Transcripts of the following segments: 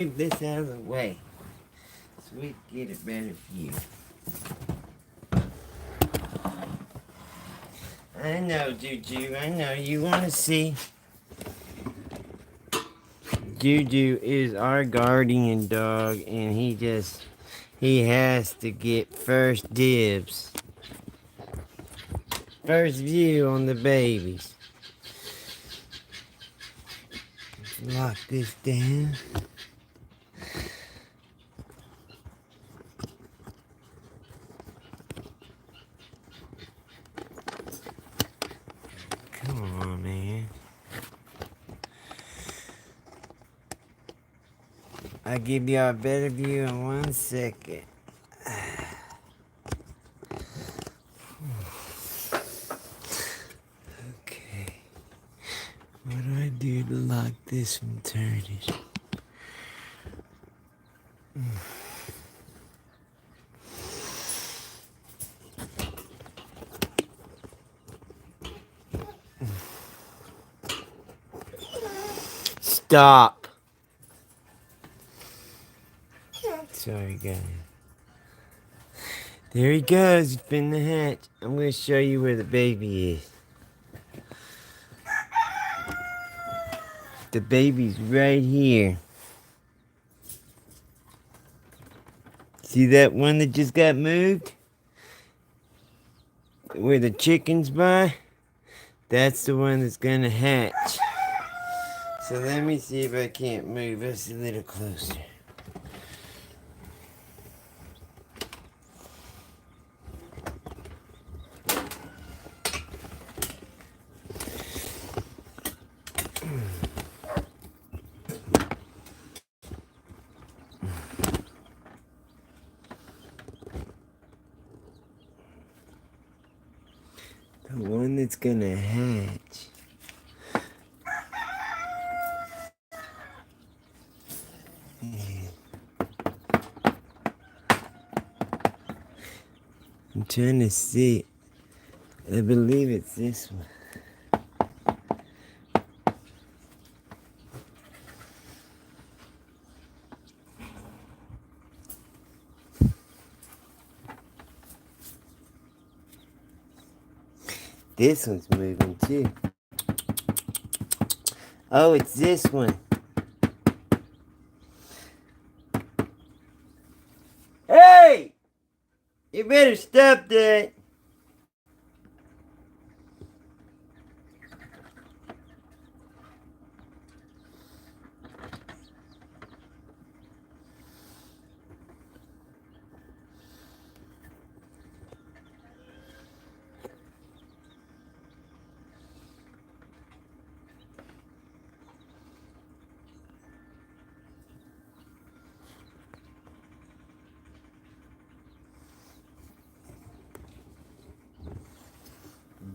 Move this out of the way so we can get a better view. I know, Juju, I know you want to see. Juju is our guardian dog, and he has to get first dibs. First view on the babies. Let's lock this down. Come on, man. I'll give you a better view in 1 second. Okay. What do I do to lock this from turning? Stop. Sorry, guys. There he goes. He's in the hatch. I'm going to show you where the baby is. The baby's right here. See that one that just got moved? Where the chicken's by? That's the one that's going to hatch. So let me see if I can't move us a little closer. The one that's gonna hatch. I'm trying to see. I believe it's this one. This one's moving too. Oh, it's this one. Hey! You better stop that.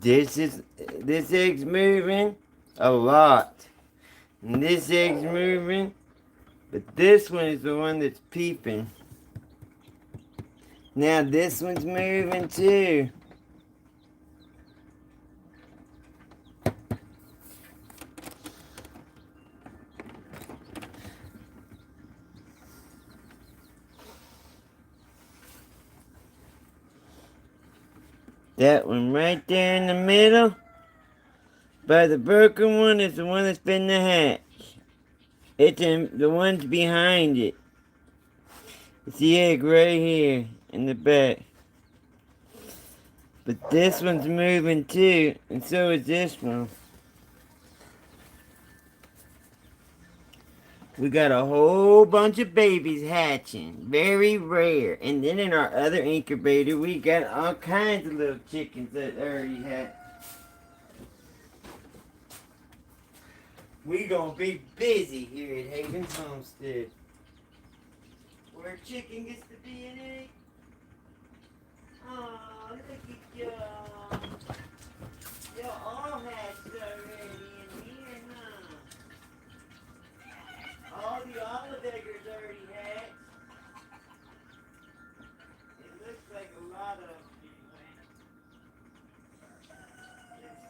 This egg's moving a lot. And this egg's moving. But this one is the one that's peeping. Now this one's moving too. That one right there in the middle, by the broken one, is the one that's been the hatch. It's the one's behind it. It's the egg right here in the back. But this one's moving too, and so is this one. We got a whole bunch of babies hatching. Very rare. And then in our other incubator, we got all kinds of little chickens that already hatched. We gonna be busy here at Haven's Homestead. Where a chicken gets to be an egg. Aw, look at y'all. Y'all all hatched already in here, huh? All the olive eggers already hatched. It looks like a lot of them anyway. Let's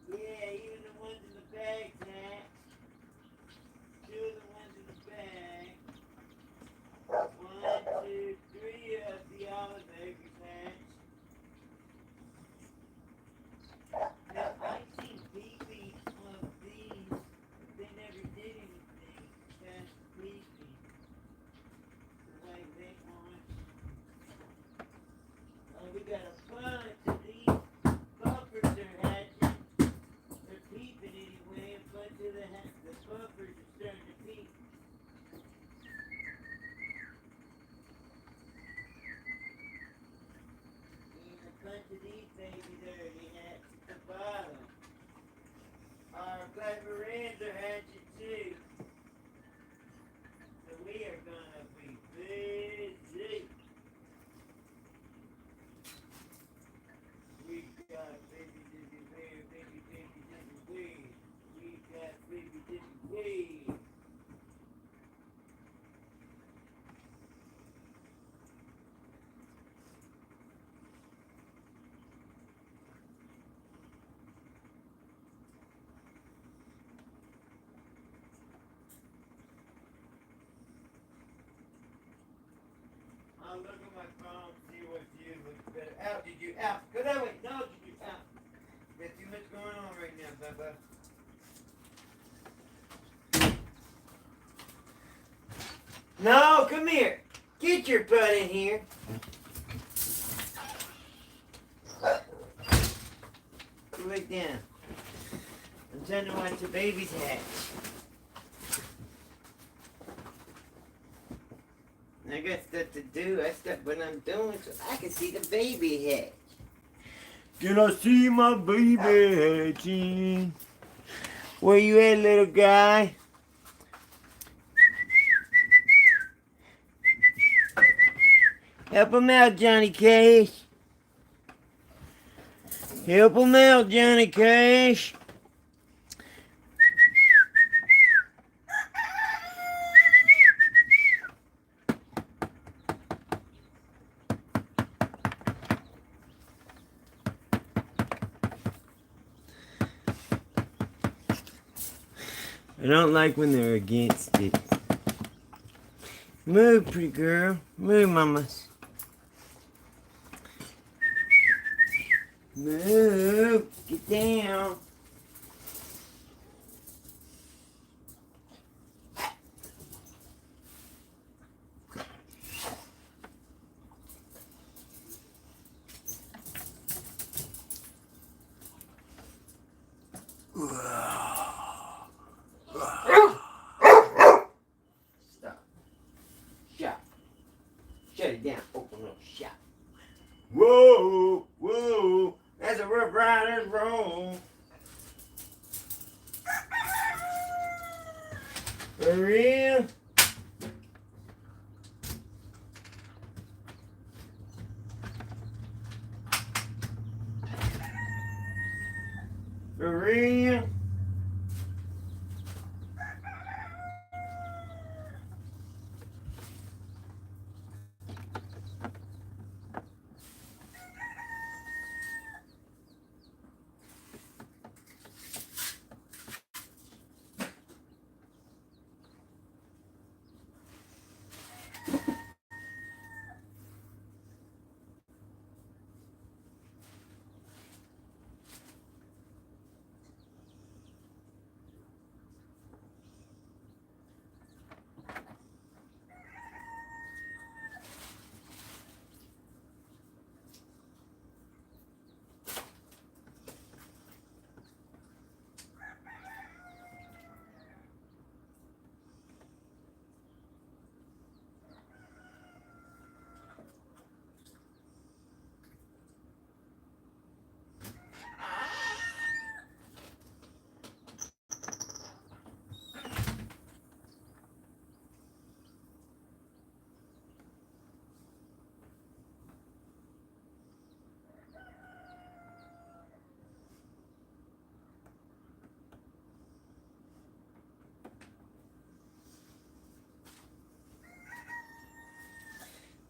see. Yeah, even the ones in the bags hatched. Two of the ones I'll look at my phone, see what view looks better. Out, did you out? Go that way. No, did you out? Got too much going on right now, Bubba. No, come here. Get your butt in here. Go back down. I'm trying to watch the babies hatch. I got stuff to do. That's stuff what I'm doing so I can see the baby hatch. Can I see my baby hatching? Where you at, little guy? Help him out, Johnny Cash. Help him out, Johnny Cash. I don't like when they're against it. Move, pretty girl. Move, mamas. Move. Get down. Stop. Shut. Shut it down. Open up shop. Whoa, whoa. That's a Rough Riders roll. For real? For real?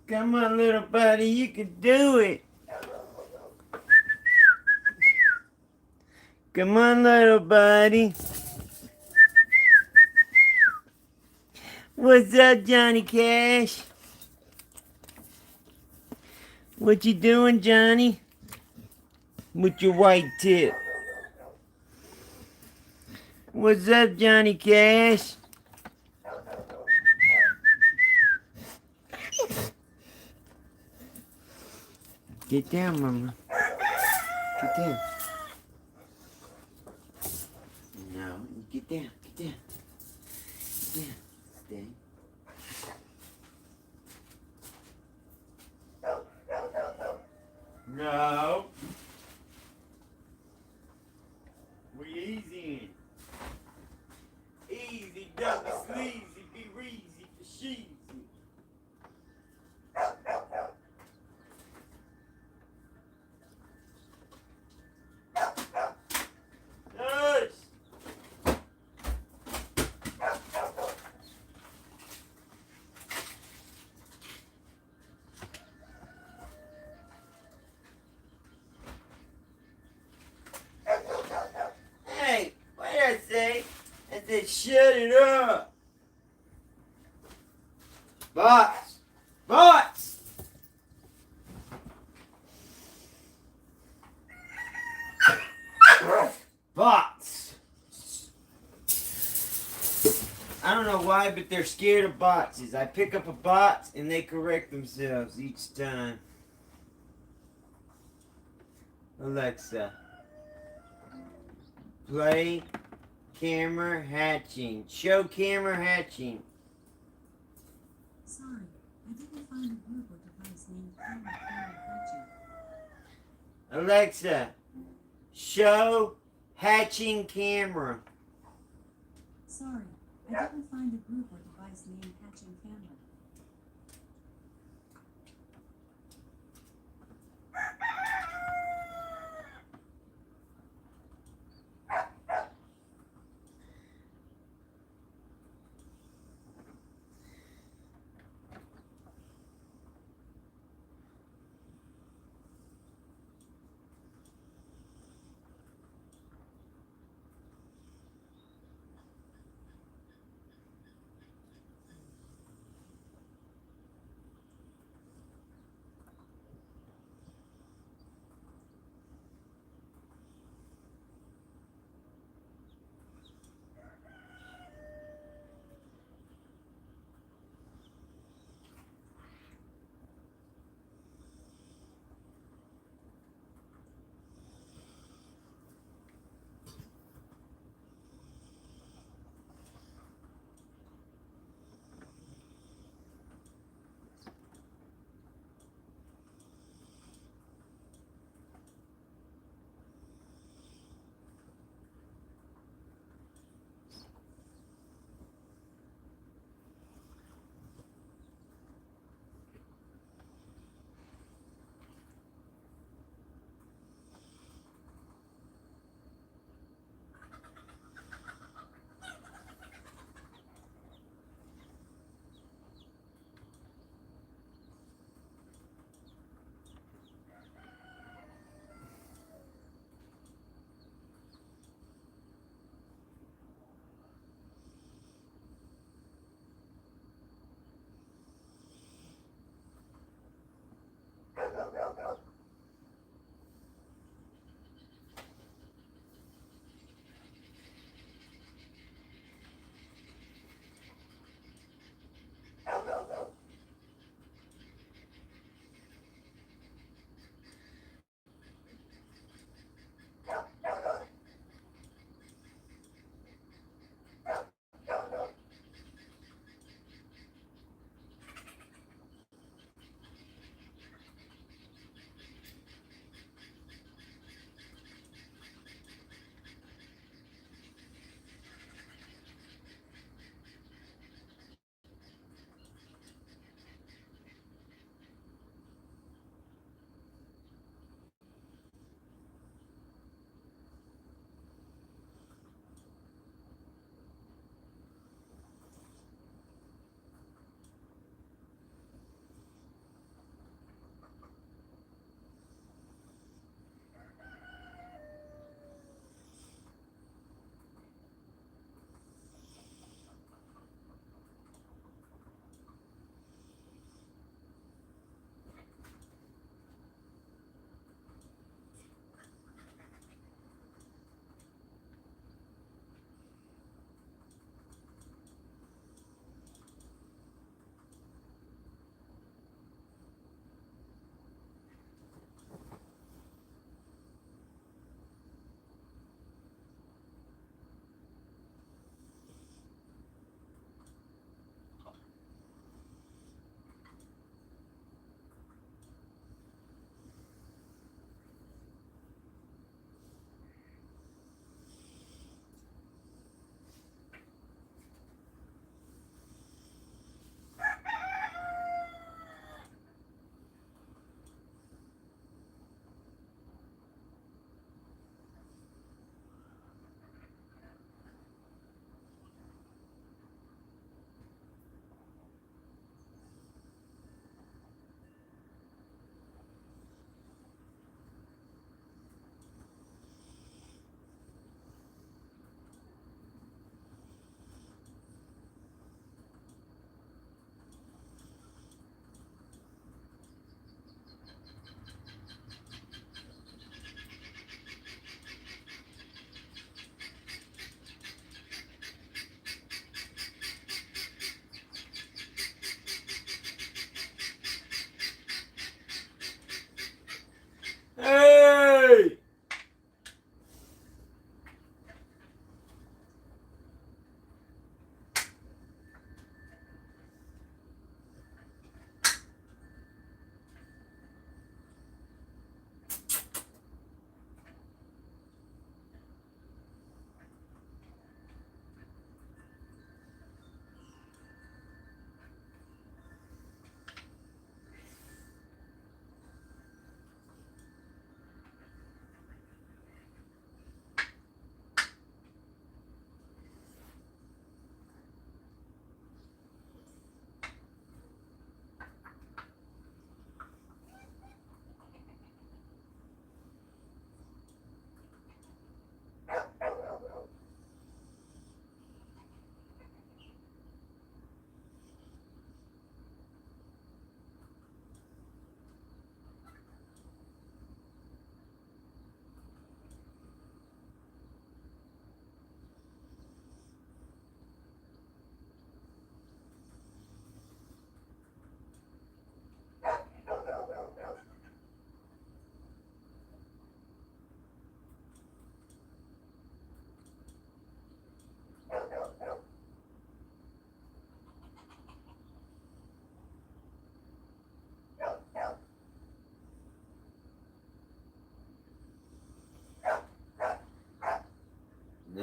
Come on, little buddy, you can do it. Come on, little buddy. What's up, Johnny Cash? What you doing, Johnny? With your white tip. What's up, Johnny Cash? Get down, mama. Get down. No, get down, get down. Get down. Stay. No. We easy in. Easy, double sleazy, be reezy for sheezy. I said, shut it up. Bots. Bots. Bots. I don't know why, but they're scared of bots. I pick up a bot and they correct themselves each time. Alexa, play camera hatching. Show camera hatching. Sorry, I didn't find a group or device named camera hatching. Alexa, show hatching camera. Sorry, I didn't find a group or device named hatching camera.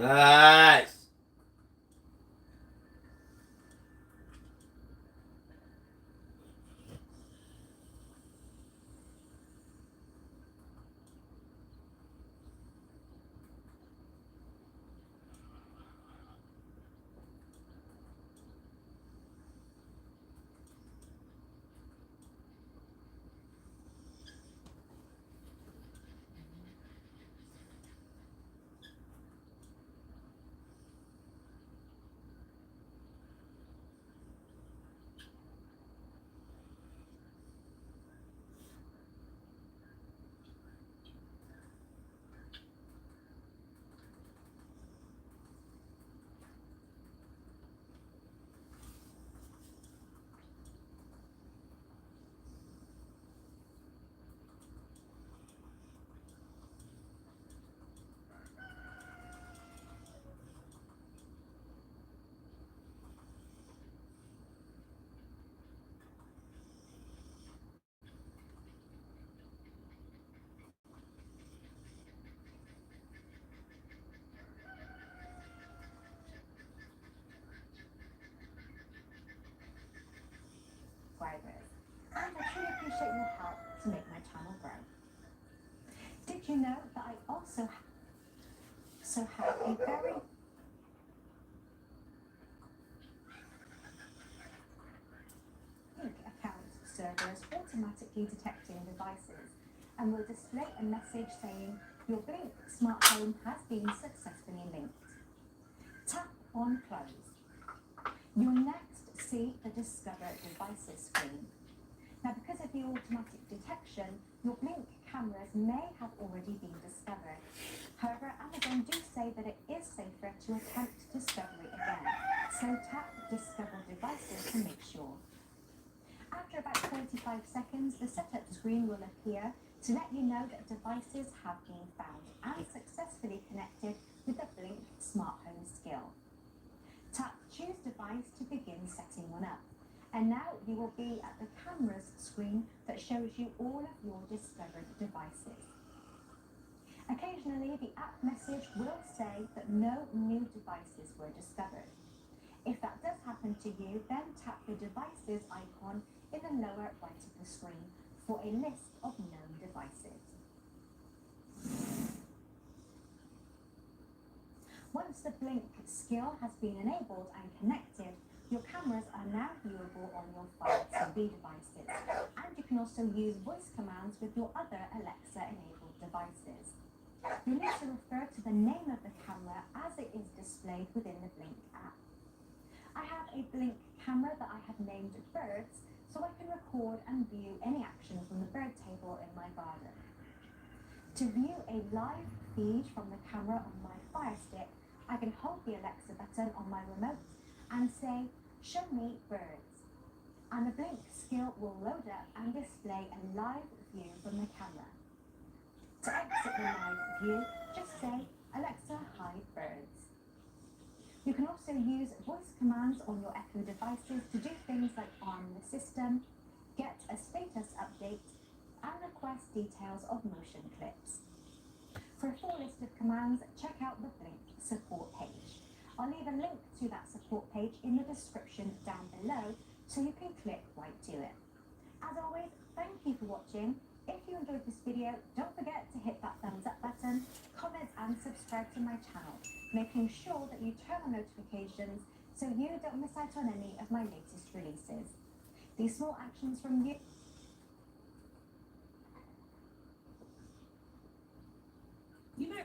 Nice. subscribers, and I truly appreciate your help to make my channel grow. Did you know that I also have a very account servers automatically detecting devices and will display a message saying your Blink smart home has been successfully linked. Tap on close. You'll next see the Discover Devices screen. Now, because of the automatic detection, your Blink cameras may have already been discovered. However, Amazon do say that it is safer to attempt discovery again, so tap Discover Devices to make sure. After about 45 seconds, the setup screen will appear to let you know that devices have been found and successfully connected with the Blink Smart Home skill. Tap Choose Device to begin setting one up. And now you will be at the cameras screen that shows you all of your discovered devices. Occasionally, the app message will say that no new devices were discovered. If that does happen to you, then tap the devices icon in the lower right of the screen for a list of known devices. Once the Blink skill has been enabled and connected, your cameras are now viewable on your Fire TV devices, and you can also use voice commands with your other Alexa-enabled devices. You'll need to refer to the name of the camera as it is displayed within the Blink app. I have a Blink camera that I have named Birds, so I can record and view any action from the bird table in my garden. To view a live feed from the camera on my Fire Stick, I can hold the Alexa button on my remote and say, "Show me birds." And the Blink skill will load up and display a live view from the camera. To exit the live view, just say, "Alexa, hide birds." You can also use voice commands on your Echo devices to do things like arm the system, get a status update, and request details of motion clips. For a full list of commands, check out the Blink support page. I'll leave a link to that support page in the description down below so you can click right to it. As always, thank you for watching. If you enjoyed this video, don't forget to hit that thumbs up button, comment and subscribe to my channel, making sure that you turn on notifications so you don't miss out on any of my latest releases. These small actions from you know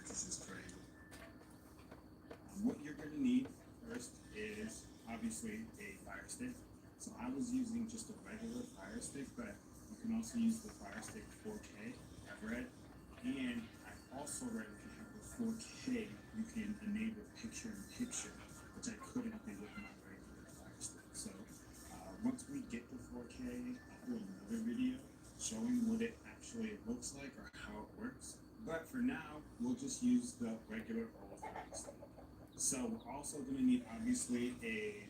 This is crazy. What you're going to need first is obviously a Fire Stick. So I was using just a regular Fire Stick, but you can also use the Fire Stick 4K, I've read. And I've also read you can have the 4K, you can enable picture-in-picture, which I couldn't do with my regular Fire Stick. So once we get the 4K, I'll do another video showing what it actually looks like or how it works. But for now, we'll just use the regular old Fire Stick. So we're also going to need obviously a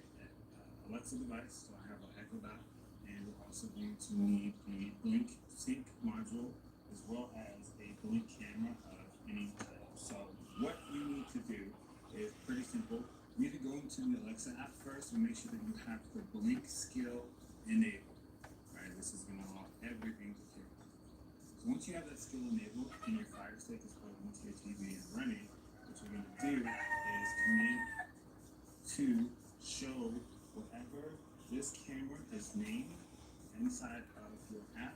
Alexa device. So I have an Echo Dot, and we're also going to need the Blink Sync module as well as a Blink camera of any type. So what you need to do is pretty simple. You need to go into the Alexa app first and make sure that you have the Blink skill enabled. Alright, this is going to allow everything to kick. So once you have that skill enabled and your Fire Stick is plugged into your TV and running, what you're going to do is command to show whatever this camera is named inside of your app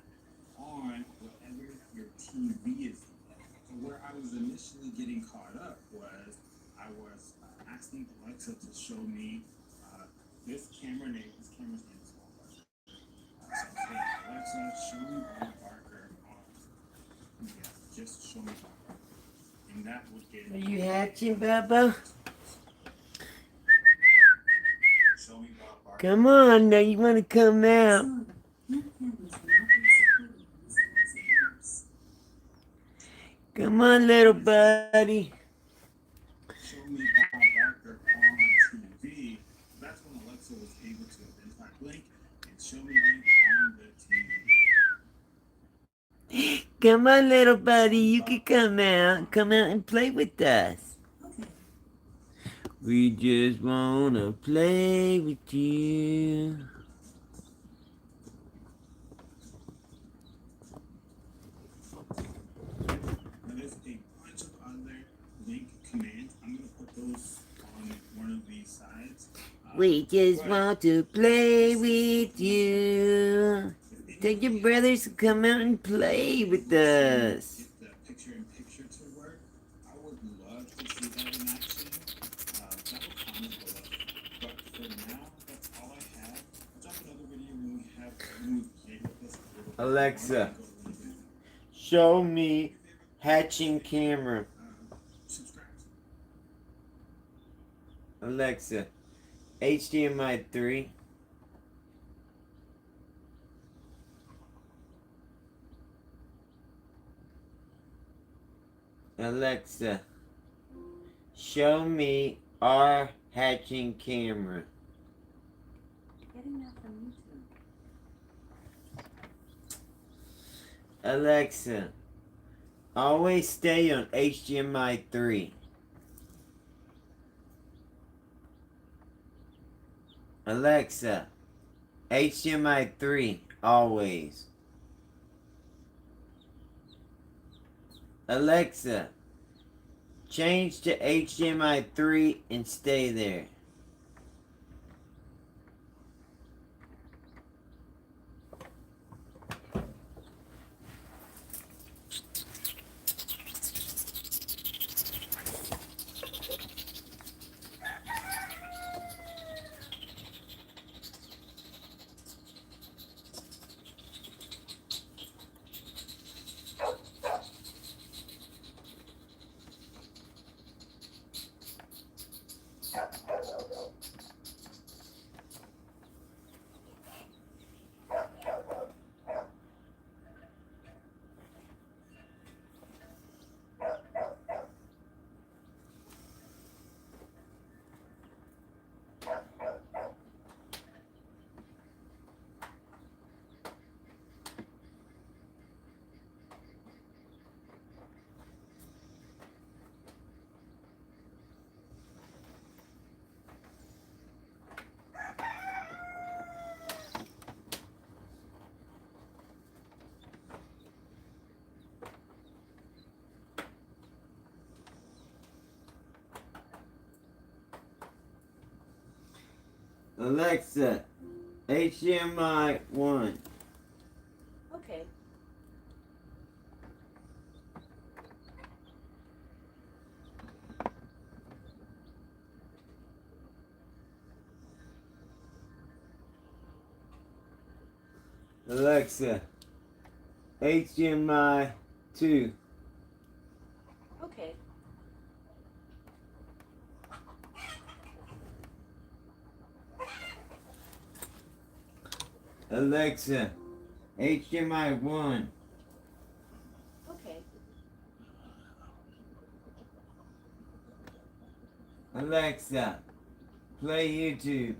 on whatever your TV is. So where I was initially getting caught up was I was asking Alexa to show me this camera's name is Paul Barker. So I was saying, Alexa, show me Bob Barker on, just show me Bob Barker. And that would get... Are you hatching, Bubba? Show me Bob Barker. Come on, now you want to come out. Come on, little buddy. Show me Bob Barker on TV. That's when Alexa was able to identify Blink and show me Blink on the TV. Come on, little buddy. You can come out. Come out and play with us. We just wanna play with you. There's a bunch of other Blink commands. I'm gonna put those on one of these sides. We just want to play with you. Tell your brothers to come out and play with us. Get the picture-in-picture to work. I would love to see that in action. Drop a comment below. But for now, that's all I have. I'll drop another video when we've played with this. Alexa, show me hatching camera. Subscribe. Alexa, HDMI 3. Alexa, show me our hatching camera. Getting that from YouTube. Alexa, always stay on HDMI 3. Alexa, HDMI 3, always. Alexa, change to HDMI 3 and stay there. Alexa, HDMI 1. Okay. Alexa, HDMI 2. Okay. Alexa, HDMI 1. Okay. Alexa, play YouTube.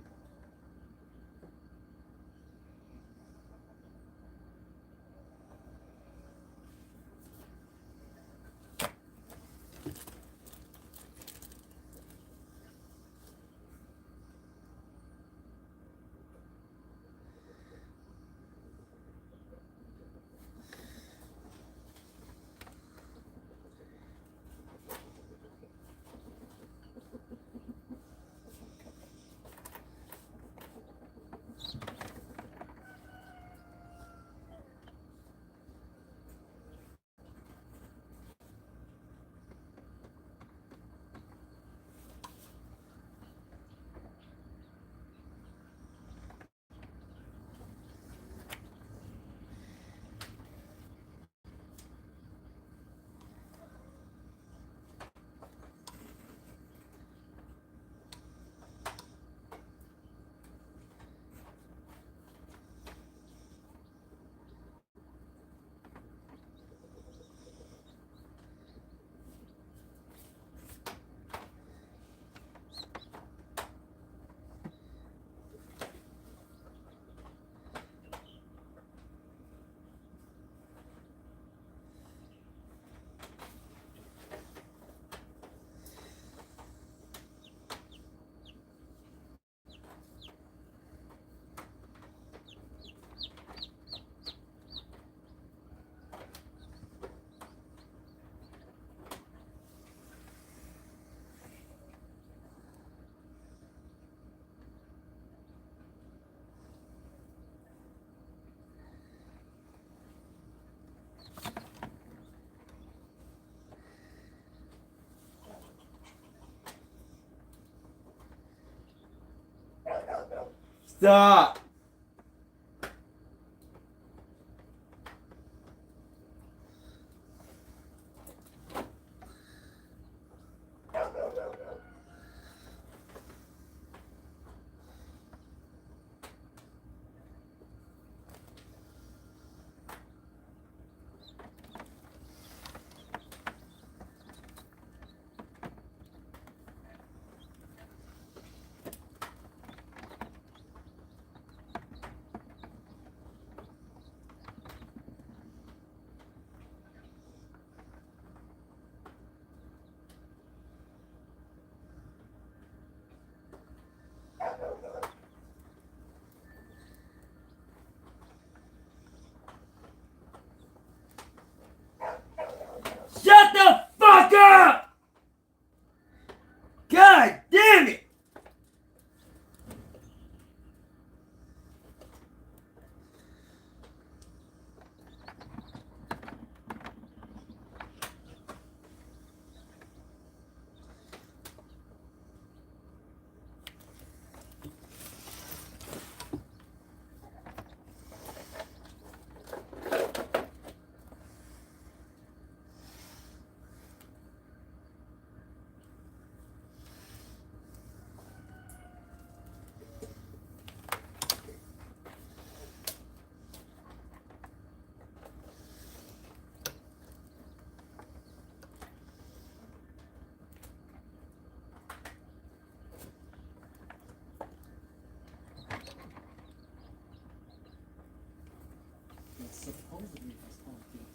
Stop! Shut the fuck up! God damn it! That's supposedly has HomeKit.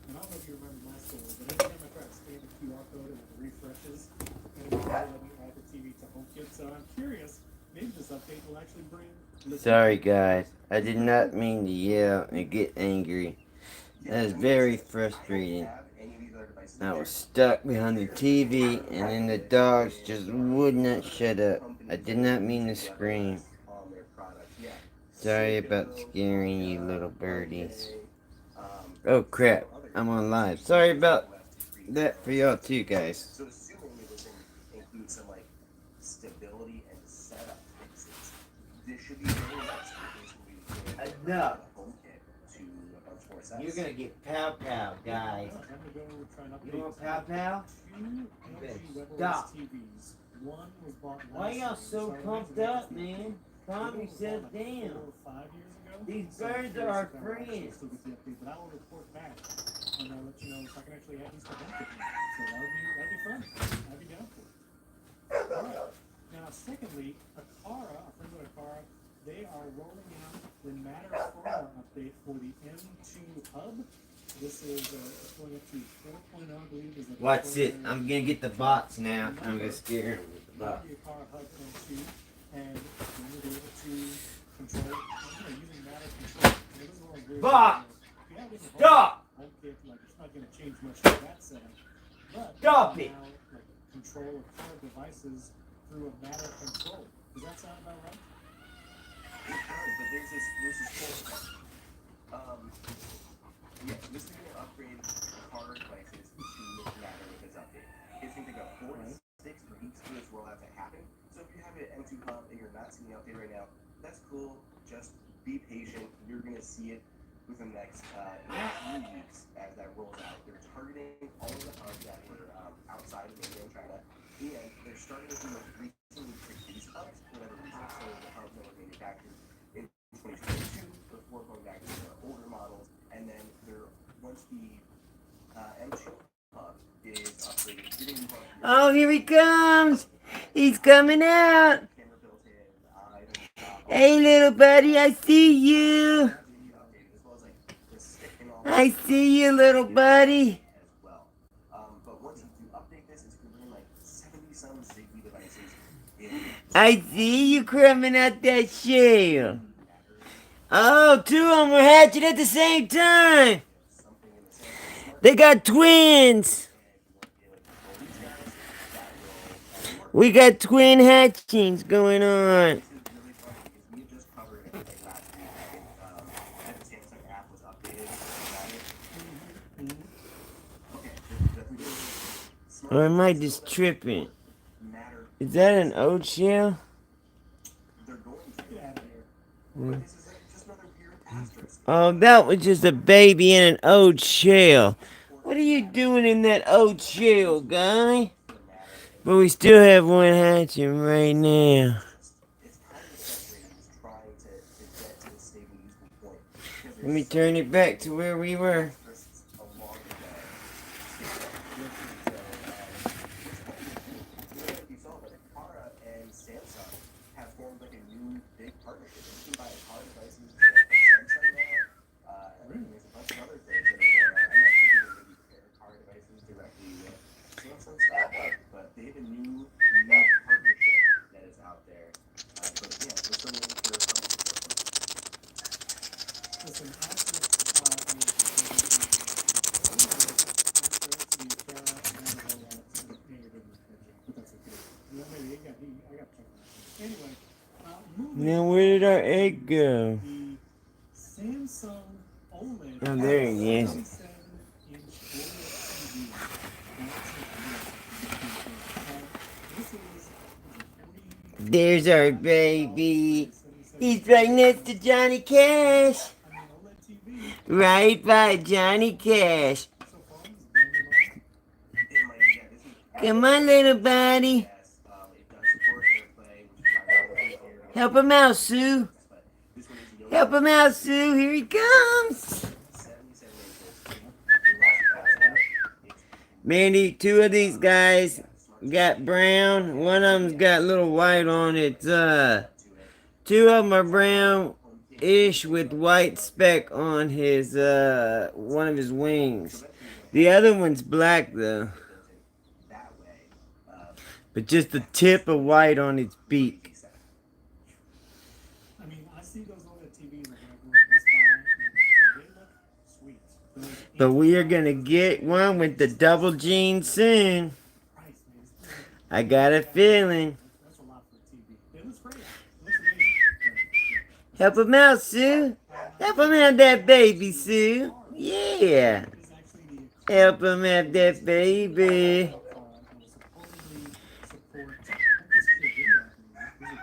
And I don't know if you remember my story, but anytime I try to scan the QR code and it refreshes, and it won't let me add the TV to HomeKit. So I'm curious, maybe this update will actually bring. Sorry guys, I did not mean to yell and get angry. That is very frustrating. I was stuck behind the TV and then the dogs just would not shut up. I did not mean to scream. Sorry about scaring you little birdies. Oh crap, I'm on live. Sorry about that for y'all too guys. So assuming it includes some like stability and setup fixes, this should be very nice because we Enough. HomeKit to Force S. You're gonna get pow pow guys. I'm gonna go try and update You want pow pow? two better LG WebOS stop. TVs. One was bought Why last y'all year, so so pumped I up, imagine man? the other Calm one was yourself bought like down. 4 or 5 years ago. These So I'm birds curious are if that will actually friends. still get the update, but I will report back and I'll let you know if I can actually add these to benefit me. So that'd be fun. I'd be down for it. All right. Now, secondly, Akara, our friends at Akara, they are rolling out the Matter firmware update for the M2 hub. This is going up to 4.0, I believe. Is the Watch it. firmware. I'm gonna get the box now. I'm gonna scare him with the box. The Akara hub M2, and you'll be able to control, using Matter control. Now, this is one of the weird Box! things. If you have it in your Stop! home kit, like, it's not going to change much to that setup. But Stop you it! can now, like, control or pair devices through a Matter control. Does that sound about right? It does, but there's this whole yeah, this is gonna upgrade car devices to Matter with this update. It's gonna take about 4 to 6 weeks for this rollout to happen. So if you have an M2 hub and you're not seeing the update right now, that's cool. Just be patient. You're gonna see it within the next few weeks as that rolls out. They're targeting all of the hubs that were outside of mainland China, and they're starting to do recently produced hubs for whatever reason. So the hubs that were manufactured in 2022 before going back to the older models, and then they're once the M2 hub is upgraded, you're gonna move on to Oh, here he comes! He's coming out! camera built-in items. Hey, little buddy, I see you! As well as like the stick and all I see you, little buddy! as well. But once you do update this, it's going to bring like 70-some Zigbee devices in I see you coming out that shell! Oh, two of them were hatching at the same time! something in the same They got twins! We got twin hatchings going on. This is really funny because we had just covered everything last week that the Samsung app was updated. Okay, definitely smart Or am I just tripping? Matter. Is that an old shell? They're going to. Get out of here. But this is just another weird asterisk. Oh, that was just a baby in an old shell. What are you doing in that old shell, guy? But we still have one hatching right now. It's kind of frustrating just trying to get to a stable usable point. Because Let me turn it back to where we were. there's along the you saw that Akara and Samsung have formed like a new big partnership. You can buy car devices directly from Samsung now. And there's a bunch of other things that are going on. I'm not sure if they're going to be pair car devices directly with Samsung stuff, but they have a new partnership that is out there. But yeah, we're still waiting for a Listen, Anyway, Now, where did our egg go? the Samsung OLED. Oh, there he is. 27-inch OLED TV. This is There's our baby. He's right next to Johnny Cash. OLED TV. Right by Johnny Cash. So far, this is brand new model. Come on, little buddy. it does support AirPlay, which is my favorite. Help him out, Sue. But this one is Help him out, Sue. Here he comes. 77 inches. Mandy, two of these guys got brown. One of them's got a little white on it. Two of them are brown-ish with white speck on his one of his wings. The other one's black though, That way, but just the tip of white on its beak. I mean, I see those OLED TVs like when I go to Best Buy, and they look sweet. Those But we are gonna get one with the double jeans soon. price, man, I got a feeling. that's a lot for a TV. It looks great. It looks amazing. Help him out, Sue. Help him have that baby, Sue. Yeah. It's actually the Help him have that baby. car that will supposedly support. This is a video. This is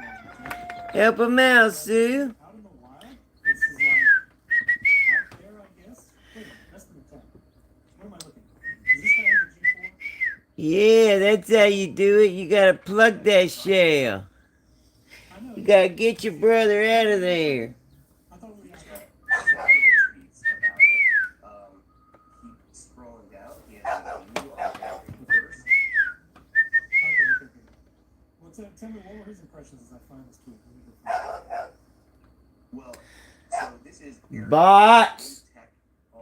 a Help him out, Sue. out in the wild. This is like out there, I guess. Wait a minute, less than a 10. Where am I looking? Is this guy have the G4? Yeah, that's how you do it. You gotta plug that shell. I know. You gotta get your brother out of there. I thought we had tell me what were his impressions as I find this tweet? Well, so this is Bots. Tech on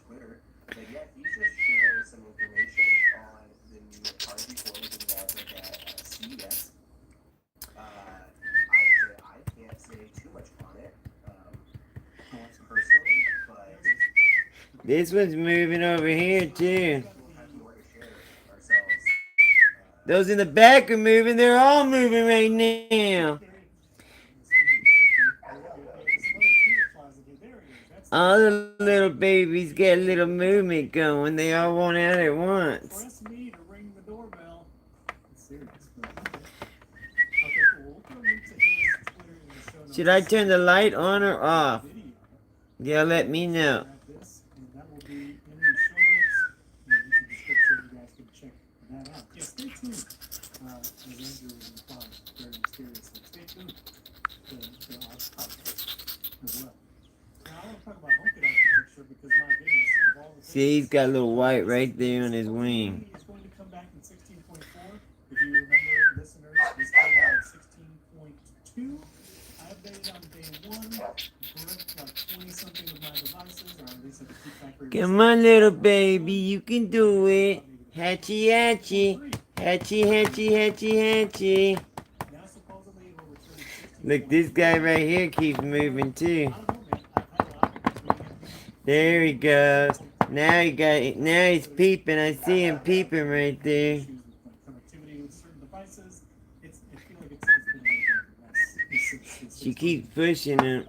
Twitter. But yeah, he's just sharing some information on the new cars reforms and announcement at CES. I can't say too much on it, personally, but This one's moving over here too. we'll have more to share ourselves. Those in the back are moving. They're all moving right now. All the little babies get a little movement going. They all want out at once. Press me to ring the doorbell. It's serious, but okay, cool. We'll put a link to his Twitter in the show notes. Should I turn the light on or off? Video. Yeah, let me know. Grab this, and that will be in the show notes and in the description. You guys can check that out. Yeah, stay tuned. As Andrew was implying very mysteriously, stay tuned to our podcast as well. Now, I want to talk about HomeKit architecture because my goodness, of all the things. See, he's got a little white right there on his wing. It's going to come back in 16.4. If you remember, listeners, this came out in 16.2. I updated on day 1, broke like 20 something of my devices, or at least I could keep factory. Come on, little baby, you can do it. Hatchy, hatchy. Hatchy, hatchy, hatchy, hatchy. Now supposedly it will return to 16.4. Look, this guy right here keeps moving too. I don't know, man. I've had a lot of There he goes. Now he's peeping. I see him peeping right there. issues with connectivity with certain devices. I feel like it's been a mess. She keeps pushing him.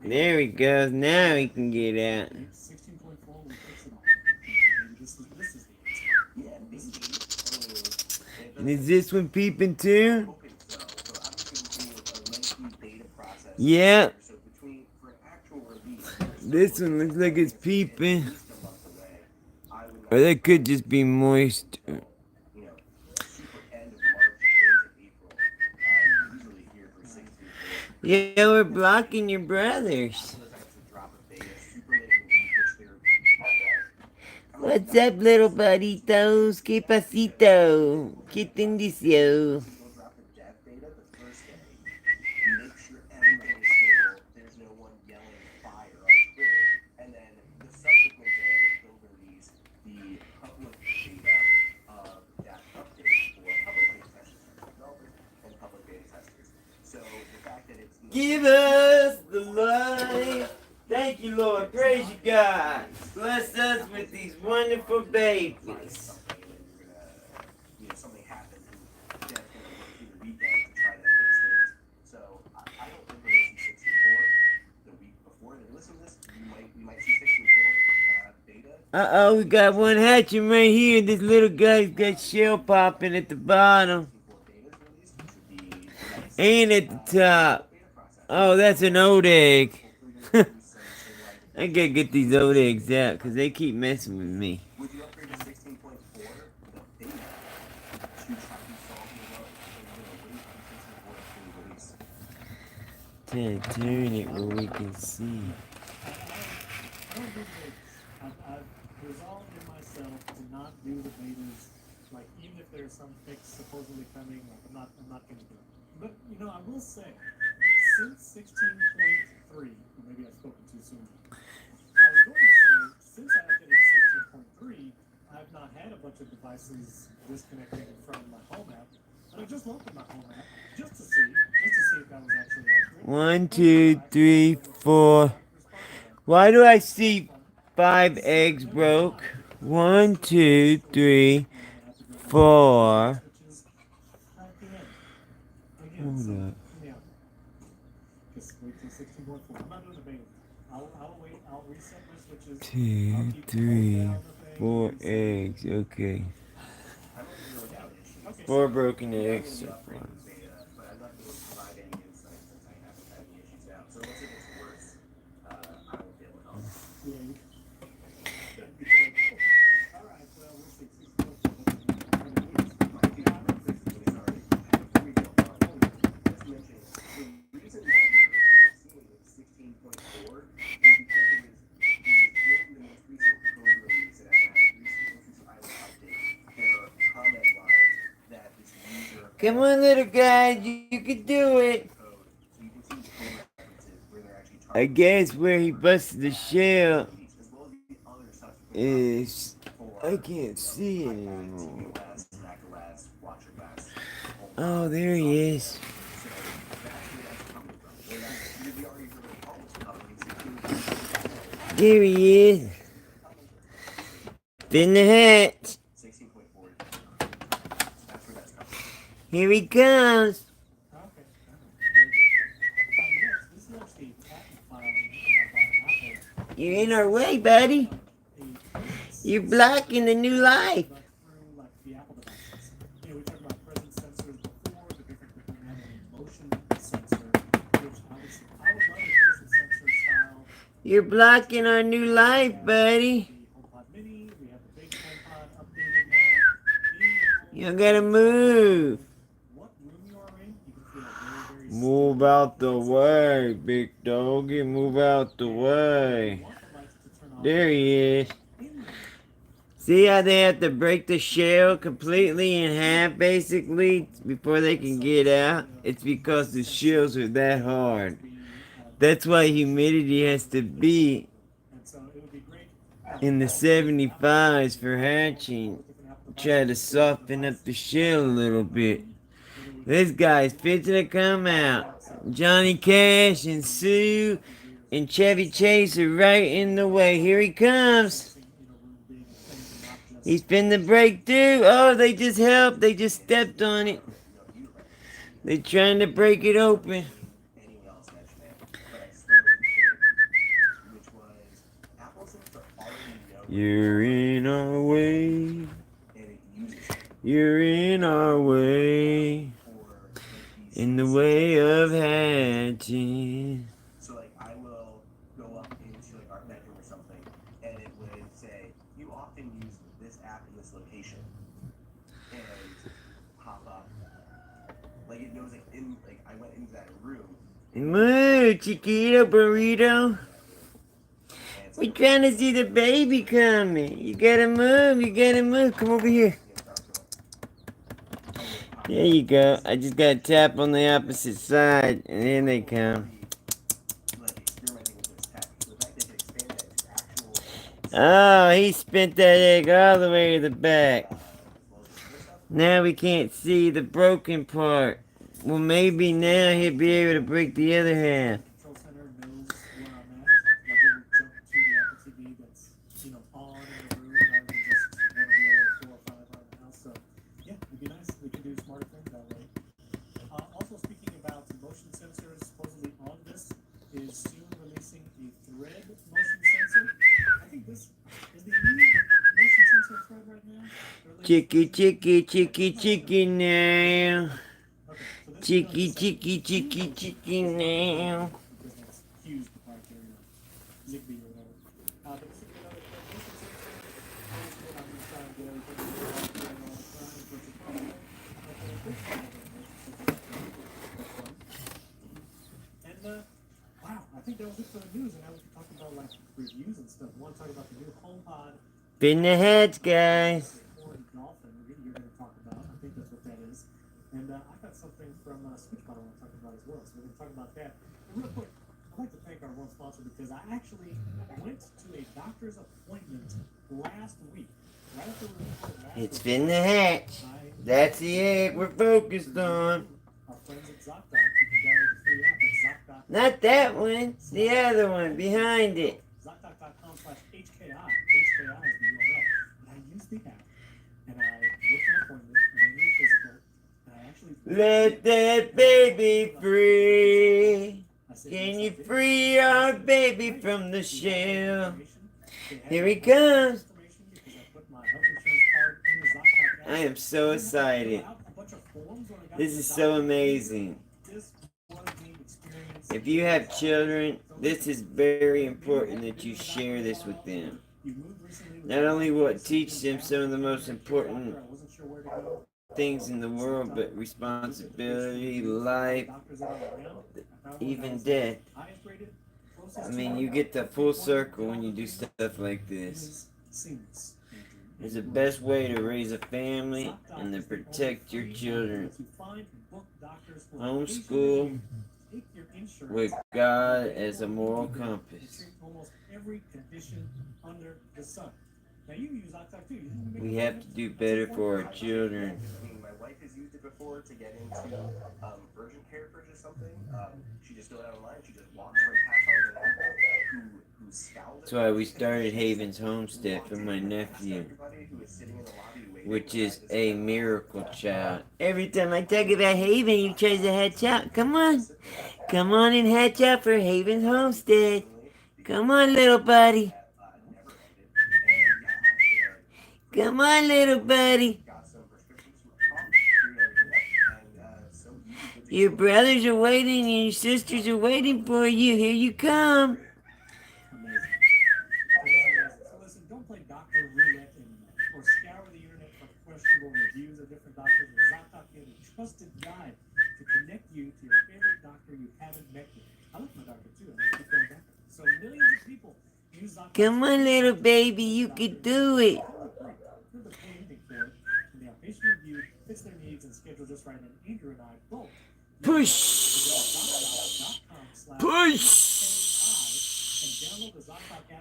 There he goes. Now he can get out. 16.4 will fix it all. Maybe this is the answer. Yeah, maybe. And is this one peeping too? Hoping so. So obviously we're doing a lengthy beta process. Yeah. So for an actual release, This one looks like it's peeping. at least a month away. I would not Or that could just be moist. super end of March into April. Usually here for 16. Yeah, we're blocking your brothers. Sometimes to drop a beta super late in the week, which they're. What's up, little budditos? ¿Qué pasito? ¿Qué tendicio? We'll drop the dev beta the first day. Make sure everything is stable. There's no one yelling fire on Twitter. And then the subsequent day, they'll release the public beta of that update for public beta testers, developers, and public beta testers. So the fact that it's Give us the life. Thank you, Lord. Praise you, God. Bless us with these wonderful babies. something and you're gonna, something happens and Dev's gonna work through the weekend to try to fix things. So I don't think we're gonna see 64 the week before they listen to this. We might see 64 beta. Uh-oh, we got one hatching right here. This little guy's got shell popping at the bottom 64 betas released, which would be nice. and at the top. Beta process. Oh, that's an old egg. Hopefully they'll release some I gotta get these old eggs out because they keep messing with me. Would you upgrade to 16.4 the beta to try to solve your bugs? Or you're gonna wait on 16.4 to release? Turn it where we can see. I don't do betas. I've resolved in myself to not do the betas. Like even if there's some fix supposedly coming, like I'm not gonna do it. But I will say, since 16.3, or maybe I've spoken too soon. I was going to say, since I updated to 16.3, I've not had a bunch of devices disconnecting from my home app. And I just looked at my home app just to see if that was actually accurate. 1, 2, 3, 4. Why do I see 5 eggs broke? 1, 2, 3, 4. Hold up. Yeah. Just wait till 16.4. I'm not doing the beta. I'll wait. I'll reset my switches. 2, I'll keep 3, down the thing, 4 reset. eggs. Okay. I don't really doubt it. Okay. 4 broken eggs so Beta, far. but I'm not going to provide any insight since I haven't had any issues out. So once it gets worse, I will be able to help. Yeah. All right. Well, we'll see. 16.4. Come on, little guy, you can do it. code, so you can see code references where they're actually I targeting guess where he busted the shell as well as the other subsequent is... for I can't see it iPad, anymore. tvOS, macOS, WatchOS, Oh, there he is. so that's where that's coming from. And that, we already heard of Paul was covering security. There he is. Spin the hat. 16.4. That's where that's coming from. Here he comes. Okay. Very good. Next, this is actually a patent filing by Apple. You're in our way, buddy. You're blocking the new life. But through like the Apple devices. You know, we talked about presence sensors before, the difference between that and a motion sensor, which obviously I would love a presence sensor style. You're blocking our new life, buddy. The HomePod Mini, we have the big HomePod updated now. You gotta move. What room you are in, you can feel it very, very Move out the way, big doggy. Move out the way. There he is. See how they have to break the shell completely in half, basically, before they can get out? It's because the shells are that hard. That's why humidity has to be in the 75s for hatching. Try to soften up the shell a little bit. This guy's fixing to come out. Johnny Cash and Sue and Chevy Chase are right in the way. Here he comes. He's finna break through. Oh, they just helped. They just stepped on it. They're trying to break it open. Anyone else mention it, but I swear it which was Apple seems to already know You're in our way. and it uses it You're in our way. for like, these In the way of hatching. So like I will go up into like our bedroom or something, and it would say you often use this app in this location, and pop up like it knows like in like I went into that room. Move, Chiquito Burrito. And it's We're trying to see the baby coming. You gotta move, you gotta move. Come over here. There you go. I just gotta tap on the opposite side, and then they come. like experimenting with this tech. So the fact they can expand that to actual Oh, he spent that egg all the way to the back. as well as this stuff. Now we can't see the broken part. Well, maybe now he'll be able to break the other half. Control center knows where I'm at. Like it will jump to the Apple TV that's, you know, on in the room rather than just one of the other 4 or 5 around the house. So yeah, it'd be nice if we could do smarter things that way. Also speaking about motion sensors, supposedly on this is soon releasing a thread motion sensor. I think this is the new motion sensor thread right now. Chicky now. Okay, so this is Chicky now. because that's Hughes proprietary or Zigbee or whatever. But this is another motion sensor. Here's what I'm going to try and get everything to work all the time, which is probably and wow, I think that was it for the news. And now we can talk about like reviews and stuff. We want to talk about the new HomePod. Spin the heads, guys. Or Dolphin, you're going to talk about. I think that's what that is. And I got something from SwitchBot I want to talk about as well. So we're going to talk about that. And real quick, I'd like to thank our one sponsor because I actually went to a doctor's appointment last week. Right after we recorded last It's week, spin the hatch. That's the egg we're focused on. our friends at ZocDoc, you can download the free app at ZocDoc. Not that one. The other one behind it. ZocDoc.com/HKI. HKI is the URL. And I used the app. And I booked an appointment. And I knew a physical. And I actually... Let that baby free. I said, Can yes, you I did. free our baby from the shell? Here he comes. I am so excited. This is so amazing. If you have children, this is very important that you share this with them. Not only will it teach them some of the most important things in the world, but responsibility, life, even death. I mean, you get the full circle when you do stuff like this. is the best way to raise a family and to protect your children. Homeschool with God as a moral compass. Almost every condition under the sun. Now you use Octave too. We have to do better for our children. I mean, my wife has used it before to get into urgent care for just something. She just goes online, she just walks right past all the people who scowled. That's why we started Haven's Homestead for my nephew, which is a miracle child. Every time I talk about Haven, he tries to hatch out. Come on. Come on and hatch out for Haven's Homestead. Come on, little buddy. Come on, little buddy. Your brothers are waiting and your sisters are waiting for you. Here you come. So listen, don't play Dr. Roulette anymore, or scour the internet for questionable reviews of different doctors. ZocDoc is a trusted guide to connect you to your favorite doctor you haven't met yet. I like my doctor too. I'm gonna keep going back. So millions of people use ZocDoc. Come on, little baby, you can do it. The pay anything for it, and they have patient review, fits their needs, and schedule just right. And Andrew and I both. Push! Push!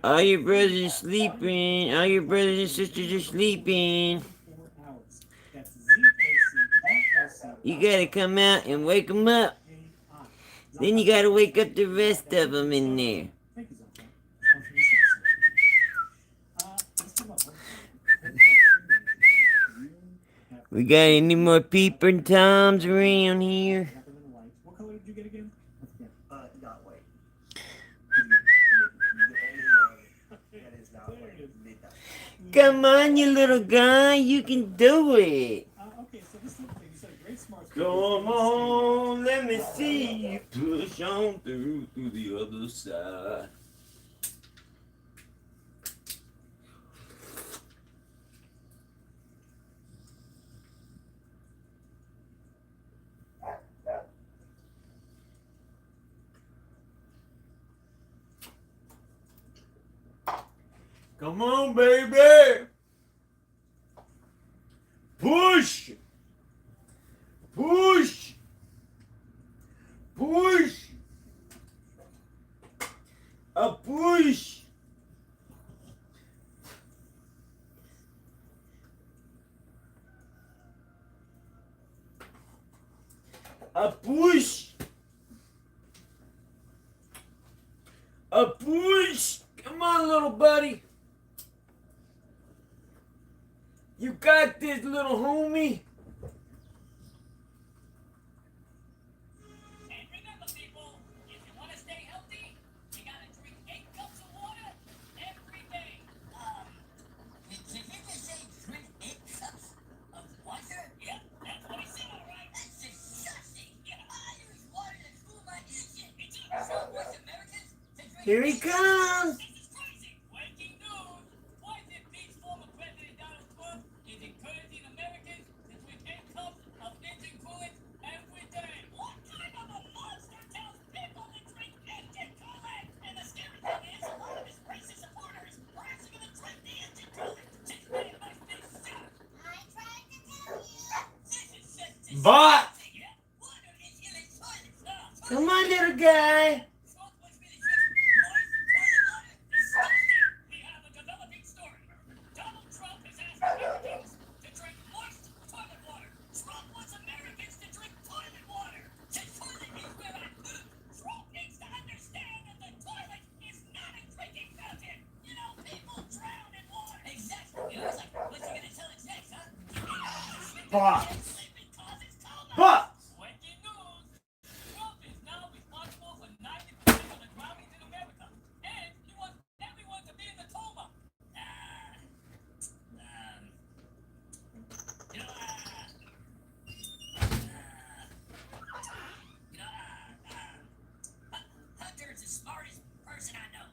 All your brothers are sleeping. All your brothers and sisters are sleeping. You gotta come out and wake them up. Then you gotta wake up the rest of them in there. We got any more peeper toms around here? What color did you get again? Not white. That is not white. Midnight. Come on, you little guy, you can do it. Okay, so this little thing, you said great smart. Come on, let me see you push on through to the other side. Come on, baby! Push! Push! Push! A push! A push! A push! Come on, little buddy! You got this, little homie. And remember, people, if you want to stay healthy, you gotta drink 8 cups of water every day. Did you just say drink 8 cups of water? Yep, that's what he said, all right. That's disgusting. Yeah. I use water to cool my engine. Me too. So what's Americans to drink? Here he comes. This is crazy. Breaking news. President Pete's former President Donald Trump is encouraging Americans to drink 8 cups of engine coolant every day. What kind of a monster tells people to drink engine coolant? And the scary thing is, a lot of his racist supporters are actually going to drink the engine coolant. Since they must be shocked. I tried to tell you. This is just disgusting. But Yeah, water is in its toilet. come on, little guy. Trump wants me to drink moist toilet water? Disgusting. We have a developing story. Donald Trump is asking Americans to drink moist toilet water. Trump wants Americans to drink toilet water. The toilet is where I poop. Trump needs to understand that the toilet is not a drinking fountain. You know, people drown in water. Exactly. You know, it's like, what you gonna tell us next, huh? But Sleeping causes coma. but Breaking news. Trump is now responsible for 90% of the drownings in America. And he wants everyone to be in the coma. Hunter is the smartest person I know.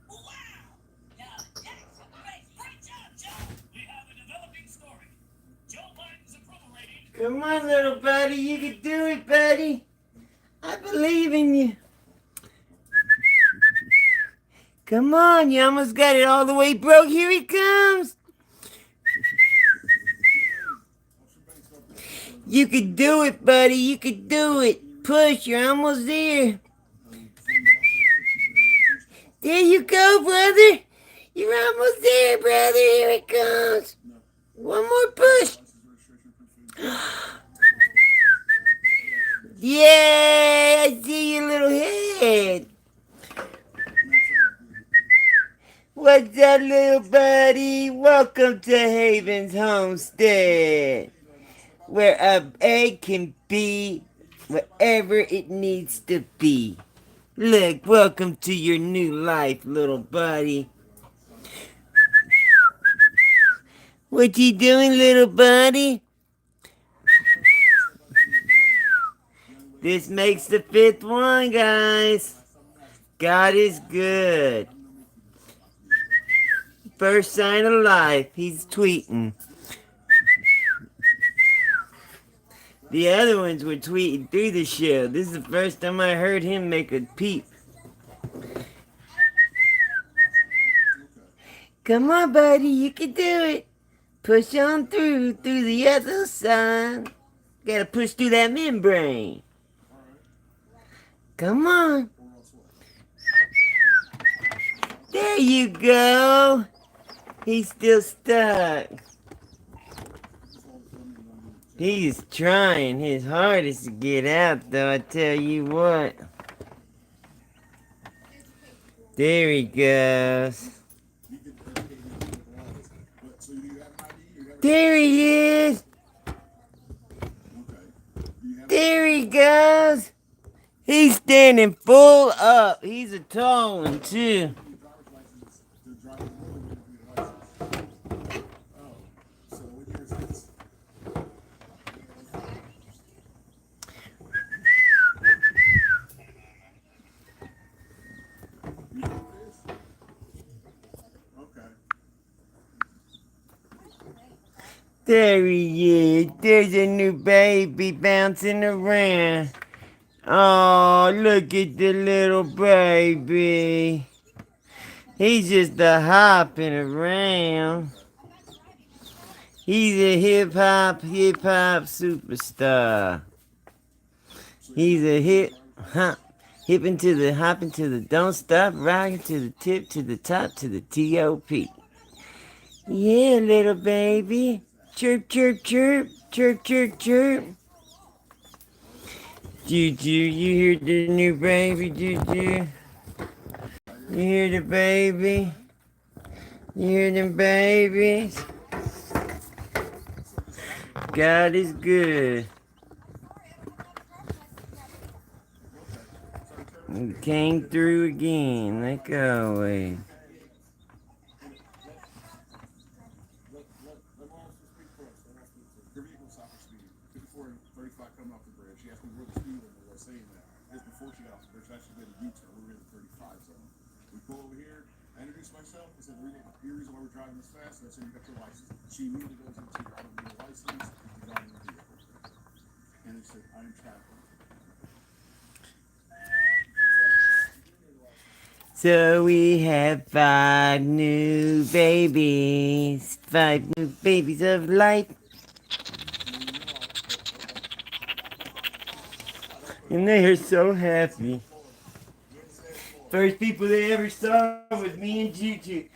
Wow! That's great job, Joe! We have a developing story. Joe Biden's approval rating. come on, little buddy. You can do it, buddy. I believe in you. Come on, you almost got it all the way broke. Here he comes. You could do it, buddy. You could do it. Push, you're almost there. There you go, brother. You're almost there, brother. Here it comes. One more push. Yay! I see your little head. What's up, little buddy? Welcome to Haven's Homestead, where a egg can be whatever it needs to be. Look, welcome to your new life, little buddy. What you doing, little buddy? This makes the 5th one, guys. God is good. First sign of life, he's tweeting. The other ones were tweeting through the show. This is the first time I heard him make a peep. Come on, buddy, you can do it. Push on through the other side. Gotta push through that membrane. Come on. There you go. He's still stuck. He's trying his hardest to get out, though, I tell you what. There he goes. There he is. There he goes. He's standing full up. He's a tall one, too. There he is. There's a new baby bouncing around. Oh, look at the little baby. He's just a hopping around. He's a hip hop superstar. He's a hopping to the don't stop, rocking to the tip, to the top, to the T.O.P. Yeah, little baby. Chirp, chirp, chirp, chirp, chirp, chirp. Juju, you hear the new baby, Juju? You hear the baby? You hear them babies? God is good. We came through again, like always. She immediately goes into, I don't need a license, you're driving a vehicle. And they said, I'm traveling. So we have 5 new babies. 5 new babies of life. And they are so happy. First people they ever saw was me and Juju.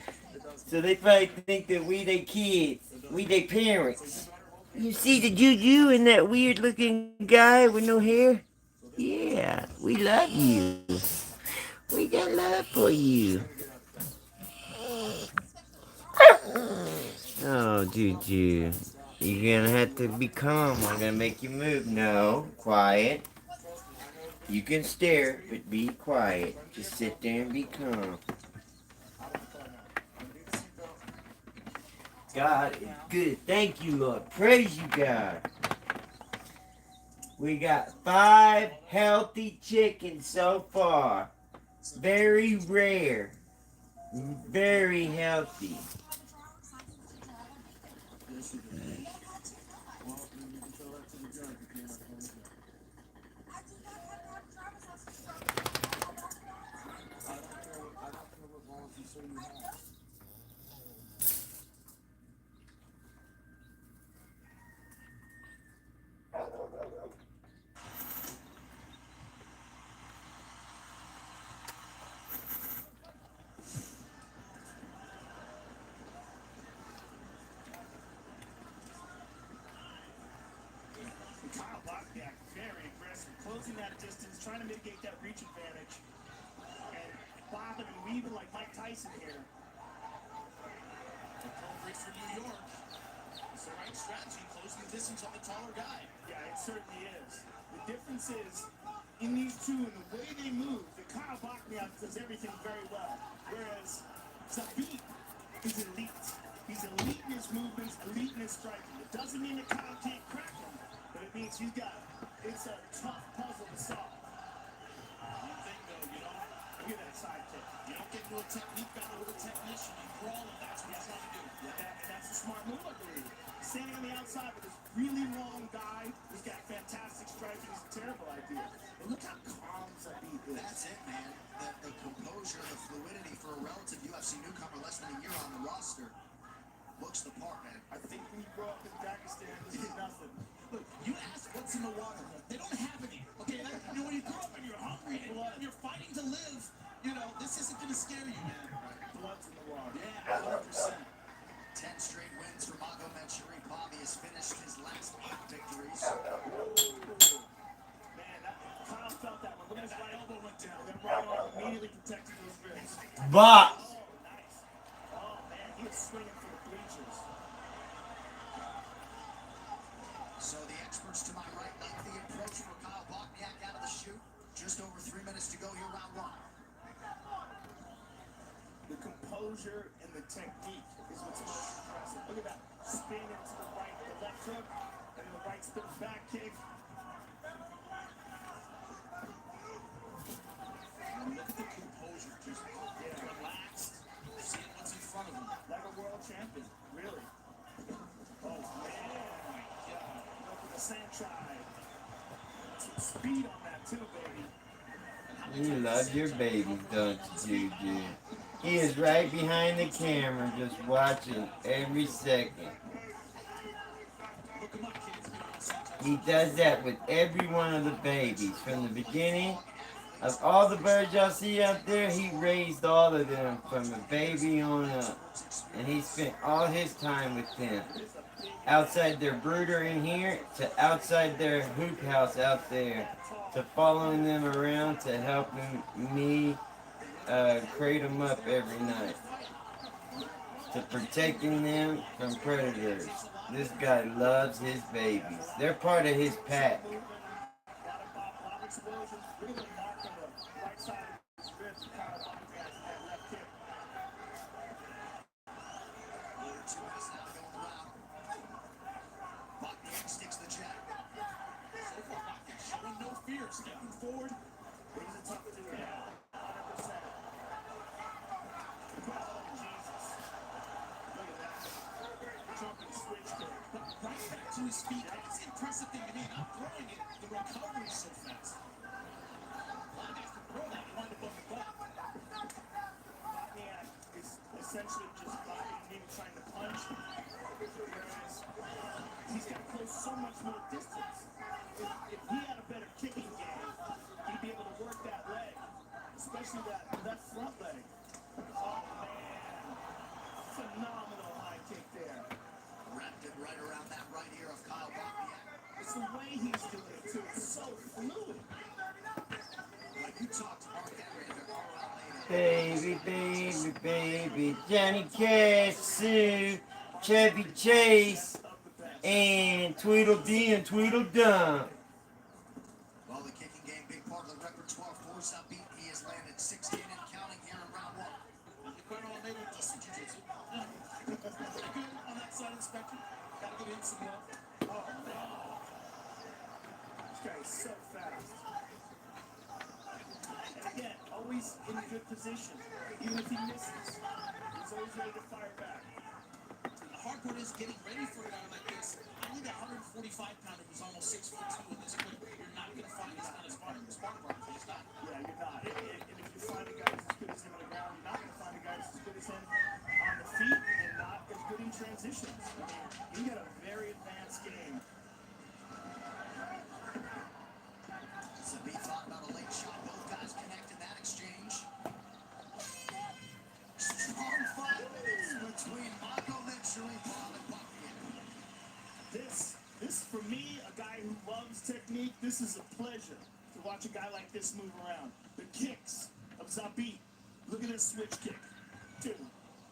So they probably think that we they kids. We they parents. You see the Juju and that weird looking guy with no hair? Yeah, we love you. We got love for you. Oh, Juju. You're gonna have to be calm. I'm gonna make you move. No, quiet. You can stare, but be quiet. Just sit there and be calm. God is good. Thank you, Lord. Praise you, God. We got 5 healthy chickens so far. Very rare. Very healthy. trying to mitigate that reach advantage and bobbing and weaving like Mike Tyson here. Appropriate for New York. It's the right strategy, closing the distance on the taller guy. Yeah, it certainly is. The difference is, in these two, and the way they move, the Kyle Bachniak does everything very well. Whereas Zabit is elite. He's elite in his movements, elite in his striking. It doesn't mean that Kyle can't crack him, but it means it's a tough puzzle to solve. One thing though, Look at that side kick. you don't get into a technique battle with a technician. You crawl and that's what you're trying to do. And that's a smart move, I believe. Standing on the outside with this really long guy who's got fantastic striking is a terrible idea. But look how calm Zabit is. That's it, man. The composure, the fluidity for a relative UFC newcomer less than a year on the roster. Looks the part, man. I think when you grow up in Pakistan, this is nothing. Look, you ask what's in the water. They don't have any. Okay, when you grow up and you're hungry and you're fighting to live, this isn't going to scare you, man. Blood's in the water. Yeah, 100%. 10 straight wins for Mago Manchuri. Bobby has finished his last 8 victories. Man, Kyle felt that one. Look at his right elbow went down. That right arm immediately protected those ribs. Box. Oh, nice. Oh, man, he was swinging for the bleachers. So the experts to my right like the approach for Kyle Bachniak out of the chute. Just over 3 minutes to go here, round 1. The composure and the technique is what's most impressive. Look at that. Spin into the right, the left hook, and the right spin back kick. And look at the composure. Just relaxed. Seeing what's in front of him. Like a world champion, really. Oh, man. Look at the sand try. Some speed on that, too, baby. You love your baby, don't you, Juju? He is right behind the camera, just watching every second. Look him up, kids. He does that with every one of the babies. From the beginning of all the birds y'all see out there, he raised all of them from a baby on up. And he spent all his time with them. Outside their brooder in here, to outside their hoop house out there, to following them around, to helping me crate them up every night, to protecting them from predators. This guy loves his babies. They're part of his pack. Sticks the jab. So far, Bachniak showing no fear. Stepping forward. He's a tough dude. 100%. Oh, Jesus. Look at that. Jumping switch kick. Right back to his feet. That's the impressive thing to me. Not throwing it. The recovery is so fast. Bachniak has to throw that and wind up on the butt. Bachniak is essentially just blocking him trying to punch. Whereas he's got to close so much more distance. If he had a better kicking game, he'd be able to work that leg, especially that front leg. Oh, man. Phenomenal high kick there. Wrapped it right around that right ear of Kyle Bachniak. It's the way he's doing it, too. It's so fluid. When you talk to Mark Henry and Carl Almeida, Baby, baby, baby, Johnny Cash, Sue, Chevy Chase, and Tweedledee and Tweedledum. while the kicking game, big part of the repertoire for Zabit, he has landed 16 and counting here in round 1. You put on maybe decent jiu-jitsu. Pretty good on that side of the spectrum. Gotta give him some love. Oh, man. This guy is so fast. And again, always in a good position. Even if he misses, he's always ready to fire back. The hard part is getting ready for a guy like this. I need a 145-pounder who's almost 6'2" at this point. You're not going to find this kind of sparring partner. He's not. Yeah, you're not. And if you find a guy who's as good as him on the ground, you're not going to find a guy who's as good as him on the feet and not as good in transitions. I mean, you got a very advanced game. Zabit thought about a late shot. Both guys connect in that exchange. Strong 5 minutes between Mago Manchuri, Bob, and Bachniak. This for me, a guy who loves technique, this is a pleasure. to watch a guy like this move around. The kicks of Zabit. Look at this switch kick. Dude,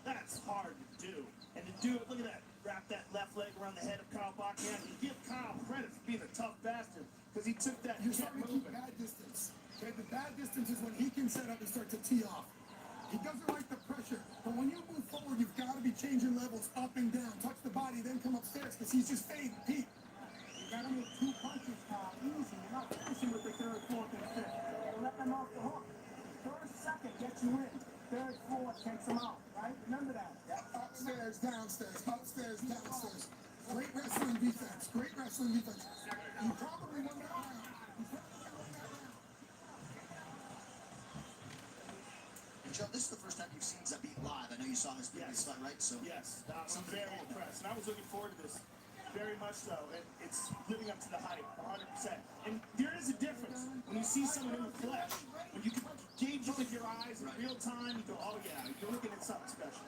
that's hard to do. And to do it, look at that. Wrap that left leg around the head of Kyle Bachman. You give Kyle credit for being a tough bastard because he took that You're hit starting to keep moving. bad distance. Okay, the bad distance is when he can set up and start to tee off. He doesn't like the pressure, but when you move forward, you've got to be changing levels up and down. Touch the body, then come upstairs because he's just fading. Pete. You gotta make 2 punches, Carl. Easy. You're not finishing with the 3rd, 4th, and 5th. Let them off the hook. 1st, 2nd gets you in. 3rd, 4th takes them out. Right? Remember that. Upstairs, downstairs, upstairs, downstairs. Great wrestling defense. Great wrestling defense. You probably won that round. You probably won that round. And Joe, this is the first time you've seen Zabit live. I know you saw his previous fight, right? So Yes, I'm very impressed. And I was looking forward to this very much so. And it's living up to the hype, 100%. And there is a difference when you see someone in the flesh. When you can gauge it with your eyes in real time, you go, oh yeah, you're looking at something special.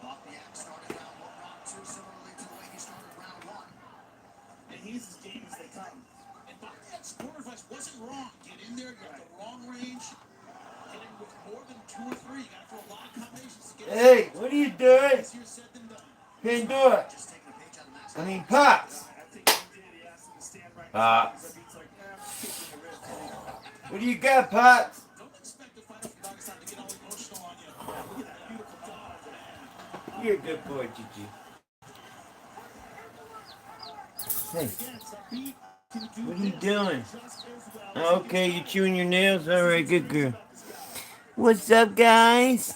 Bachman started round 1, round 2, similarly to the way he started round 1. And he's as game as they come. And Bachman's corner advice wasn't wrong. Get in there, get the wrong range. Hit him with more than 2 or 3. You got to throw a lot of combinations to get Hey, what are you doing? easier said than done. Pandora. Just taking a page out of Max. I mean, Pops. I think he did. He asked him to stand right Pops. beside him. He's like, I'm just kicking the ribs. What do you got, Pops? Don't expect the fighter from Pakistan to get all emotional on you. Look at that beautiful dog, man. You're a good boy, Gigi. Hey, Again, Zabit can do what are you this doing? just as well. Okay, you chewing your nails? Alright, good girl. What's up, guys?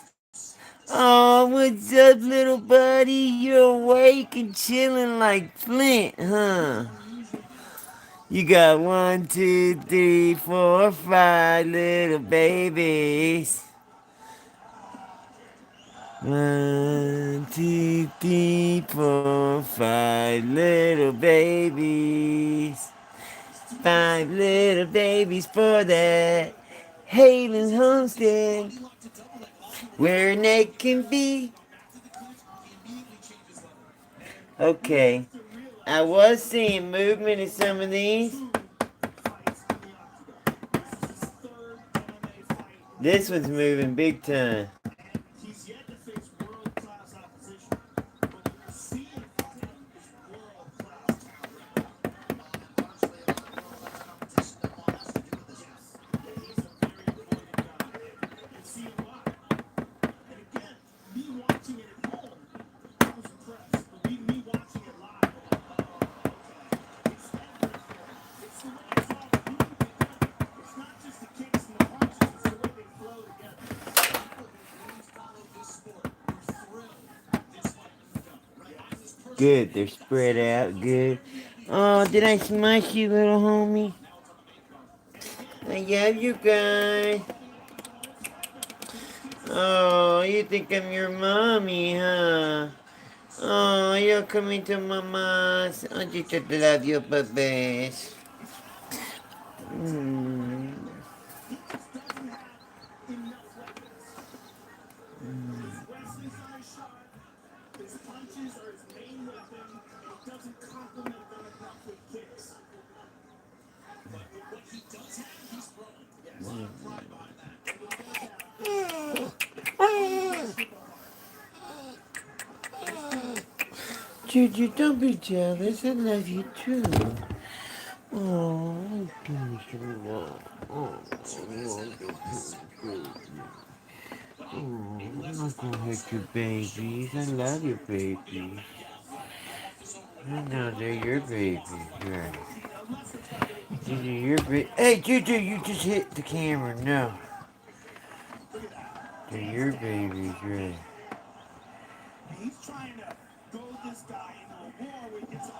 Oh, what's up, little buddy? You're awake and chilling like Flint, huh? You got 1, 2, 3, 4, 5 little babies. 1, 2, 3, 4, 5 little babies. 5 little babies for that Haven homestead, where they can be. Okay, I was seeing movement in some of these. This one's moving big time. He's yet to face world-class opposition, but what you're seeing from him is world-class talent. Honestly, a lot of world-class competition that one has to do with this. Yeah, he's a very avoided guy, and seeing why. And again, me watching it at home, I was impressed. But me watching it live, I'm like, oh, okay. It's everything. It's the way it's all fluid together. It's not just the kicks and the punches, it's the way they flow together. Good, they're spread out good. Oh, did I smash you, little homie? I love you guys. Oh, you think I'm your mommy, huh? Oh, you're coming to mama's. I just love you, babies. Mm. He just doesn't have enough weapons. His wrestling's not his shot. His punches are his main weapon, and he doesn't complement them enough with kicks. But with what he does have, he's throwing. Yes, I'm right by that. And what he does have, Juju, don't be jealous. I love you too. Oh, I'm not gonna hurt your babies. I love your babies. I know they're your babies, right? Juju, your Hey, Juju, you just hit the camera. No. They're your babies, right? he's trying to goad this guy into a war where he gets, oh,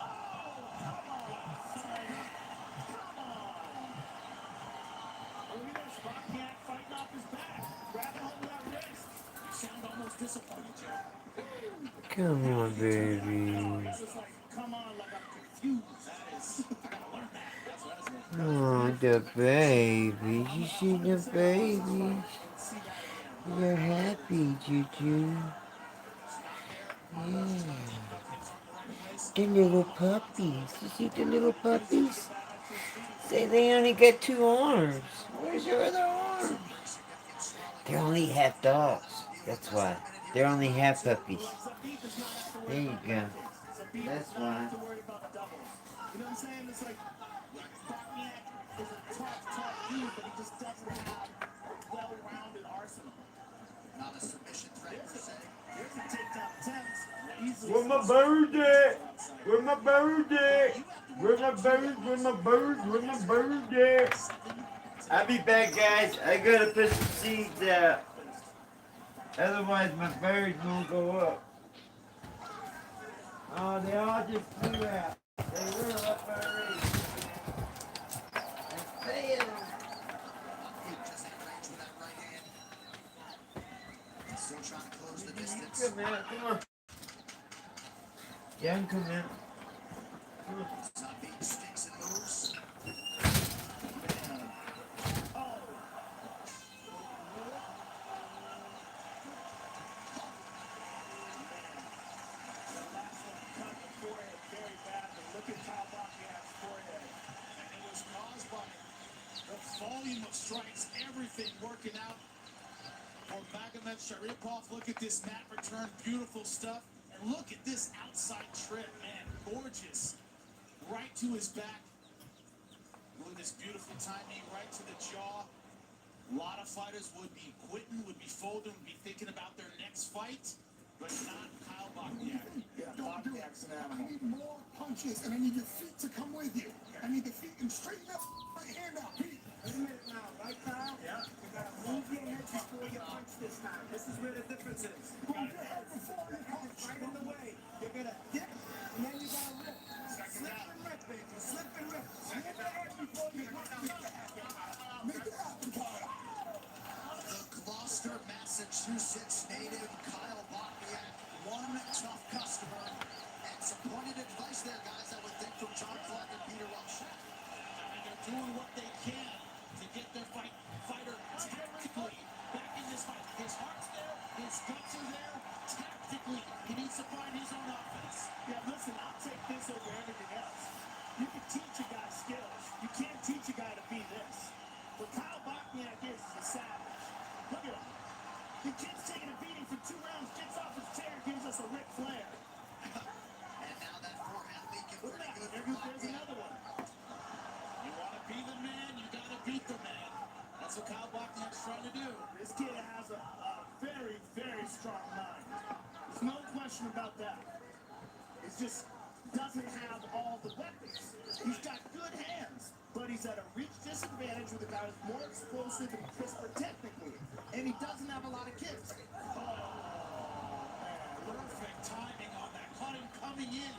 come on, son. Come on. Look at this, Bachman fighting off his back, grabbing hold of that wrist. You sound almost disappointed, Joe. Come on, baby. It's just like, come on, like I'm confused. That is, I gotta learn that. That's what I was looking Oh, the babies. You see the babies? You're happy, Juju. Yeah. The little puppies. You see the little puppies? Say they only get 2 arms. Where's your other arm? They're only half dogs. That's why. They're only half puppies. Zabit does not have to There worry you about go. doubles. Zabit That's does not why. have to worry about doubles. You know what I'm saying? It's like Bosniak is a tough dude, but he just doesn't have a well-rounded arsenal. Not a submission threat per se. Here's a takedown attempt. Easily Where my bird at? Where my bird at? Where my bird? Where my bird? Where my bird at? I'll be back, guys. I gotta put some seeds out. Otherwise, my birds won't go up. Oh, they all just flew out. They were up already. I failed. Just in range with that right hand. Still trying to close the distance. Come out, come on. Yeah, I'm coming out. Come on. Zabit sticks and moves. Volume of strikes, everything working out for Magomed Sharipov. Look at this mat return, beautiful stuff. And look at this outside trip, man, gorgeous. Right to his back. Look at this beautiful timing, right to the jaw. A lot of fighters would be quitting, would be folding, would be thinking about their next fight, but not Kyle Bosniak. Yeah, Bosniak's an animal. I need more punches, and I need your feet to come with you. I need the feet and straighten that right hand out, Pete. Isn't it now, right, Kyle? Yeah. You gotta move your head before you punch this time. This is where the difference is. Move your head before you punch. Right in the way. You're gonna dip, and then you gotta rip. Slip and rip, baby. Slip and rip. Move your head before you punch. Make it happen, Kyle. The Gloucester, Massachusetts native Kyle Bosniak, one tough customer, and some pointed advice there, guys, I would think from John Clark and Peter Welsh. And they're doing what they can to get their fighter tactically back in this fight. His heart's there, his guts are there. Tactically, he needs to find his own offense. Yeah, listen, I'll take this over everything else. You can teach a guy skills. You can't teach a guy to be this. What Kyle Bosniak is a savage. Look at him. The kid's taking a beating for 2 rounds, gets off his chair, gives us a Ric Flair. And now that forehand leaking Look pretty at good that. for There's Bosniak. another one. You want to be the man, you got to beat the man. That's what Kyle Bosniak's trying to do. This kid has a very, very strong mind. There's no question about that. He just doesn't have all the weapons. He's got good hands, but he's at a reach disadvantage with a guy who's more explosive and crisper technically. And he doesn't have a lot of kicks. Perfect timing on that. Caught him coming in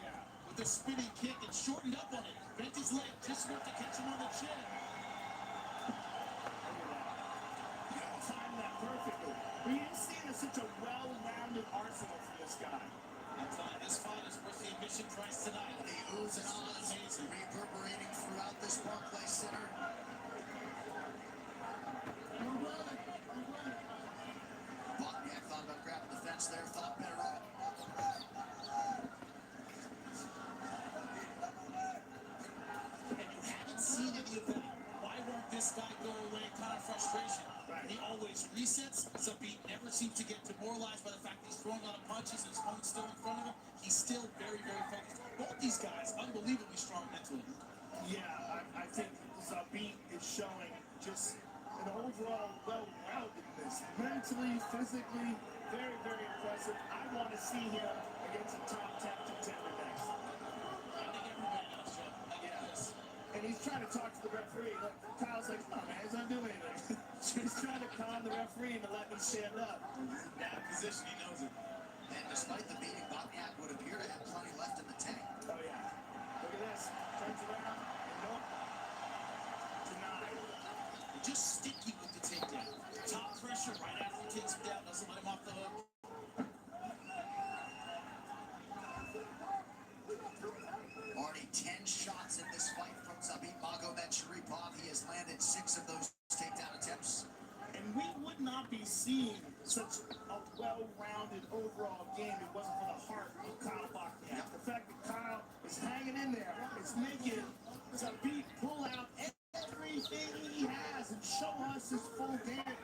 with the spinning kick and shortened up on it. Bent his leg just enough to catch him on the chin. Timed that perfectly. But you didn't see there's such a well-rounded arsenal from this guy. I'm telling you, this fight is worth the admission price tonight. The oohs and ahs Amazing. reverberating throughout this Barclays Center. Bosniak thought about grabbing the fence there, thought better of it. And you haven't seen any of that. Why won't this guy go away? Kind of frustration. He always resets. Zabit never seems to get demoralized by the fact that he's throwing a lot of punches and his opponent's still in front of him. He's still very, very focused. Both these guys, unbelievably strong mentally. Yeah, I think Zabit is showing just an overall well-roundedness. Mentally, physically, very, very impressive. I want to see him against a top 10 contender next. I think everybody knows, Joe. I get this. And he's trying to talk to the referee. Look, Kyle's like, come on, man, he's not doing anything. He's trying to calm the referee into letting him stand up. That position, he knows it. And despite the beating, Bosniak would appear to have plenty left in the tank. Oh, yeah. Look at this. Turns around and nope. Denied. Just sticky with the takedown. Top pressure right after he takes him down. Doesn't let him off the hook. Already 10 shots in this fight from Zabit Magomed Sharipov. He has landed 6 of those takedown attempts. And we would not be seeing such a well-rounded overall game if it wasn't for the heart of Kyle Bosniak. The fact that Kyle is hanging in there is making Zabit pull out everything he has and show us his full game.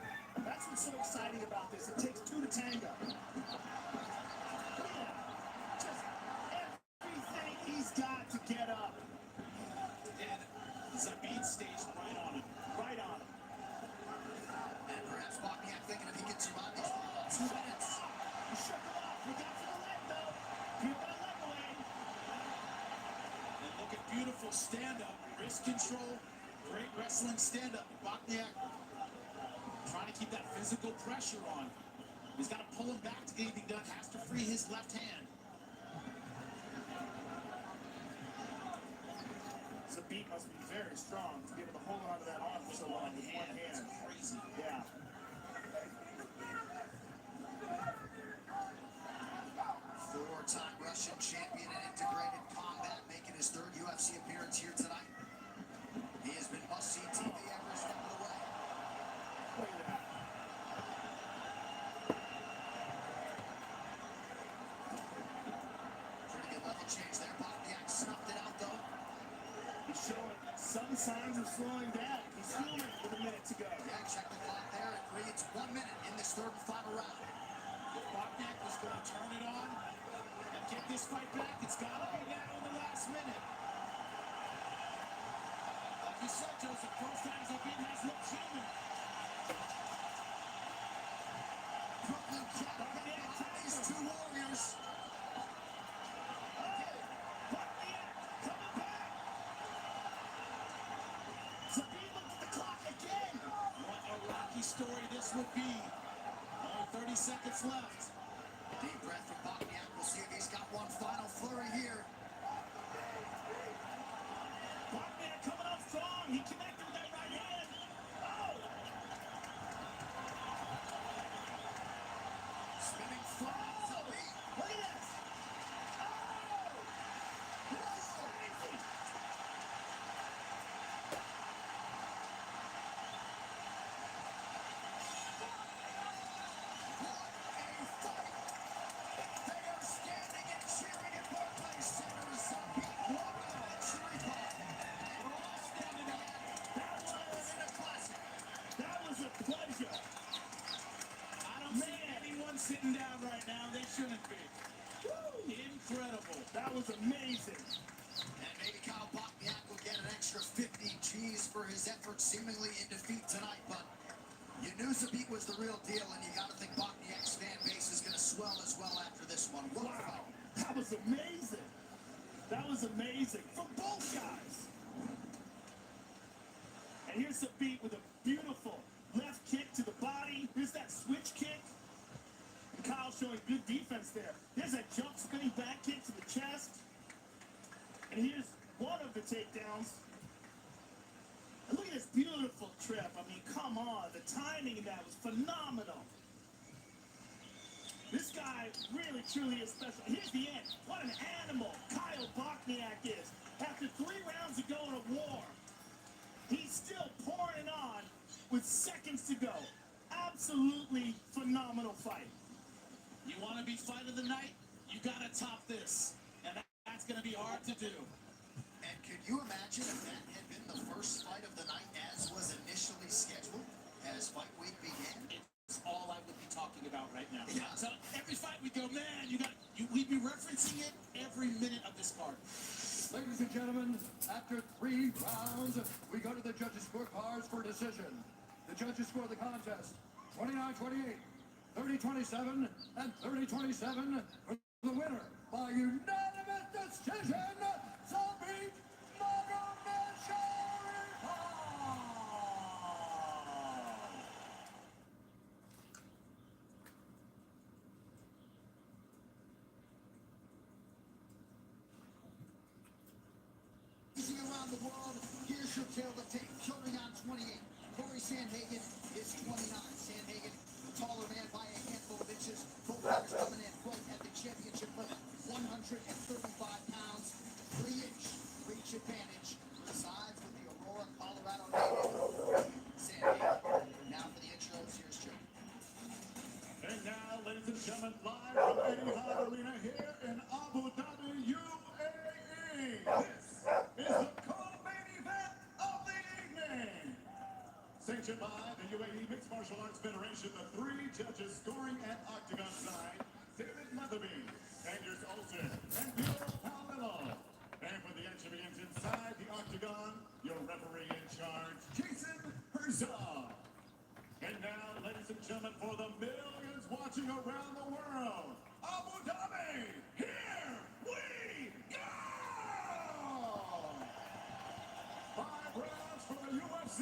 That's what's so exciting about this. It takes two to tango. Look at that. Just everything he's got to get up. And Zabit staged right on him. Right on him. And perhaps Bosniak thinking if he can survive these 2 minutes. He shook him off. He got to the leg, though. Peeled that leg away. And look at beautiful stand-up, wrist control, great wrestling stand-up. Bosniak trying to keep that physical pressure on. He's got to pull him back to get anything done. Has to free his left hand. Zabit must be very strong to be able to hold on to that arm for so long with one hand. That's crazy. Yeah. Four-time Russian champion in integrated combat, making his third UFC appearance here tonight. He has been must-see TV every step of the way. Look at that. Pretty good level change there. Bosniak snuffed it out, though. He's showing some signs of slowing down. He's human with a minute to go. Yeah, check the clock there. It reads 1 minute in this third and final round. If Bosniak was going to turn it on and get this fight back, it's got to be now in the last minute. Like you said, Joseph, first time Zabit has looked human. Brooklyn Cat, these two warriors. Bosniak coming back. Zabit looked at the clock again. What a rocky story this would be. Only 30 seconds left. Deep breath from Bosniak. We'll see if he's got one final flurry here. Bosniak coming up strong. He connected with that right hand. Oh! Spinning front. Zabit. Look at this. Oh! This is crazy. They are standing and cheering at Barclays Center. Zabit walking on the cherry pie. And we're all standing up. That was in a classic. That was a pleasure. I don't see anyone sitting down right now. They shouldn't be. Incredible. That was amazing. And maybe Kyle Bosniak will get an extra 50 G's for his efforts seemingly in defeat tonight, but you knew Zabit was the real deal, and you got to think Bosniak's fan base is going to swell as well after this one. What a Wow. fight. That was amazing. That was amazing from both guys. And here's Zabit with a beautiful left kick to the body. Here's that switch kick. And Kyle showing good defense there. There's that jump spinning back kick to the chest. And here's one of the takedowns. And look at this beautiful trip. I mean, come on. The timing of that was phenomenal. This guy really, truly is special. Here's the end. What an animal Kyle Bosniak is. After 3 rounds to go in a war, he's still pouring it on with seconds to go. Absolutely phenomenal fight. You want to be fight of the night? You got to top this. And that's going to be hard to do. And could you imagine if that had been the first fight of the night as was initially scheduled, as fight week began? It's all I would be talking about right now. Yeah. So every fight we go, man, we'd be referencing it every minute of this card. Ladies and gentlemen, after 3 rounds, we go to the judges' scorecards for decision. The judges score the contest 29-28, 30-27, and 30-27 for the winner by unanimous decision, Zabit Nurmagomedov. Around the world, here's your tail of tape. Shoryang 28. Corey Sandhagen is 29. Sandhagen, the taller man by a handful of inches. Both fighters coming in right at the championship limit. 135 pounds, 3-inch reach advantage. Resides with the Aurora, Colorado native. Sandhagen. Now for the intros, here's Joe. And now, ladies and gentlemen, live from Etihad Arena here in Abu Dhabi, UAE. This is the co-main event of the evening. attention, the three judges scoring at octagon side, David Leatherby, Anders Olsen, and Theo Palmetto. And for the action begins inside the octagon, your referee in charge, Jason Herzog. And now, ladies and gentlemen, for the millions watching around the world, Abu Dhabi, here we go! 5 rounds for the UFC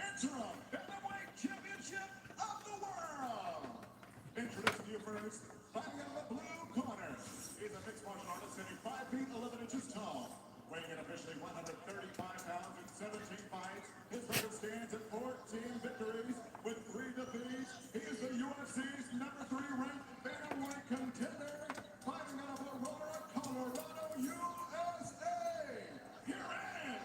Interim Bantamweight Championship of the World. Introducing you first, fighting out of the blue corner. He's a mixed martial artist sitting 5 feet 11 inches tall, weighing in officially 135 pounds in 17 fights. His record stands at 14 victories with 3 defeats. He is the UFC's number 3 ranked bantamweight contender, fighting out of Aurora, Colorado, USA. Here is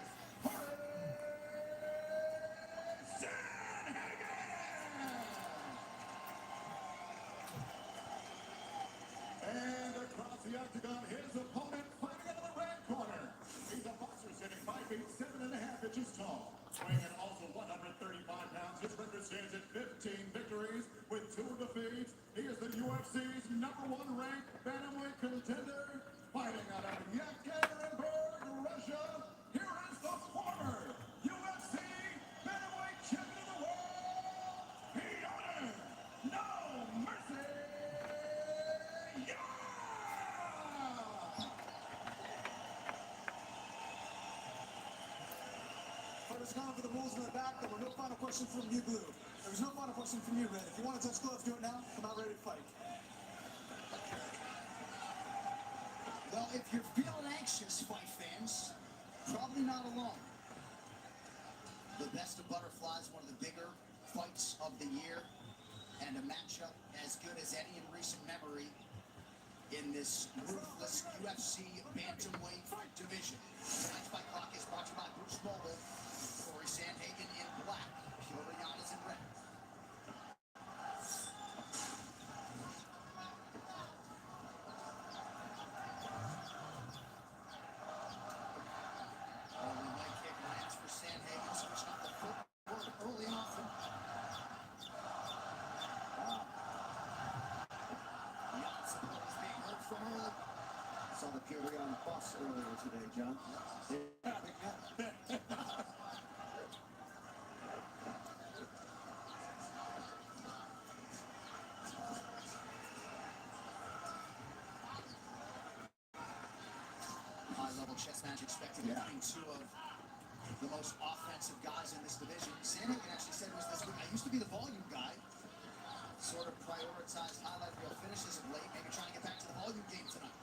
and across the octagon, his opponent fighting out of the red corner. He's a boxer sitting 5 feet 7.5 inches tall, weighing in also 135 pounds. His record stands at 15 victories with 2 defeats. He is the UFC's number 1 ranked bantamweight contender, fighting out of Yekaterinburg, Russia. Here is the former UFC bantamweight champion of the world, Beyond No Mercy. Fighters gone for the rules in the back. There were no final questions from you, Blue. There was no final question from you, Red. If you want to touch gloves, do it now. Come out ready to fight. Well, if you're feeling anxious, fight fans, probably not alone. The Best of Butterflies, one of the bigger fights of the year, and a matchup as good as any in recent memory in this ruthless UFC bantamweight division. Tonight's fight clock is brought to you by Bruce Mobile. Corey Sandhagen in black, Petr Yan is in red. Early leg kick lands for Sandhagen, switching up the footwork early and often. Yan support is being heard from early. Saw the Petr Yan bus earlier today, John. High-level chess match expected between 2 of the most offensive guys in this division. Sandhagen actually said it was this week, I used to be the volume guy. Sort of prioritized highlight reel finishes of late, maybe trying to get back to the volume game tonight.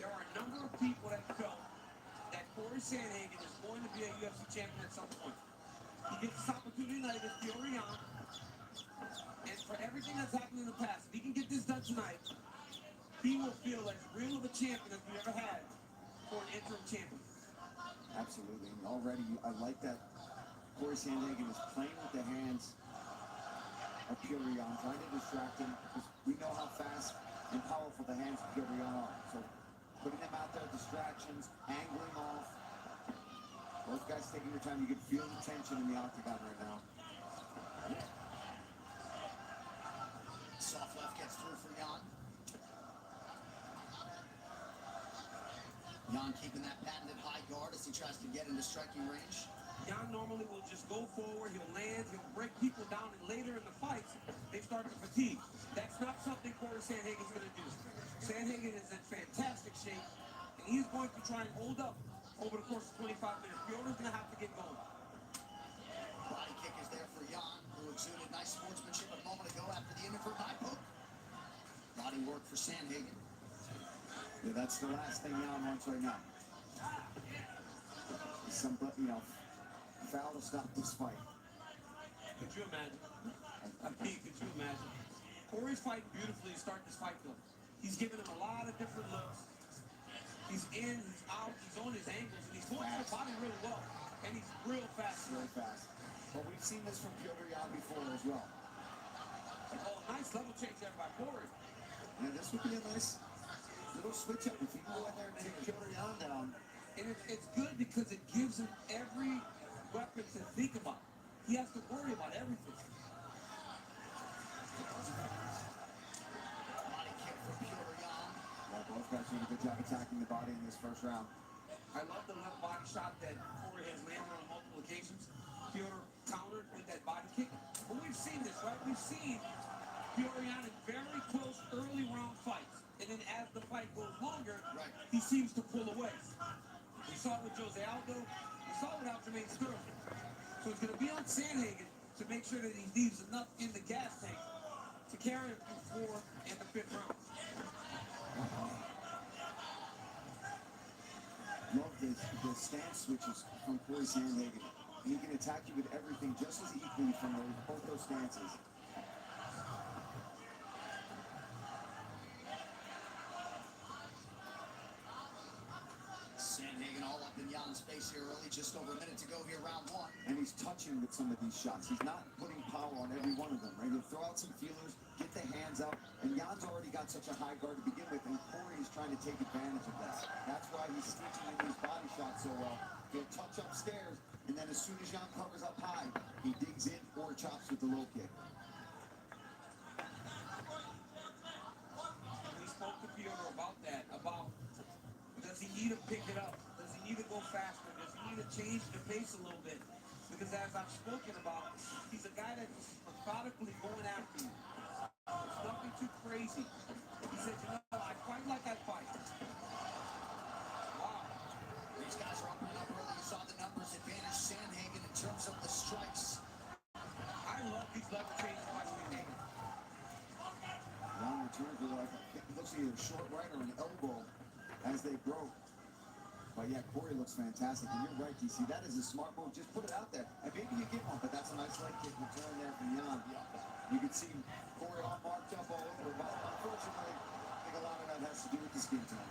There are a number of people that felt that Corey Sandhagen is going to be a UFC champion at some point. He gets this opportunity tonight against Petr Yan. And for everything that's happened in the past, if he can get this done tonight, he will feel as real of a champion as we ever had for an interim champion. Absolutely. And already, I like that Corey Sandhagen is playing with the hands of Petr Yan, trying to distract him, because we know how fast and powerful the hands of Petr Yan are. So putting them out there, distractions, angling off. Both guys taking their time. You can feel the tension in the octagon right now. Soft left gets through for Yan. Yan keeping that patented high guard as he tries to get into striking range. Yan normally will just go forward, he'll land, he'll break people down, and later in the fights, they start to fatigue. That's not something Corey Sandhagen's going to do. Sandhagen is in fantastic shape, and he's going to try and hold up over the course of 25 minutes. Petr's going to have to get going. Body kick is there for Yan, who exuded nice sportsmanship a moment ago after the inadvertent eye poke. Body work for Sandhagen. Yeah, that's the last thing Yan wants right now. Somebody, foul to stop this fight. Could you imagine? Pete, could you imagine? Corey's fighting beautifully to start this fight, though. He's giving him a lot of different looks. He's in, he's out, he's on his angles, and he's going to the body really well. And he's real fast. Real fast. But we've seen this from Petr Yan before as well. Oh, nice level change there by Corey. Yeah, this would be a nice little switch up if you go in there and take Petr Yan down. And it's good because it gives him every weapon to think about. He has to worry about everything. body in this first round. I love the left body shot that Corey has landed on multiple occasions. Piotr countered with that body kick. But we've seen this, right? We've seen Piotr in very close early round fights. And then as the fight goes longer, Right. he seems to pull away. We saw it with Jose Aldo. We saw it with Aljamain Sterling. So it's going to be on Sandhagen to make sure that he leaves enough in the gas tank to carry him through 4 and the 5th round. Love the stance switches from Corey Sandhagen. He can attack you with everything just as equally from both those stances. Sandhagen all up in Jan's face here early, just over a minute to go here, round one. And he's touching with some of these shots. He's not putting power on every one of them, right? He'll throw out some feelers, get the hands out, and Jan's already got such a high guard to begin with, and Corey is trying to take advantage of that. That's why he's stitching in these body shots so well. He'll touch upstairs, and then as soon as Jan covers up high, he digs in or chops with the low kick. We spoke to Piotr about that, about does he need to pick it up? Does he need to go faster? Does he need to change the pace a little bit? Because as I've spoken about, he's a guy that's methodically going after you. It's nothing too crazy. He said, you know, I fight like I fight. Wow. These guys are opening up early. You saw the numbers advantage Sandhagen in terms of the strikes. I love these level changes by Sandhagen. Jan returns with like, it looks like a short right or an elbow as they grow. But yeah, Corey looks fantastic. And you're right, DC. That is a smart move. Just put it out there. And maybe you get one, but that's a nice leg kick return there from Jan. You can see Corey all marked up all over. But unfortunately, I think a lot of that has to do with the skin tone.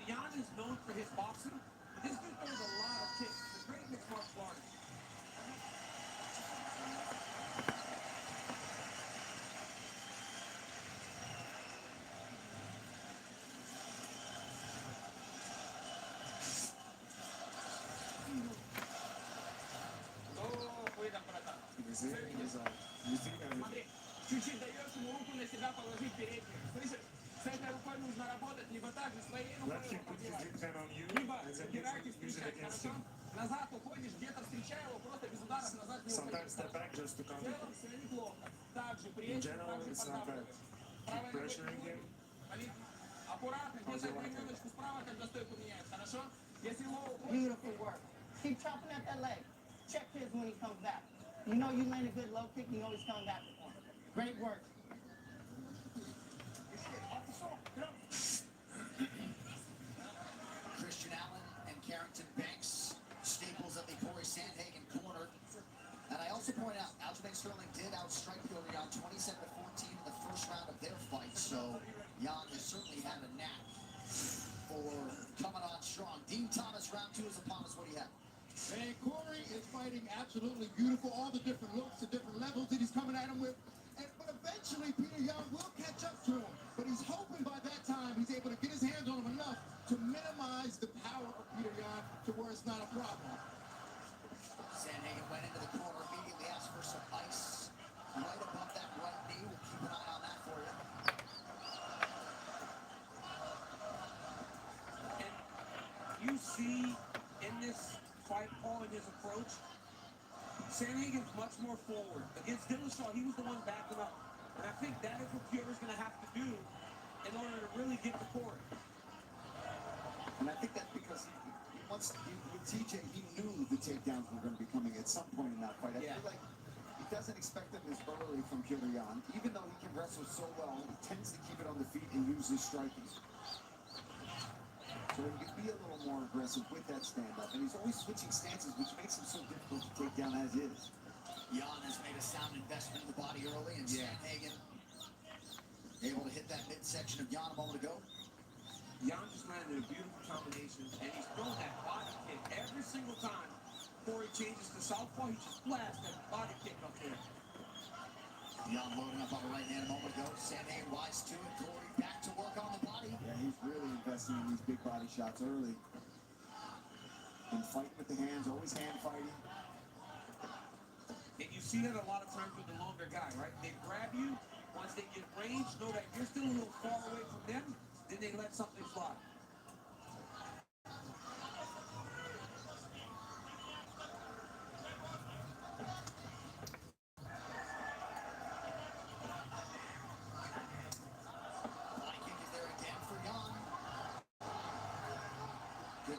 Jan is known for his boxing, but this dude throws a lot of kicks. He's a great mixed martial artist. Смотри, чуть-чуть даешь ему руку на себя положить переднюю. Слышишь? С этой рукой нужно работать, либо так же своей рукой его подбивать. Либо убирайтесь, встречать, хорошо? Назад уходишь, где-то встречай его, просто без ударов назад не уходишь. В целом все неплохо. Также прежде, также поддавливаешь. Правая ногой прямой. Аккуратно, держи временочку справа, когда стойку меняешь, хорошо? Если лоу уходишь... Beautiful work. Keep chopping at that leg. Check his when he comes back. You know you land a good low kick, you know he's coming back for it. Great work. Christian Allen and Carrington Banks, staples of the Corey Sandhagen corner. And I also point out, Aljamain Sterling did outstrike Piotr 27-14 in the first round of their fight. So Jan has certainly had a knack for coming on strong. Dean Thomas, round 2 is upon us. What do you have? Man, Corey is fighting absolutely beautiful. All the different looks, the different levels that he's coming at him with. But eventually, Peter Yan will catch up to him. But he's hoping by that time he's able to get his hands on him enough to minimize the power of Peter Yan to where it's not a problem. Sandhagen went into the corner, immediately asked for some ice. Right above that right knee. We'll keep an eye on that for you. And you see in this fight, Paul, in his approach, Sandhagen's much more forward. Against Dillashaw, he was the one backing up. And I think that is what Piotr's going to have to do in order to really get the Corey. And I think that's because with TJ, he knew the takedowns were going to be coming at some point in that fight. I feel like he doesn't expect them as early from Piotr Yan. Even though he can wrestle so well, he tends to keep it on the feet and use his striking. So he can be a little more aggressive with that stand-up. And he's always switching stances, which makes him so difficult to take down as is. Jan has made a sound investment in the body early, and Sandhagen able to hit that midsection of Jan a moment ago. Jan just landed a beautiful combination, and he's thrown that body kick every single time Corey changes to southpaw. He just blasts that body kick up there. Jan loading up on the right hand a moment ago. Sandhagen wise to it. Corey back to work on the body. Yeah, he's really investing in these big body shots early. And fighting with the hands, always hand fighting. And you see that a lot of times with the longer guy, right? They grab you. Once they get range, know that you're still a little far away from them, then they let something fly.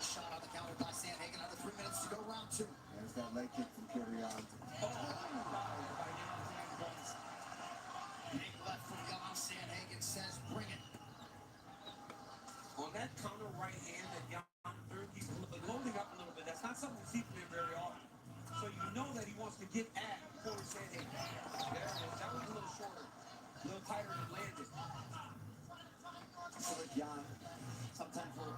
Nice shot on the counter by Sandhagen. Under 3 minutes to go, round 2. There's that leg kick from Kirian. Big left from Jan. Sandhagen says, bring it. On that counter right hand that Jan threw, he's loading up a little bit. That's not something we see from him very often. So you know that he wants to get at Corey Sandhagen. There it is. That was a little shorter, a little tighter than landed. So like Jan, sometimes will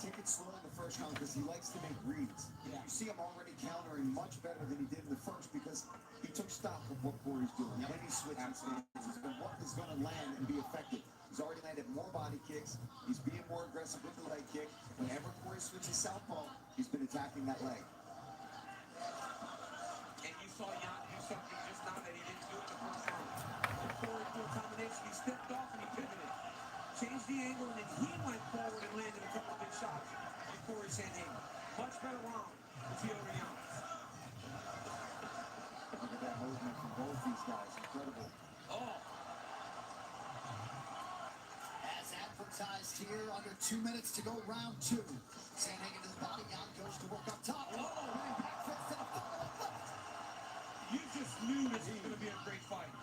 take it slow in the first round because he likes to make reads. Yeah. You see him already countering much better than he did in the first because he took stock of what Corey's doing. When he switches stances and what is going to land and be effective. He's already landed more body kicks. He's being more aggressive with the leg kick. Whenever Corey switches southpaw, he's been attacking that leg. And you saw Jan do something just now that he didn't do in the first round. When Corey threw a combination, he stepped off and he pivoted. Changed the angle and then he went forward and landed a couple of big shots on Corey Sandhagen. Much better round for Theodore Jan. Look at that movement from both these guys. Incredible. Oh. As advertised here, under 2 minutes to go, round 2. Sandhagen to the body, Jan goes to work up top. Oh. Running back fist and a follow-up left. You just knew this was going to be a great fight.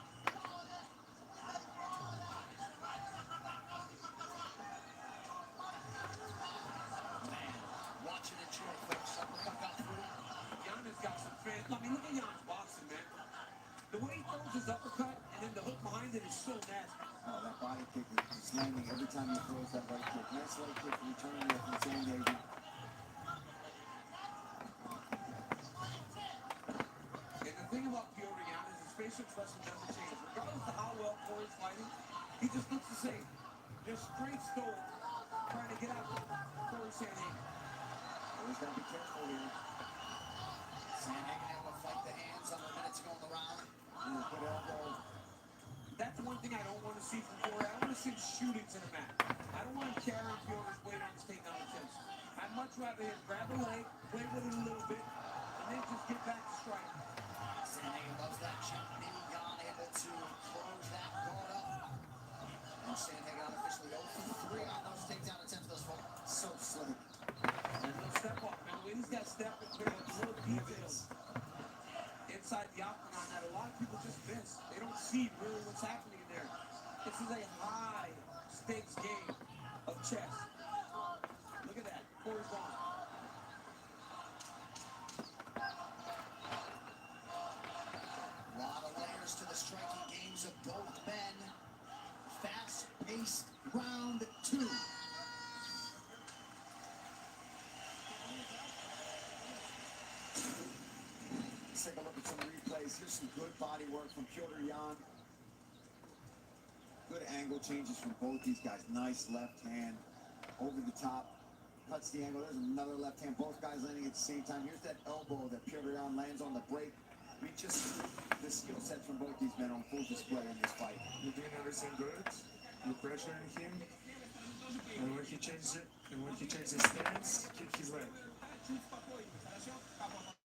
Man, watch and enjoy, folks. Uppercut got through. Jan has got some fans. I mean, look at Jan's boxing, man. The way he throws his uppercut and then the hook behind it is so nasty. Oh, that body kick is landing every time he throws that leg kick. Nice leg kick returning there from Sandhagen. And the thing about Theodore Jan is his facial expression doesn't change. Regardless of how well Corey's fighting, he just looks the same. Just straight stole, trying to get out Corey Sandhagen. Always got to be careful here. Sandhagen able to fight the hands under a minute to go in the round. Ooh, good elbow. That's one thing I don't want to see from Corey. I want to see him shooting to the mat. I don't want him carrying Theodore's weight on his takedown attempts. I'd much rather him grab a leg, play with it a little bit, and then just get back to striking. Sandhagen loves that jump knee. Jan able to close that guard up. And Sandhagen unofficially 0 for 3 on those takedown attempts thus far. So slick. And he'll step off. And the way he's got step and clear with little details inside the octagon that a lot of people just miss. They don't see really what's happening in there. This is a high stakes game of chess. Look at that. Corey's gone. A lot of layers to the striking games of both men. Fast-paced round 2. Let's take a look at some replays. Here's some good body work from Piotr Jan. Good angle changes from both these guys. Nice left hand over the top. Cuts the angle. There's another left hand. Both guys landing at the same time. Here's that elbow that Piotr Jan lands on the break. I mean, just the skill set from both these men on full display in this fight. You're doing everything good. You're pressuring him. And when he changes it, and when he changes his stance, kick his leg.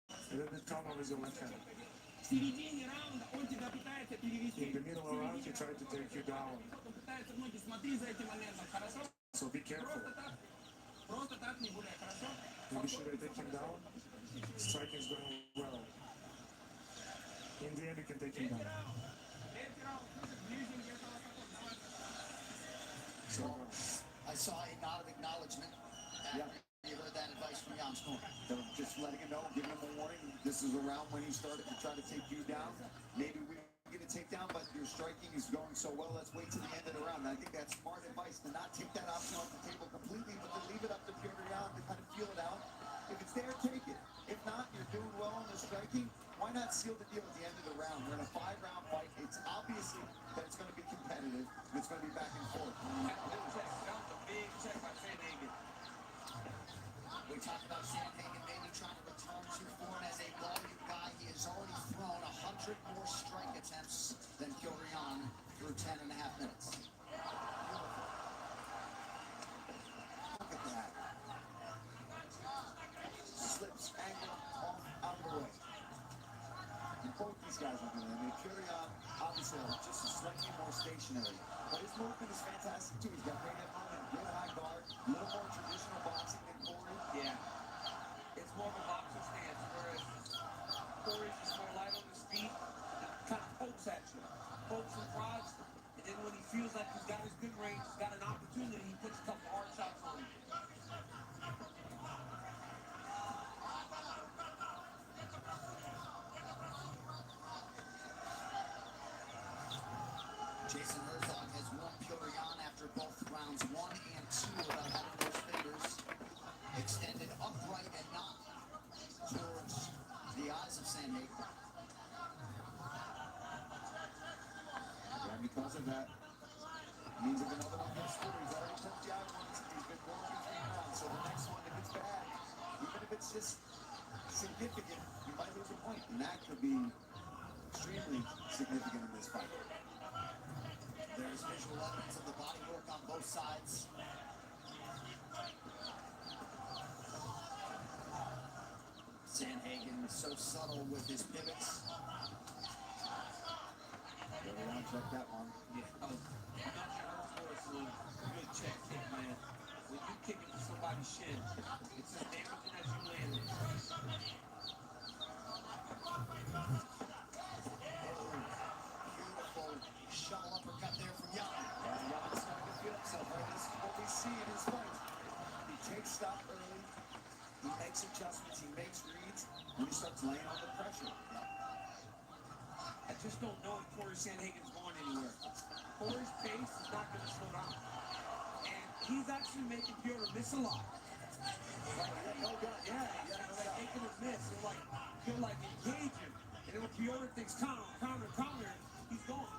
A little bit calmer with your left hand. In the middle of the round, he tried to take you down. So be careful. Maybe should I take him down? Striking is going well. In the end, you can take him down. So, I saw a nod of acknowledgement after you heard that advice from Jan's corner. So just letting him know, giving him a warning. This is around when he started to try to take you down. Maybe we get a takedown, but your striking is going so well. Let's wait to the end of the round. And I think that's smart advice to not take that option off the table completely, but to leave it up to Piotr Jan to kind of feel it out. If it's there, take it. If not, you're doing well on the striking. Why not seal the deal at the end of the round? We're in a 5-round fight. It's obviously that it's going to be competitive. And it's going to be back and forth. That was a big check by Sandhagen. We talked about Sandhagen maybe trying to return to form as a volume guy. He has already thrown 100 more strike attempts than Piotr Jan through 10.5 minutes. Look at that. Slips, angle, off, out of the way. And both these guys are doing it. I mean, Piotr Jan, obviously, just slightly more stationary. But his movement is fantastic too. He's got great head movement, good high guard, a little more traditional boxing than Corey. Yeah. It's more of a boxer stance, whereas Corey's just more light on his feet, kind of pokes at you, pokes and prods, and then when he feels like he's got his good range, he's got an opportunity, he puts a couple hard shots on him. Jason Herzog has won Pyongyang after both rounds 1 and 2 without having those fingers extended upright and not towards the eyes of Sandhagen. And because of that, means if another one gets through, he's already poked you out once and he's been going between rounds. So the next one, if it's bad, even if it's just significant, you might lose a point. And that could be extremely significant in this fight. There's visual evidence of the body work on both sides. Sandhagen so subtle with his pivots. Everyone check that one. Yeah. Oh, good check, kick, man. When you kick into somebody's shin, it's as damaging as you land it. Beautiful shovel uppercut there from Yan. Jan's starting to feel himself. Right? This is what we see in his fight. He takes stock early. He makes adjustments. He makes reads. When he starts laying on the pressure. I just don't know if Corey Sandhagen's going anywhere. Corey's pace is not going to slow down. And he's actually making Piotr miss a lot. Yeah, he's like making him miss. He'll like engage him. And then when Piotr thinks counter, he's gone.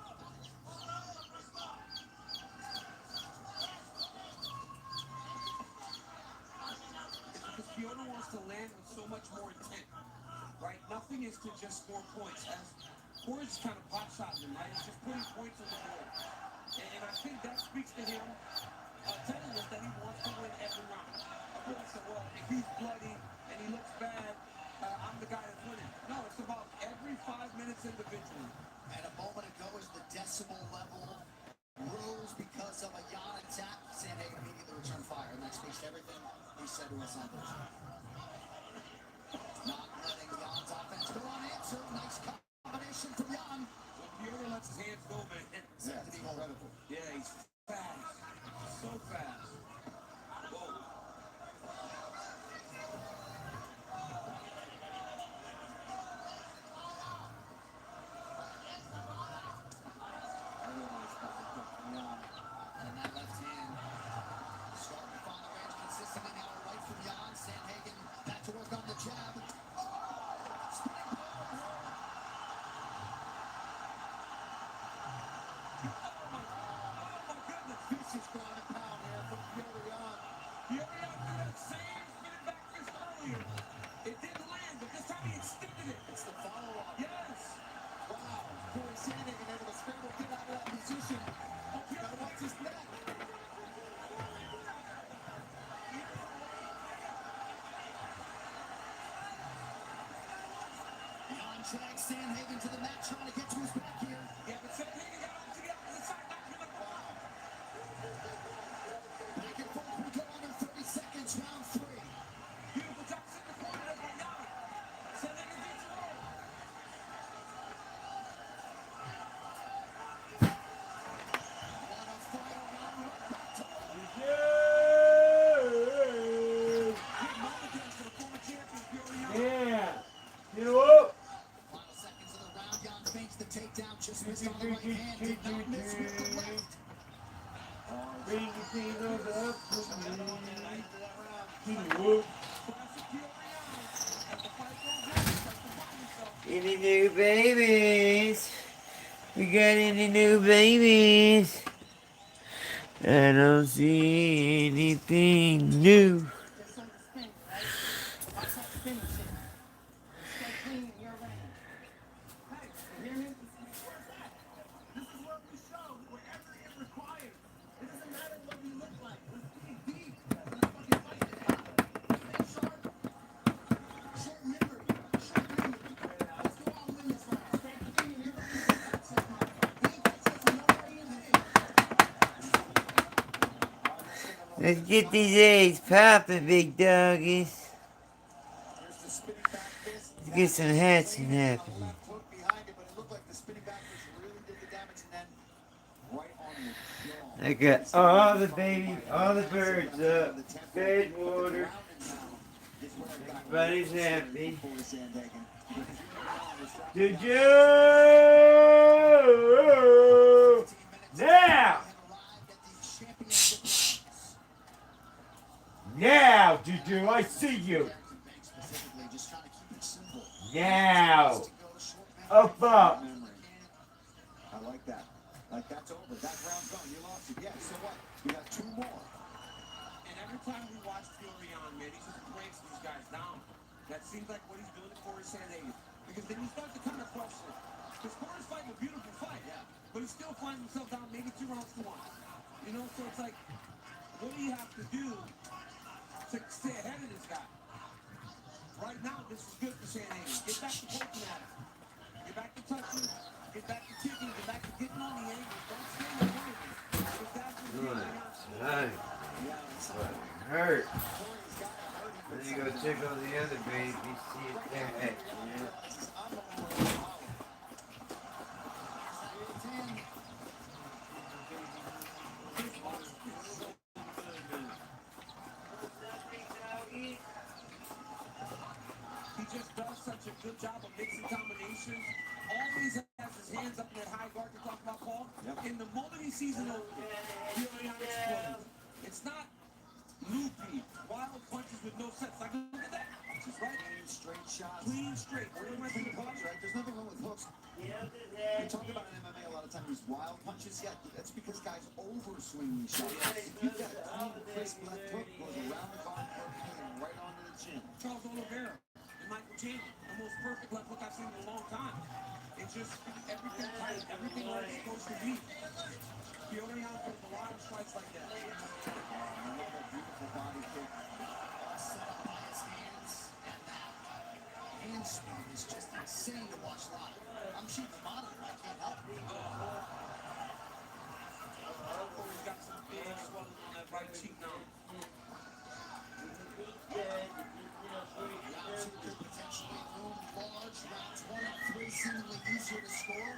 It's because Piotr wants to land with so much more intent, right? Nothing is to just score points. As Corey's just kind of pot shotting him, right? He's just putting points on the board. And I think that speaks to him telling us that he wants to win every round. So, well, if he's bloody and he looks bad, I'm the guy that's winning. No, it's about every 5 minutes individually. And a moment ago as the decimal level rose because of a Yan attack, Sandhagen immediately returned fire, and that speaks to everything he said to us on Thursday. Not letting Yan's offense go unanswered. Nice combination from Yan. When Piotr lets his hands go, man. Set to be incredible. Yeah, he's fast. So fast. Whoa. And that left hand starting to find the range consistently now, right from Yan. Sandhagen back to work on the jab. Vicious ground and pound here from Piotr Yan. Piotr Yan threw that same spinning back fist earlier. It didn't land, but this time he extended it. It's the follow-up. Yes. Wow. Corey Sandhagen able to scramble, get out of that position. Oh, gotta watch his neck. Yan drags Sandhagen to the mat, trying to get to his back here. Yeah, but Sandhagen got up to the opposite side, knocked him out. Back and forth we go under 30 seconds, round 3. Beautiful job sitting in the corner there by Yan. Sandhagen beats him over. What a fight around right back to Big moment there for the former champion, Piotr Yan. Yeah. You know what? final seconds of the round. Yan feints the takedown, just missed on the right hand, did not miss with the left. Bring your fingers up to me. Classic Whoop. Piotr Yan. As the fight goes on, he starts to find himself. Any new babies? We got any new babies? I don't see anything new. Just like the spin, right? Watch that finish it. Stay clean in your range. Hey, you hear me? Where's that? This is what we show, wherever it requires. It doesn't matter what we look like. Let's dig deep. Let's fucking fight it out. Stay sharp. Short memory, short memory. Let's go out and win this round. Stay clean in your range. That's it, man. He catches nobody in the Let's get these eggs popping, big doggies. Here's the spinning back fist. Let's get some hatching happening. Left hook behind it, but it looked like the spinning back fist really did the damage, and then right on the jaw. I got all the baby, all the birds up, fed water. Everybody's happy. Did you? Now! Now, Juju, I see you. Now. Up. I like that. Like, that's over. That round's gone. You lost it. Yeah, so what? You got two more. And every time we watch Fury on, man, he just breaks these guys down. That seems like what he's doing to Corey Sandhagen. Because then you start to kind of question. Because Corey's fighting a beautiful fight, yeah. But he still finds himself down maybe 2 rounds to 1. You know, so it's like, what do you have to do to stay ahead of this guy? Right now, this is good for Sandhagen. Get back to poking at him. Get back to touching. Get back to kicking. Get back to getting on the angles. Don't stay in front of him. Because that's what you're going Nice. Hurt. Then you go check on the other baby, see if they're hatching. He just does such a good job of mixing combinations. Always has his hands up in that high guard you're talking about, Paul. Yep. In the moment he sees an opening, Fury explodes. It's not loopy, wild punches with no sense. Like, look at that. Punches, right? Clean, straight shots. Clean, straight. Where went the punch, right? There's nothing wrong with hooks. We talk about in MMA a lot of times, these wild punches. Yeah, that's because guys overswing these shots. If you've got a clean, crisp left hook, goes around the guard perfectly and right onto the chin. Charles Oliveira and Michael Chandler, the most perfect left hook I've seen in a long time. It's just everything tight, everything where it's supposed to be. Fury out with a lot of strikes like that. Another beautiful body kick. All set up by his hands. And that hand speed is just insane to watch live. I'm cheating the monitor, I can't help it. Corey's got some big swelling on that right cheek now. Round 2 could potentially loom large. Rounds 1 and 3 seemingly easier to score.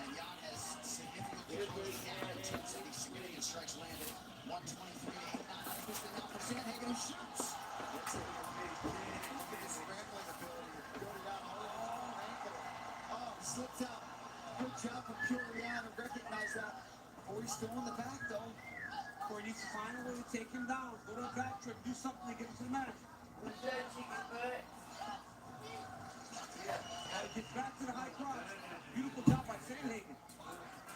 And Jan has significantly come down in terms of these significant strikes landed. 123 to 8. Pushing out for Sandhagen, who shoots. Looks like a big man. Look at his scrambling ability. Going down all ankle. Oh, he slipped out. Good job from Purian to recognize that. Corey's still in the back, though. Corey needs to find a way to take him down. Go to a back trip. Do something to get him to the match. What's that, chicken butt? Gets back to the high cross. Beautiful job by Sandhagen.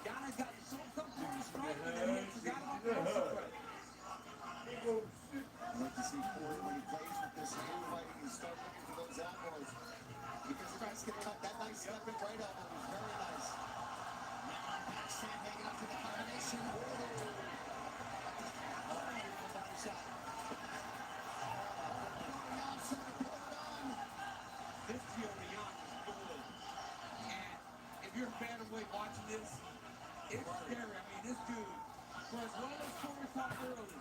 Jan got so comfortable in the strike that he forgot about the rest of it. I'd like to see Corey when he plays with this new fighting and start looking for those elbows. Because the guys can cut that nice left and right elbow was very nice. Now back Sandhagen up to the combination. Body shot. This Fury Jan is good. And if you're a bantamweight watching this, it's scary. I mean, this dude, for as well as Corey talked early,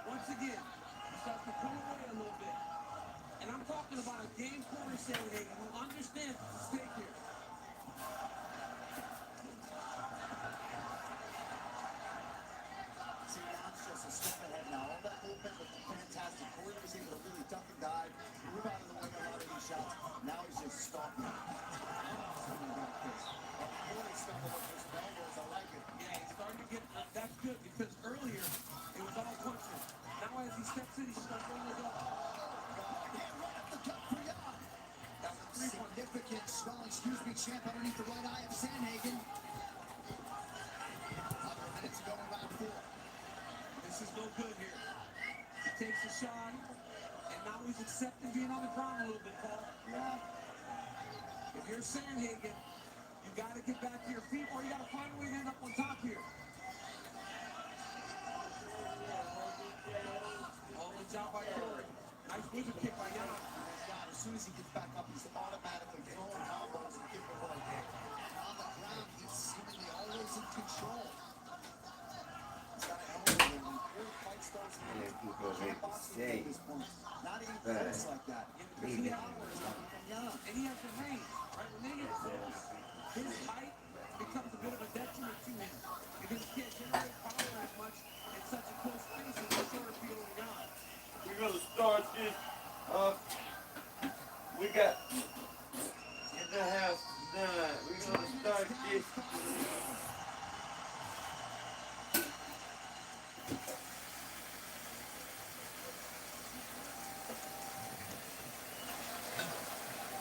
once again, he starts to pull away a little bit. And I'm talking about a game Corey Sandhagen who understands the stake here. See, Jan's just a step ahead now. All that movement was fantastic. Corey was able to really duck and dive, move out of the way a lot of these shots. Now he's just stalking. Corey stumbled with his elbows. I like it. Yeah, he's starting to get, that's good because earlier it was all punches. Now as he steps in, he's stumbling those up. That's a significant swelling, champ underneath the right eye of Sandhagen. 100 minutes ago in round 4. This is no good here. He takes a shot, and now he's accepting being on the ground a little bit, Paul. Yeah. If you're Sandhagen, you got to get back to your feet, or you got to find a way to end up on top here. Oh, good job by Corey. Nice wizard kick by Jan. As soon as he gets back up, he's automatically throwing combos and giving away. On the ground, he's seemingly always in control. He's got a helmet and say. at this point. Not even But close like that. Because leave the it. power is coming from Jan. And he has the range, right? When they get close, his height becomes a bit of a detriment to him because he can't generate power as much in such a close space as the shorter field of Jan. We're gonna start this off. We got in the house tonight. We're gonna start this.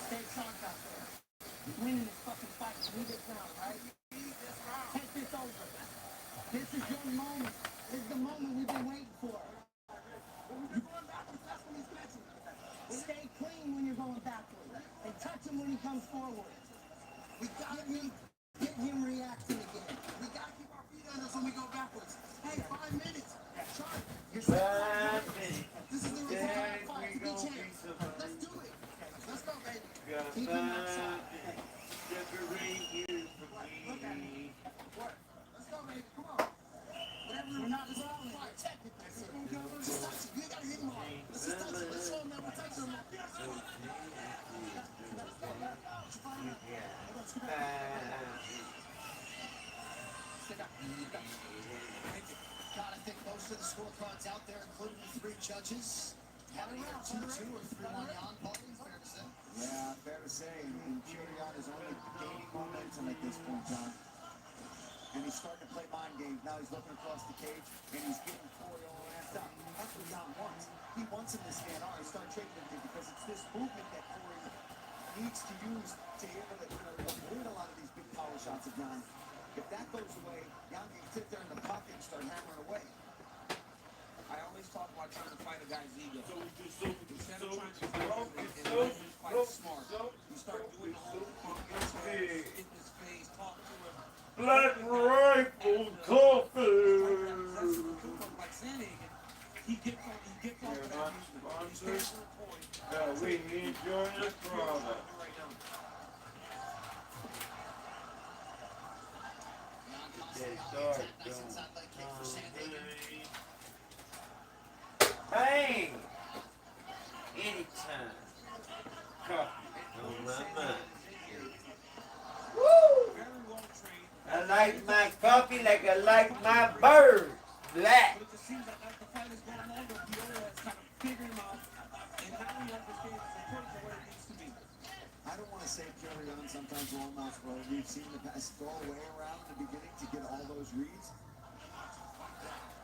Stay sharp out there. You're winning this fucking fight. Leave this round, right? Take this over. This is your moment. This is the moment we've been waiting for. Stay clean when you're going backwards. And touch him when he comes forward. We gotta get him reacting again. We gotta keep our feet on us when we go backwards. Hey, 5 minutes. Sharp. You're 5 minutes. This is the reason Then why I we fight to be gonna be champs. somebody. Let's do it. Let's go, baby. Got Keep him outside. 5 minutes. Separate you from me. Let's go, baby. Come on. Whatever. We're not Let's wrong. fight. Check it. Just touch it. We gotta hit him hard. Let's just touch it. Let's show him that we're touching him. Gotta think most of the scorecards out there, including the 3 judges, have it either 2-2 or 3-1 Jan. Paulie, fair to say. Yeah, fair to say. And Kirian is only gaining momentum at this point, John. And he's starting to play mind games. Now he's looking across the cage, and he's getting Corey all ramped up. That's what Jan wants. He wants him to stand on. He start shaking him because it's this movement that Corey needs to use to be able to avoid a lot of these big power shots of Jan. If that goes away, Jan can sit there in the pocket and start hammering away. I always talk about trying to fight a guy's ego. Instead of trying to so, fight him so, and just fight smart, you start doing the whole pump his hands, in his face, talk to him. Black Rifle Coffee. Like Sanhagen, he gets off of that movement. He stands to the point. We enjoy the product. Right now. Bang! Anytime. Coffee on my mind. Woo! Very well trained. I like my coffee like I like my bird. Black. But it just seems like as the fight is going on, Viola has kind of figured him out, and now he understands his approach and what it needs to be. I don't want to say Kirian sometimes long mouth, but we've seen the pass go away around in the beginning to get all those reads.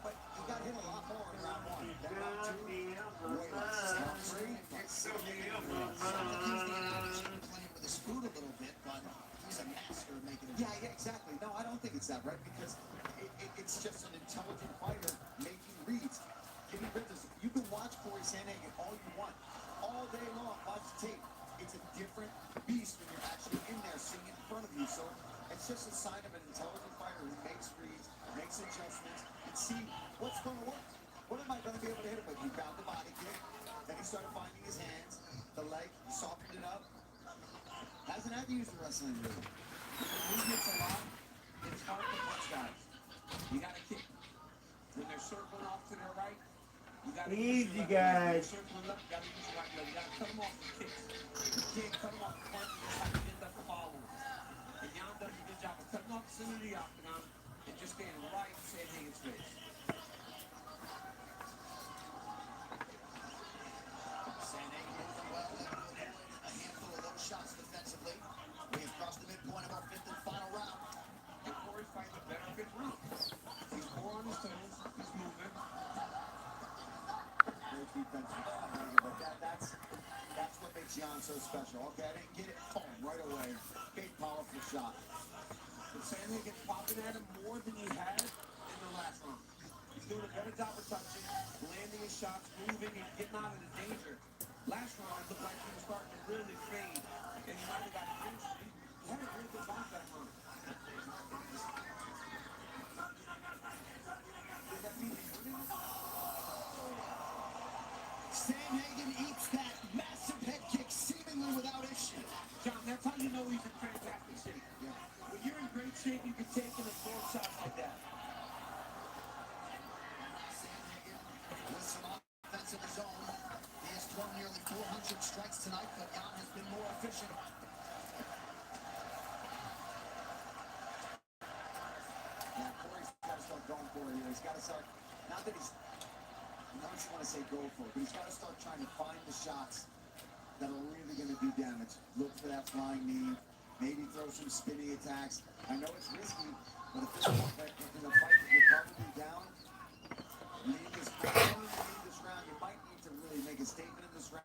But he got hit a lot more in round 1. Then round 2, way less. Round 3, He's the analogy of playing with his food a little bit, but he's a master of making it. yeah, exactly. No, I don't think it's that, right? Because it's just an intelligent fighter making reads. Getting rid of this. You can watch Corey Sanhagen all you want. All day long, watch the tape. It's a different beast when you're actually in there seeing it in front of you. So it's just a sign of an intelligent fighter who makes reads, makes adjustments, and see what's going to work. What am I going to be able to hit him with? He found the body kick. Then he started finding his hands, the leg, he softened it up. Hasn't had to use the wrestling really. Movement's a lot. It's hard to punch guys. You got to kick. When they're circling off to their right, you got to Easy, guys. Circling up, you got to use your right leg. You got to cut them off with kicks. You can't cut them off with punches. You have to end up following. And Jan does a good job of cutting off the center of the octagon and just staying right in Sanhagen's face. Sanhagen moving well, able to avoid a handful of those shots defensively. We have crossed the midpoint of our 5th and final round. And Corey's fighting a better fifth round. He's more on his toes. He's moving. Great defensive but that's what makes Jan so special. Okay, I didn't get it. Boom, right away. Big, powerful shot. But Sanhagen's popping at him more than he had in the last round. He's doing a better job of touching, landing his shots, moving, and getting out of the danger. Last round, it looked like he was starting to really fade, and he might have got injured. He had a really good bounce that round. Does that mean he's winning? Sanhagen eats that massive head kick seemingly without issue. John, that's how you know he's in fantastic shape. Yeah. When you're in great shape, you can take and absorb shots like that. Sanhagen with some offensive of his own. tonight, but Jan has been more efficient. Yeah, Corey's got to start going for it here. He's got to start, not that he's, I don't want to say go for it, but he's got to start trying to find the shots that are really going to do damage. Look for that flying knee, maybe throw some spinning attacks. I know it's risky, but at this point in the fight, you're probably down. You need this round. You might need to really make a statement in this round.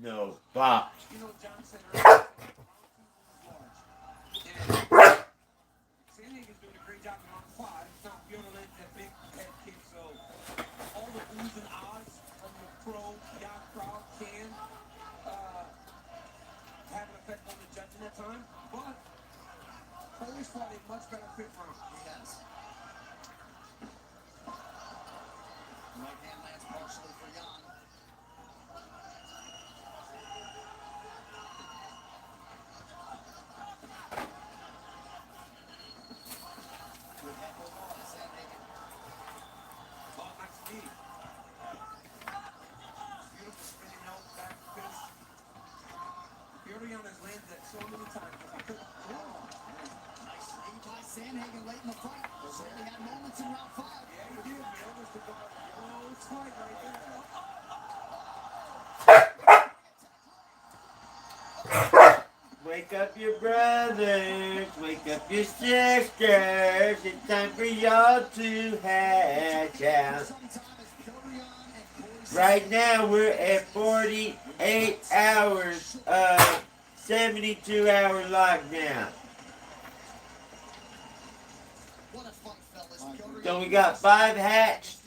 No, box. You know, John said earlier, and Sandhagen's doing a great job in round 5. Not beyond that big head kick, so all the oohs and ahs from the pro yacht crowd can have an effect on the judging at times, but Foley's fought a much better fifth round. He has. Right hand lands partially for Jan. Good head hold on, Sandhagen. Oh, nice knee. Beautiful spinning out back fist. Furion has landed that so many times. Nice knee by Sandhagen late in the fight. Certainly had moments in round 5. Yeah, he did. He almost took off. Oh, it's fight right there. Wake up your brothers, wake up your sisters. It's time for y'all to hatch out. Right now we're at 48 hours of 72-hour lockdown. So we got 5 hatched.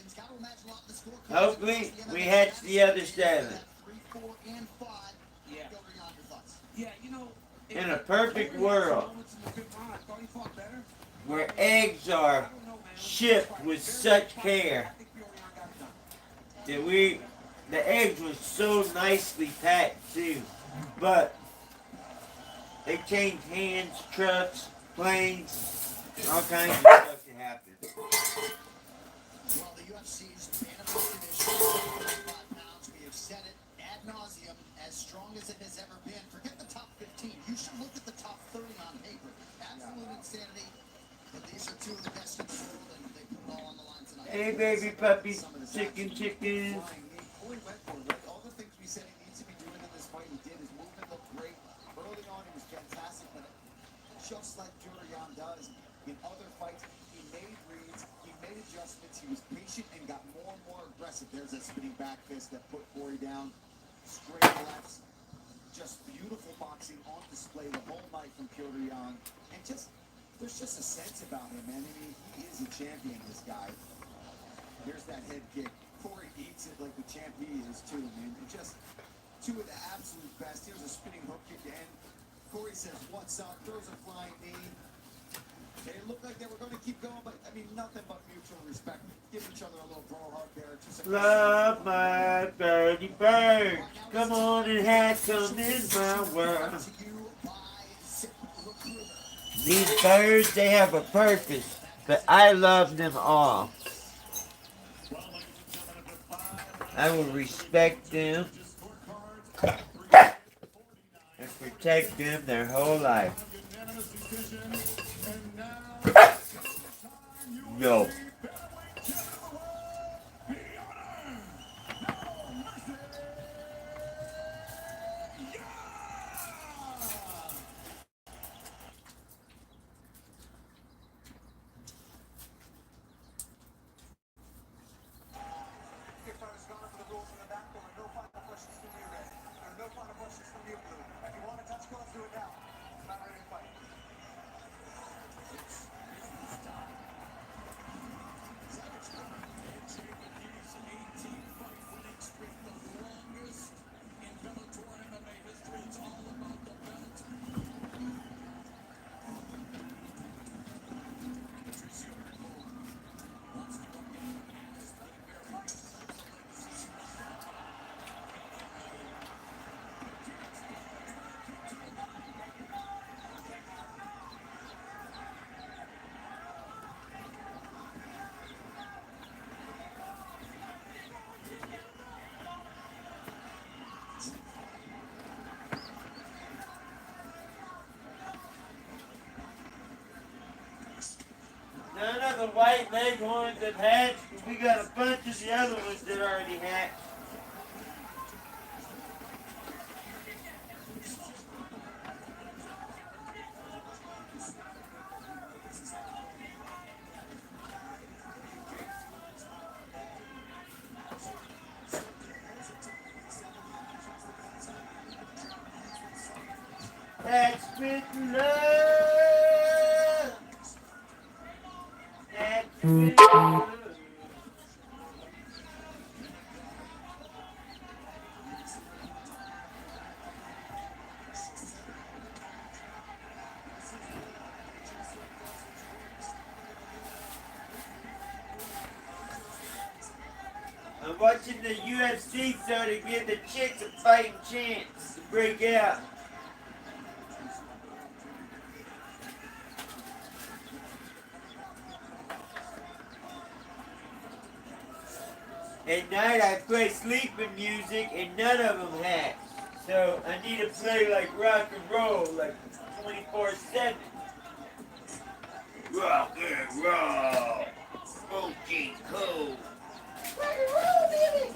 Hopefully we hatch the other 7. Yeah. Yeah, you know, In a perfect world where eggs are shipped with such care that the eggs were so nicely packed too, but they changed hands, trucks, planes, all kinds of stuff that happened. Well, the UFC's bantamweight division is 45 pounds. We have said it ad nauseum, as strong as it has ever been. Forget the top 15. You should look at the top 30 on paper. Absolute insanity. But these are two of the best in the world, and they put it all on the line tonight. Hey, baby puppies, chickens. Corey went for it, right? All the things we said he needs to be doing in this fight, he did. His movement looked great. Early on, he was fantastic, but just like Jurian does in other fights, he made reads, he made adjustments, he was patient and got more and more aggressive. There's that spinning back fist that put Corey down. Straight lefts. Just beautiful boxing on display the whole night from Jurian. And there's just a sense about him, man. I mean, he is a champion, this guy. There's that head kick. Corey eats it like the champ he is, too, man. And just two of the absolute best. Here's a spinning hook kick to end. Corey says, what's up? Throws a flying knee. They looked like they were going to keep going, but, I mean, nothing but mutual respect. Give each other a little bro hug there. Love my birdie bird. Come on and have some in my world. These birds, they have a purpose, but I love them all. I will respect them and protect them their whole life. Yo. None of the white leghorns have hatched, but we got a bunch of the other ones that already hatched. That's with love. That's with love. I'm watching the UFC so to give the chicks a fighting chance to break out. At night I play sleeping music and none of them hatch. So I need to play like rock and roll, like 24/7. Rock and roll. Okay, cool. Rock and roll, baby.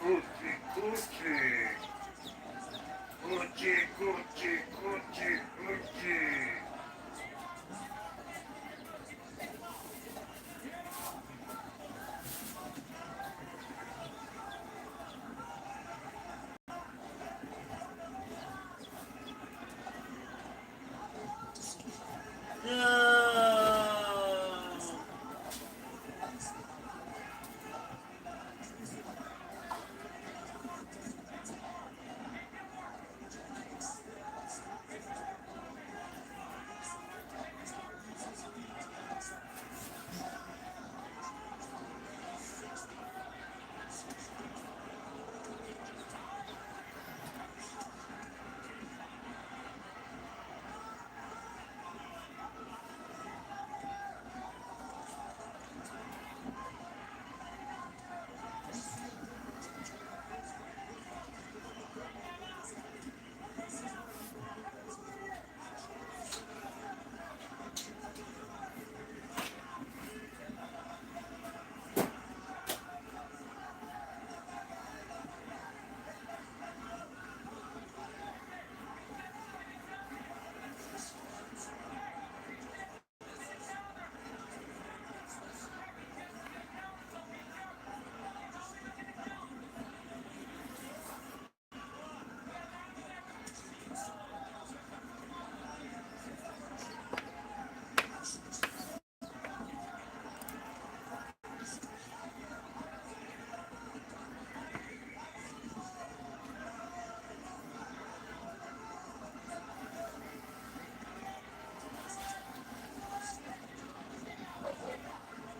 Coochie, coochie. Coochie, coochie, coochie, coochie. No.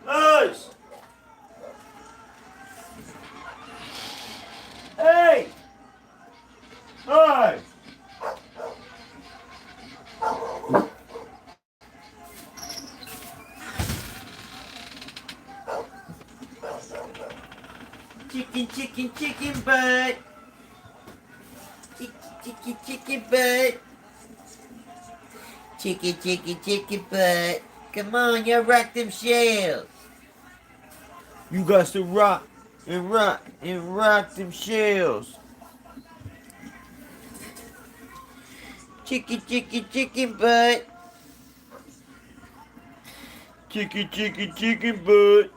Hush! Hey! Hush! Chicken, chicken, chicken butt. Chicken, chicken, chicken butt. Chicken, chicken, chicken butt. Come on, you rock them shells. You got to rock and rock and rock them shells. Chicken, chicken, chicken butt. Chicken, chicken, chicken butt.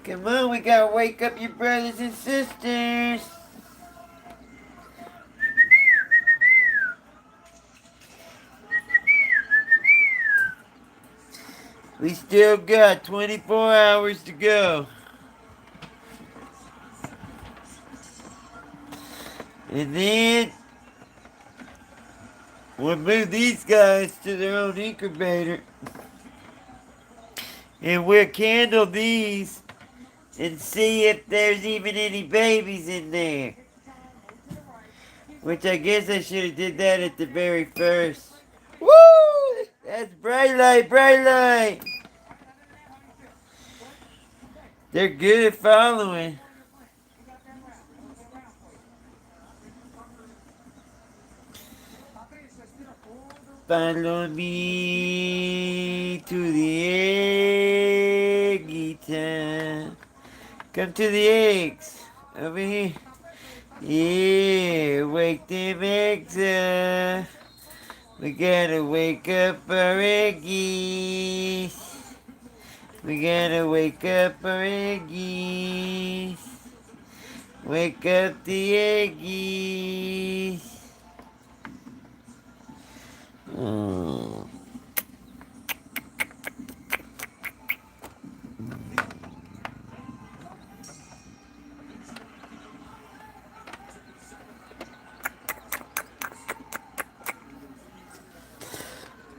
Come on, we gotta wake up your brothers and sisters. We still got 24 hours to go. And then we'll move these guys to their own incubator. And we'll candle these and see if there's even any babies in there. Which I guess I should have did that at the very first. Woo! That's bright light, bright light. They're good at following. Follow me to the eggy time. Come to the eggs. Over here. Yeah, wake them eggs up. We gotta wake up our eggies. We gotta wake up our eggies. Wake up the eggies. Oh.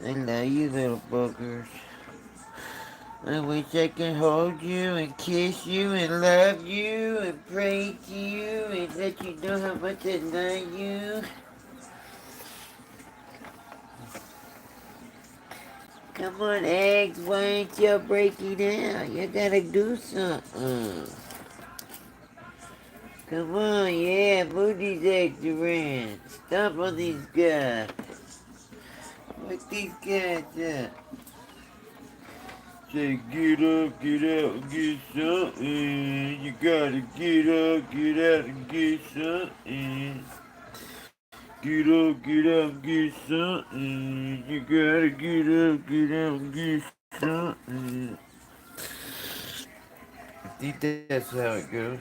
I love you, little boogers. I wish I could hold you and kiss you and love you and pray to you and let you know how much I love you. Come on, eggs, why ain't you breaking out? You gotta do something. Come on, yeah, move these eggs around. Stomp on these guys. Wake these guys up. Say, get up, get out, and get something. You gotta get up, get out, and get something. Get up, get out, and get something. You gotta get up, get out, and get something. I think that's how it goes.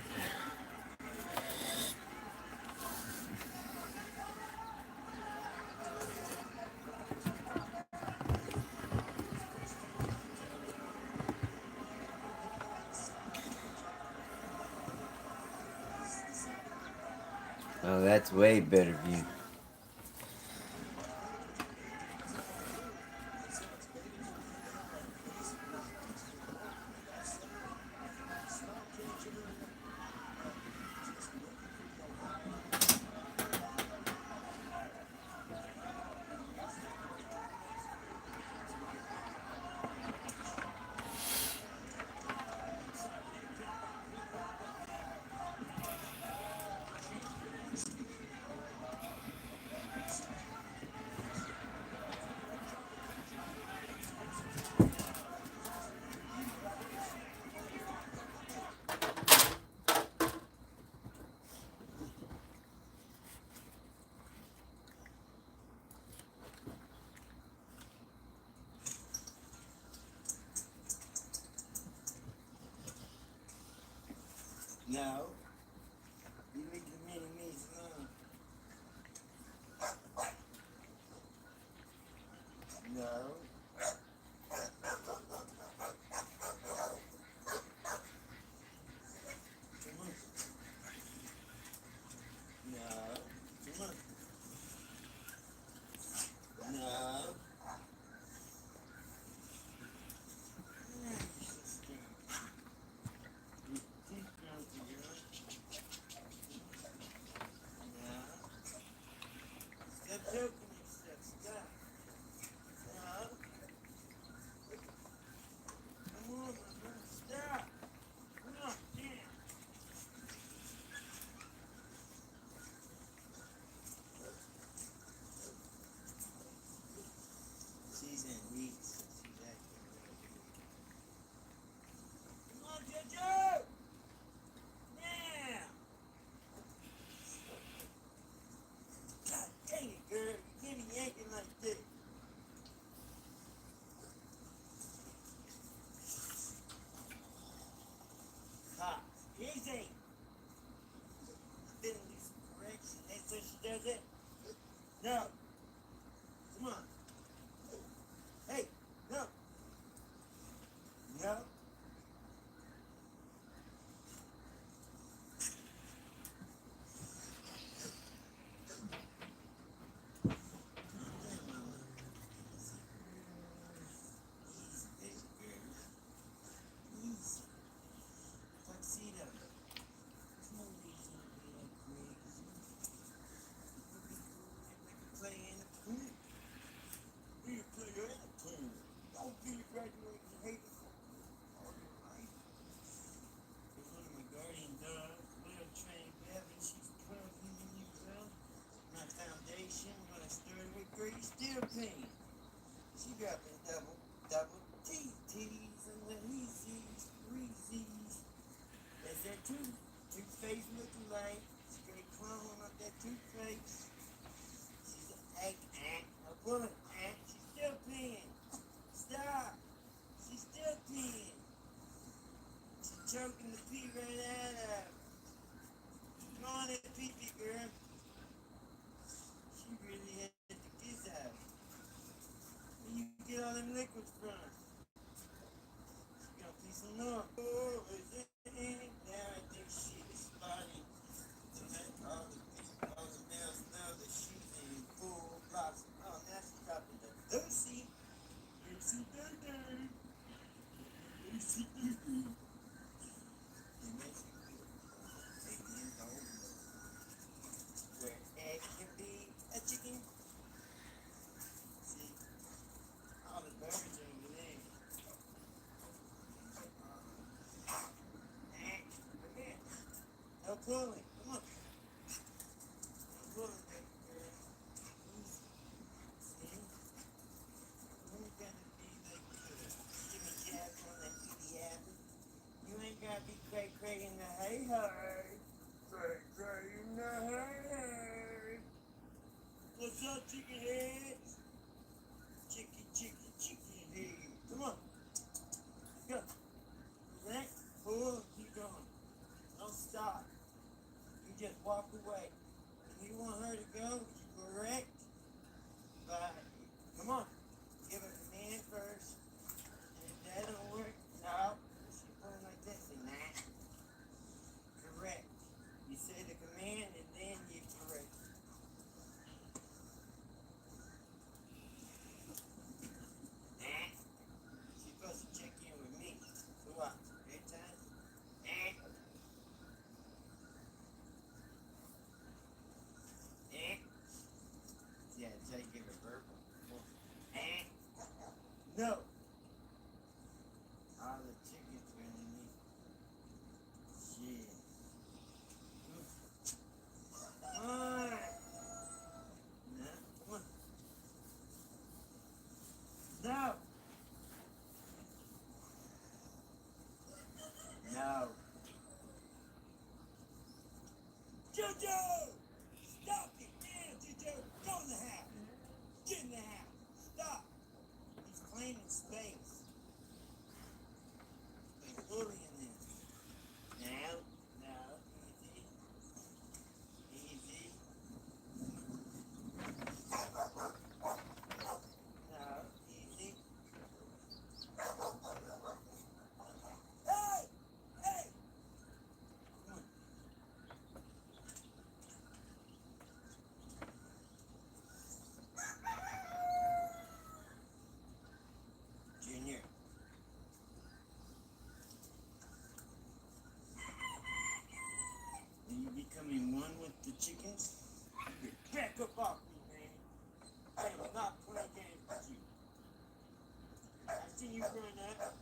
Oh, that's way better view. No. You make the mini me slow. No. Come on. No. Come on. No. You think girl. choking the pee right out of. Come on, that pee-pee girl. She really had to kiss out. Where you get all them liquids from? She gonna pee some more. Oh, is it in? Now I think she is spotting to let all the males know that she's in full blossom. Oh, now she's dropping the Lucy. Lucy Doo-Doo. Lucy Doo-Doo. And then she begins to open where egg can be a chicken. See, all the birds are over there. Come here. No pulling. Come on. No pulling, baby girl. Easy. See? You ain't gotta be like Jimmy Jab on that easy habit. You ain't gotta be cray-cray in the hay-hay. Cray-cray in the hay-hay. What's up, chicken heads? Chicken head. Come on. Go. Correct. Pull. Keep going. Don't stop. You just walk away. If you want her to go, you correct. But come on. Give her command first. And if that don't work, no. She's pulling like this and that. Correct. You say the command and then you correct. She's supposed to check in with me. So what? Every time? See, I tell you, give her verbal. No. All the chickens are underneath. Shit. Come on. No. Come on. No. No. Jojo! Stop it now, Jojo! Go in the house! Get in the house! Stop! He's claiming space. He's bullying him. Now, no, easy. Easy. No, easy. Hey! Hey! Come on. Junior. Are you becoming one with the chickens? Get back up off me, man. I am not playing games with you. I seen you growing up.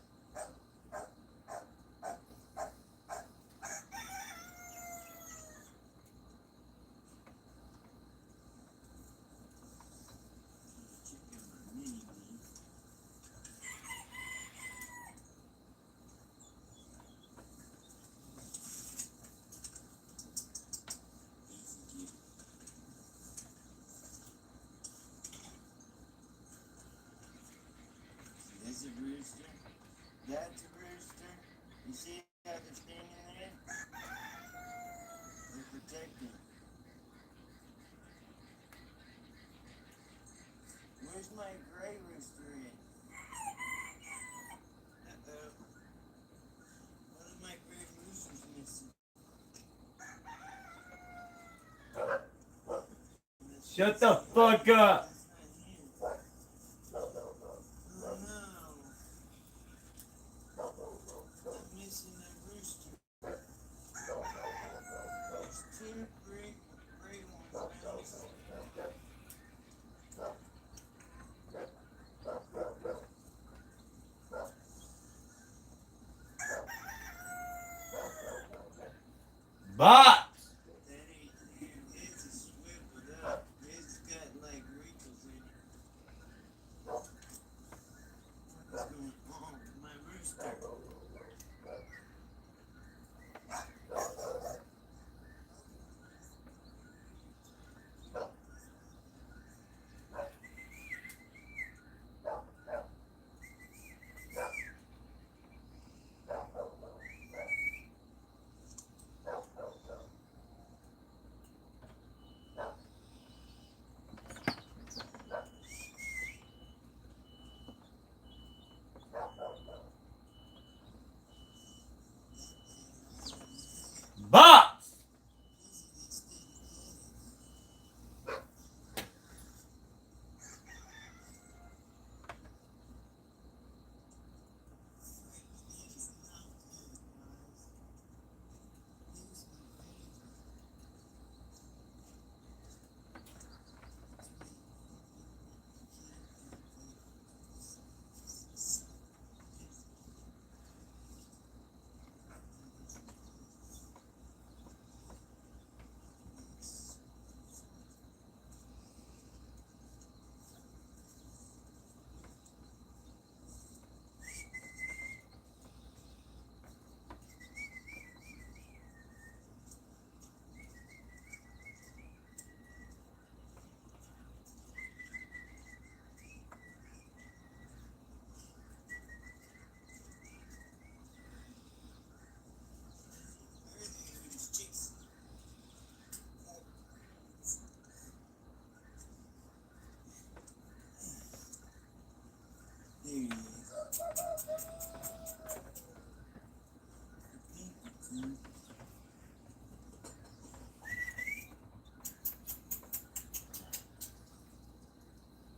Chicken mini me. Easy, kid. There's a rooster. That's a rooster. You see how they're standing there? They're protecting. Where's my gray rooster at? Uh-oh. One of my gray roosters missing. Shut the fuck up! Oh no. I'm missing a rooster. There's two gray ones now. Box! That ain't him. His is swiveled up. His has got like wrinkles in it. What's going on with my rooster? There he is.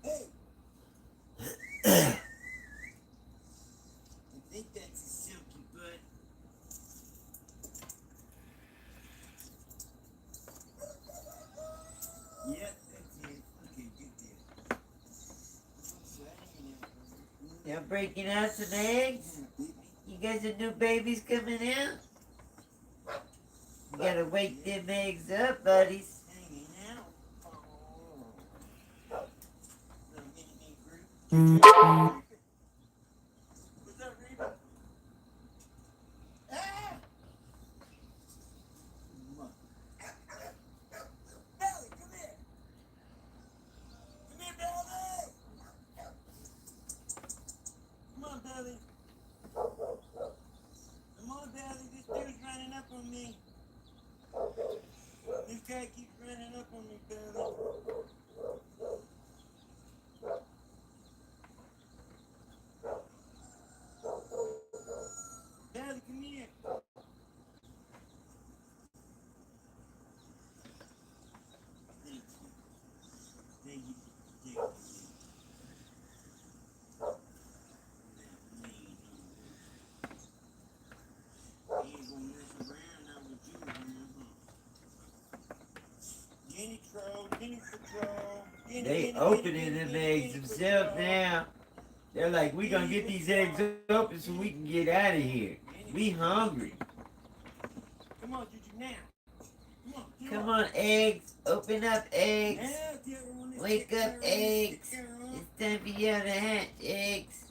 Hey! I think that's a silky butt. Yep, that's it. Okay, good deal. Y'all breaking out some eggs? You guys are new babies coming out? You gotta wake them eggs up, buddies. Hanging out. Little mini group. What's up, Reba? Ah! Come on. Belly, come here. Come here, Belly. Come on, Belly. Come on, Belly. This dude's running up on me. This guy keeps running up on me, Belly. Belly, come here. Thank you. Thank you. Thank you. He ain't gonna mess around now with you, huh? Guinea troll, guinea patrol. They opening them eggs themselves now. They're like, we gonna get these eggs open so we can get out of here. We hungry. Come on, Juju, now. Come on, eggs. Open up, eggs. Wake up, eggs. It's time for y'all to hatch, eggs.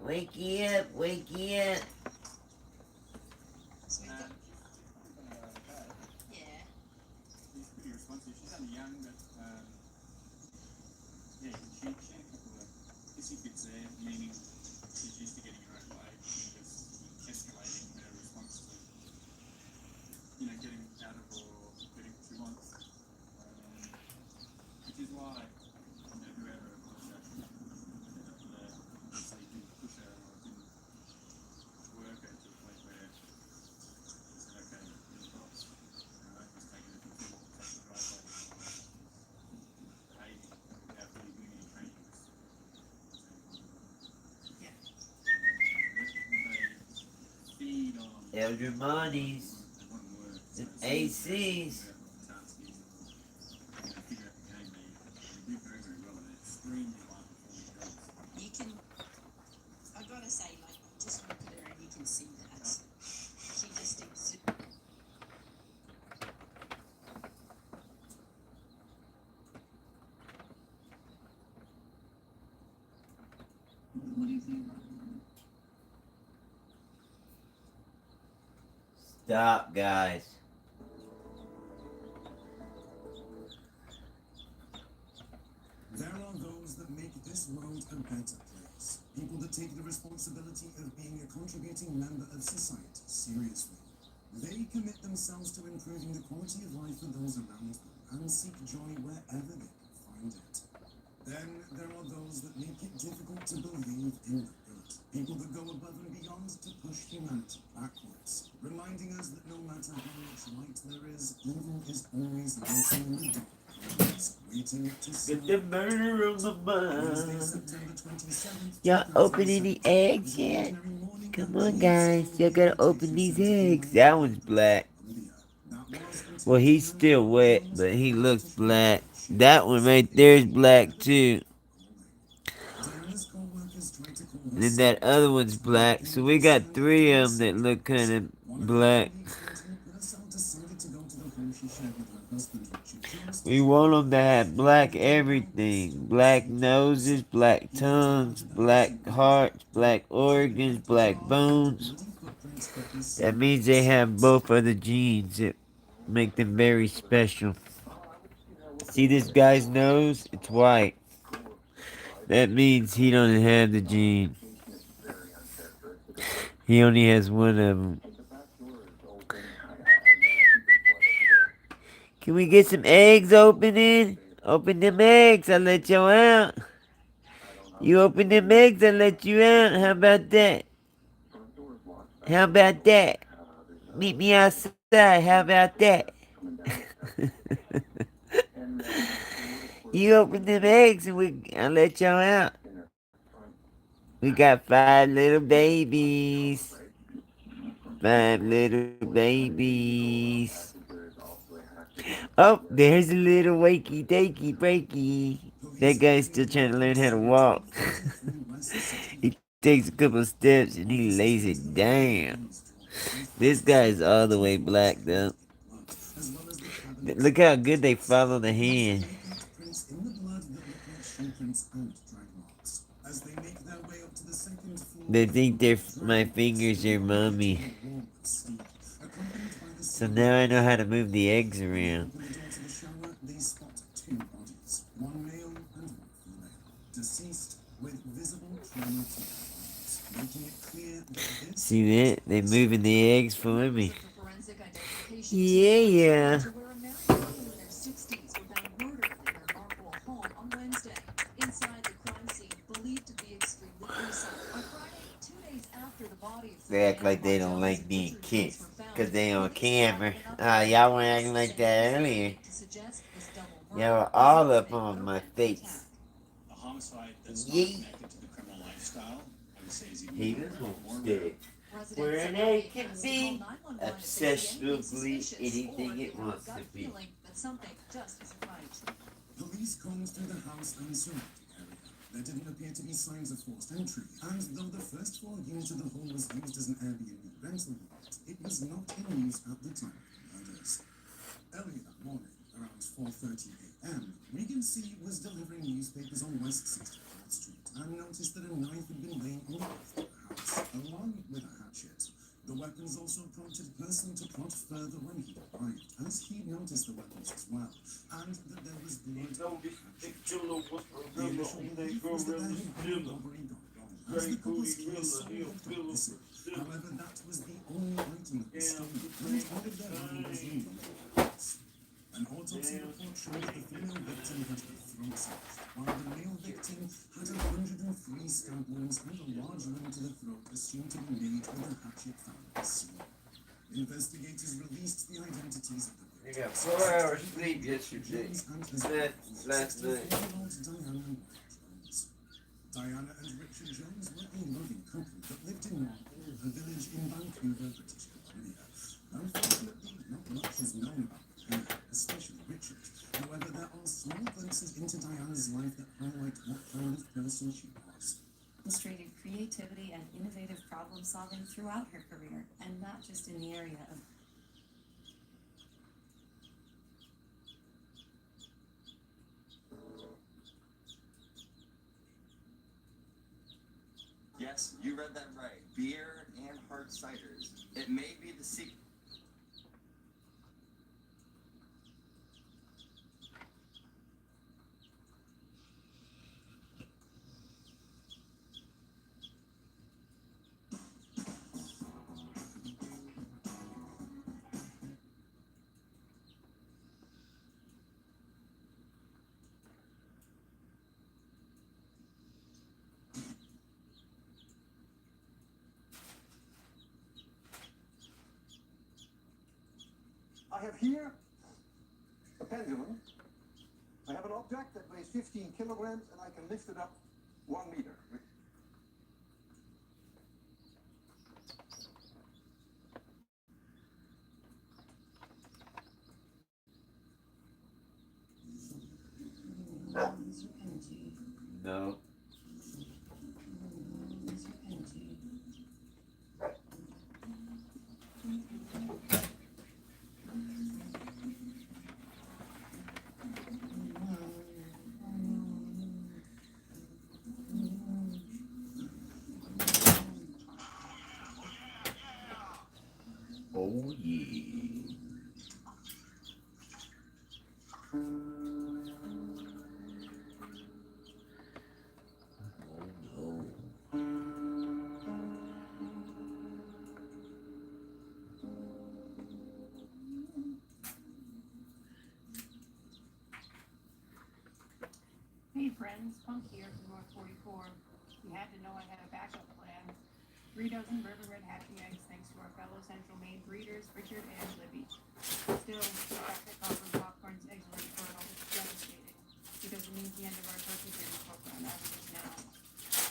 Wakey up, wakey up. Yeah. She's pretty responsive. She's only young, but yeah, she had a couple of hissy fits there, meaning she's used to getting her own way and just escalating her response to, getting out of or getting what she wants. Which is why, whoever it was that say didn't push her or didn't work her to the point where they said, okay, you're the boss. Just taking it to the floor, take the driveway. Behaving without really doing any training. Yeah. They feed on Elder Monies. one word. The ACs. Figure out the game, they do very, very well and they're extremely high performing girls. You can, I gotta say, like, just look at her and you can see that. She just exudes. What do you think about it? Stop, guys. There are those that make this world a better place. People that take the responsibility of being a contributing member of society seriously. They commit themselves to improving the quality of life for those around them and seek joy wherever they can find it. Then there are those that make it difficult to believe in the good. People that go above and beyond to push humanity backwards, reminding us that no matter how much light there is, evil is always lurking in the dark. Waiting to Get the murder on the Wednesday, bus. September 27th, Y'all opening the eggs yet? Come on, guys. Y'all gotta open these eggs. That one's black. Well, he's still wet, but he looks black. That one right there is black, too. And then that other one's black. So we got three of them that look kind of black. We want them to have black everything. Black noses, black tongues, black hearts, black organs, black bones. That means they have both of the genes that make them very special. See this guy's nose? It's white. That means he don't have the gene. He only has one of them. Can we get some eggs opening? Open them eggs, I'll let you out. You open them eggs, I'll let you out. How about that? How about that? Meet me outside, how about that? You open them eggs and I'll let y'all out. We got 5 little babies. 5 little babies. Oh, there's a little wakey takey breaky. That guy's still trying to learn how to walk. He takes a couple steps and he lays it down. This guy is all the way black though. Look how good they follow the hand. They think my fingers are mommy. So now I know how to move the eggs around. See that? They're moving the eggs for me. Yeah. They act like they don't like being kissed because they on camera. Y'all weren't acting like that earlier. Y'all were all up on my face. A homicide that's not connected to the criminal lifestyle, I would say is even He more was more dead. Where they can be obsessively anything it wants to be. Police combed through the house and surrounding area. There didn't appear to be signs of forced entry, and though the first floor unit of the home was used as an Airbnb rental unit, it was not in use at the time of the murders. Earlier that morning, around 4:30 a.m., Regan C. was delivering newspapers on West 64th Street and noticed that a knife had been laying on the roof of the house, along with a hatchet. The weapons also prompted Person to plot further when he arrived, as he noticed the weapons as well, and that there was blood on the hatchet. The initial belief was that there had been a robbery gone wrong, as the couple's key soul had gone missing. However, that was the only item that was stolen, and all of their money was removed from the house. An autopsy report showed that the female victim had a throat slashed, while the male victim had 103 stab wounds and a large wound to the throat assumed to be made with a hatchet found at the scene. Investigators released the identities of the victims. You got 4 hours sleep yesterday. Last night. Diana and Richard Jones were a loving couple that lived in Marlborough, a village in Vancouver, British Columbia. Unfortunately, not much is known about the pair, especially Richard. However, there are small glimpses into Diana's life that highlight what kind of person she was. Demonstrated creativity and innovative problem solving throughout her career, and not just in the area of Yes, you read that right. Beer and hard ciders. It may be the secret. I have here a pendulum. I have an object that weighs 15 kilograms, and I can lift it up 1 meter. No. Oh yeah. Oh no. friends, Punk here from North 44. You had to know I had a backup plan. 3 dozen river red hatching eggs thanks to our fellow Central Maine breeders, Richard and Libby. Still, the fact that Copper Popcorn's eggs were infertile is devastating because it means the end of our turkey breeding program as it is now.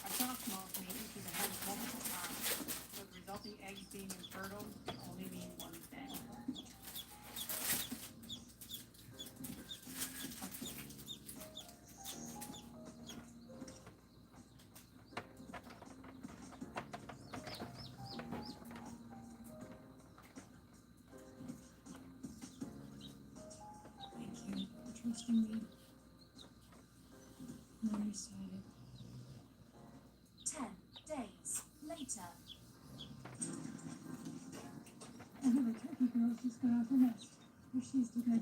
I saw smoke mating through the hens multiple times, but the resulting eggs being infertile can only mean one thing. Thank you for trusting me. I'm excited. 10 days later. Another turkey girl just got off her nest. Where she is today.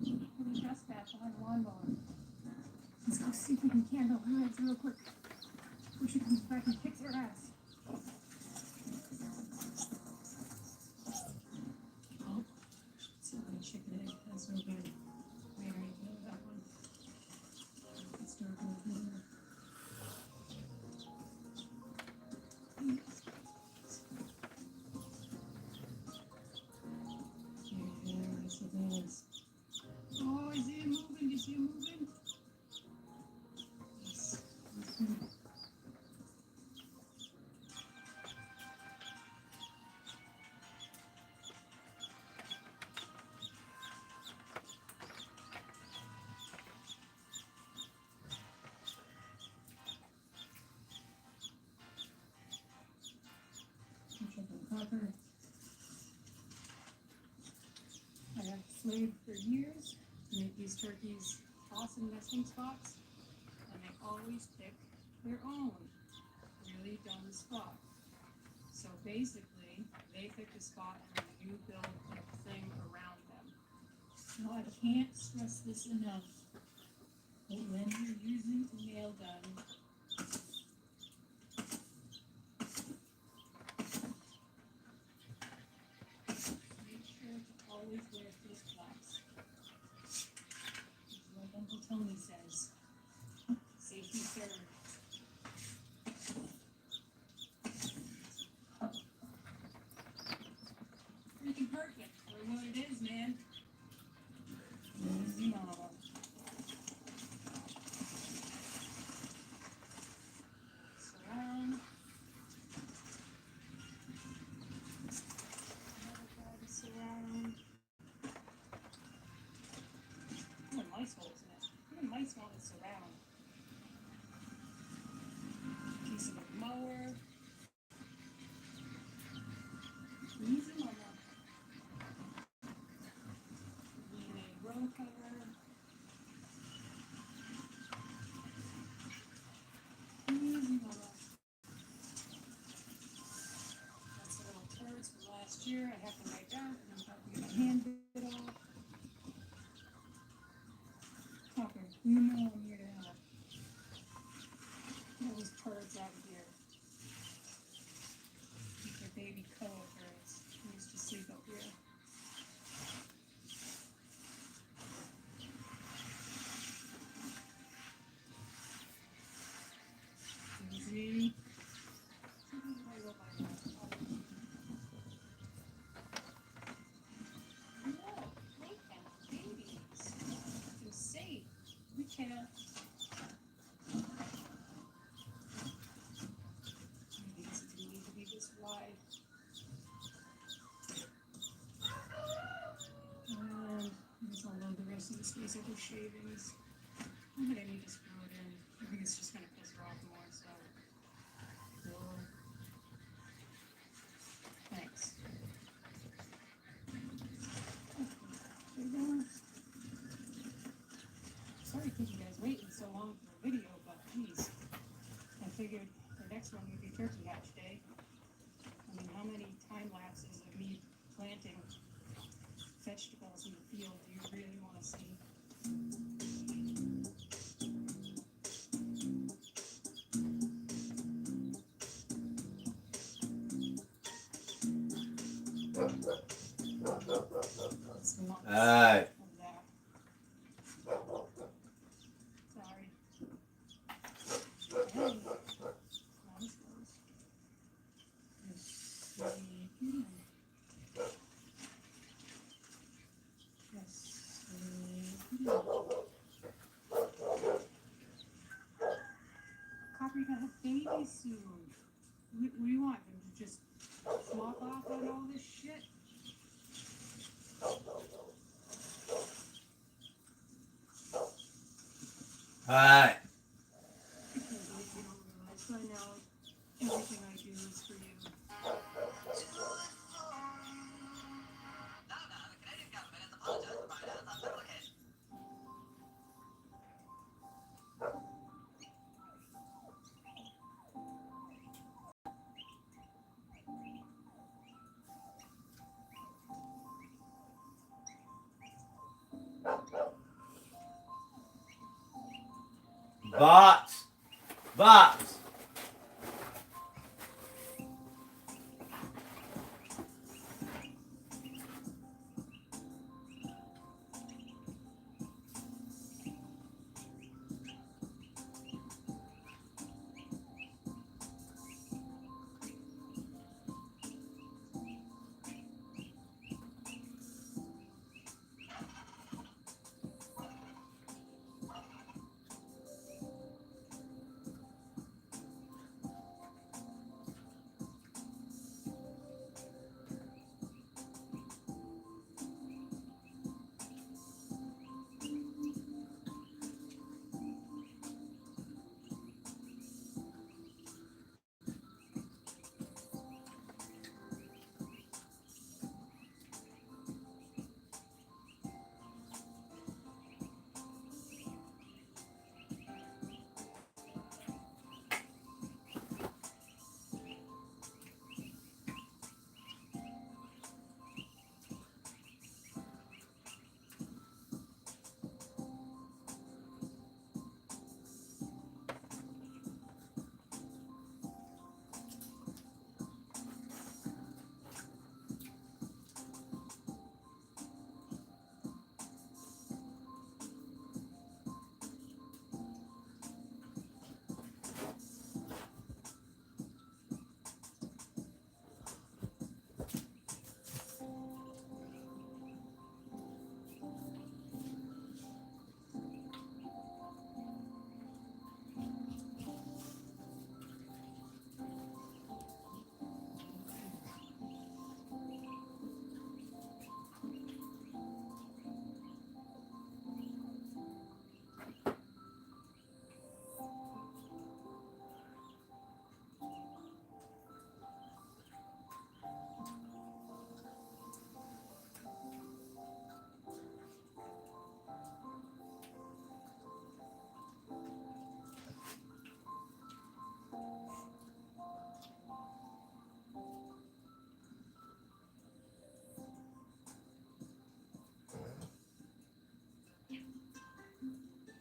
Put a dust bath behind the lawnmower. Let's go see if we can candle her eggs real quick. Before she comes back and kicks her ass. Oh, somebody chicken egg. That's no good. We already know that one. Let's start with dinner. Yes, it is. Oh, I see him moving. Do you see him moving? Yes. Listen. Copper. I have slaved for years to make these turkeys awesome nesting spots, and they always pick their own really dumb spot. So basically, they pick the spot and then you build a thing around them. No, I can't stress this enough. But when you're using a nail gun, make sure to always wear flip flops. Like Uncle Tony says, safety third. Freaking perfect for what it is, man. Easy mama. Surround. Another guy to surround. Even mice holes in it. Even mice want to surround. Piece of a mower. Easy mama. DNA row cover. Easy mama. That's the little turds from last year. I have to wipe out and I'm about to get my hand bit off. Copper, you know I'm here to help. Get those turds out of here. These are baby coworkers who used to sleep up here. Easy. No, they have babies. Feel safe. We can't. Maybe this didn't need to be this wide. And I guess I'll load the rest of the space up with shavings. I think I need to screw it in. I think it's just gonna piss her off more, so. Cool. Thanks. There you go. Sorry to keep you guys waiting so long for a video, but geez. I figured the next one would be Turkey Hatch Day. I mean, how many time lapses of me planting vegetables in the field do you really want to see? That's not Alright. of that. Sorry. What do you want? Them to just swap off on all this shit? Alright. You don't realize by now everything I do is for you. Box. Box.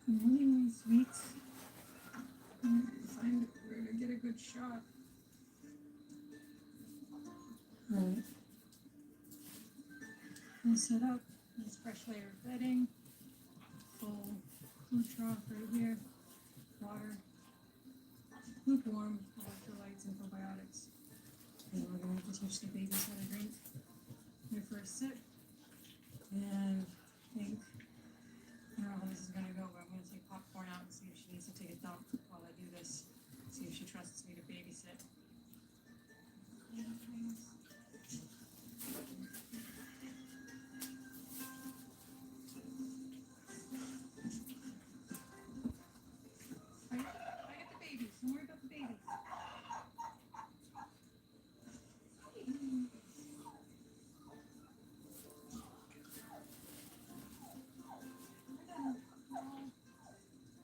Good morning, sweets. Find where to get a good shot. Alright. I'll set up this fresh layer of bedding. Full food trough right here. Water. Lukewarm, electrolytes, and probiotics. And we're going to teach the babies how to drink their first sip. And I think, I don't know how this is going to go, but I'm going to take popcorn out and see if she needs to take a dump while I do this. See if she trusts me to babysit. I get the babies. Don't worry about the babies.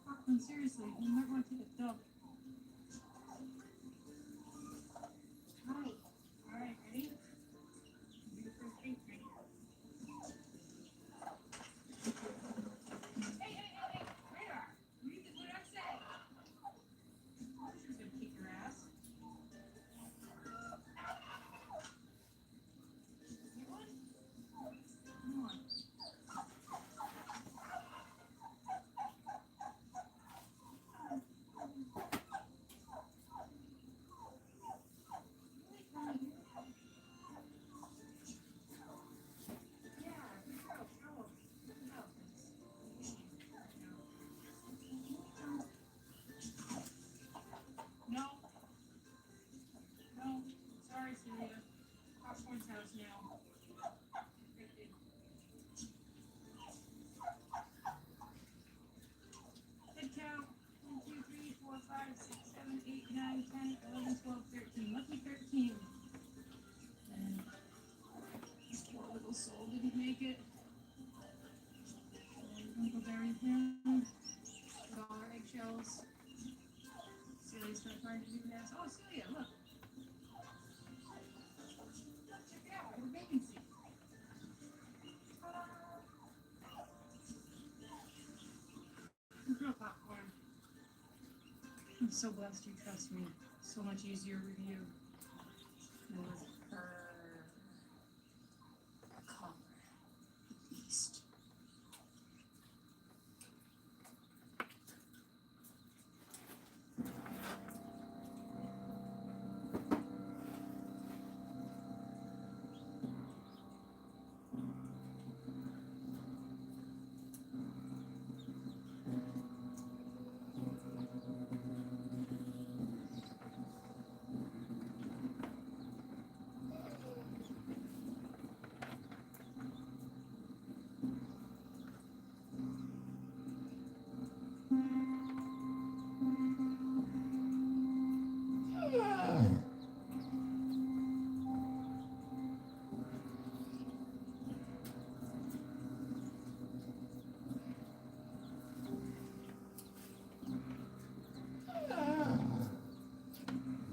Popcorn, seriously, you might want to take a dump. Alright. Alright, ready? Do the first drink right here. Hey, Radar! What did I say? She was gonna kick your ass. You want? Come on. Celia. Popcorn's house now. Head count. 1, 2, 3, 4, 5, 6, 7, 8, 9, 10, 11, 12, 13. Lucky 13. And this poor little soul didn't make it. Uncle Barry found with all our eggshells. Celia's gonna try to do this. Oh, Celia, look. Check it out. I have a vacancy. Real popcorn. I'm so blessed you trust me. So much easier with you. It was a collar. Beast.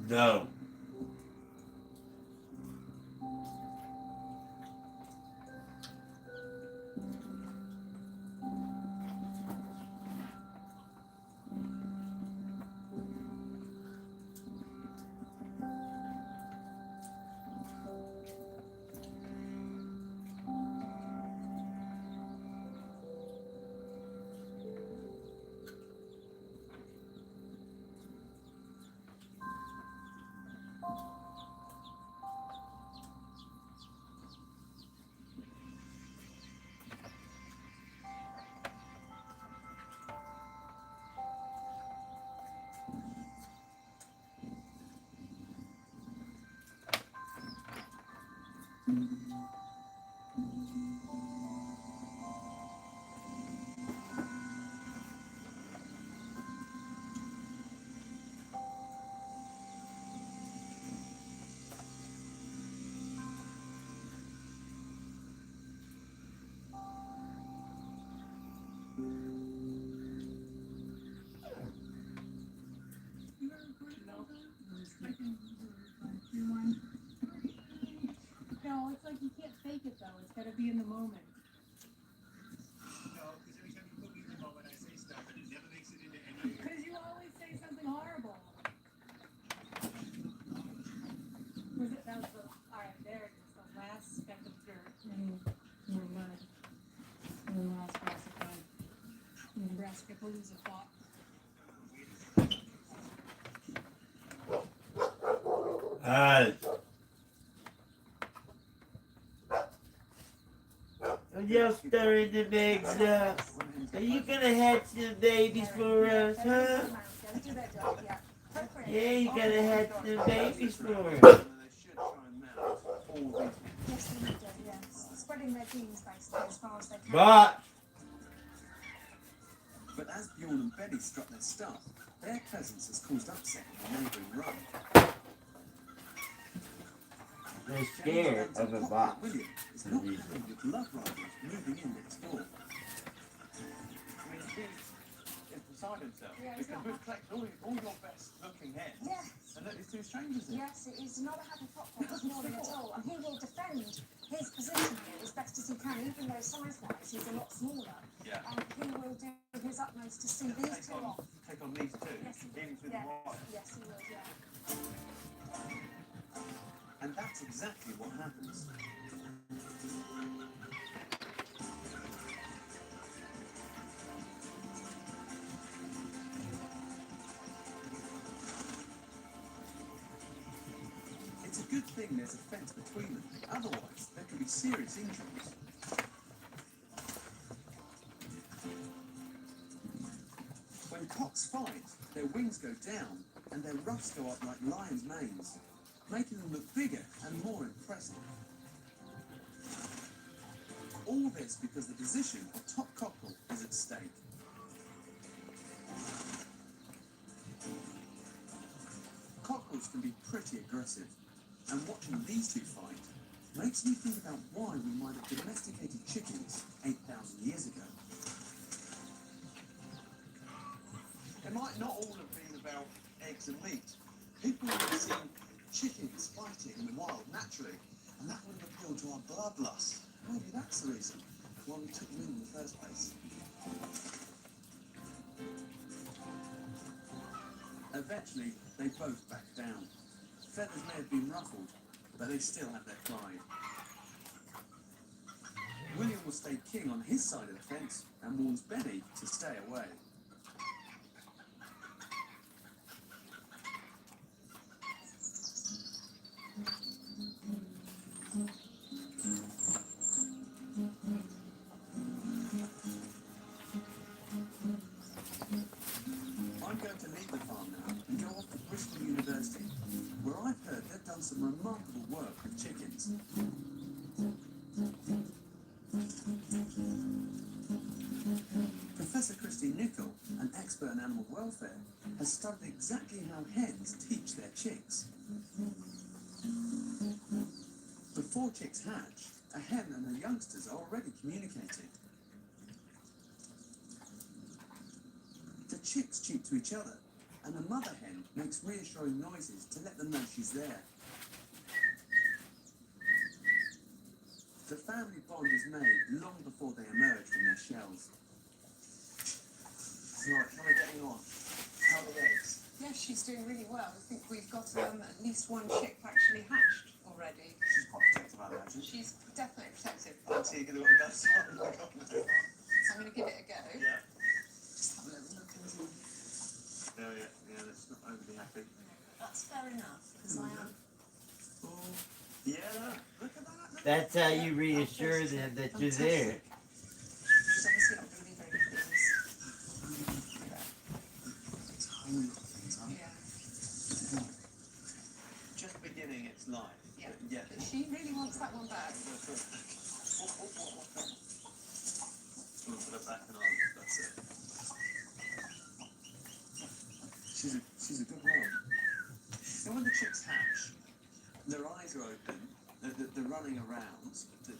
No. No, it's like you can't fake it though. It's got to be in the moment. No, because every time you put me in the moment, I say stuff and it never makes it into any. Because you always say something horrible. Was it? That was the. All right, there it is. The last speck of dirt in your mud. And the last brassica. And the brassica palooza fought. You're stirring the eggs up. Are you gonna hatch the babies for us, huh? Yeah, you gotta hatch the babies for us. They should try and mount all these. Yes, they do, yes. Spreading their genes basically as far as they can. But as Bjorn and Betty struck their start, their presence has caused upset in the neighbouring run. They're scared of a box. William is not happy with love rivals moving in next door. I mean, he's beside himself. Yeah, he's because not we've collected all your best looking heads. Yes. And look, there's two strangers there. Yes, it is not a happy popcorn this morning at all, and he will defend his position here as best as he can, even though size-wise he's a lot smaller. Yeah. And he will do his utmost to see these two off. Take on these two, Yes, even through yes, the wire. yes, he will, yeah. And that's exactly what happens. It's a good thing there's a fence between them, otherwise there could be serious injuries. When cocks fight, their wings go down and their ruffs go up like lions' manes. making them look bigger and more impressive. All this because the position of top cockerel is at stake. Cockerels can be pretty aggressive, and watching these two fight makes me think about why we might have domesticated chickens 8,000 years ago. It might not all have been about eggs and meat. People would have seen chickens fighting in the wild naturally, and that would have appealed to our bloodlust. Maybe that's the reason why we took them in the first place. Eventually, they both backed down. Feathers may have been ruffled, but they still have their pride. William will stay king on his side of the fence and warns Benny to stay away. I'm going to leave the farm now and go off to Bristol University, where I've heard they've done some remarkable work with chickens. Professor Christy Nicol, an expert in animal welfare, has studied exactly how hens teach their chicks. Before chicks hatch, a hen and her youngsters are already communicating. The chicks cheep to each other, and the mother hen makes reassuring noises to let them know she's there. The family bond is made long before they emerge from their shells. Right, how are we getting on? How are the eggs? Yeah, she's doing really well. I think we've got at least one chick actually hatched already. She's quite protective, I imagine. She's definitely protective. Auntie, you're going to go start and look up and do. So I'm going to give it a go. Yeah. Just have a little look and see. Oh, yeah, that's not overly happy. That's fair enough, because I am. Oh, yeah, look at that. That's how you reassure them that you're there. She's obviously not going to be very pleased. Yeah. Just beginning its life. Yeah. Yeah. But she really wants that one back. We'll put her back and on. That's it. She's a good one. And when the chicks hatch, their eyes are open, they're running around,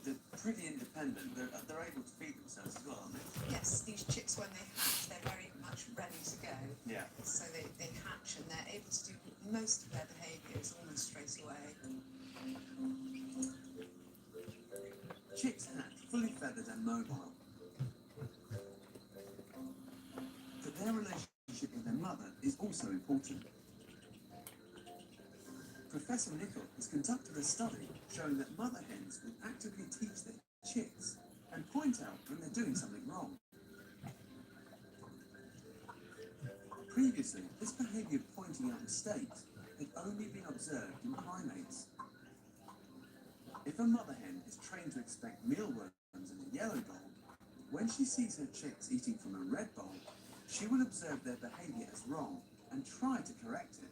they're pretty independent, they're able to feed themselves as well, aren't they? Yes, these chicks, when they hatch, they're very much ready to go. Yeah. So they hatch and they're able to do most of their behaviours almost straight away. Chicks hatch fully feathered and mobile. But their relationship with their mother is also important. Professor Nicol has conducted a study showing that mother hens will actively teach their chicks and point out when they're doing something wrong. Previously, this behaviour of pointing out mistakes had only been observed in primates. If a mother hen is trained to expect mealworms in a yellow bowl, when she sees her chicks eating from a red bowl, she will observe their behaviour as wrong and try to correct it.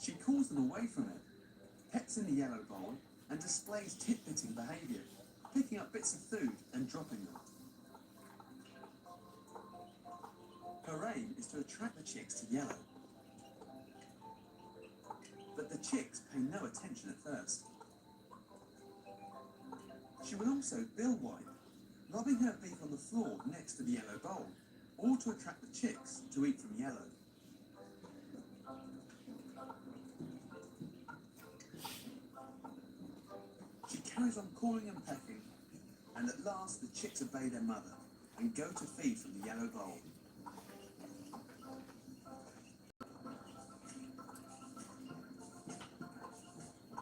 She calls them away from it, pets in the yellow bowl, and displays tit-bitting behaviour, picking up bits of food and dropping them. Her aim is to attract the chicks to yellow. But the chicks pay no attention at first. She will also bill wipe, rubbing her beak on the floor next to the yellow bowl, or to attract the chicks to eat from yellow. She carries on calling and pecking, and at last the chicks obey their mother and go to feed from the yellow bowl.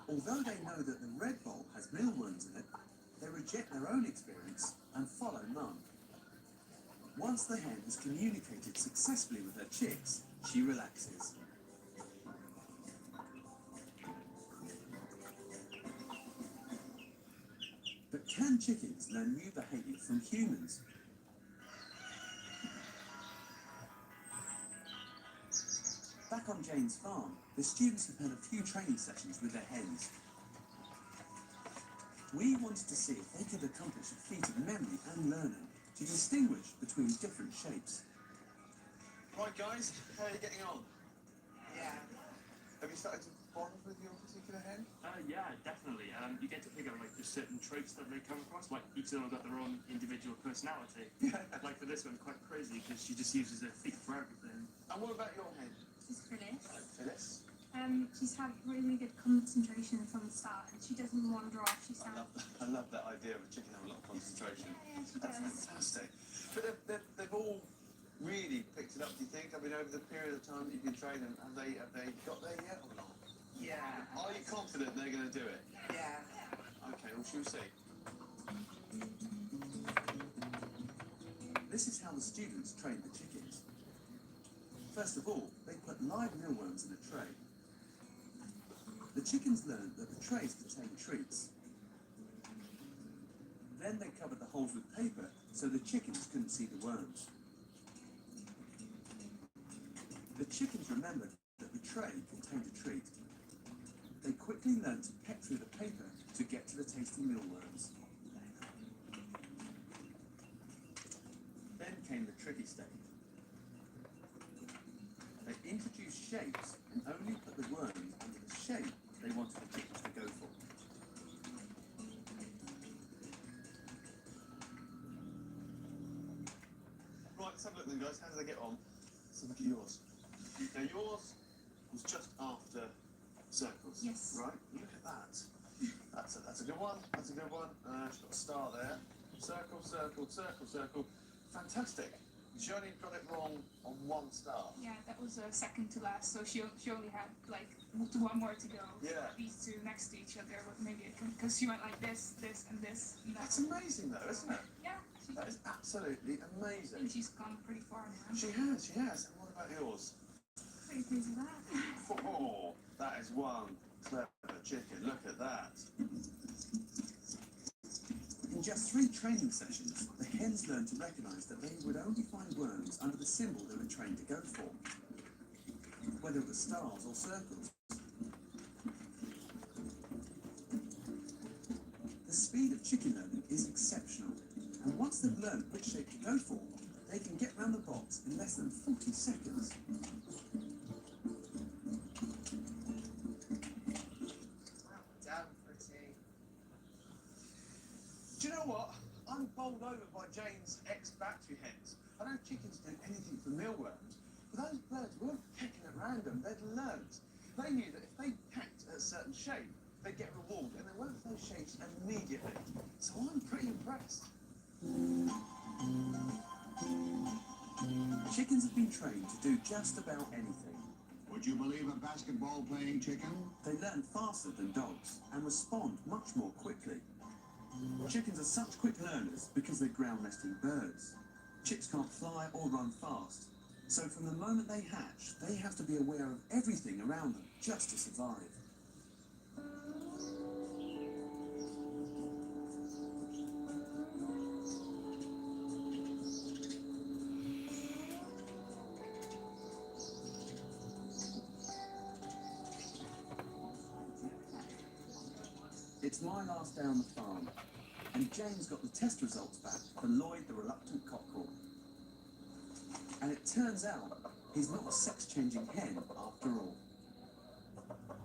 Although they know that the red bowl has mealworms in it, they reject their own experience and follow Mum. Once the hen has communicated successfully with her chicks, she relaxes. But can chickens learn new behaviour from humans? Back on Jane's farm, the students have had a few training sessions with their hens. We wanted to see if they could accomplish a feat of memory and learning to distinguish between different shapes. Right, guys, how are you getting on? Yeah. Have you started to bond with your particular hen? Yeah, definitely. You get to pick up like just certain traits that they come across. Like each of them have got their own individual personality. Like for this one, quite crazy because she just uses her feet for everything. And what about your hen? She's Phyllis. Phyllis? She's had really good concentration from the start, and she doesn't wander off. She's had... I love that idea of a chicken having a lot of concentration. Yeah, she That's does. fantastic. But they've all really picked it up, do you think? I mean, over the period of time that you've been training, have they got there yet or not? Yeah. Are you confident they're going to do it? Yeah. Okay, well, shall we see? This is how the students train the chickens. First of all, they put live mealworms in a tray. The chickens learned that the trays contain treats. Then they covered the holes with paper so the chickens couldn't see the worms. The chickens remembered that the tray contained a treat. They quickly learned to peck through the paper to get to the tasty mealworms. Then came the tricky stage. They introduced shapes and only put the worms under the shape they wanted the chickens to go for. Right, let's have a look then, guys. How did they get on? Let's have a look at yours. Now, yours was just after circles. Yes. Right? Look at that. That's a good one. That's a good one. She's got a star there. Circle, circle, circle, circle. Fantastic. She only got it wrong on one star. Yeah, that was second to last, so she only had like one more to go. Yeah. These two next to each other, but maybe because she went like this, this, and this. And That's amazing, though, isn't it? Yeah. That is absolutely I amazing. think she's gone pretty far now. She has, she has. And what about yours? Pretty pleased with that. Oh, that is one clever chicken. Look at that. In just 3 training sessions, the hens learned to recognise that they would only find worms under the symbol they were trained to go for, whether it was stars or circles. The speed of chicken learning is exceptional, and once they've learned which shape to go for, they can get round the box in less than 40 seconds. Damn pretty. Do you know what? I'm bowled over by Jane's ex-battery hens. I know chickens do anything for mealworms, but those birds weren't pecking at random. They'd learned. They knew that if they pecked at a certain shape, they'd get rewarded, and they went for those shapes immediately. So I'm pretty impressed. Chickens have been trained to do just about anything. Would you believe a basketball-playing chicken? They learn faster than dogs and respond much more quickly. Chickens are such quick learners because they're ground-nesting birds. Chicks can't fly or run fast, so from the moment they hatch, they have to be aware of everything around them just to survive. It's my last day on the farm, and Jane's got the test results back for Lloyd the reluctant cockerel. And it turns out he's not a sex-changing hen after all.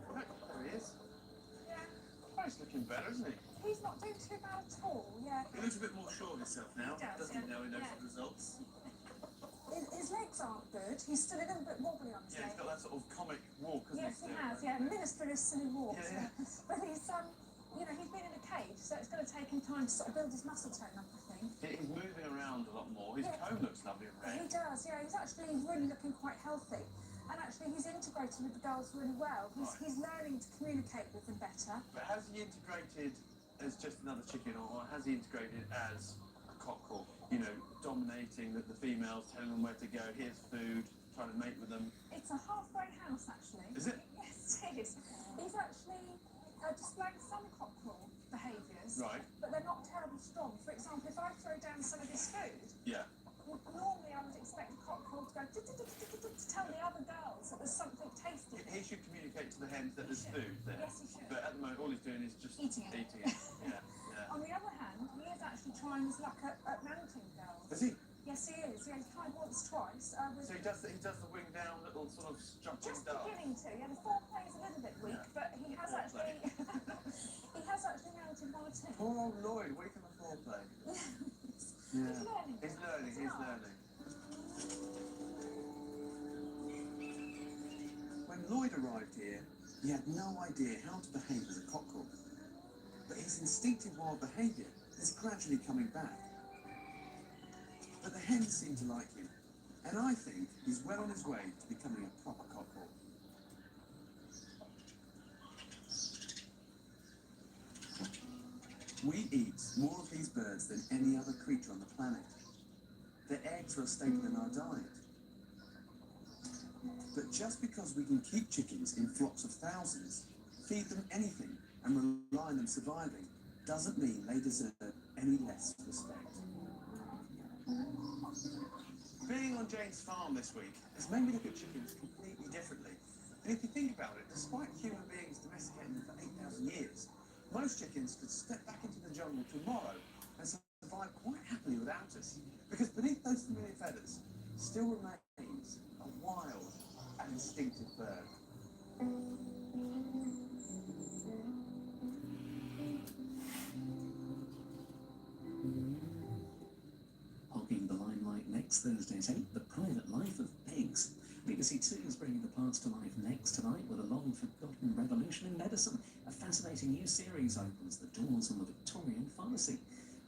Look, there he is. Yeah. Oh, he's looking better, isn't he? He's not doing too bad at all, yeah. He looks a bit more sure of himself now, He does, doesn't he, yeah. now he knows Yeah. the results? His legs aren't good. He's still a little bit wobbly on his Yeah, he's legs. got that sort of comic walk, hasn't Yes, he? he has, yeah. Ministerious silly walks. Yeah, But he's, you know, he's been in a cage, so it's going to take him time to sort of build his muscle tone up, I think. He's moving around a lot more. His Yeah. comb looks lovely and He red. does, yeah. He's actually really looking quite healthy. And actually, he's integrated with the girls really well. He's learning to communicate with them better. But has he integrated as just another chicken, or has he integrated as a cockerel? You know, dominating the females, telling them where to go, here's food, trying to mate with them. It's a halfway house, actually. Is it? Yes, it is. He's actually displaying some cockerel behaviours, Right. but they're not terribly strong. For example, if I throw down some of his food, Yeah. normally I would expect a cockerel to go to tell the other girls that there's something tasty pretend that there's food there. Yes, he should. But at the moment, all he's doing is just Eating it. eating it. Yeah, yeah. On the other hand, he is actually trying his luck at mounting girls. Is he? Yes, he is. Yeah, he's tried once, twice. So he does the wing down little sort of jumping Just dart. beginning to. Yeah, the foreplay is a little bit weak, but he has actually he has actually mounted one or two. Poor old Lloyd, weak on the foreplay. He's learning. He's learning. He's learning. When Lloyd arrived here, he had no idea how to behave as a cockerel. But his instinctive wild behaviour is gradually coming back. But the hens seem to like him, and I think he's well on his way to becoming a proper cockerel. We eat more of these birds than any other creature on the planet. Their eggs are a staple in our diet. But just because we can keep chickens in flocks of thousands, feed them anything, and rely on them surviving, doesn't mean they deserve any less respect. Being on Jane's farm this week has made me look at chickens completely differently. And if you think about it, despite human beings domesticating them for 8,000 years, most chickens could step back into the jungle tomorrow and survive quite happily without us. Because beneath those familiar feathers still remains a wild and instinctive bird. Hogging the limelight next Thursday at 8, The Private Life of Pigs. BBC Two is bringing the past to life next tonight with a long-forgotten revolution in medicine. A fascinating new series opens the doors on the Victorian pharmacy.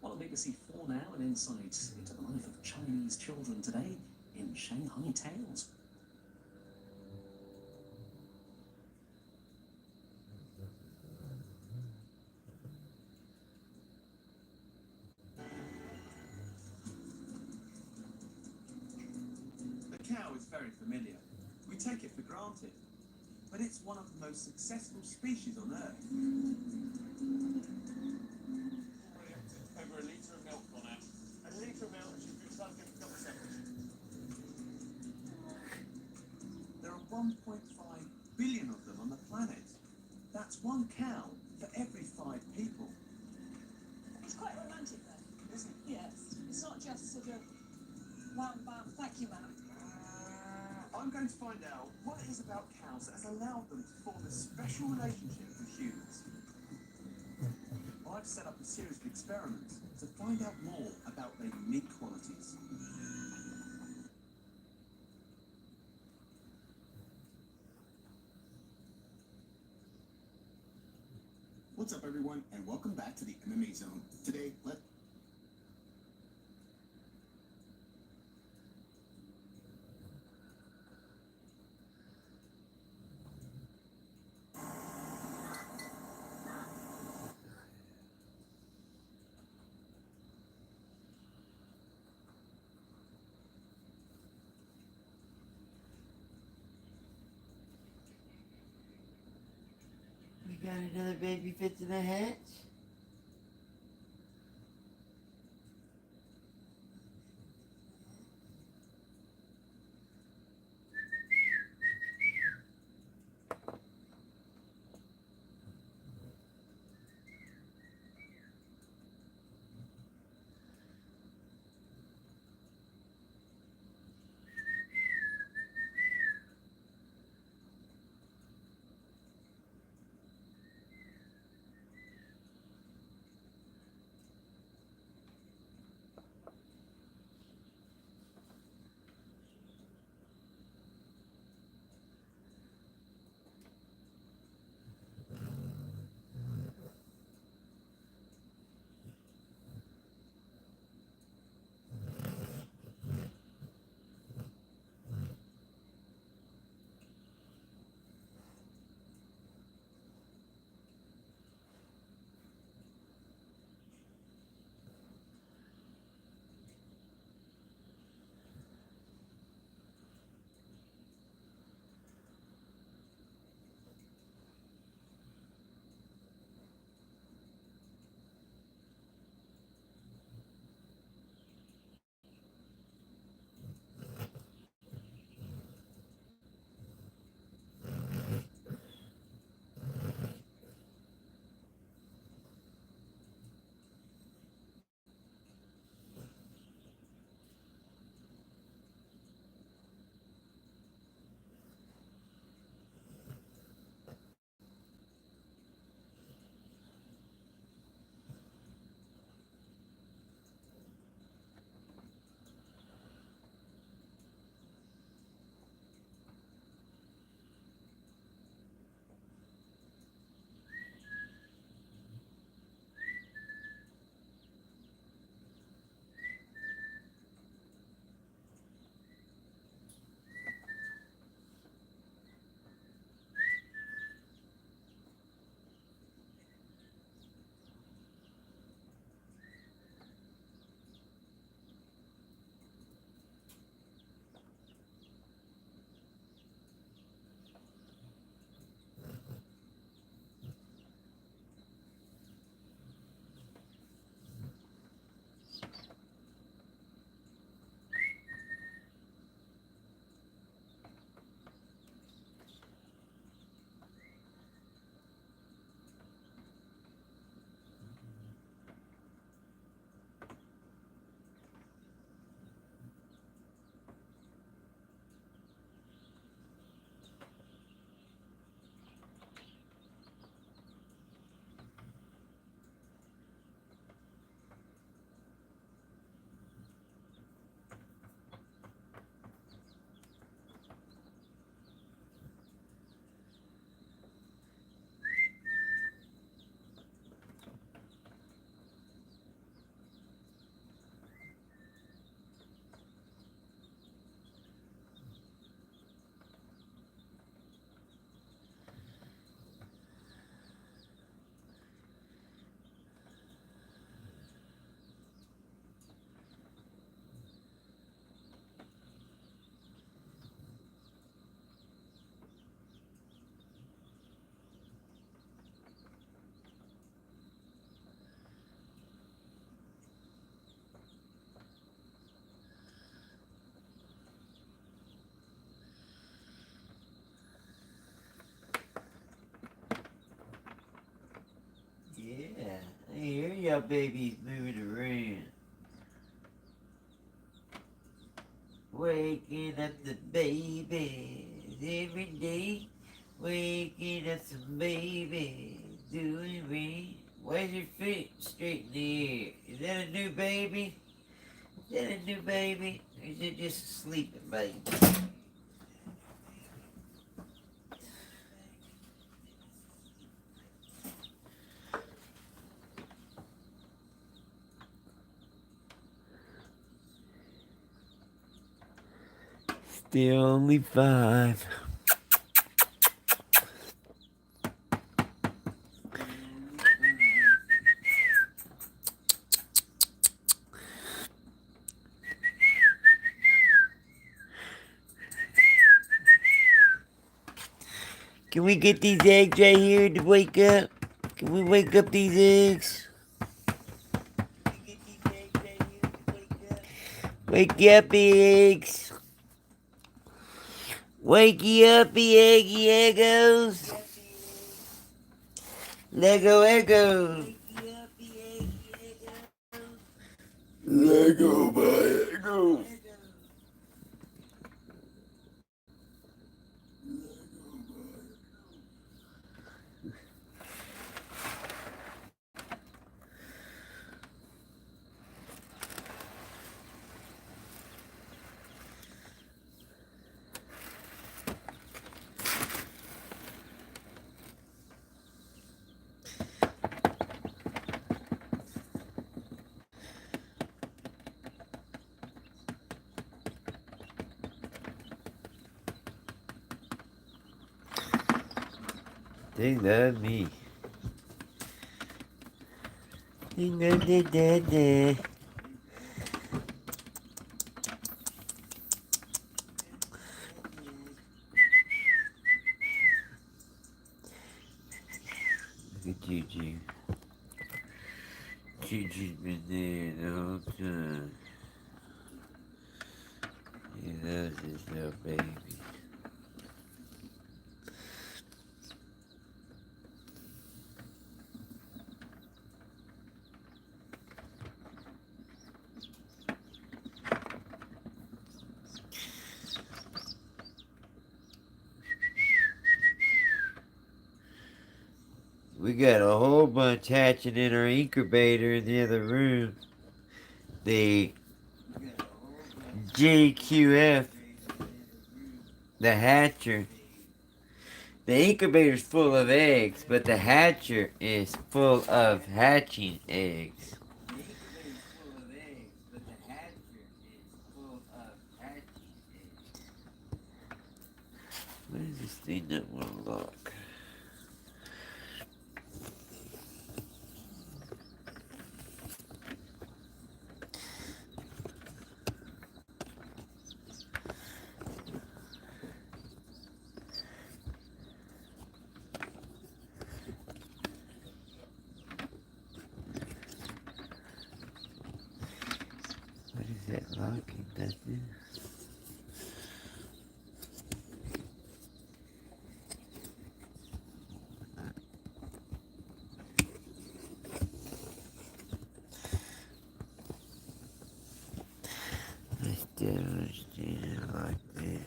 While on BBC 4 now, an insight into the life of Chinese children today in Shanghai Tales. The cow is very familiar. We take it for granted. But it's one of the most successful species on Earth. Over a litre of milk on it. A litre of milk, she's been plugged in for a couple of seconds. There are 1.5 billion of them on the planet. That's one cow for every 5 people. It's quite romantic then. Isn't it? Yes. It's not just sort of one bam, thank you, ma'am. I'm going to find out what it is about cows that has allowed them to form a special relationship with humans. I've set up a series of experiments to find out more about their unique qualities. What's up, everyone, and welcome back to the MMA Zone. Today, We got another baby fit to the hatch. how baby's moving around. Waking up the babies every day. Waking up some babies doing right. Why is your feet straight in the air? Is that a new baby? Is that a new baby? Or is it just a sleeping baby? Still only 5. Can we get these eggs right here to wake up? Can we wake up these eggs? Wake up, eggs. Wakey up, eggy eggos. Lego Eggos. Lego by Eggo. They love me. Look at Juju. Juju's been there the whole time. He loves his little baby. We got a whole bunch hatching in our incubator in the other room. The GQF, the hatcher. The incubator's full of eggs, but the hatcher is full of hatching eggs. What is this thing that won't lock? What is that locking? Nothing. I still understand it like this.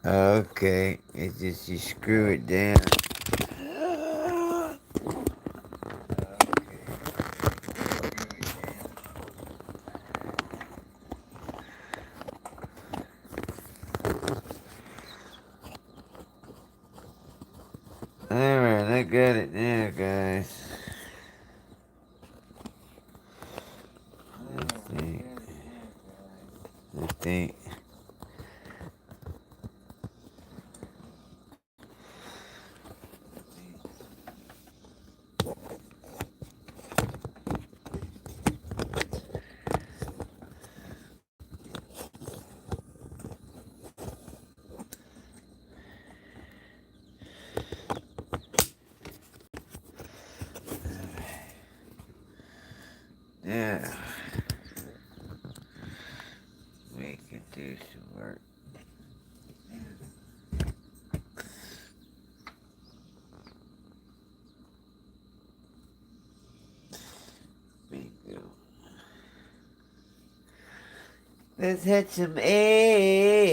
Okay, it's just you screw it down. Alright, I got it now, guys. I think. Let's hatch some eggs,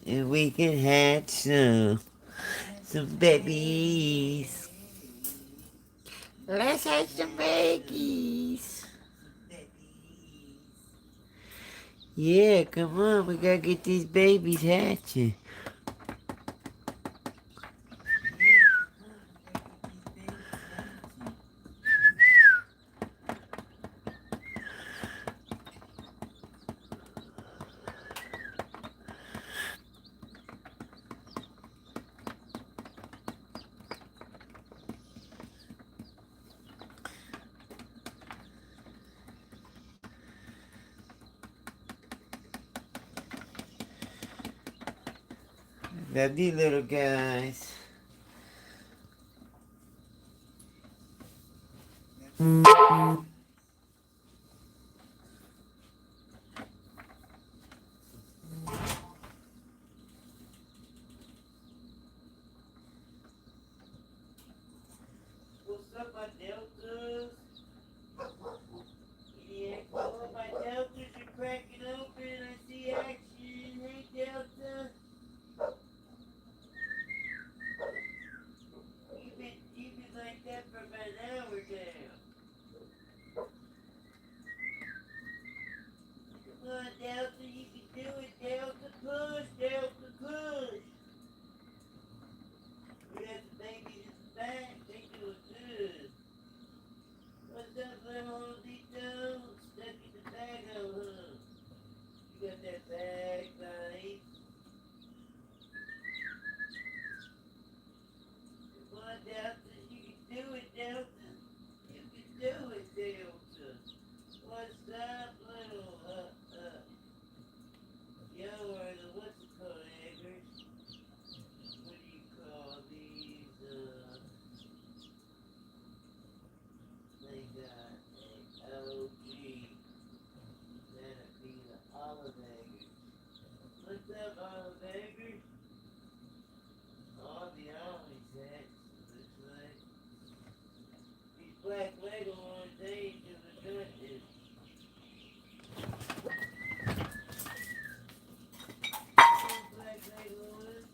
and we can hatch some babies. Let's hatch some babies. Yeah, come on, we gotta get these babies hatching. Love these little guys. What's up, my deltas? Yeah, all my deltas are cracking open. I see action. Hey, Delta. You've been like that for about an hour now. Come on, Delta, you can do it, Delta. Push, Delta, push. We got the babies in the back. They doing good. What's up, little Dito? Stuck in the bag, oh, huh? You got that bag, buddy. Come on, Delta. You can do it, Delta. You can do it, Delta. What's up, little, yo, or the, what's it called, Eggers? What do you call these, they got a OG. That'd be the olive eggers. What's up, olive eggers? All the olives hatched, looks like. These black Lego ones, they ain't doing nothing. Black Lego ones.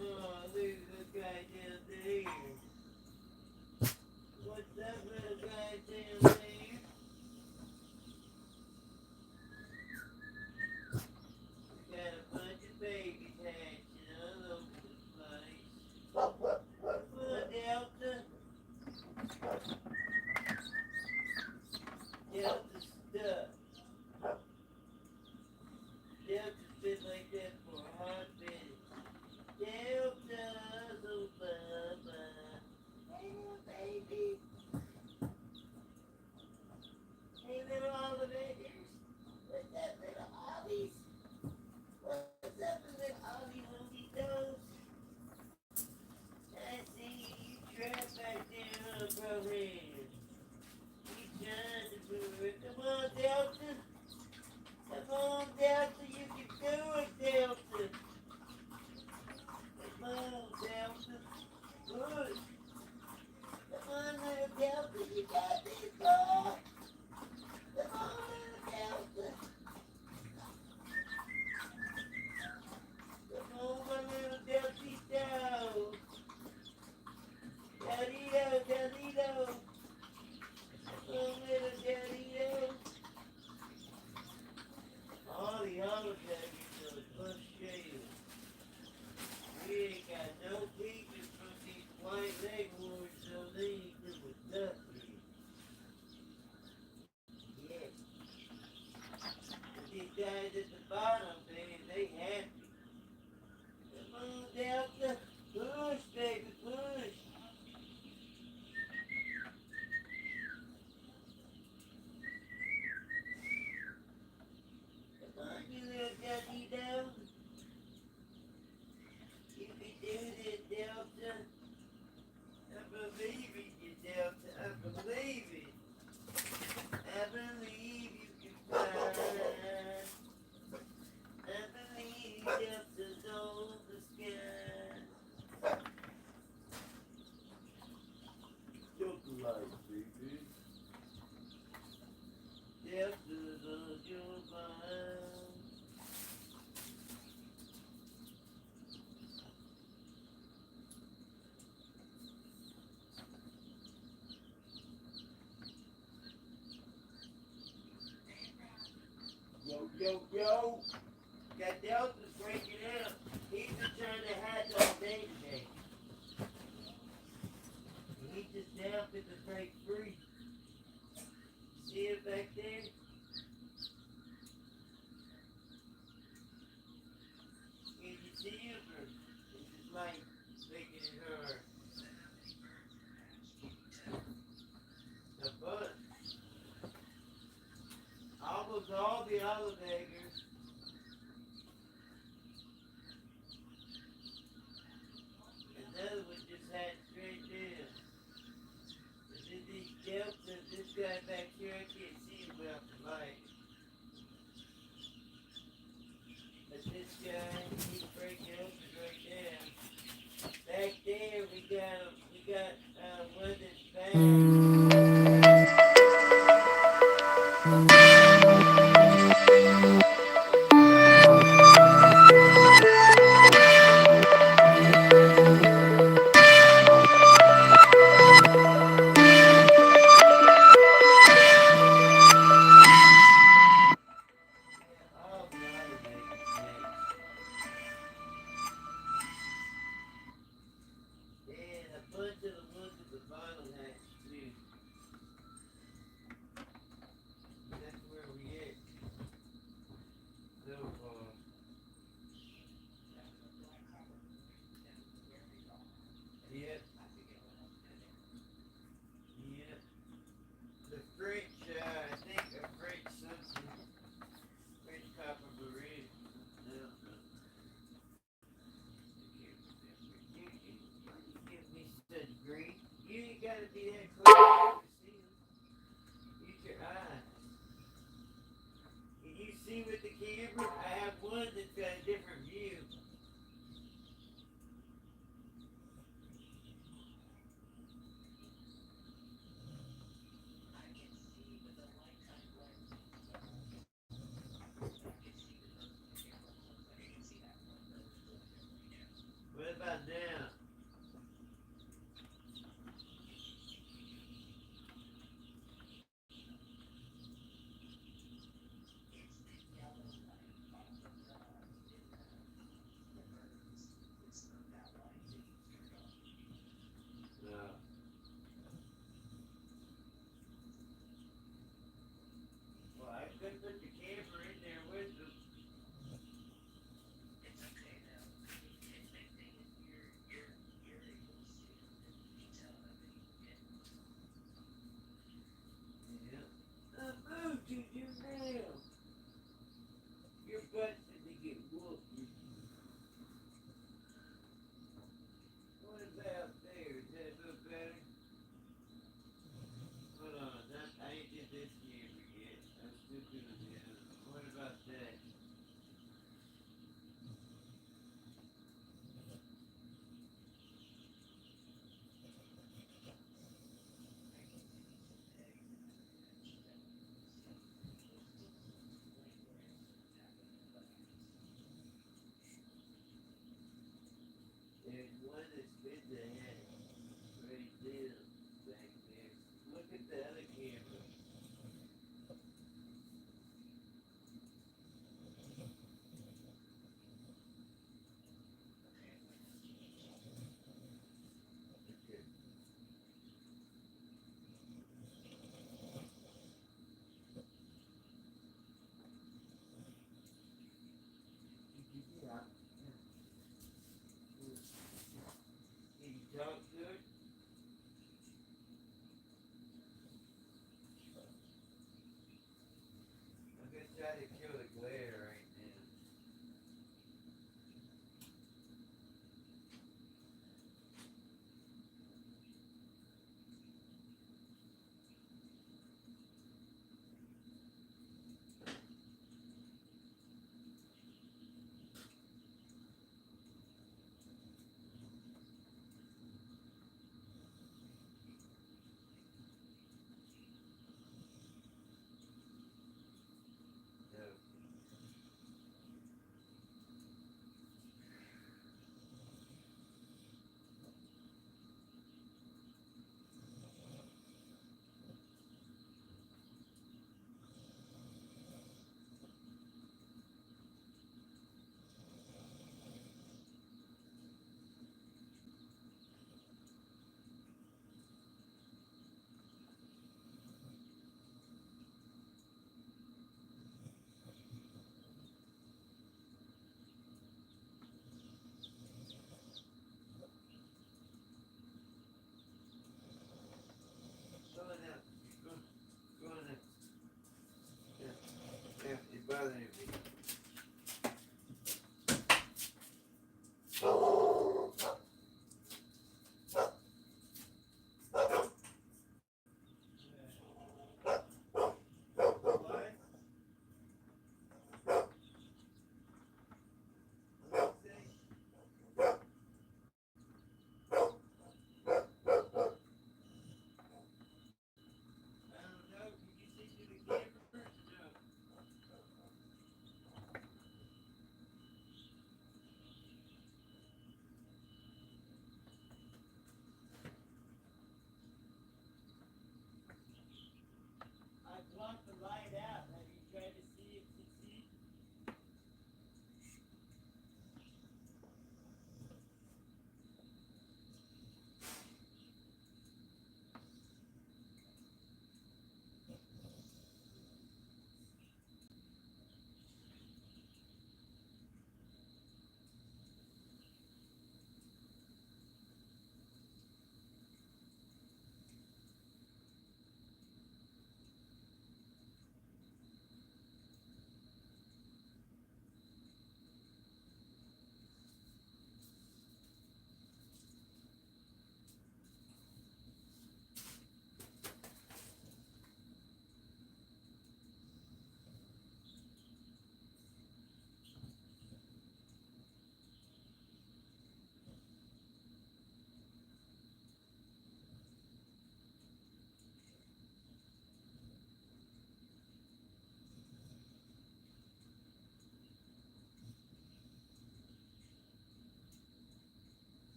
Oh, look at this guy down there. What's up, little guy down there? We got a bunch of babies hatching all over the place. Come on, Delta. Delta's stuck. Delta's been like that for a hot minute. Delta, oh, Bubba. Hey, little baby. Hey, little olivators. What's up, little ollies? What's up, little ollie woolly toes? I see you trap back there, huh, bro, man? You trying to do it. Come on, Delta. Come on, Delta. You can do it, Delta. Come on, Delta. Good. Come on, little Delta. You got this, boy. Come on, little Delta. Come on, my little Deltito. Delito, Delito. Come on, little Delito. All the other babies are bush shaved. We ain't got no peekers from these white leghorns, so they ain't doing nothing. Yeah. But these guys at the bottom, they happy. Come on, Delta. Push, baby, push. Come on, you little Delta. Yo. That Delta's breaking out. He's just trying to hatch all day today. And he just now fit to break free. See it back there? Can you see him or is this light making it hard? The bus. Almost all the olive eggers. Another one just had straight down. But then these deltas, this guy back here, I can't see him without the light. But this guy, he's breaking open right now. Back there, we got one that's back. All the other babies next. And a bunch of the ones at the bottom hatch too.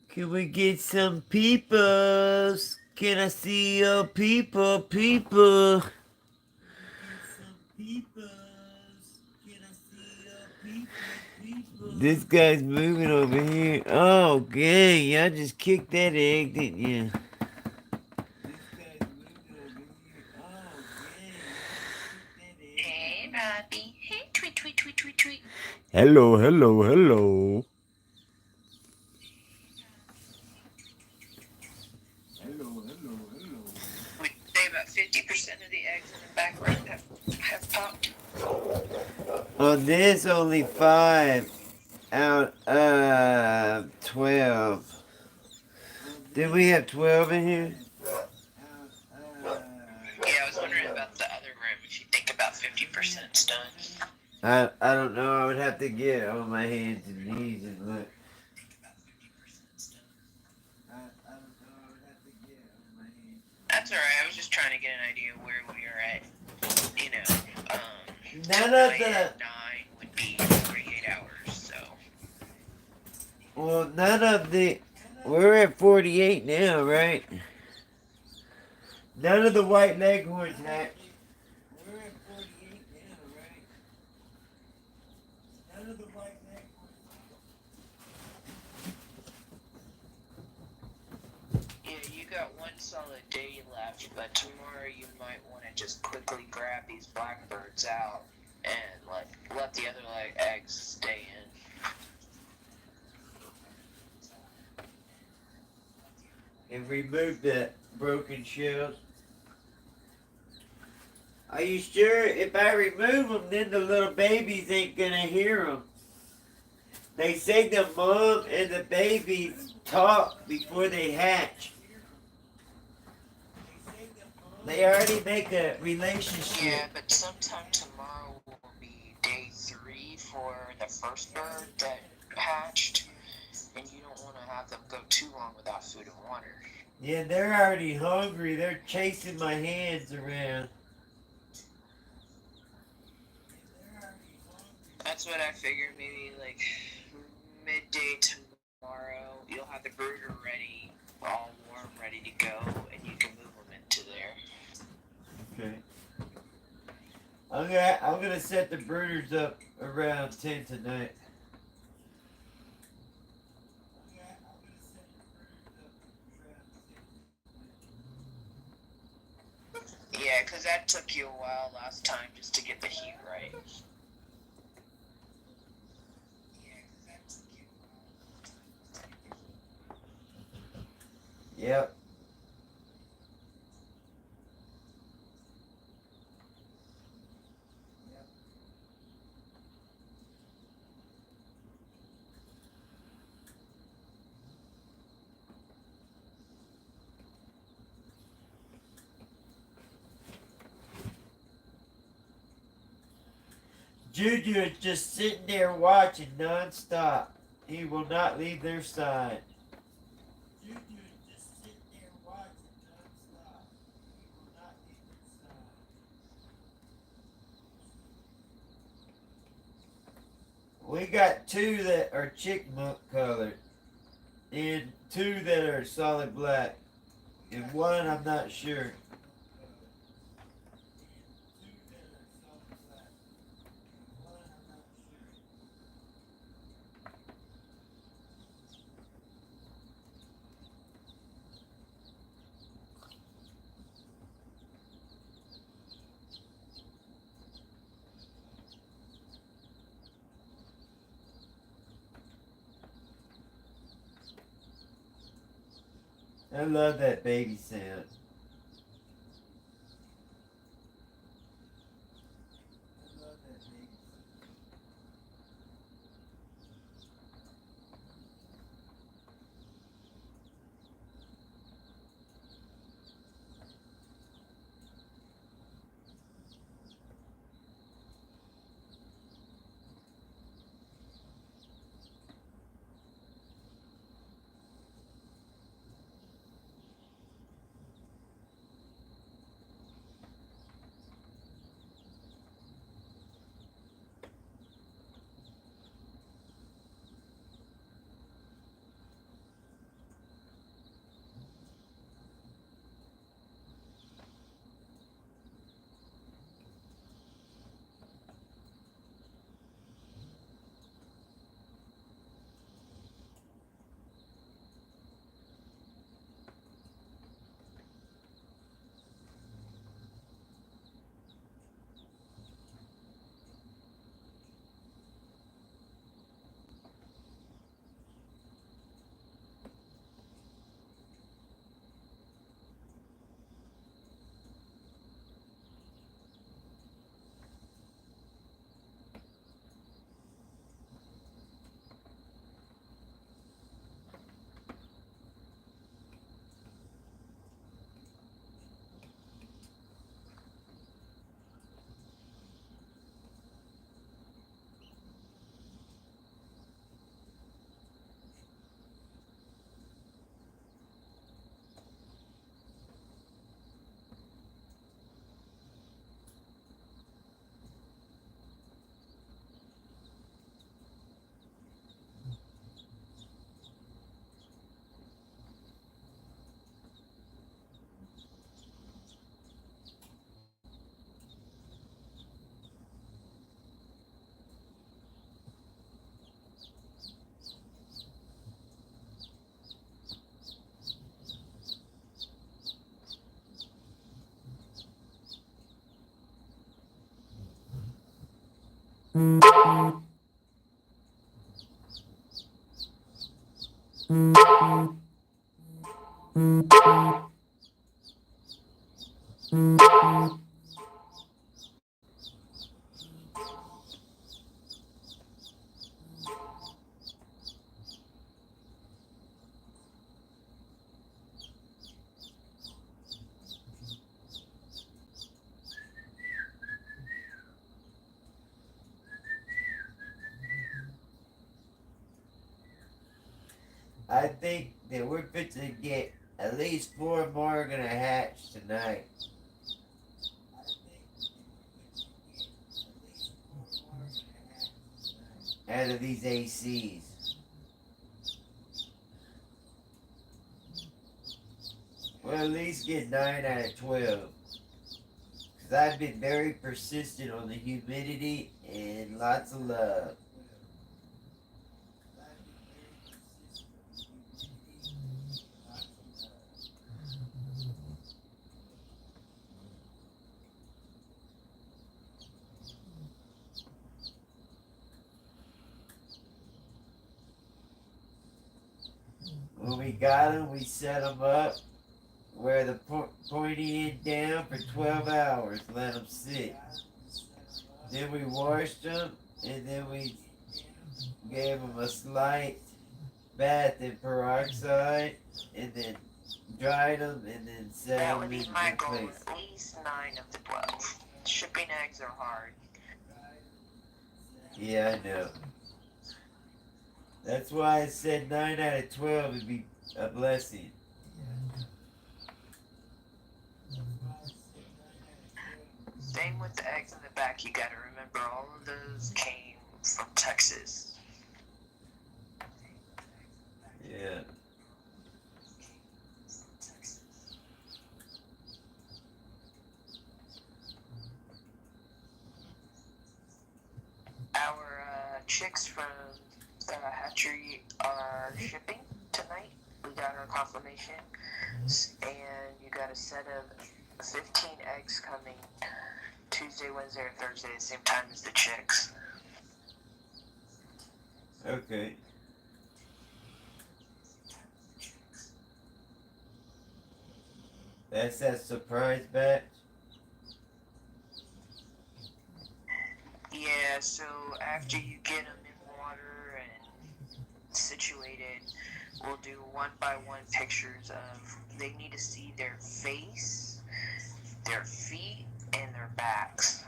Can we get some peoples? Can I see your people? This guy's moving over here. Oh, okay. Y'all just kicked that egg, didn't you? Hey, Robbie. Hey, tweet, tweet, tweet, tweet, tweet. Hello, hello, hello. Would you say about 50% of the eggs in the background have popped? On this, only 5 out of 12. Did we have 12 in here? Yeah, I was wondering about the other room, if you think about 50%'s done. I don't know. I would have to get on my hands and knees and look. That's alright, I was just trying to get an idea of where we are at. You know, None of the. at 9 would be 48 hours, so. Well, none of the. We're at 48 now, right? None of the white leghorns hatched. We're at 48 now, right? None of the white leghorns. Yeah, you got one solid day left, but tomorrow you might want to just quickly grab these blackbirds out and let the other eggs stay in. And remove the broken shells. Are you sure if I remove them, then the little babies ain't gonna hear them? They say the mom and the babies talk before they hatch. They already make a relationship. Yeah, but sometime tomorrow will be day 3 for the first bird that hatched, and you don't want to have them go too long without food and water. Yeah, they're already hungry. They're chasing my hands around. That's what I figured, maybe like midday tomorrow, you'll have the brooder ready, all warm, ready to go, and you can move them into there. Okay. I'm gonna set the brooders up around 10 tonight. Yeah, because that took you a while last time just to get the heat right. Yep. Juju is just sitting there watching nonstop. He will not leave their side. Juju is just sitting there watching nonstop. He will not leave their side. We got 2 that are chickmunk colored, and 2 that are solid black, and 1 I'm not sure. I love that baby sound. I think that we're fit to get at least 4 more gonna hatch tonight. Out of these ACs. We'll at least get 9 out of 12. Because I've been very persistent on the humidity and lots of love. When we got them, we set them up where the pointy end down for 12 hours, let them sit. Then we washed them, and then we gave them a slight bath in peroxide, and then dried them, and then set That them would be in my goal, place. at least 9 of the 12. Shipping eggs are hard. Yeah, I know. That's why I said 9 out of 12 would be a blessing. Same with the eggs in the back. You gotta remember all of those came from Texas. Yeah. Our chicks from the hatchery are shipping tonight. We got our confirmation. And you got a set of 15 eggs coming Tuesday, Wednesday, or Thursday at the same time as the chicks. Okay. That's that surprise batch? Yeah, so after you get them in water and situated, we'll do one by one pictures of, they need to see their face, their feet, and their backs.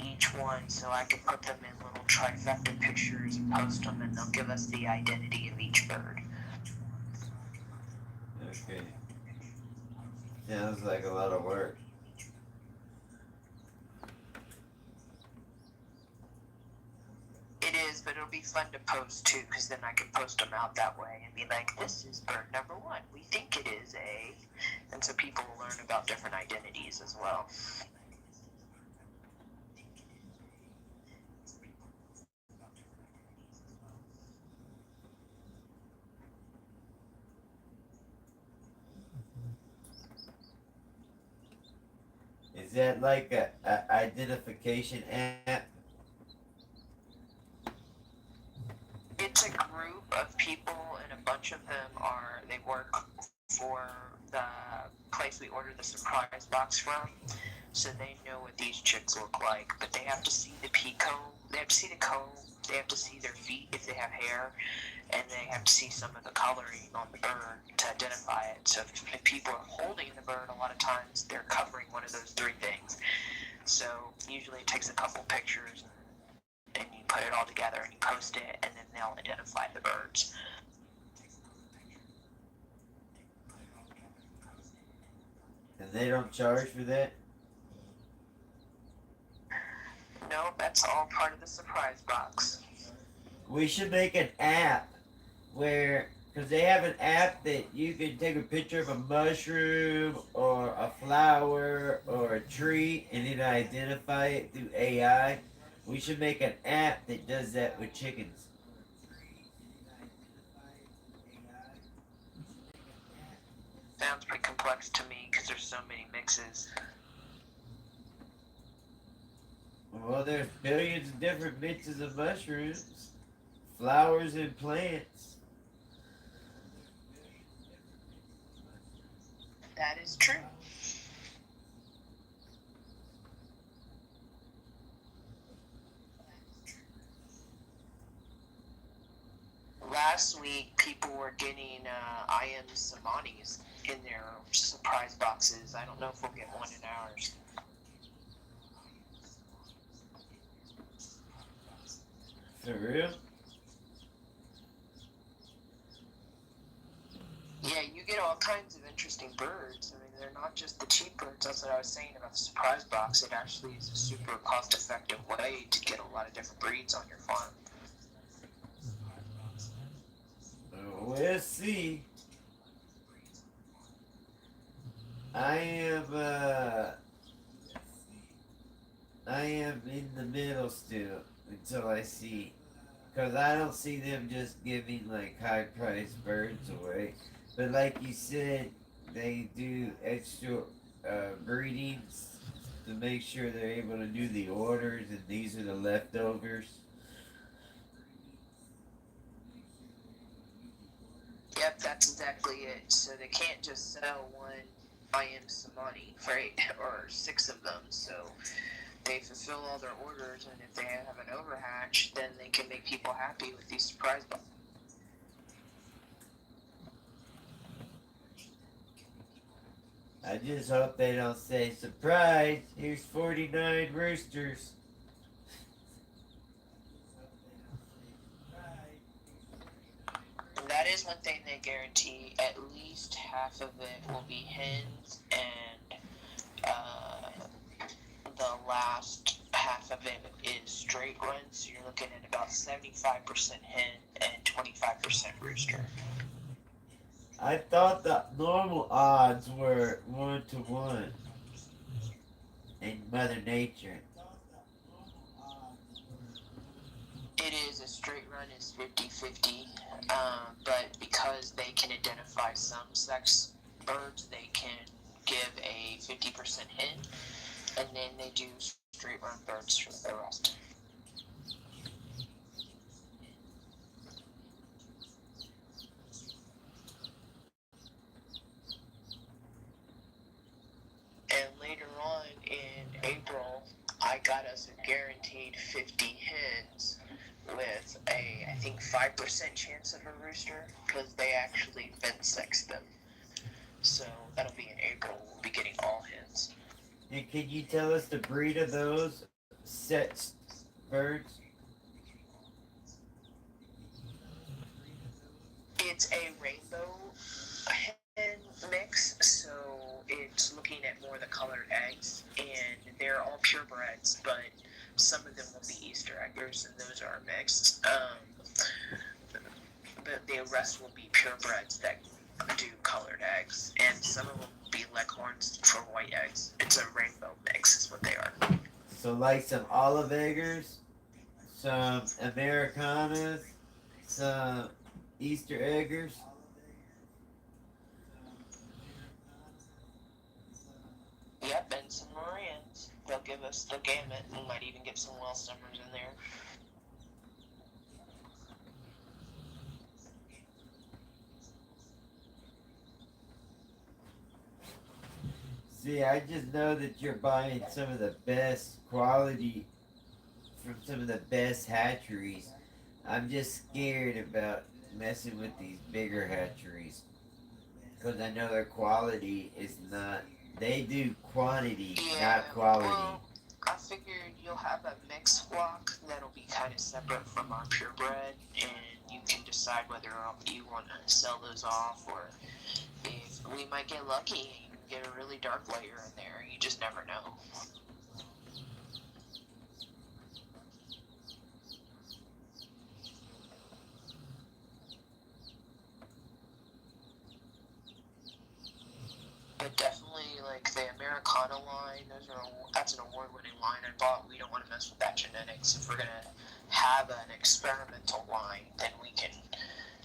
Each one, so I can put them in little trifecta pictures and post them, and they'll give us the identity of each bird. Okay. Sounds like a lot of work. It is, but it'll be fun to post too, because then I can post them out that way and be like, this is bird number one. We think it is a. And so people will learn about different identities as well. Is that like a identification app? It's a group of people, and a bunch of them they work for the place we order the surprise box from, so they know what these chicks look like. But they have to see the comb, they have to see the comb, they have to see their feet if they have hair, and they have to see some of the coloring on the bird to identify it. So if people are holding the bird, a lot of times they're covering one of those three things. So usually it takes a couple pictures, and you put it all together and you post it, and then they'll identify the birds. And they don't charge for that? No, that's all part of the surprise box. We should make an app where, because they have an app that you can take a picture of a mushroom or a flower or a tree and then identify it through AI. We should make an app that does that with chickens. Sounds pretty complex to me because there's so many mixes. Well, there's billions of different mixes of mushrooms, flowers, and plants. That is true. Last week, people were getting AYAM CEMANIs in their surprise boxes. I don't know if we'll get one in ours. For real? Yeah, you get all kinds of interesting birds. I mean, they're not just the cheap birds. That's what I was saying about the surprise box. It actually is a super cost-effective way to get a lot of different breeds on your farm. We'll see. I am in the middle still until I see, because I don't see them just giving like high priced birds away. But like you said, they do extra breedings to make sure they're able to do the orders, and these are the leftovers. Yep, that's exactly it. So they can't just sell one AYAM CEMANI, right? Or 6 of them. So they fulfill all their orders, and if they have an overhatch, then they can make people happy with these surprise boxes. I just hope they don't say, surprise, here's 49 roosters. And that is one thing they guarantee. At least half of it will be hens, and the last half of it is straight runs. So you're looking at about 75% hen and 25% rooster. I thought the normal odds were 1-to-1 in Mother Nature. It is, a straight run is 50-50, but because they can identify some sex birds, they can give a 50% hen, and then they do straight run birds for the rest. I got us a guaranteed 50 hens with a, I think, 5% chance of a rooster because they actually fence sex them. So that'll be in April. We'll be getting all hens. And can you tell us the breed of those set birds? It's a rainbow hen mix, so it's looking at more the colored eggs, and they're all purebreds, but some of them will be Easter eggers, and those are mixed. But the rest will be purebreds that do colored eggs, and some of them will be leghorns for white eggs. It's a rainbow mix, is what they are. So like some olive eggers, some Americanas, some Easter eggers. Yep, and some Marines. They'll give us the gamut. We might even get some Wellstummers in there. See, I just know that you're buying some of the best quality from some of the best hatcheries. I'm just scared about messing with these bigger hatcheries because I know their quality is not. They do quantity, not quality. Well, I figured you'll have a mixed flock that'll be kind of separate from our purebred, and you can decide whether you want to sell those off, or if we might get lucky and get a really dark layer in there. You just never know. But definitely, like the Americana line, that's an award-winning line I bought. We don't want to mess with that genetics. If we're gonna have an experimental line, then we can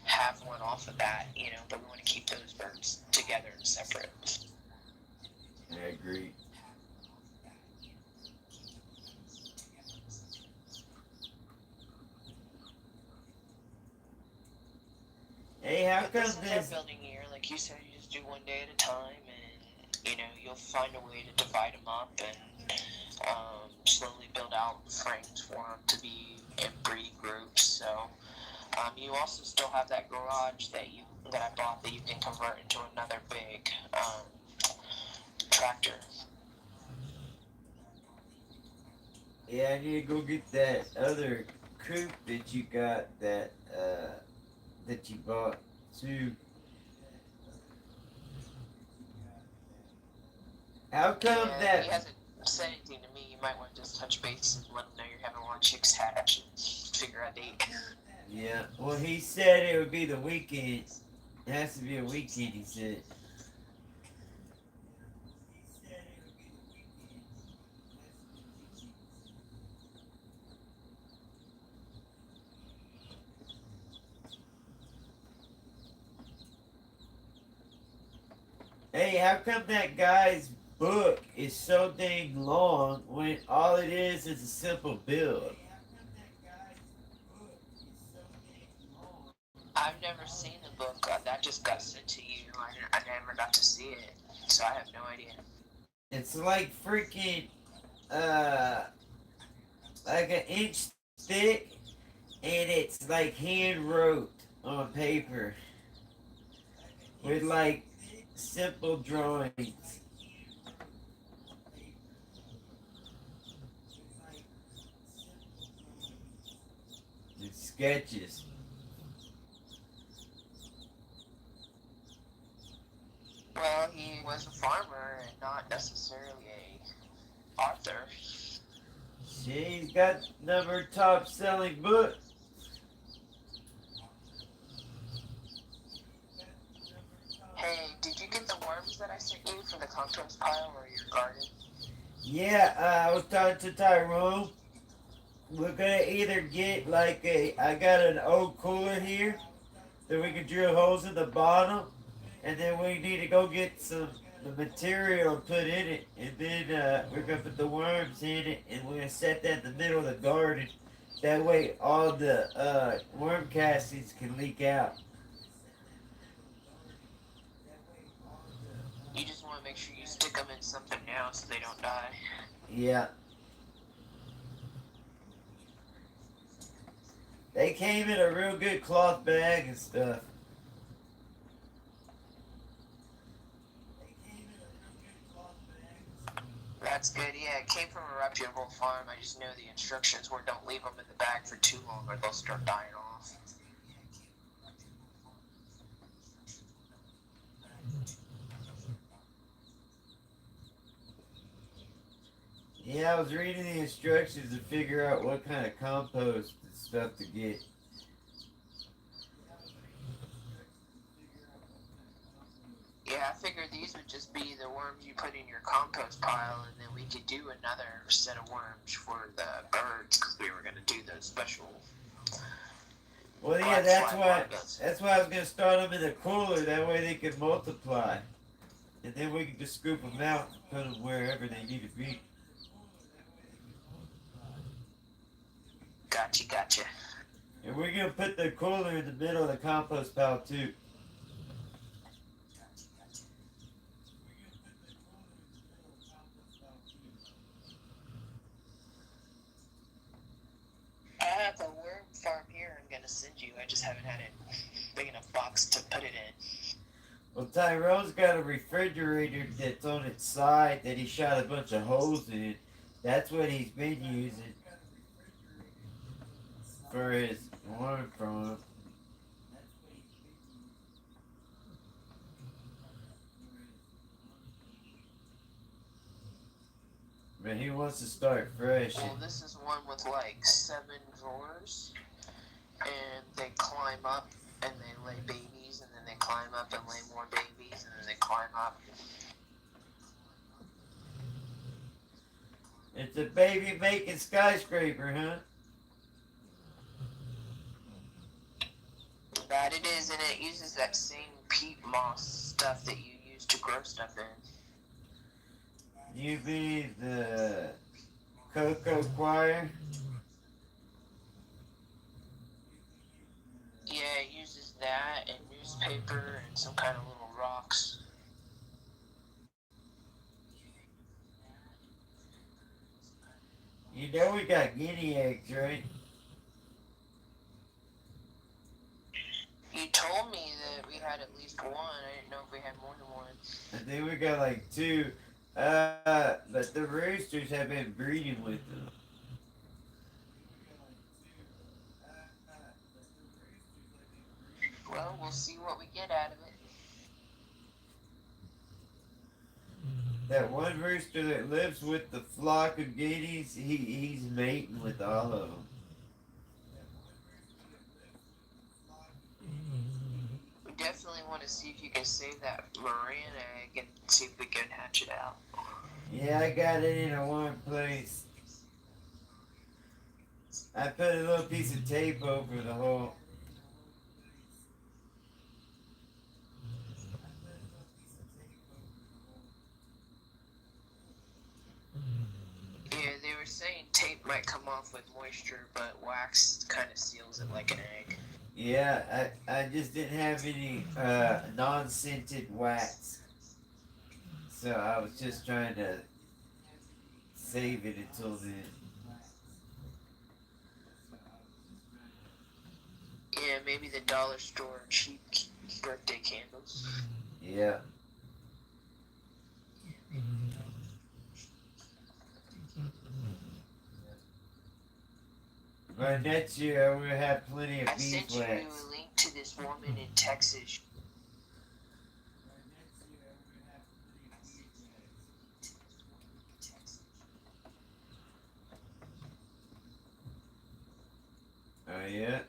have one off of that, But we want to keep those birds together and separate. I agree. Hey, how come this is this? our building year? Like you said, you just do one day at a time, and you'll find a way to divide them up and slowly build out frames for them to be in breeding groups. So you also still have that garage that I bought that you can convert into another big tractor. Yeah, I need to go get that other coop that you got that you bought too. How come that? He hasn't said anything to me. You might want to just touch base and let him know you're having more chicks hatch and figure out a date. Yeah, well, he said it would be the weekend. It has to be a weekend, he said. Hey, how come that guy's book is so dang long when all it is a simple build? I've never seen the book. That just got sent to you. I never got to see it, so I have no idea. It's like freaking, like an inch thick, and it's like hand wrote on paper with like simple drawings and sketches. Well, he was a farmer and not necessarily a author. She's got number top selling book. Hey, did you get the worms that I sent you for the compost pile or your garden? Yeah, I was talking to Tyrone. We're gonna either get like I got an old cooler here that we can drill holes in the bottom, and then we need to go get some the material and put in it, and then we're gonna put the worms in it, and we're gonna set that in the middle of the garden. That way, all the worm castings can leak out. You just want to make sure you stick them in something now so they don't die. Yeah. They came in a real good cloth bag and stuff. That's good. Yeah, it came from a reputable farm. I just know the instructions were don't leave them in the bag for too long or they'll start dying off. Yeah, I was reading the instructions to figure out what kind of compost and stuff to get. Yeah, I figured these would just be the worms you put in your compost pile, and then we could do another set of worms for the birds because we were going to do those special. Well, yeah, that's why I was gonna start them in the cooler. That way they can multiply, and then we can just scoop them out and put them wherever they need to be. Gotcha. And we're gonna put the cooler in the middle of the compost pile too. I have a worm farm here I'm going to send you. I just haven't had a big enough box to put it in. Well, Tyrone's got a refrigerator that's on its side that he shot a bunch of holes in. That's what he's been using for his worm farm. But he wants to start fresh. Well, this is one with like 7 drawers, and they climb up and they lay babies, and then they climb up and lay more babies, and then they climb up. It's a baby making skyscraper, huh? That it is, and it uses that same peat moss stuff that you use to grow stuff in. You mean the cocoa choir? Yeah, it uses that and newspaper and some kind of little rocks. You know we got guinea eggs, right? You told me that we had at least one. I didn't know if we had more than one. I think we got like 2. But the roosters have been breeding with them. Well, we'll see what we get out of it. That one rooster that lives with the flock of guineas, he's mating with all of them. We definitely want to see if you can save that Moran egg and see if we can hatch it out. Yeah, I got it in a one place. I put a little piece of tape over the hole. Yeah, they were saying tape might come off with moisture, but wax kind of seals it like an egg. Yeah, I just didn't have any non-scented wax. So I was just trying to save it until then. Yeah, maybe the dollar store cheap birthday candles. Yeah. But next year we'll have plenty of I sent you beeswax. a link to this woman in Texas. Oh yeah?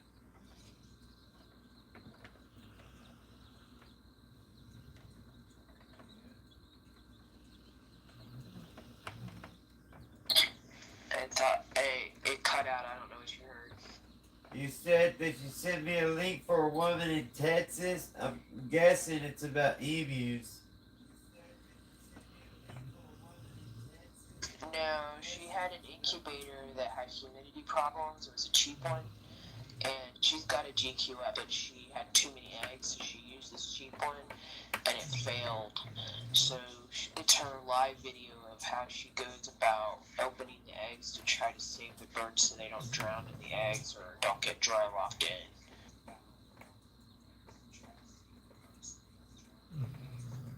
And thought, hey, it cut out. I don't know what you heard. You said that you sent me a link for a woman in Texas? I'm guessing it's about emus. No, she had an incubator that had humidity problems. It was a cheap one. And she's got a GQ up, but she had too many eggs, so she used this cheap one, and it failed. So it's her live video of how she goes about opening the eggs to try to see save the birds so they don't drown in the eggs or don't get dry locked in.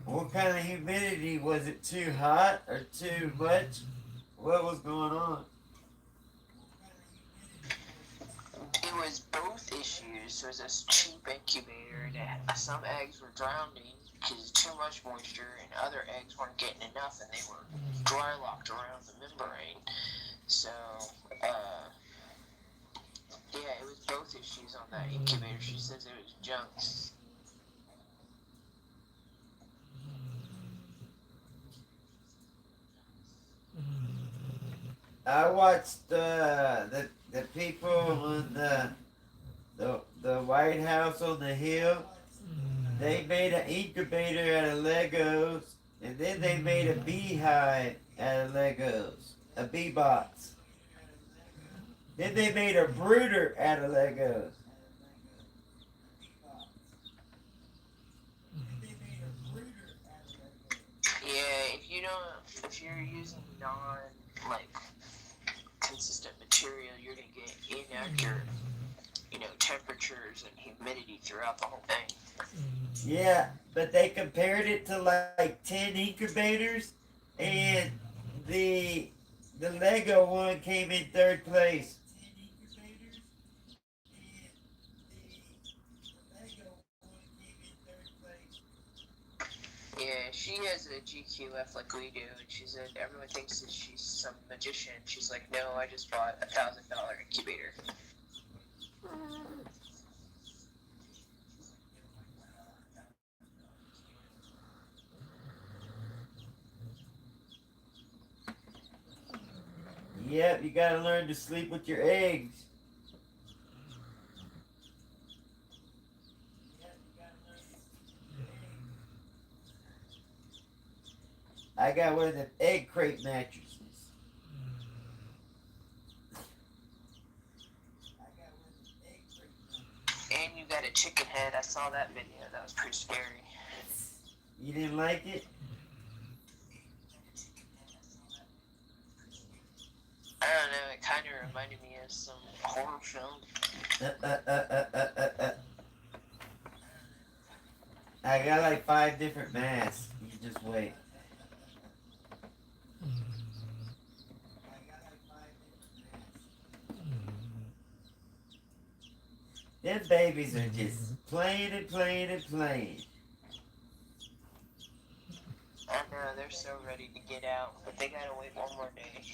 What kind of humidity? Was it too hot or too much? What was going on? It was both issues. There was this cheap incubator and some eggs were drowning because too much moisture, and other eggs weren't getting enough, and they were dry locked around the membrane. So, yeah, it was both issues on that incubator. She says it was junk. I watched the people on the White House on the Hill. They made an incubator out of Legos, and then they made a beehive out of Legos, a bee box. Then they made a brooder out of Legos. Yeah, if you're using consistent material, you're gonna get inaccurate, temperatures and humidity throughout the whole thing. Yeah, but they compared it to like 10 incubators, and the Lego one came in third place. Yeah, she has a GQF like we do, and she said everyone thinks that she's some magician. She's like, no, I just bought a $1,000 incubator. Yep, you gotta learn to sleep with your eggs. I got one of them egg crate mattresses. And you got a chicken head. I saw that video. That was pretty scary. You didn't like it? I don't know. It kind of reminded me of some horror film. I got like 5 different masks. You just wait. Them babies are just playing and playing and playing. I know, they're so ready to get out, but they gotta wait one more day.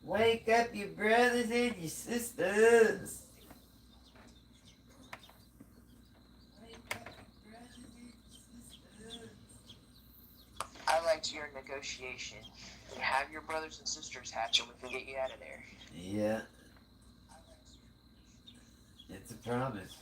Wake up your brothers and your sisters. I liked your negotiation. You have your brothers and sisters hatch and we can get you out of there. Yeah. It's a promise.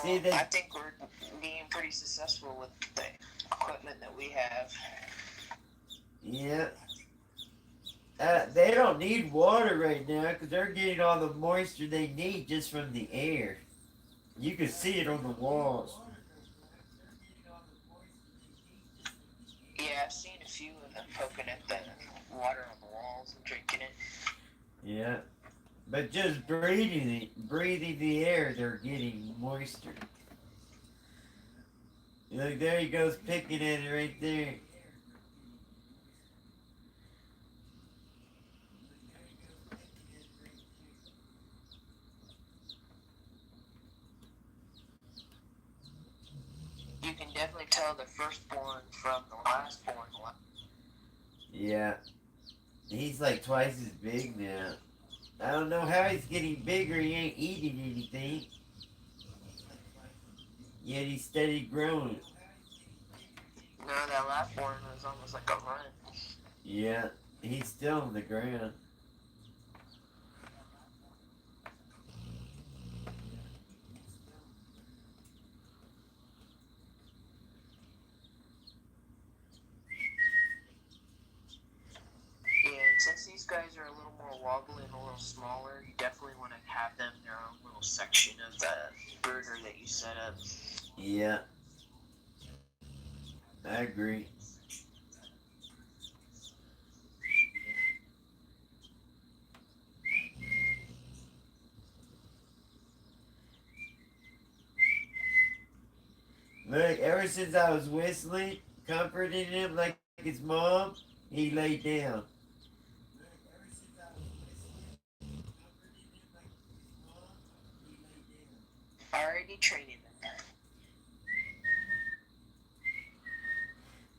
Well, I think we're being pretty successful with the equipment that we have. Yeah. They don't need water right now because they're getting all the moisture they need just from the air. You can see it on the walls. Yeah, I've seen a few of them poking at the water on the walls and drinking it. Yeah. But just breathing the air, they're getting moisture. Look, there he goes picking at it right there. You can definitely tell the firstborn from the lastborn. Yeah. He's like twice as big now. I don't know how he's getting bigger. He ain't eating anything. Yet he's steady growing. No, that lastborn was almost like a run. Yeah. He's still on the ground. And since these guys are a little more wobbly and a little smaller, you definitely want to have them their own little section of the brooder that you set up. Yeah, I agree. Look, ever since I was whistling, comforting him like his mom, he laid down. Already training them.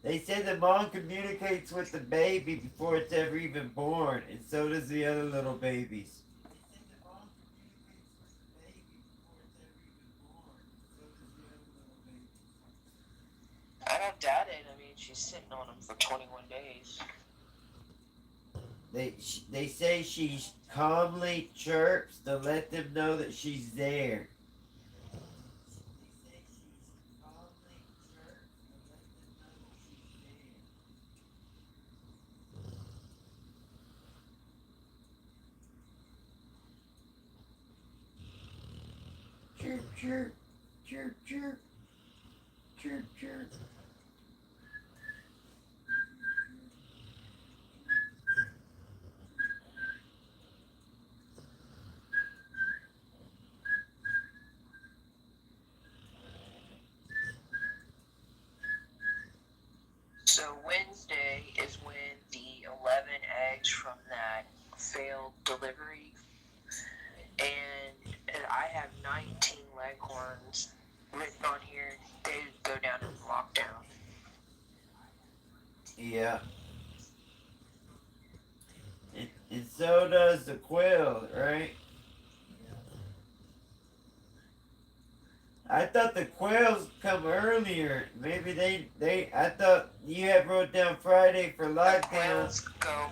They said the mom communicates with the baby before it's ever even born, and so does the other little babies. I don't doubt it. I mean, she's sitting on them for 21 days. They say she calmly chirps to let them know that she's there. Chirp, chirp, chirp, chirp, chirp, chirp. So Wednesday is when the 11 eggs from that failed delivery, and I have 19 leghorns written on here. They go down in lockdown. Yeah. And so does the quail, right? I thought the quails come earlier. Maybe I thought you had wrote down Friday for The lockdown. quails go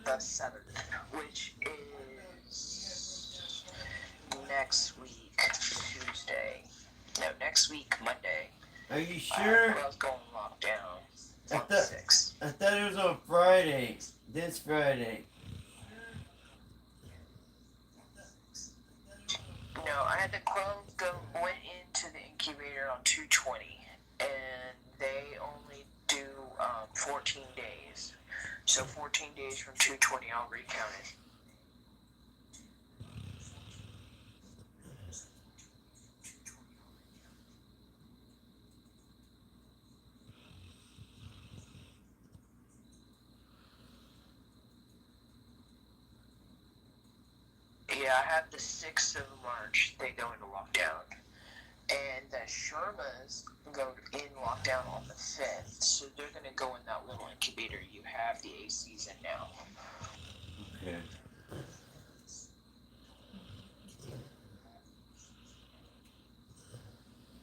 the 7th, which is next week, Tuesday. No, next week, Monday. Are you sure? Quails go in lockdown I on the 6th. thought it was on Friday. This Friday. No, I had the quails went into the incubator on 2/20, and they only do 14 days. So 14 days from 2/20, I'll recount it. Yeah, I have the 6th of March, they go into lockdown. And the Shermas go in lockdown on the 5th, so they're going to go in that little incubator you have the ACs in now. Okay.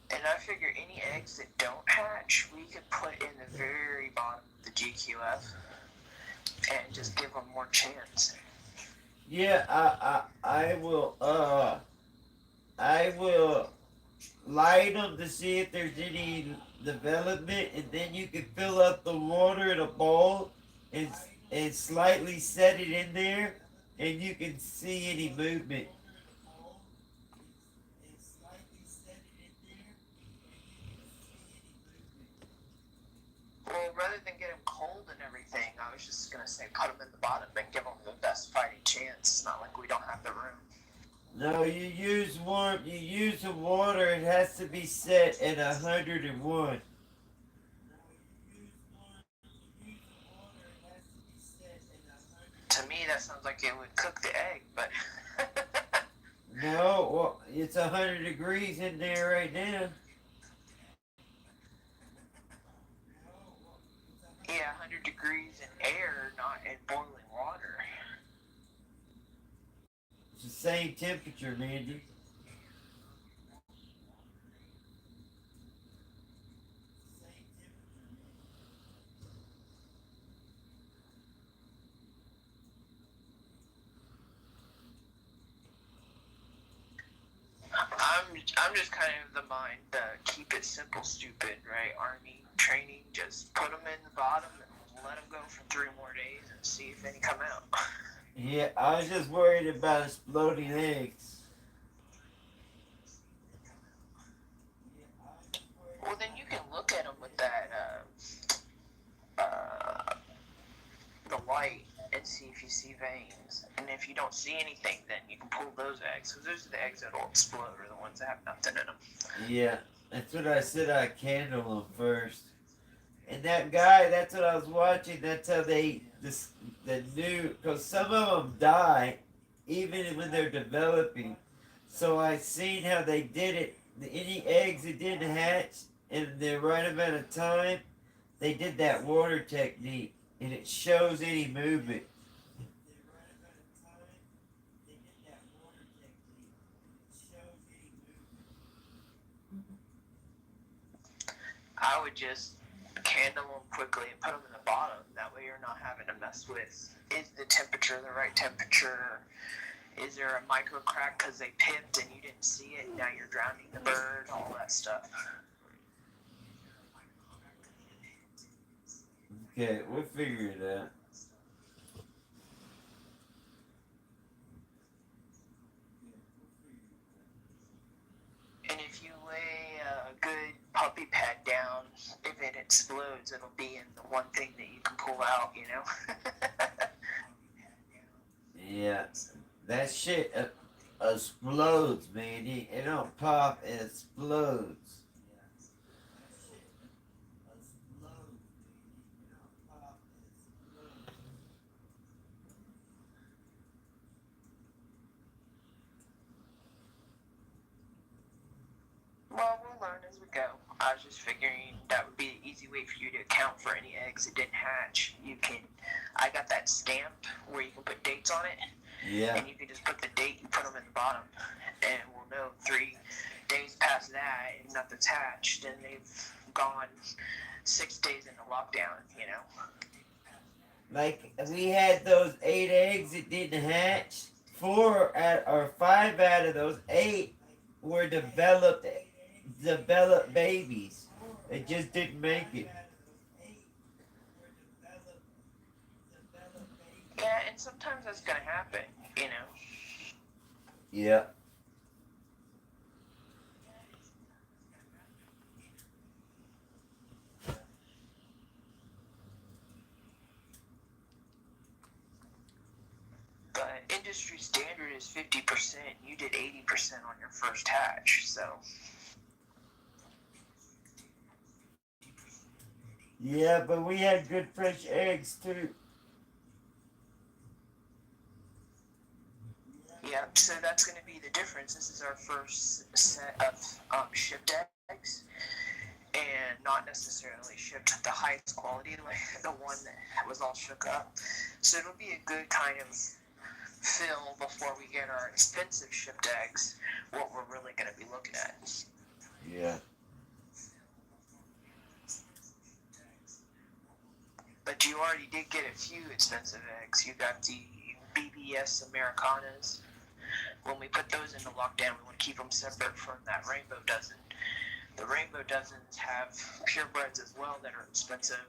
And I figure any eggs that don't hatch, we could put in the very bottom of the GQF and just give them more chance. Yeah, I will light them to see if there's any development, and then you can fill up the water in a bowl and slightly set it in there, and you can see any movement. Well, rather than get them cold and everything, I was just going to say put them in the bottom and give them the best fighting chance. It's not like we don't have the room. No, you use the water, it has to be set at 101. To me, that sounds like it would cook the egg, but... No, well, it's 100 degrees in there right now. Yeah, 100 degrees in air, not in boiling water. It's the same temperature, Mandy. I'm just kind of the mind, keep it simple, stupid, right? Army training, just put them in the bottom and let them go for 3 more days and see if any come out. Yeah, I was just worried about exploding eggs. Well, then you can look at them with that the light and see if you see veins. And if you don't see anything, then you can pull those eggs. Because those are the eggs that'll explode, or the ones that have nothing in them. Yeah, that's what I said. I candle them first. And that guy, that's what I was watching. That's how the new, because some of them die even when they're developing. So I seen how they did it. Any eggs that didn't hatch in the right amount of time, they did that water technique, and it shows any movement. I would just candle them quickly and put them in the bottom. That way you're not having to mess with, is the temperature the right temperature? Is there a micro crack because they pipped and you didn't see it? Now you're drowning the bird, all that stuff. Okay, we'll figure it out. And if you lay a good puppy pad down, if it explodes, it'll be in the one thing that you can pull out, you know? Yeah, that shit explodes, man. It don't pop, it explodes. Well, we'll learn as we go. I was just figuring that would be an easy way for you to account for any eggs that didn't hatch. I got that stamp where you can put dates on it. Yeah. And you can just put the date and put them in the bottom. And we'll know 3 days past that if nothing's hatched and they've gone 6 days into lockdown, you know? Like, we had those 8 eggs that didn't hatch. 5 out of those 8 were developed babies. They just didn't make it. Yeah, and sometimes that's gonna happen, you know? Yeah. But industry standard is 50%. You did 80% on your first hatch, so. Yeah, but we had good fresh eggs too. Yeah, so that's going to be the difference. This is our first set of shipped eggs, and not necessarily shipped at the highest quality, like the one that was all shook up. So it'll be a good kind of fill before we get our expensive shipped eggs, what we're really going to be looking at. Yeah. But you already did get a few expensive eggs. You got the BBS Americanas. When we put those into lockdown, we want to keep them separate from that rainbow dozen. The rainbow dozens have purebreds as well that are expensive,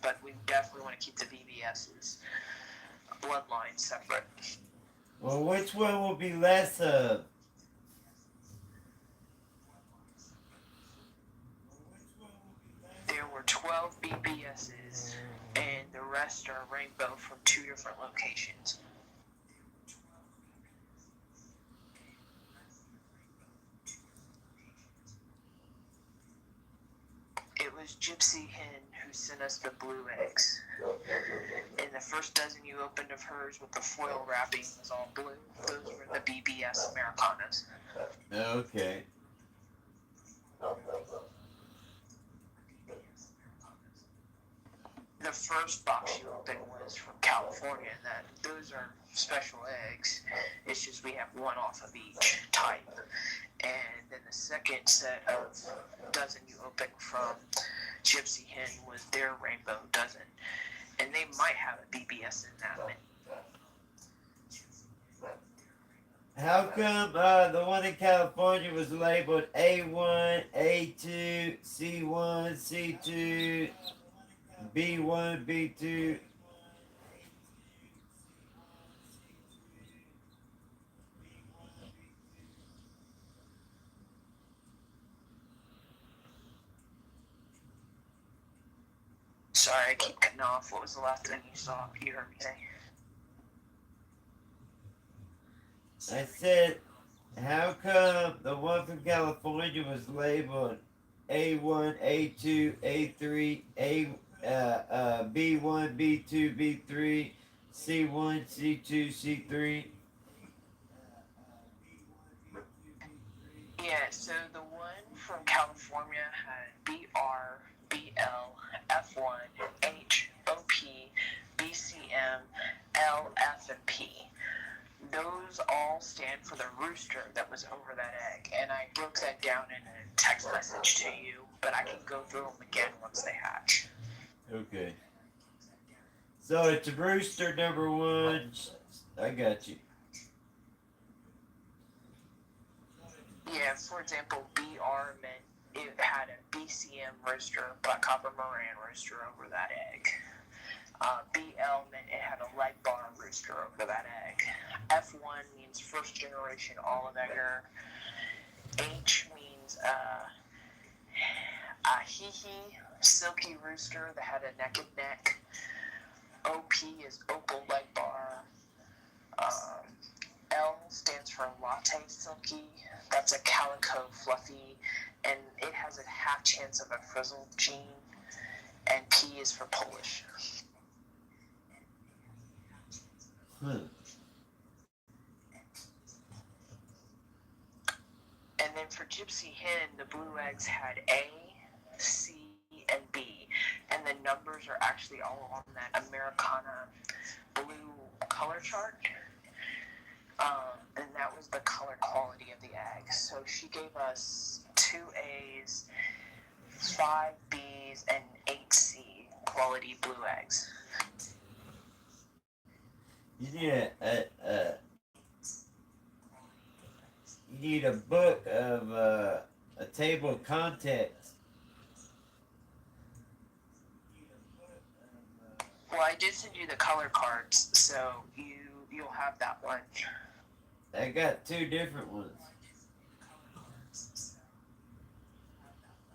but we definitely want to keep the BBS's bloodline separate. Well, which one will be less of? There were 12 BBS's, and the rest are rainbow from 2 different locations. It was Gypsy Hen who sent us the blue eggs. And the first dozen you opened of hers with the foil wrapping was all blue. Those were the BBS Americanas. Okay. The first box you opened was from California, and those are special eggs. It's just we have one off of each type. And then the second set of dozen you opened from Gypsy Hen was their rainbow dozen. And they might have a BBS in that one. How come the one in California was labeled A1, A2, C1, C2, B1, B2? Sorry, I keep cutting off. What was the last thing you heard me say? I said, how come the one from California was labeled A1, A2, A3, B1, B2, B3, C1, C2, C3? Yeah, so the one from California had BR, BL, F1, H, OP, BCM, L, F, and P. Those all stand for the rooster that was over that egg, and I broke that down in a text message to you, but I can go through them again once they hatch. Okay. So it's a rooster number one. I got you. Yeah, for example, BR meant it had a BCM rooster, black copper Moran rooster over that egg. BL meant it had a leg bar rooster over that egg. F1 means first generation olive egger. H means a hee silky rooster that had a naked neck. OP is opal leg bar. L stands for latte silky. That's a calico fluffy, and it has a half chance of a frizzled gene. And P is for Polish. And then for Gypsy Hen, the blue eggs had A, C, and B. And the numbers are actually all on that Americana blue color chart. And that was the color quality of the egg. So she gave us 2 A's, 5 B's, and 8 C quality blue eggs. You need a book of a table of contents. Well, I did send you the color cards, so you'll have that one. I got 2 different ones.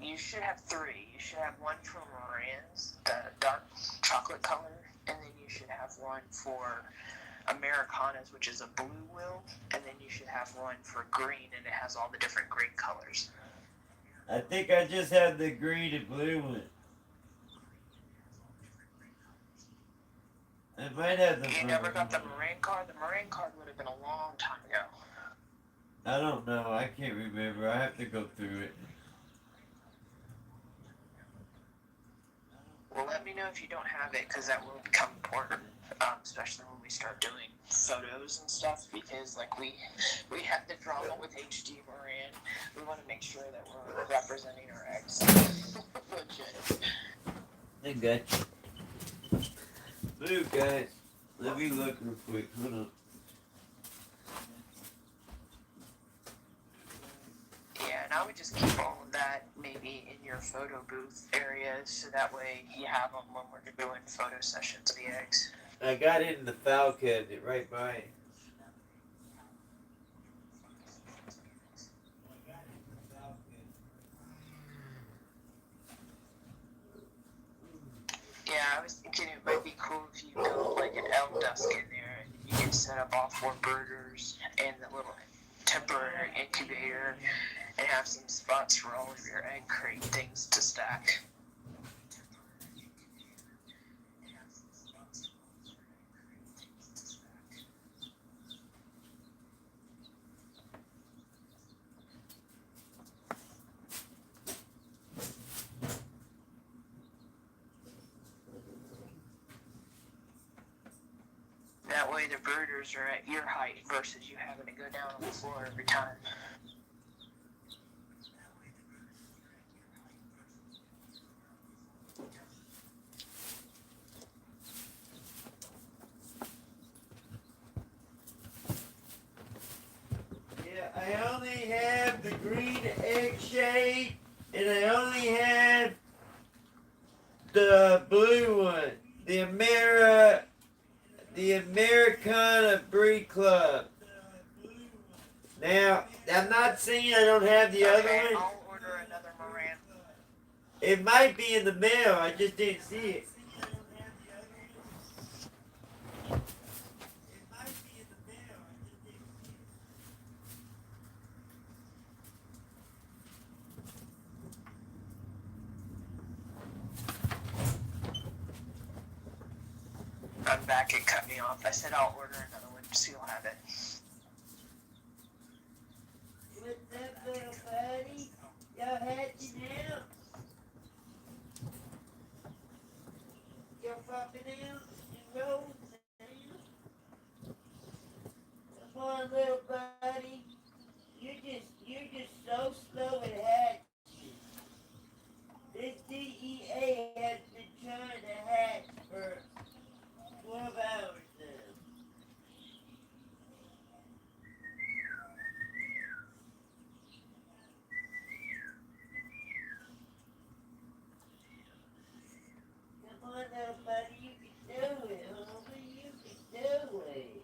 You should have 3. You should have one for Moran's, the dark chocolate color, and then you should have one for Americanas, which is a blue will, and then you should have one for green, and it has all the different green colors. I think I just have the green and blue one. I might have the. You never got the Moran card? The Moran card would have been a long time ago. I don't know. I can't remember. I have to go through it. Well, let me know if you don't have it, because that will become important, especially when we start doing photos and stuff, because like we had the drama with HD Moran. We want to make sure that we're representing our eggs. Legit. I got you. Blue guys. Let me look real quick. Hold on. Yeah, and I would just keep all of that maybe in your photo booth areas, so that way you have them when we're doing photo sessions of the eggs. I got it in the file cabinet right by it. Yeah, I was thinking it might be cool if you built like an L dusk in there, and you can set up all 4 birders and the little temporary incubator, and have some spots for all of your egg crate things to stack. That way the birders are at your height versus you having to go down on the floor every time. Yeah, I only have the green egg shade, and I only have the blue one. The Americana Breed Club. Now, I'm not saying I don't have the other one. I'll order another Moran. It might be in the mail. I just didn't see it. back and cut me off. I said I'll order another one so you'll have it. What's up, little buddy? Y'all hatching out? Y'all popping out and rolling now? Come on, little buddy. You're just so slow at hatching. This DEA has been trying to hatch for 12 hours now. Come on, little buddy, you can do it, homie. You can do it.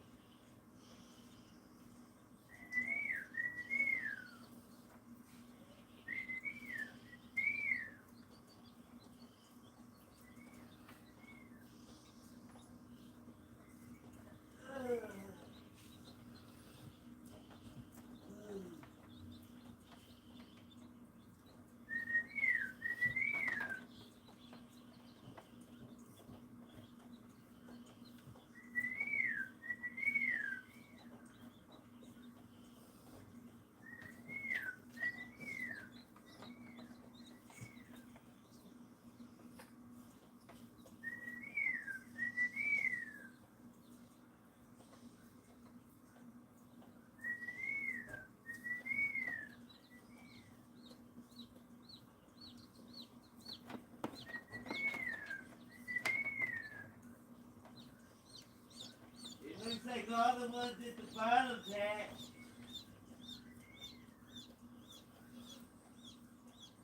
It looks like all the ones at the bottom hatched.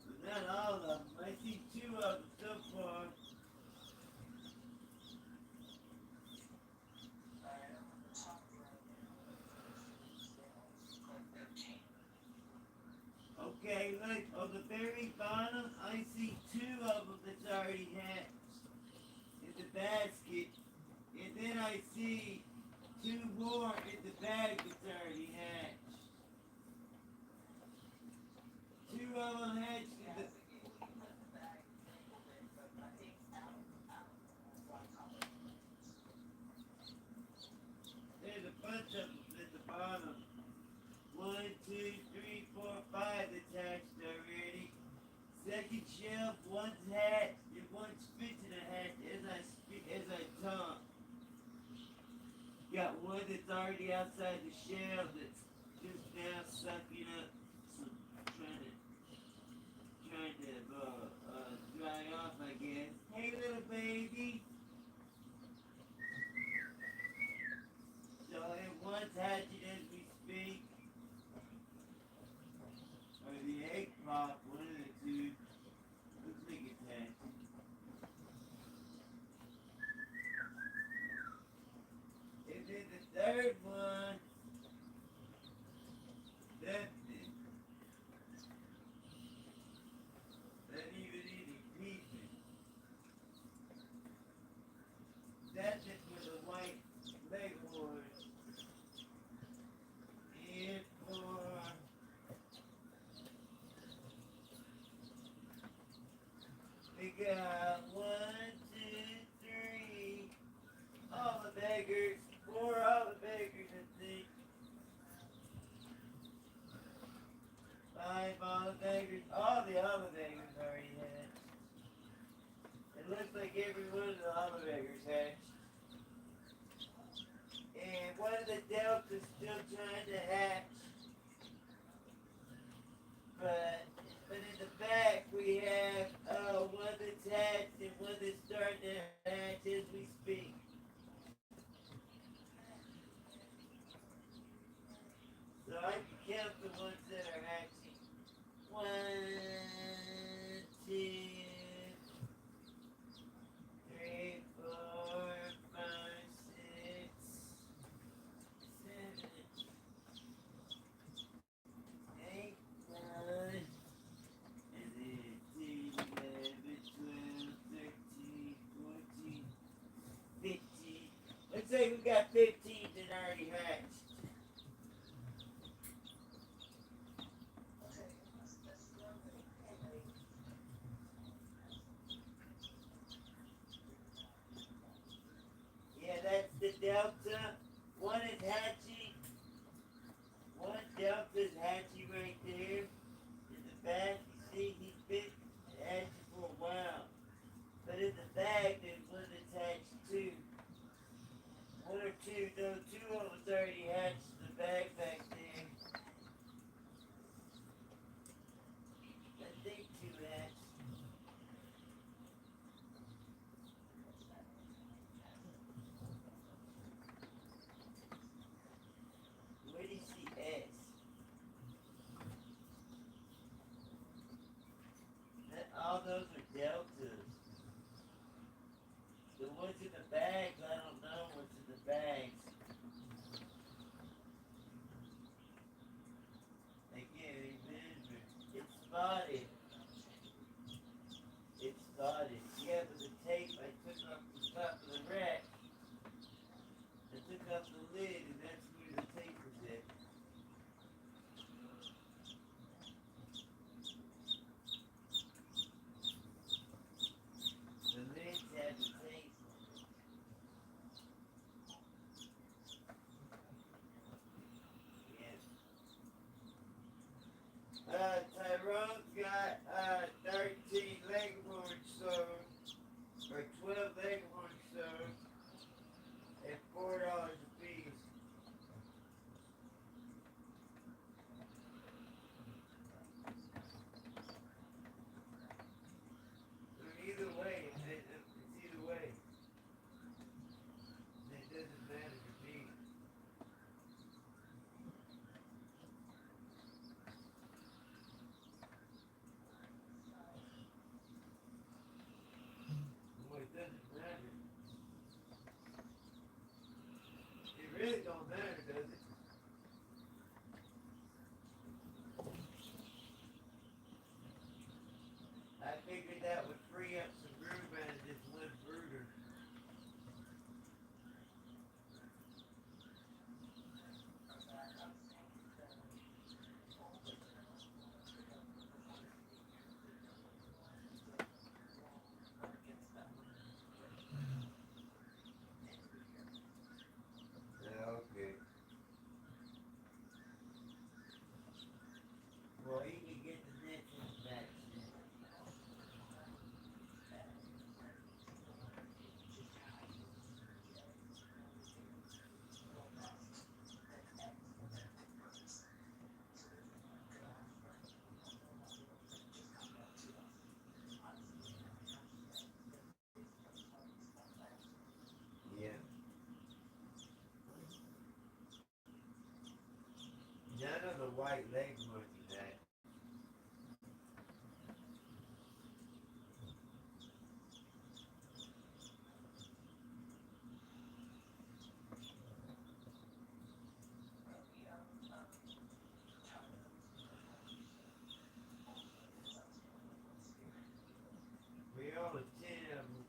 But not all of them. I see 2 of them so far. Okay, look, on the very bottom, I see 2 of them that's already hatched in the basket. And then I see 2 more in the bag that's already hatched. 2 of them hatched in the... There's a bunch of them at the bottom. 1, 2, 3, 4, 5 that's hatched already. Second shelf, one's hatched and one's fixing to hatch as I talk. Got one that's already outside the shell that's just now sucking up some trying to dry off, I guess. Hey, little baby. So, and one's hatching as we speak. Or the egg pop, one of the 2. Looks like it's hatching. And then the third one, that even eating peeping. That's it for the white leghorn. And for we got 1, 2, 3, all the beggars, 4 all the beggars, I think. 5 all the beggars, all the beggars already hatched. It looks like every one of the beggars hatched. And one of the deltas still trying to hatch. But in the back we have one that's hatched and one that's starting to hatch as we speak. So I can count the ones that are hatching. 1, 2, 3, 4, 5, 6, 7, 8, 9, and then 10, 11, 12, 13, 14, 15. Let's say we got 15 that already hatched. One is hatching. One delta is hatching right there. In the back, you see, he's been hatching for a while. But in the bag, there's one that's hatched too. One or two, no, two of us already hatched in the bag back there. I think two hatched. Where do you see S? All those are deltas. The ones in the bags, I don't know what's in the bags. I can't remember. It's spotted. It's spotted. Yeah, but the tape I took off the top of the rack. I took off the lid and that's where the tape was at. The lids have the tape on it. Yeah. Tyrone's got 13 leghorns sold, or 12 leghorns sold, at $4 a piece. Either way, it's either way. It doesn't matter to me. Well, it doesn't matter. It really don't matter, does it? I figured that would free up some room out of this one brooder. Yeah, okay. Well, he can get the next one back. Yeah. None of the white leghorns is that. We all the 10 of them.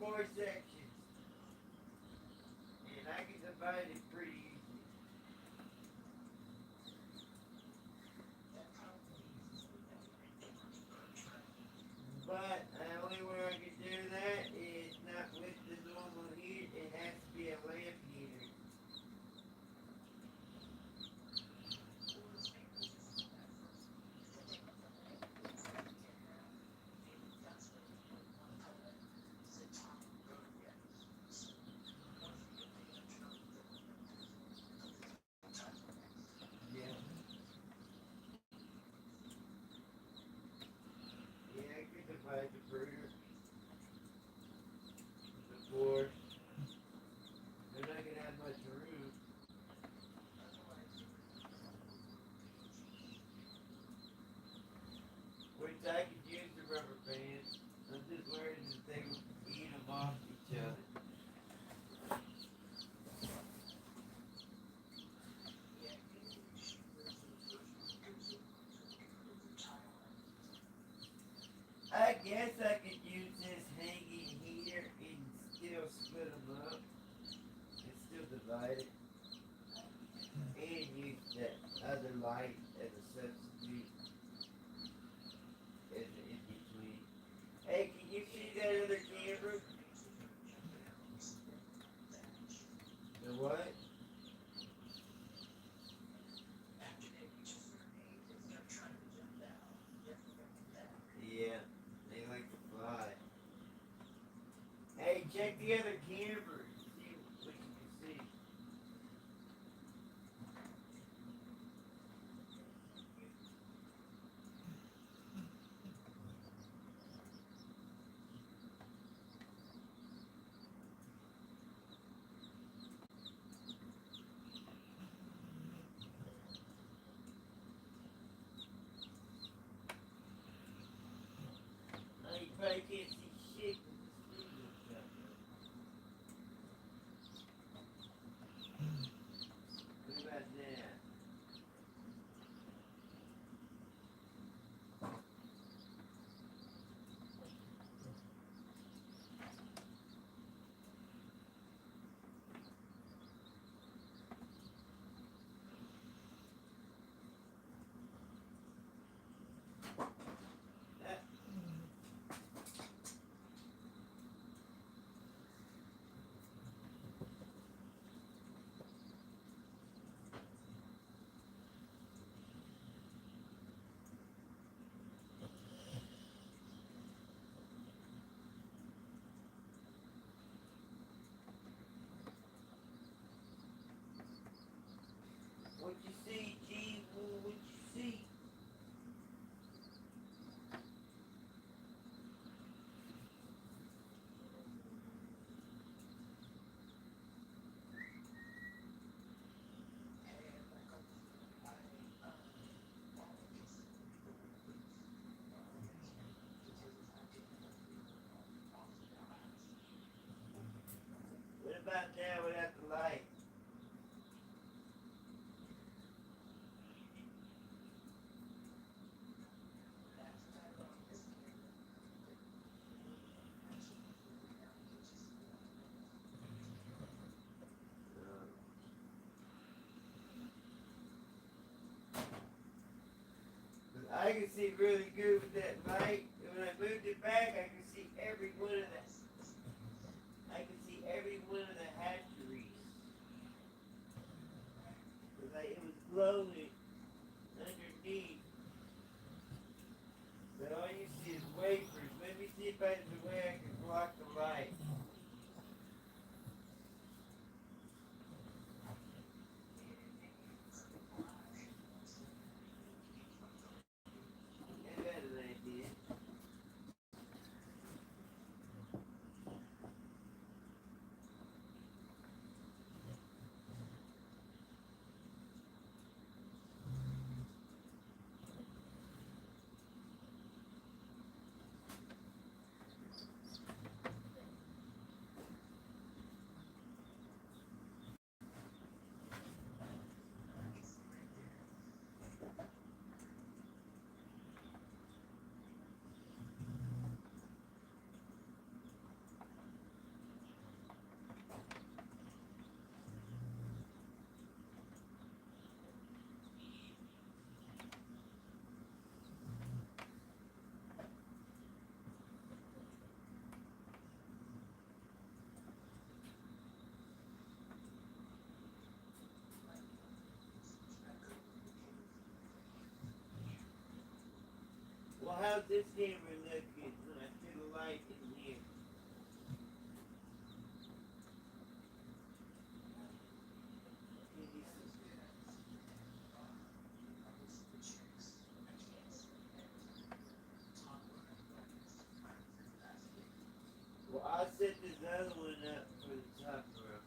4 sections. And I can divide it pretty easy. But the only way I can do that is not with the normal heat. It has to be a lamp heater. Yeah. Yeah, I could divide the burger. The 4. They're not gonna have much room. Which I could use the rubber bands. I'm just worried that they will eat them off each other. I guess I could use this hanging heater and still split them up and still divide it. And use that other light as a substitute as an in between. Hey, can you see that other camera? The what? Yeah, they like to fly. Hey, check the other camera. See what you can see. Oh, you probably can't see shit with the studio shut. What about that? What you see, G? What you see? What about now without the light? I can see really good with that light. And when I moved it back, I can see every one of the. I can see every one of the hatcheries. It was glowing underneath. But all you see is wafers. Let me see if there's a way I can block the light. Is that an idea? Well, how's this camera looking when I turn the light in here? Well, I'll set this other one up for the top row.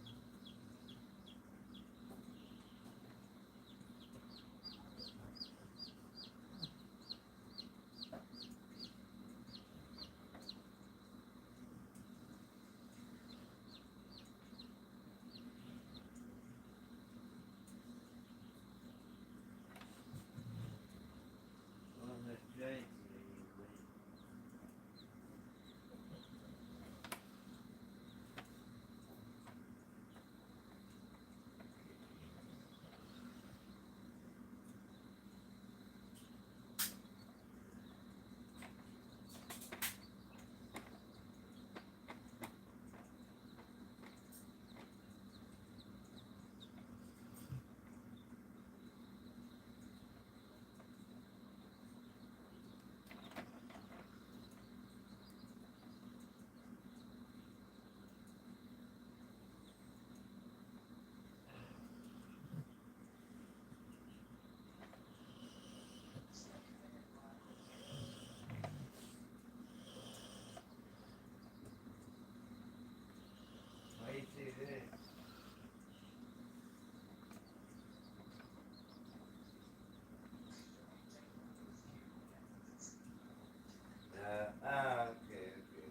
Well, that's right. Why you say that? Okay, okay.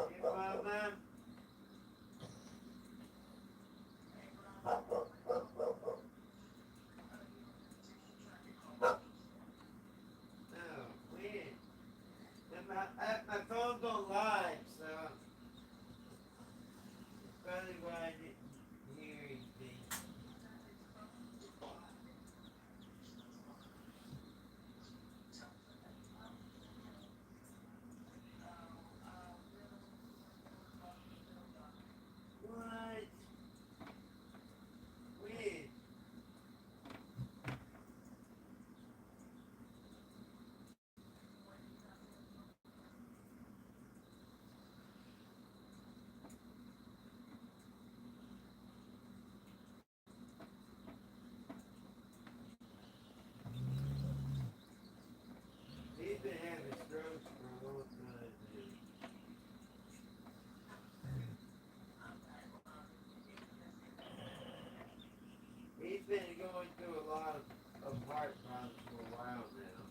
Hey, Mama. Oh, weird. And my phone's on live, so that's probably why I didn't hear anything. What? Weird. He's been having strokes for a long time now. He's been going through a lot of heart problems for a while now.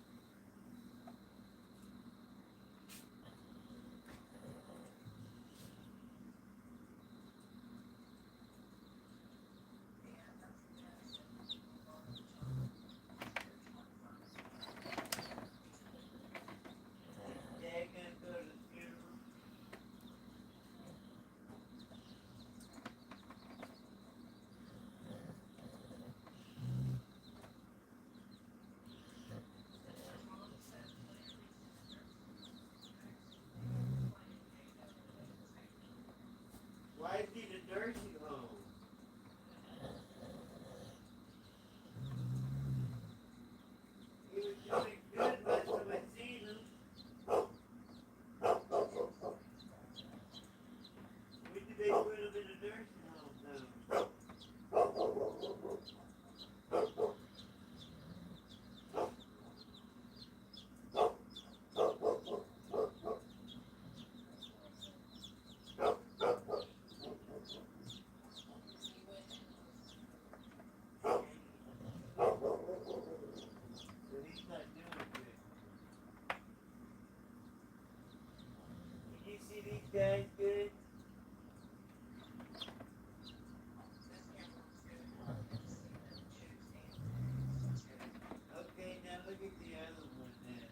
Dad gonna go to the funeral? Why is he in a nursing home? He was doing good last time I seen him. When did they put him in a nursing home though? So he's not doing good. Can you see these guys good? Okay, now look at the other one then.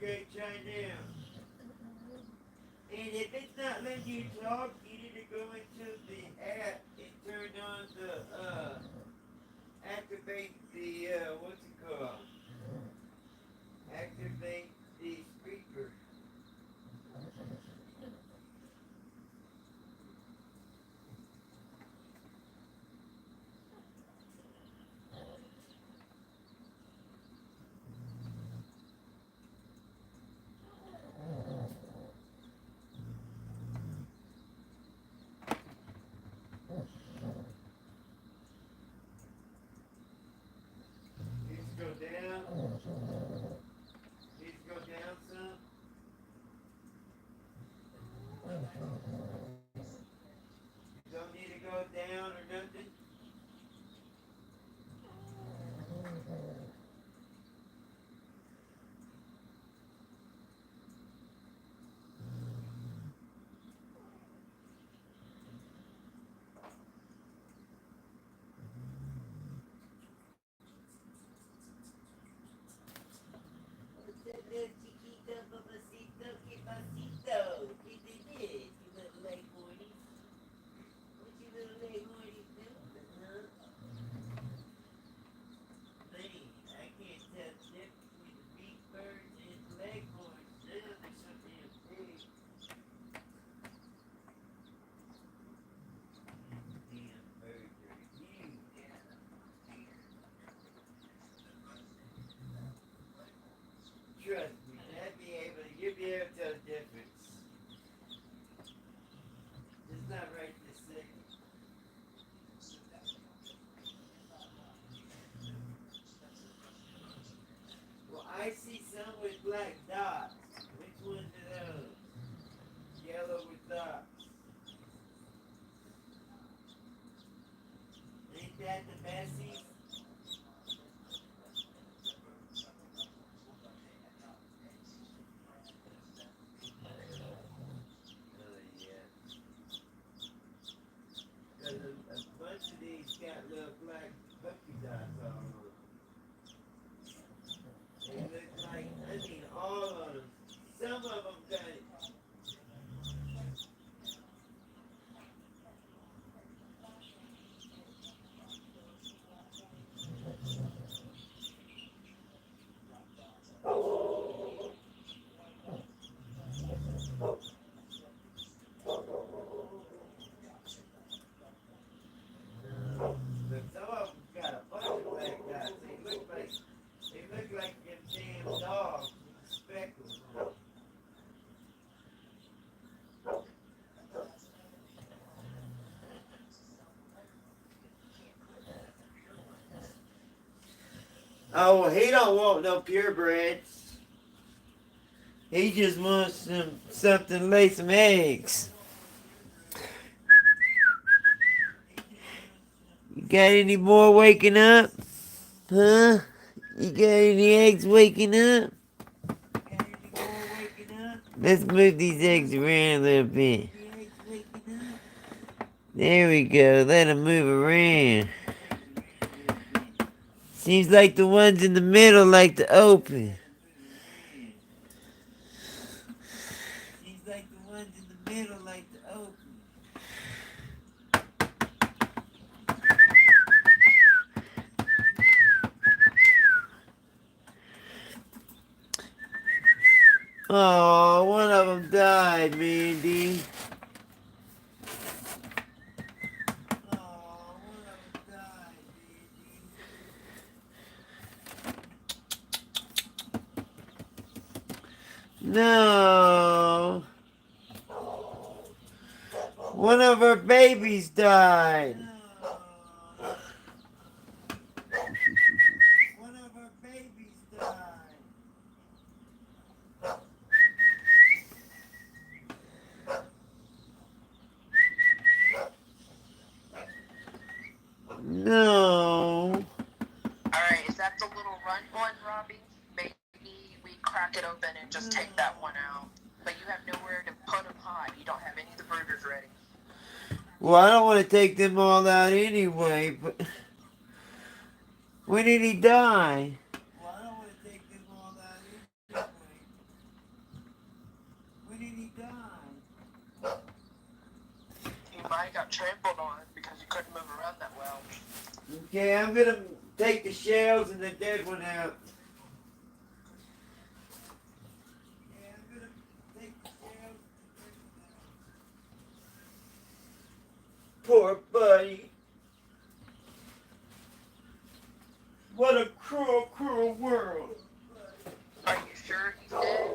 Okay, try now. And if it's not letting you talk, you need to go into the app and turn on the, activate the, what's it called? Activate the speaker. Needs to go down. Needs to go down some. You don't need to go down or nothing. Chiquito, papacito, que pasito. ¿Qué te did, you little leg horny? What you little leg horny doing, huh? Man, I can't tell the difference between the big birds and the leghorns. Now they're so damn big. Damn birds are huge. Trust me, you'll be able to tell the difference. It's not right this second. Well, I see some with black dots. Which ones are those? Yellow with dots. Ain't that the Bessies? Oh, yeah. Cause a bunch of these got little black puppy dots all over them. They look like, I mean, all of them. Some of them got it. But some of them got a bunch of black dots. They look like them damn dogs with speckles on them. Oh, well, he don't want no purebreds. He just wants something to lay some eggs. You got any more waking up? Huh? You got any eggs waking up? Let's move these eggs around a little bit. There we go. Let them move around. Seems like the ones in the middle like to open. Seems like the ones in the middle like to open. Oh, one of them died, Mandy. No. One of her babies died. One of her babies died. No. Alright, is that the little run one, Robbie? Maybe we crack it open and just take that one out. But you have nowhere to put them hot. You don't have any of the burgers ready. Well, I don't want to take them all out anyway, but when did he die? Well, I don't want to take them all out anyway. You might have got trampled on because you couldn't move around that well. Okay, I'm gonna take the shells and the dead one out. Poor buddy. What a cruel, cruel world. Are you sure he's dead?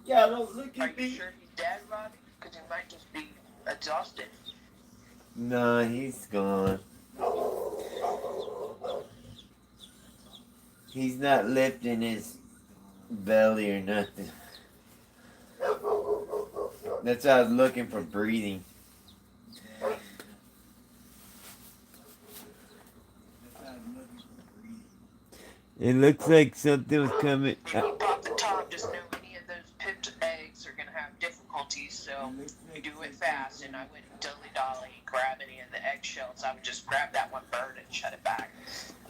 Yeah, don't look Are at you me. sure he's dead, Robbie? Because he might just be exhausted. Nah, he's gone. He's not lifting his belly or nothing. That's why I was looking for breathing. It looks like something was coming. If you pop the top, just know any of those pipped eggs are going to have difficulties, so do it fast. And I wouldn't dilly-dally grab any of the eggshells. I would just grab that one bird and shut it back.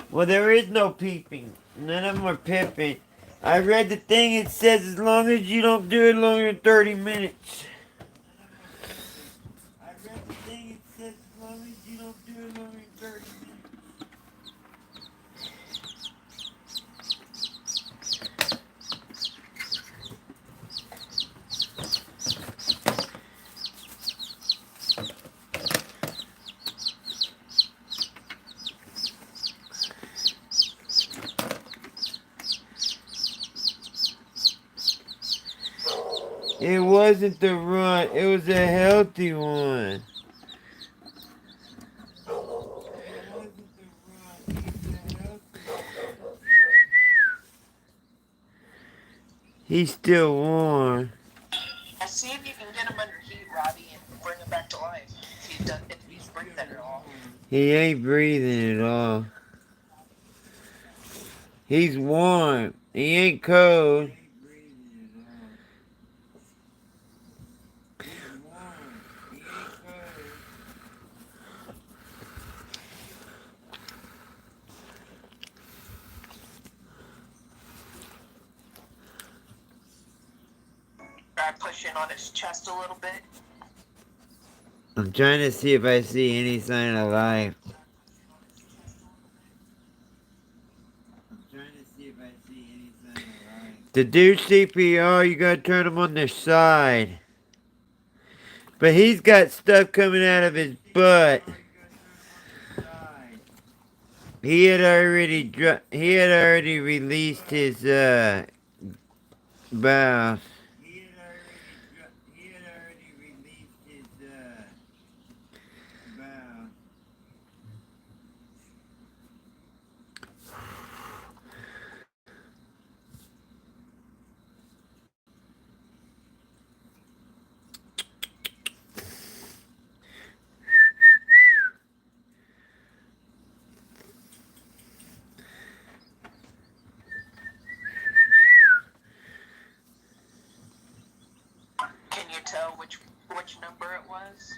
Well, there is no peeping. None of them are pipping. I read the thing, it says as long as you don't do it longer than 30 minutes. I read the thing, it says as long as you don't do it longer than 30 minutes. It wasn't the run, it was a healthy one. He's still warm. Now see if you can get him under heat, Robbie, and bring him back to life. If he's breathing at all. He ain't breathing at all. He's warm. He ain't cold. I push in on his chest a little bit. I'm trying to see if I see any sign of life. To do CPR, you gotta turn him on their side. But he's got stuff coming out of his butt. He had already released his bowels. Can you tell which number it was?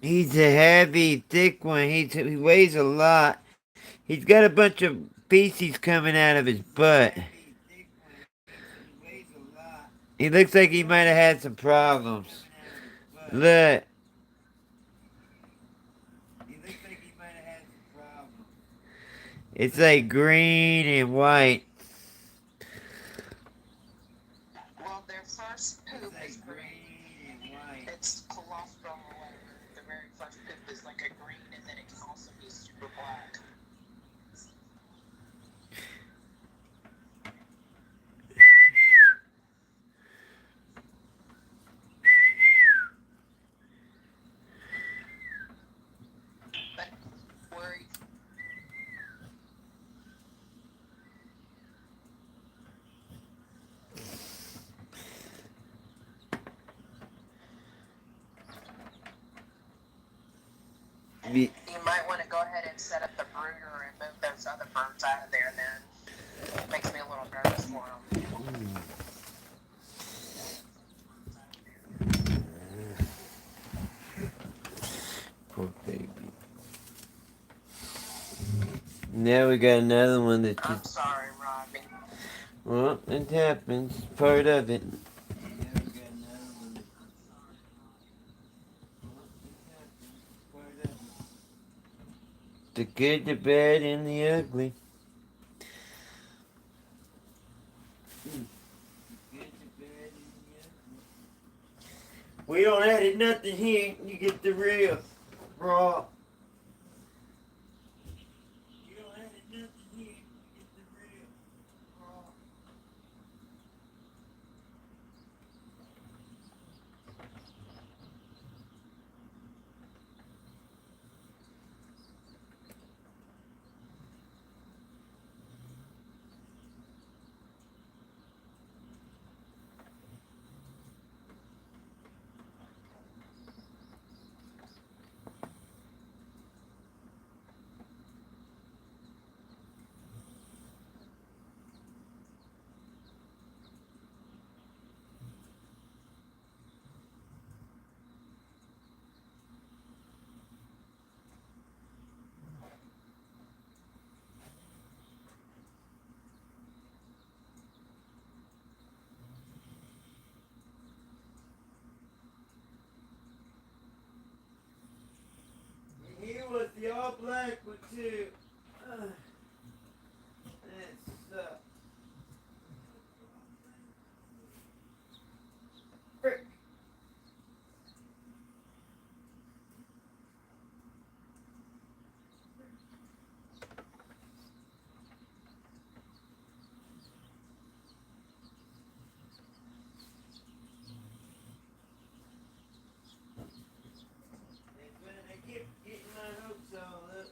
He's a heavy, thick one. He weighs a lot. He's got a bunch of feces coming out of his butt. He looks like he might have had some problems. Look. It's like green and white. Well, their first poop is green. It's colostrum or whatever. The very first poop is like a green, and then it can also be super black. But worried. You might want to go ahead and set up the brooder and move those other birds out of there then. It makes me a little nervous for them. Poor baby. Now we got another one that's I'm just... sorry, Robbie. Well, it happens. Part of it. The good, the bad, and the ugly. We don't edit nothing here. You get the real, raw. You don't edit nothing here. You get the real, raw. He was the all black one too. That sucks. Frick. I keep getting my hopes all up.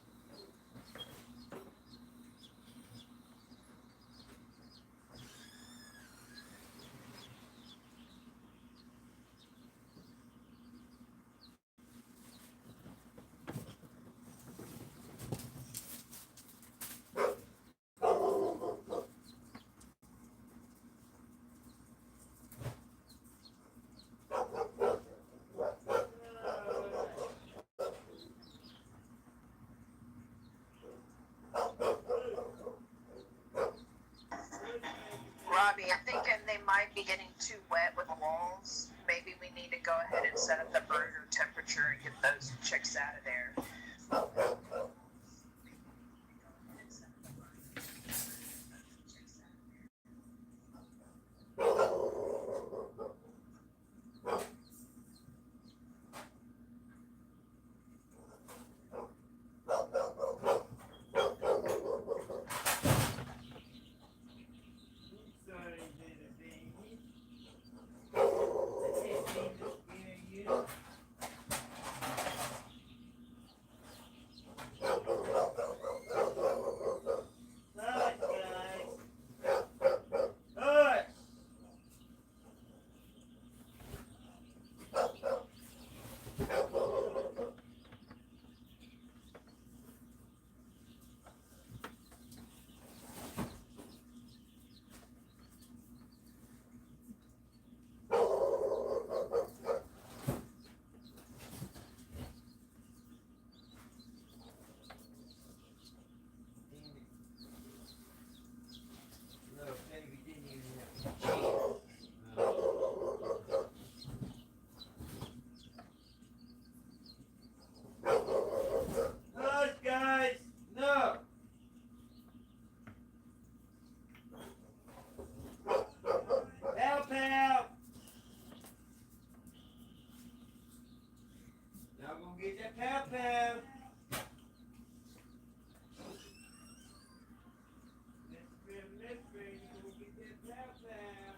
Robbie, I'm thinking they might be getting too wet with the walls. Maybe we need to go ahead and set up the burner temperature and get those chicks out of there. Sorry, little baby. I didn't mean to scare you. Hush, guys. Hush! No, baby didn't even have to cheat. Hush, guys! No! Pow, pow! Y'all gonna get that pow, pow! Mystery, you gonna get that pow, pow!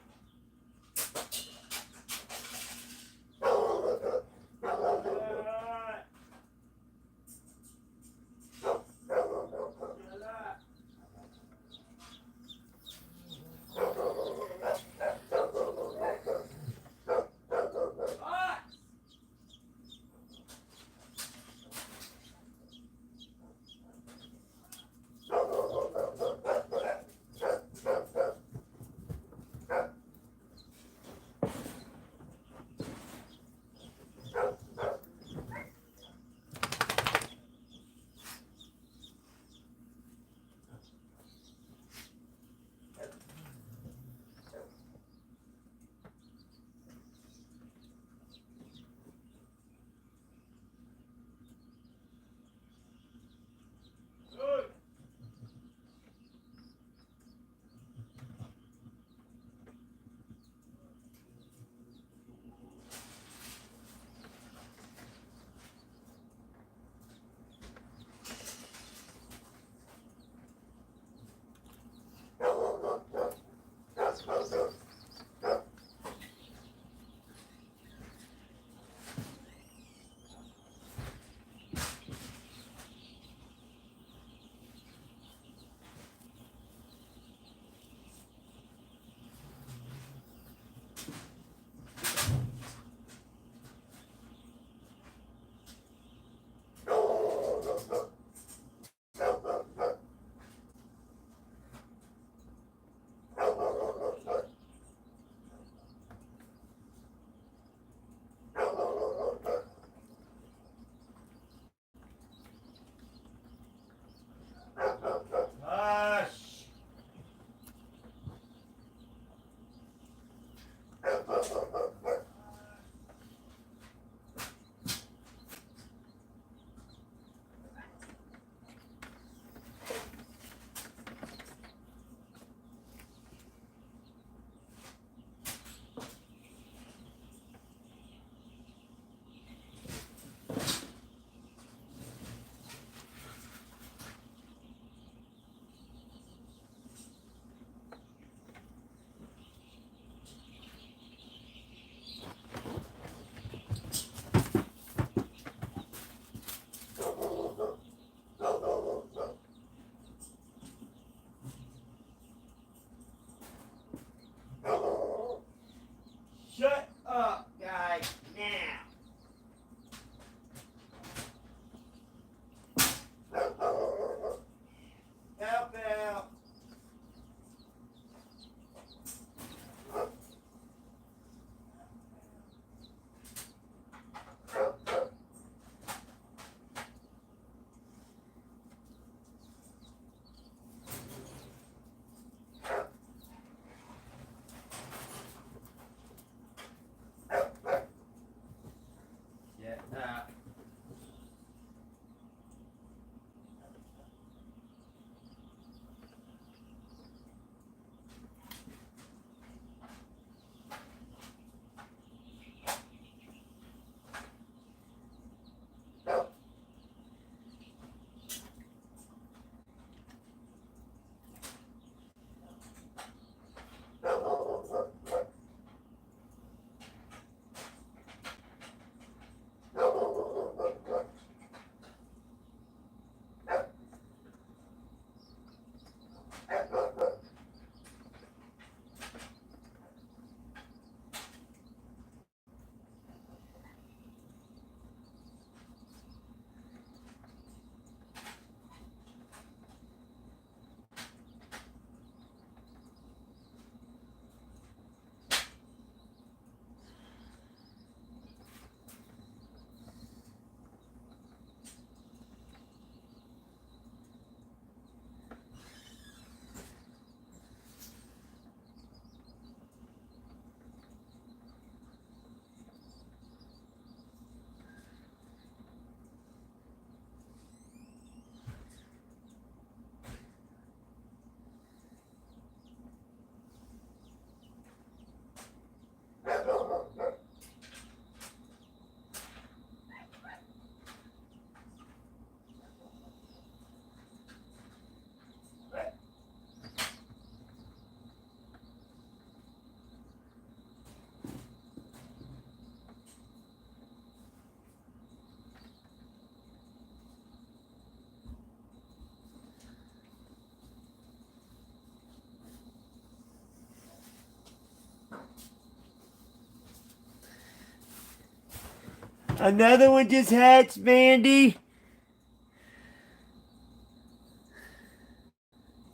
Another one just hatched, Mandy.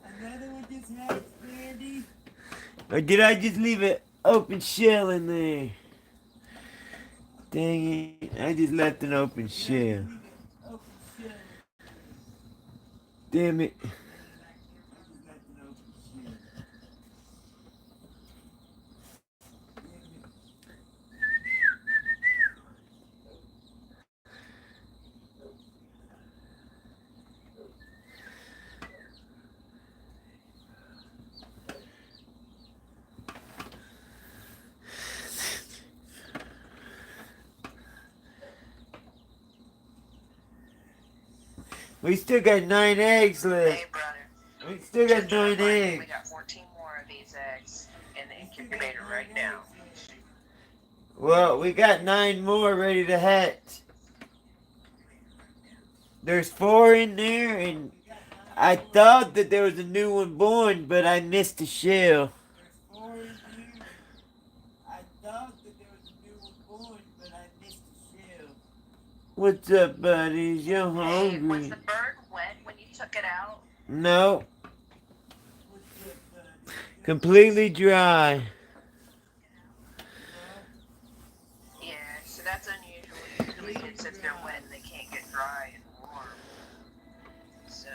Another one just hatched, Mandy. Or did I just leave an open shell in there? Dang it. I just left an open shell. Damn it. We still got 9 eggs left. Hey, brother. We still got 9 eggs. We got 14 more of these eggs in the incubator right now. Well, we got 9 more ready to hatch. There's 4 in there, and I thought that there was a new one born, but I missed the shell. What's up, buddies? You're hungry. Hey, was the bird wet when you took it out? No. Completely dry. Yeah, so that's unusual. Usually kids, if they're wet, they can't get dry and warm. So.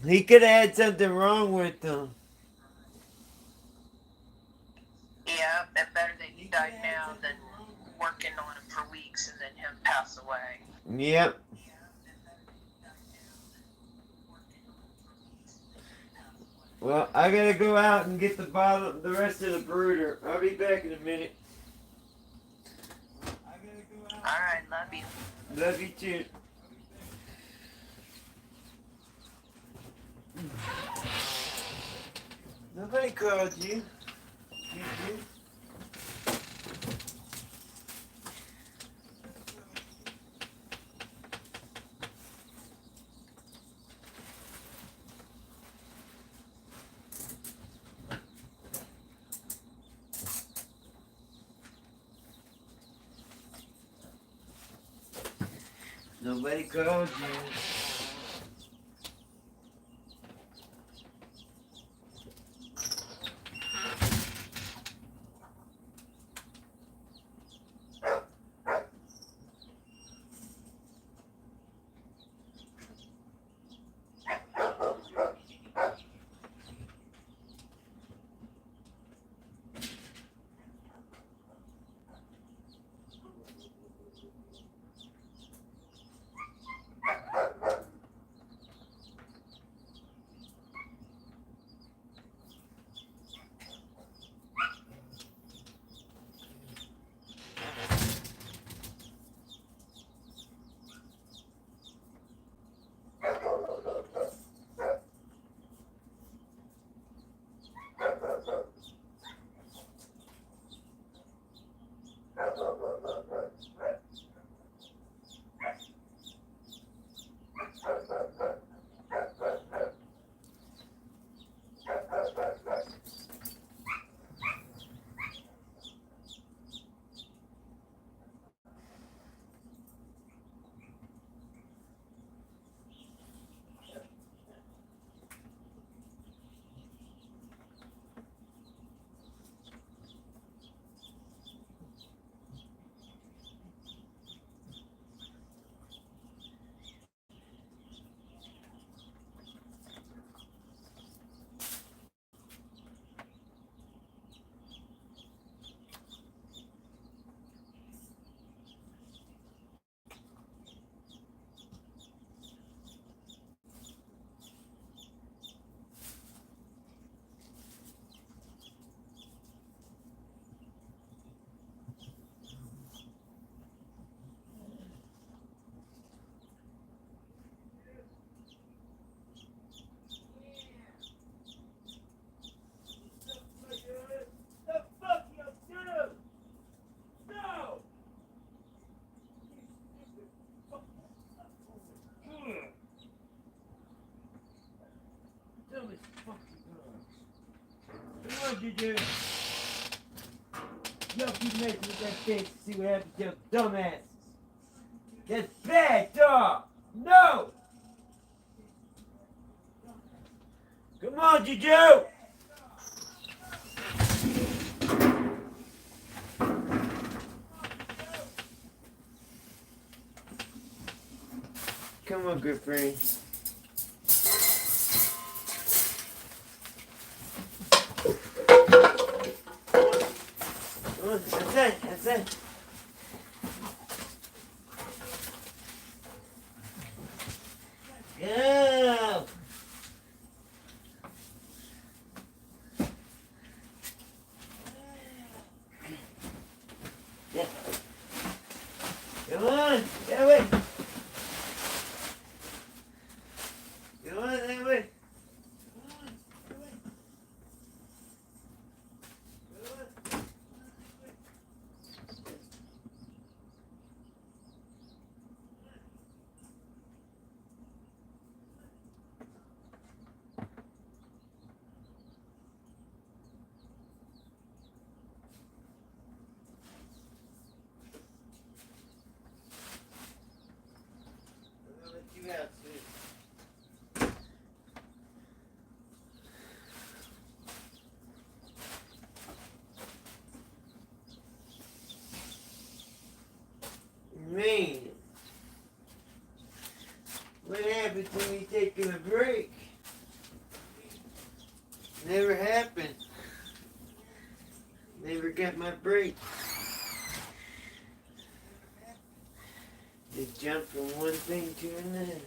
He could have had something wrong with them. Yeah, it's better that he died now than working on him for weeks and then him pass away. Yep. Well, I gotta go out and get the rest of the brooder. I'll be back in a minute. Alright, love you. Love you too. Nobody called you. You did. Nobody called you. What'd you do? Y'all keep messing with that thing to see what happens to your dumb asses. Just back off! No! Come on, Juju! Come on, good friend. Come on, that's it, that's it. Go! Yeah. Come on, that way. Come on, that way. I'm gonna let you out soon. Man, what happens when you take a break? Never happened. Never got my break. Just jump from one thing to another.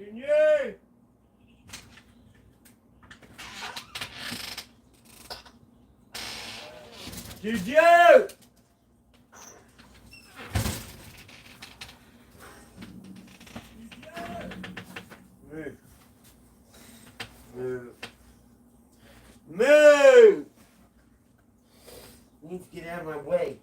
Junior! Juju! Move. Move. Move! You need to get out of my way.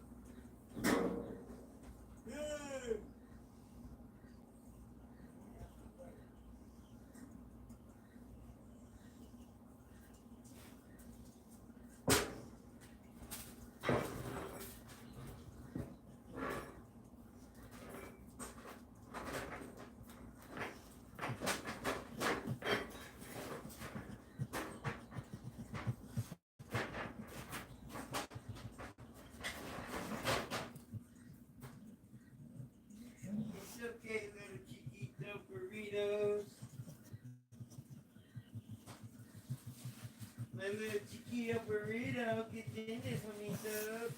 It's okay, little chiquito burritos. My little chiquito burrito gets in this for me, sub.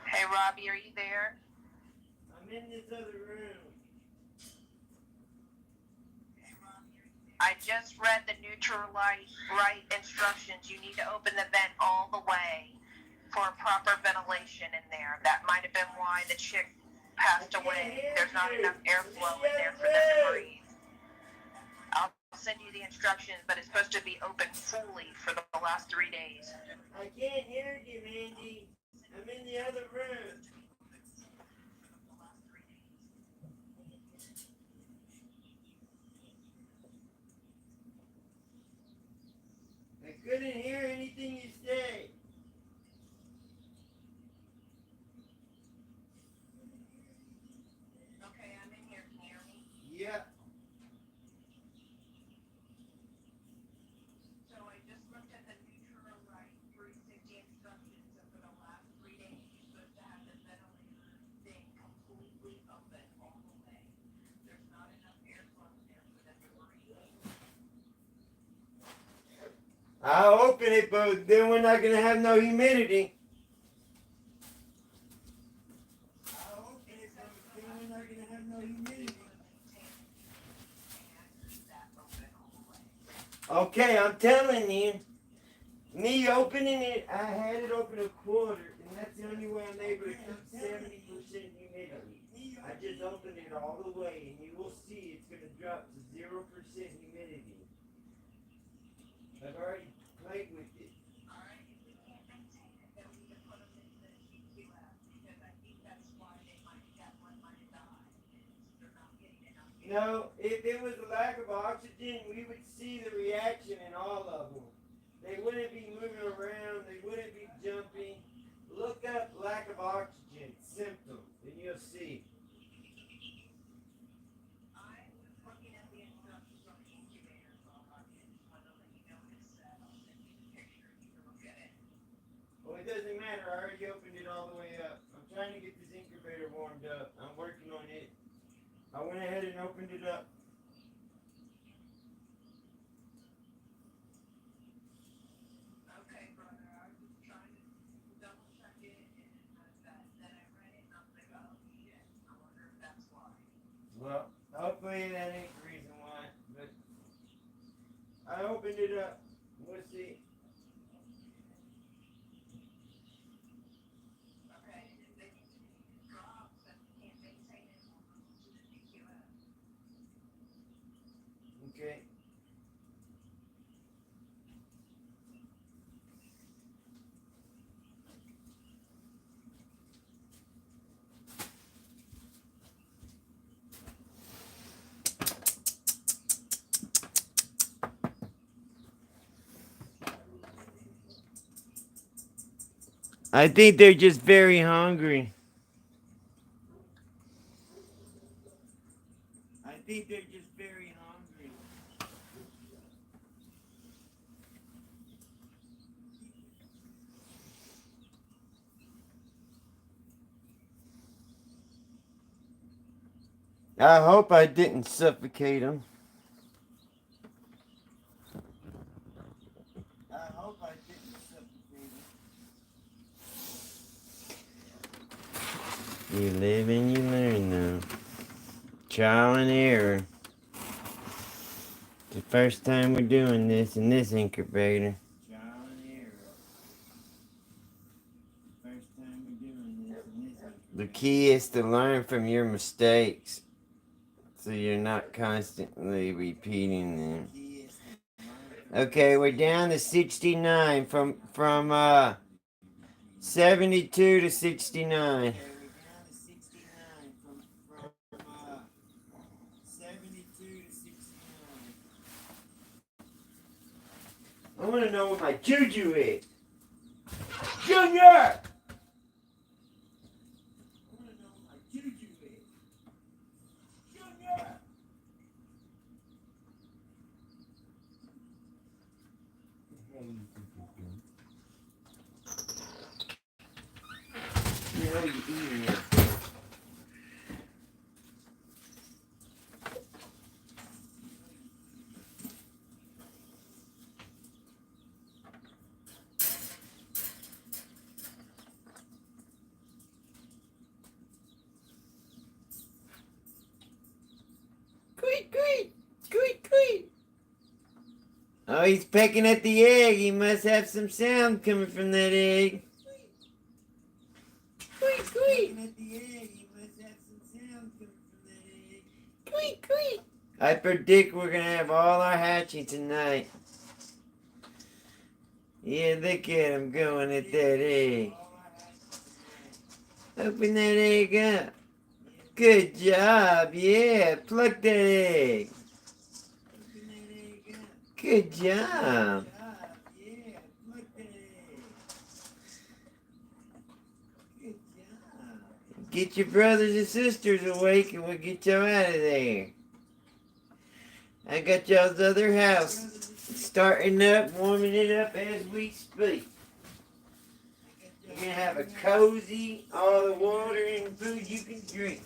Hey, Robbie, are you there? I'm in this other room. I just read the neutral light instructions. You need to open the vent all the way for proper ventilation in there. That might have been why the chick passed away. There's not enough airflow in there for them to breathe. I'll send you the instructions, but it's supposed to be open fully for the last 3 days. I can't hear you, Mandy. I'm in the other room. Couldn't hear anything you say. Okay, I'm in here. Can you hear me? Yeah. So I just looked at the neutral right 360 instructions, and for the last 3 days, you're supposed to have the ventilator thing completely open all the way. There's not enough airflow in there for them to breathe. I'll open it, but then we're not gonna have no humidity. I'll open it, but then we're not gonna have no humidity. Okay, I'm telling you. Me opening it, I had it open a quarter, and that's the only way I'm able to keep 70% humidity. I just opened it all the way, and you will see it's gonna drop to 0% humidity. I've already played with it. Alright, if we can't maintain it, then we need to put them into the TQF, because I think that's why that one might have died. They're not getting enough air. No, if it was a lack of oxygen, we would see the reaction in all of them. They wouldn't be moving around, they wouldn't be jumping. Look up lack of oxygen symptoms, and you'll see. I was looking at the instructions on the incubator, so I just wanted to let you know what it said. I'll send you the picture and you can look at it. Well, it doesn't matter, I already opened it all the way up. I'm trying to get this incubator warmed up. I'm working on it. I went ahead and opened it up. Okay, brother, I was just trying to double check it, and then I read it, and I was like, oh shit, I wonder if that's why. Well, hopefully that ain't the reason why, but I opened it up. We'll see. Okay, and if they continue to drop, then we can't maintain it, we'll move to the TQF. Okay. I think they're just very hungry. I think they're just very hungry. I hope I didn't suffocate them. I hope I didn't suffocate them. You live and you learn now. Trial and error. It's the first time we're doing this in this incubator. Trial and error. First time we're doing this in this incubator. The key is to learn from your mistakes, so you're not constantly repeating them. Okay, we're down to 69 from 72 to 69. I want to know what my juju is. Junior! I want to know what my juju is. Junior! You know you're eating it. Queet, queet, queet, queet. Oh, he's pecking at the egg. He must have some sound coming from that egg. Queet, queet. Pecking at the egg. He must have some sound coming from that egg. Queet, queet. I predict we're gonna have all our hatching tonight. Yeah, look at him going at that egg. Open that egg up. Good job, yeah. Pluck that egg. Good job. Get your brothers and sisters awake and we'll get y'all out of there. I got y'all's other house starting up, warming it up as we speak. You're gonna have a cozy, all the water and food you can drink.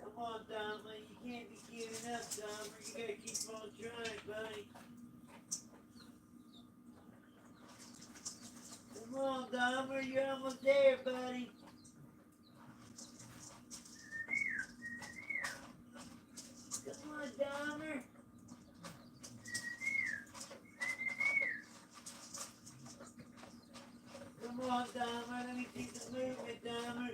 Come on, Dama, you can't be giving up, Dama. You gotta keep on trying, buddy. Come on, Dahmer, you're almost there, buddy. Come on, Dahmer. Come on, Dahmer, let me see some movement, Dahmer.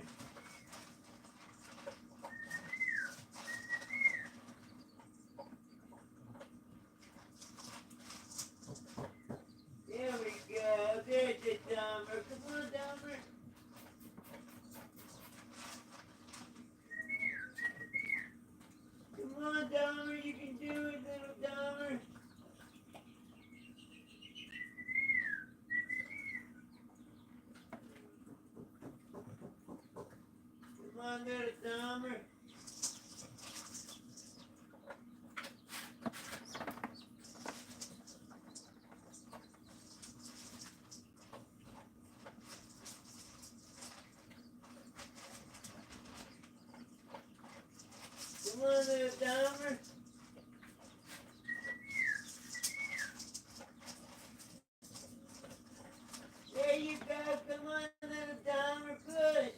There we go, there's the Dahmer. Come on, Dahmer. Come on, Dahmer, you can do it, little Dahmer. Come on, little Dahmer. Come on, little Dahmer. There you go. Come on, little Dahmer. Push.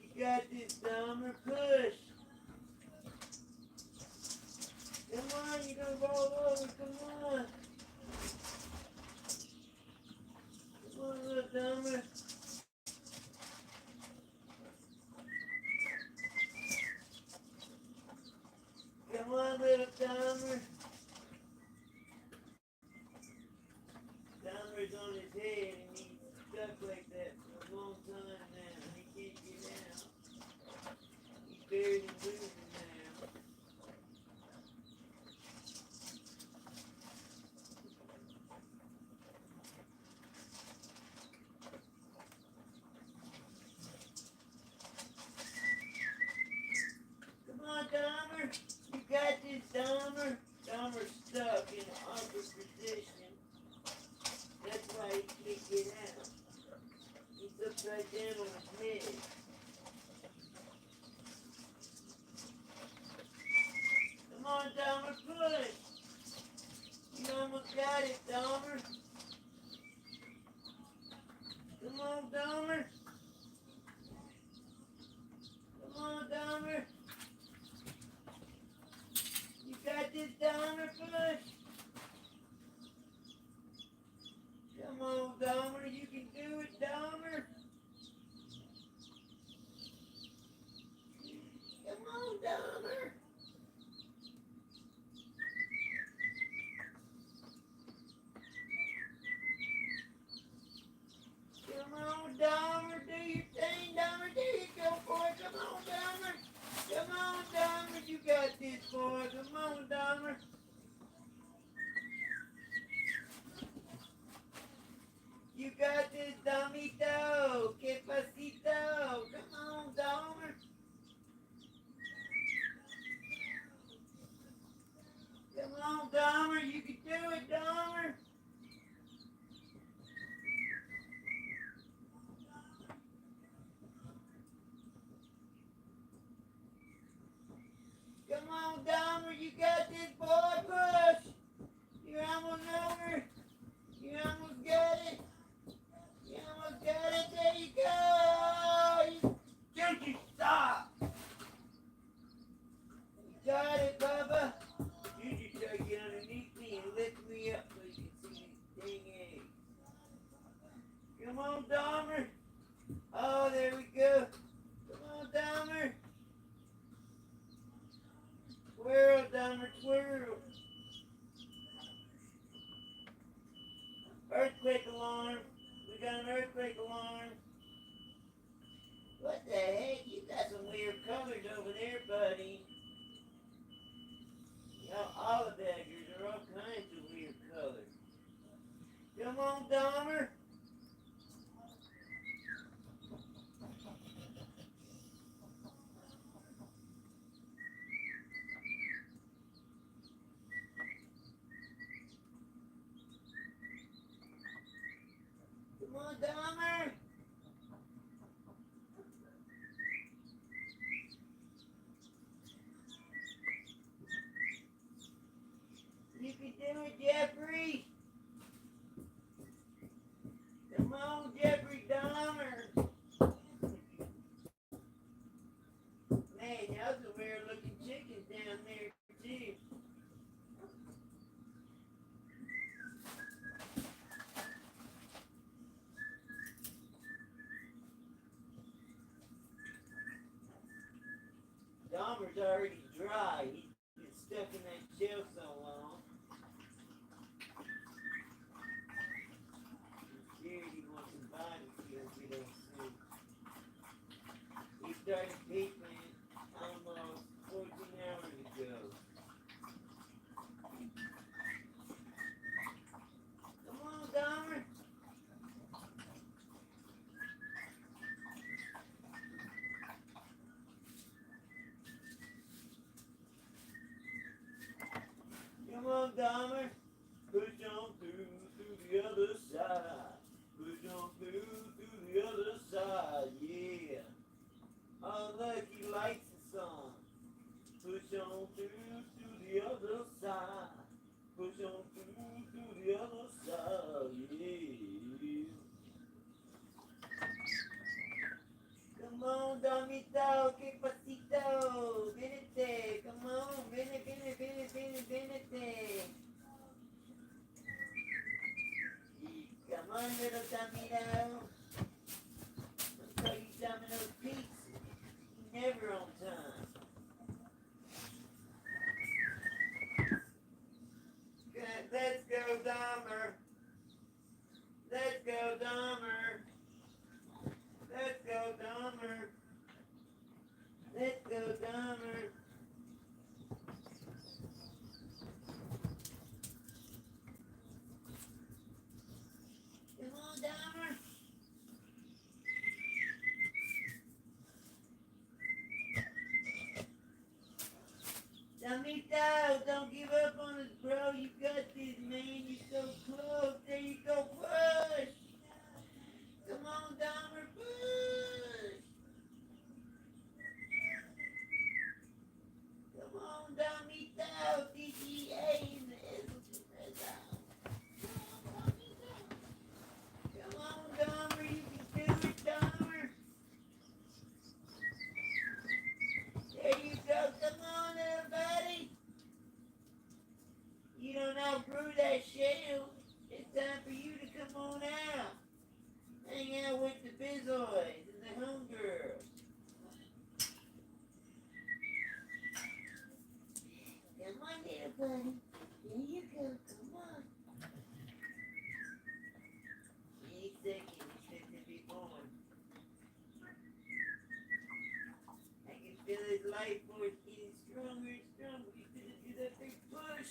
You got this, Dahmer. Push. Come on, you're gonna roll over. Come on. Come on, little Dahmer. Come on, little Dahmer. Dahmer's on his head and he's stuck like that for a long time now. He can't get out. He's barely moving now. Come on, Dahmer. You got this, Dahmer. Dahmer's stuck in an awkward position. That's why he can't get out. He's upside down on his head. Come on, Dahmer, push. You almost got it, Dahmer. Come on, Dahmer. Come on, Dahmer. You got this, Dahmer, push. Come on, Dahmer, you can do it, Dahmer. Come on, Dahmer. Come on, Dahmer, do your thing, Dahmer. There you go, boy. Come on, Dahmer. Come on, Dahmer. You got this, boy. Come on, Dahmer. on, Dahmer. Oh, there we go. Come on, Dahmer. Twirl, Dahmer, twirl. Earthquake alarm. We got an earthquake alarm. What the heck? You got some weird colors over there, buddy. You know, olive daggers are all kinds of weird colors. Come on, Dahmer. Come on, Dahmer. You can do it, Jeffrey. Come on, Jeffrey Dahmer. Man, y'all some weird looking chickens down there, too. Dahmer's already dry. He's been stuck in that shell so long. Scared he wants some body kills we don't see. He started peeping almost 14 hours ago. Come on, Dahmer. Come on, Dahmer. Push on through the other side. Push on through the other side, yeah. Oh, look, he likes the song. Push on through the other side. Push on through the other side, yeah. Come on, Domito, que pasito. Venete, come on, venete. Come on, little Domino. I'll tell you Domino's pizza. Never on time. Good, let's go, Dahmer. Let's go, Dahmer. Let's go, Dahmer. Let's go, Dahmer. Come on, Dahmer. Domito, don't give up on us, bro. You got this, man. You're so close. There you go. Push. Come on, Dahmer. Push. Come on, Domito. DGA in the red zone. Come on, Dahmer. You can do it, Dahmer. There you go. Come on, everybody. You don't outgrew that shell. It's time for you to come on out. Hang out with the Bizoids and the homegirls. Come on, little buddy. There you go. Come on. Any second, he's fixing to be born. I can feel his life force getting stronger and stronger. He's gonna do that big push.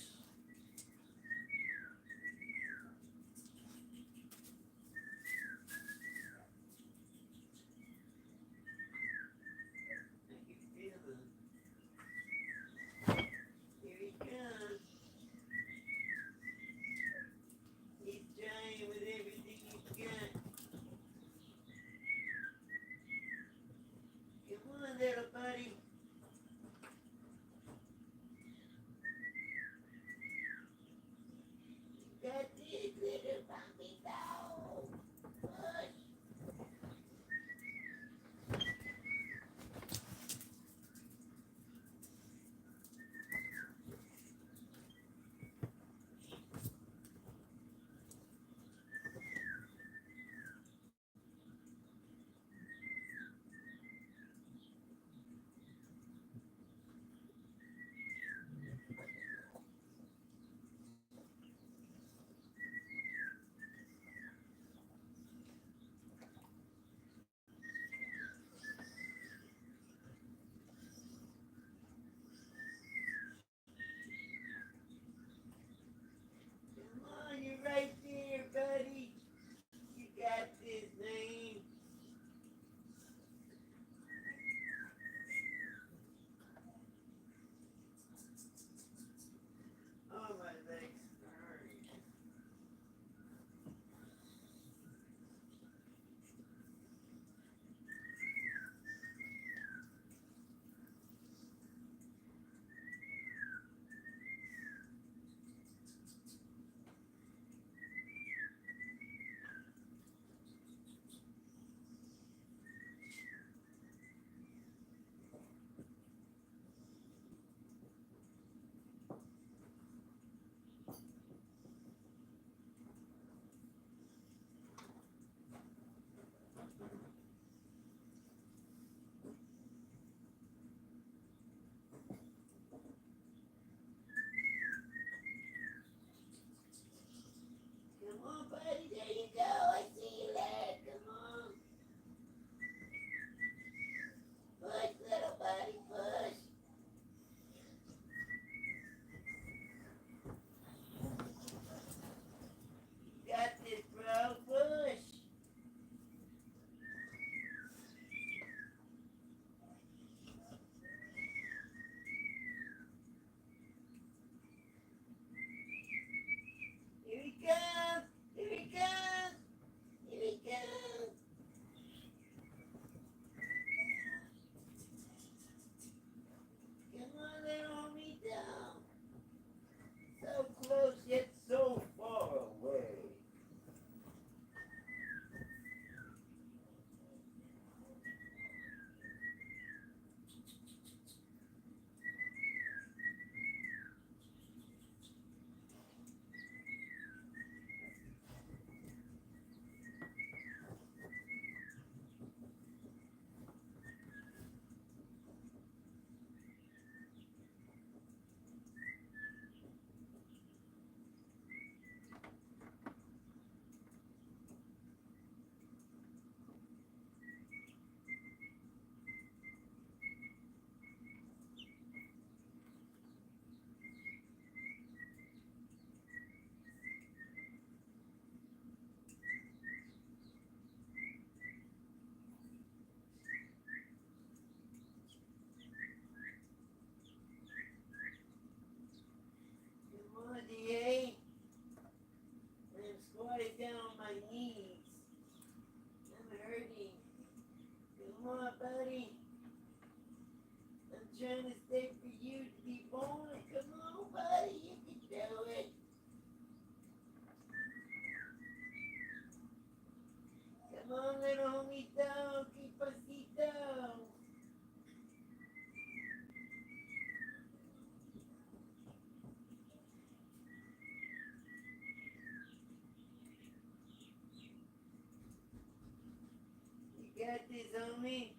squatted down on my knees. I'm hurting. Come on, buddy. I'm trying to stay for you to be born. Come on, buddy. You can do it. Come on, little homito. Que pasito. You got this, homie.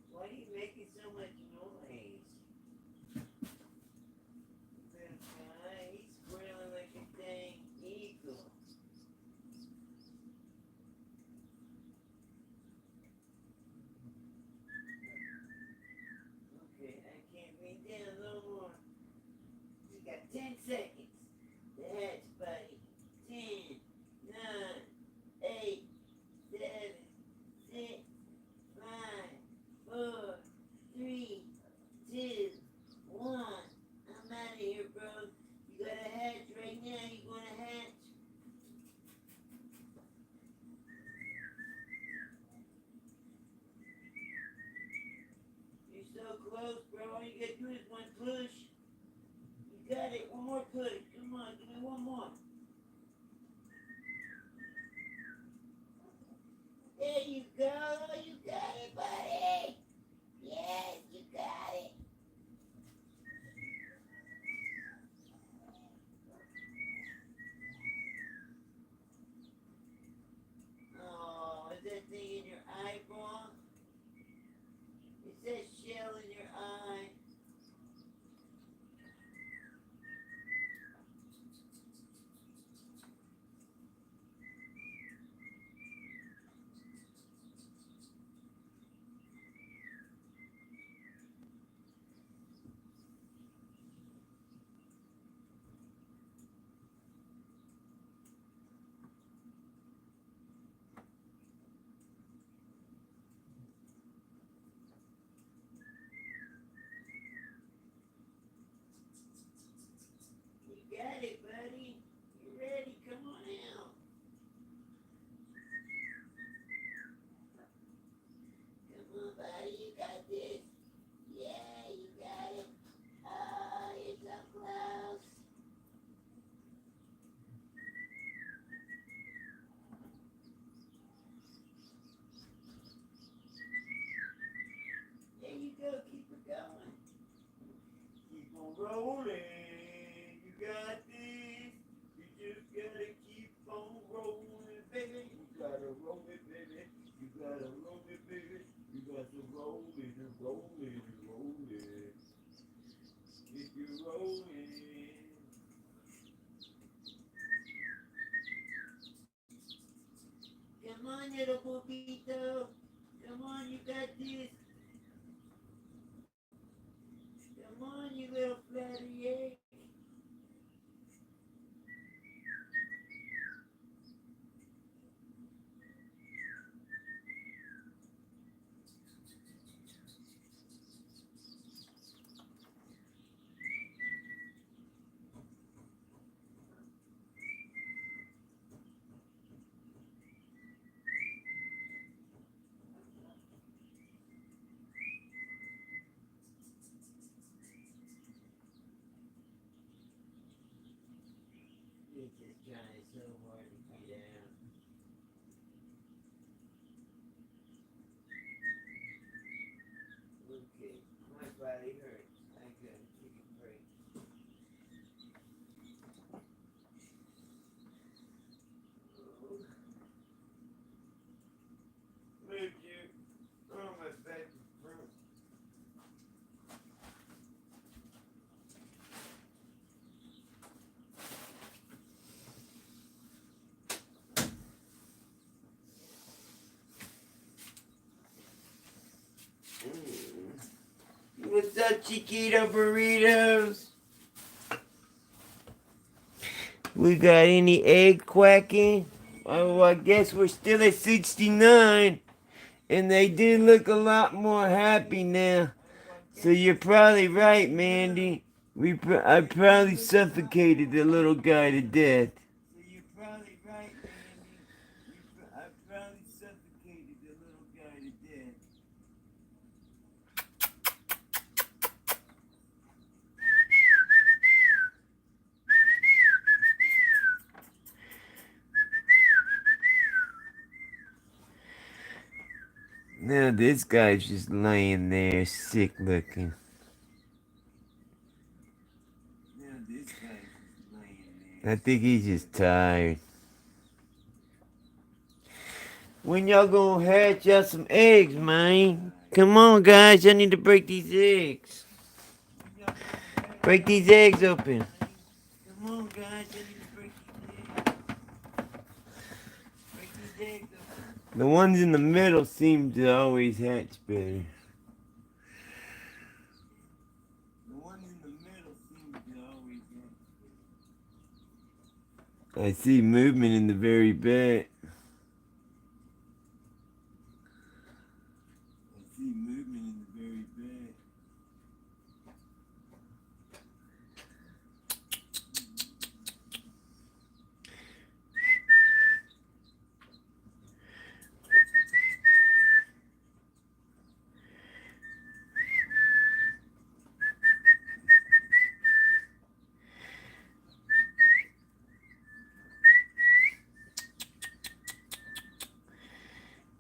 Why are you making so much noise? Little guy, he's squealing like a dang eagle. Okay, I can't bring down no more. You got 10 seconds. The hatch, buddy. 10, 9, 8, 7, 6, 5, 4, 3, 2, 1. I'm out of here, bro. You got a hatch right now. You going to hatch? You're so close, bro. All you gotta do is one push. You got it. One more push. Come on, give me one more. There you go. You got it, buddy. Yes, you got it. Oh, is that thing in your eyeball? Is that shell in your eye? You got it, buddy. You ready? Come on out. Come on, buddy. You got this. Yeah, you got it. Oh, you're so close. There you go. Keep it going. Keep on rolling. You got this. You just gotta keep on rolling, baby. You gotta roll it, baby. You gotta roll it, baby. You got to roll it and roll it and roll it. If you're rolling. Come on, little boobito. Come on, you got this. Come on, you little flattery egg. He's just trying so hard to get out. Okay, my body hurts. I gotta take a break. Move you. Oh, my back is broke. What's up, Chiquito Burritos? We got any egg quacking? Oh, I guess we're still at 69. And they do look a lot more happy now. So you're probably right, Mandy. I probably suffocated the little guy to death. So you're probably right, Mandy. I probably suffocated the little guy to death. Now this guy's just laying there, sick looking. I think he's just tired. When y'all gonna hatch out some eggs, man? Come on, guys, I need to break these eggs. Break these eggs open. Come on, guys, I need to break these eggs. Break these eggs open. The ones in the middle seem to always hatch better. The ones in the middle seem to always hatch better. I see movement in the very back. I see movement in the very back.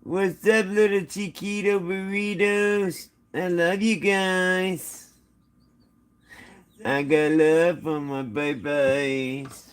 What's up, little Chiquito Burritos? I love you guys. I got love for my babies.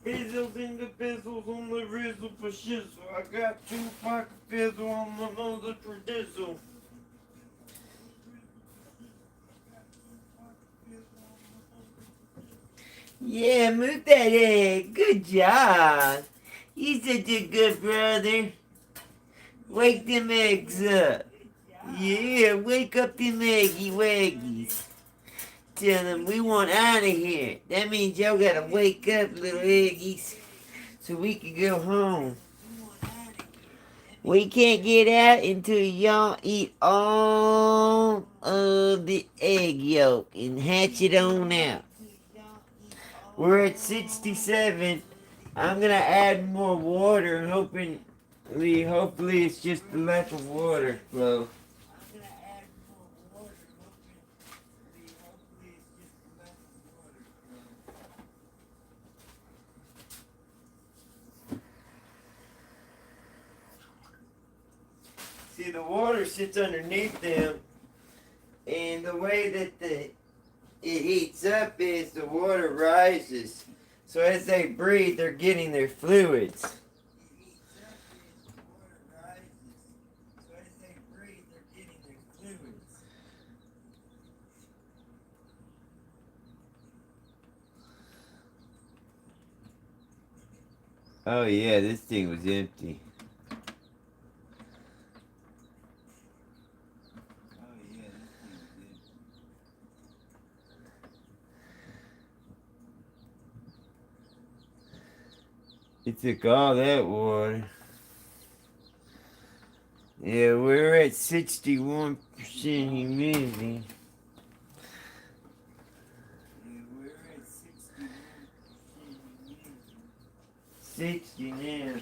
Fizzles in the bizzles on the rizzle for shizzle. I got 2 pocket fizzle on the nose for dizzle. Yeah, move that egg. Good job. You're such a good brother. Wake them eggs up. Yeah, wake up them eggy waggies. Tell them we want out of here. That means y'all gotta wake up, little eggies, so we can go home. We can't get out until y'all eat all of the egg yolk and hatch it on out. We're at 67. I'm gonna add more water, hopefully it's just the lack of water flow. See, the water sits underneath them, and the way that it heats up is the water rises. So as they breathe, they're getting their fluids. Oh yeah, this thing was empty. It took all that water. Yeah, we're at 61% humidity. Yeah, we're at 60 now.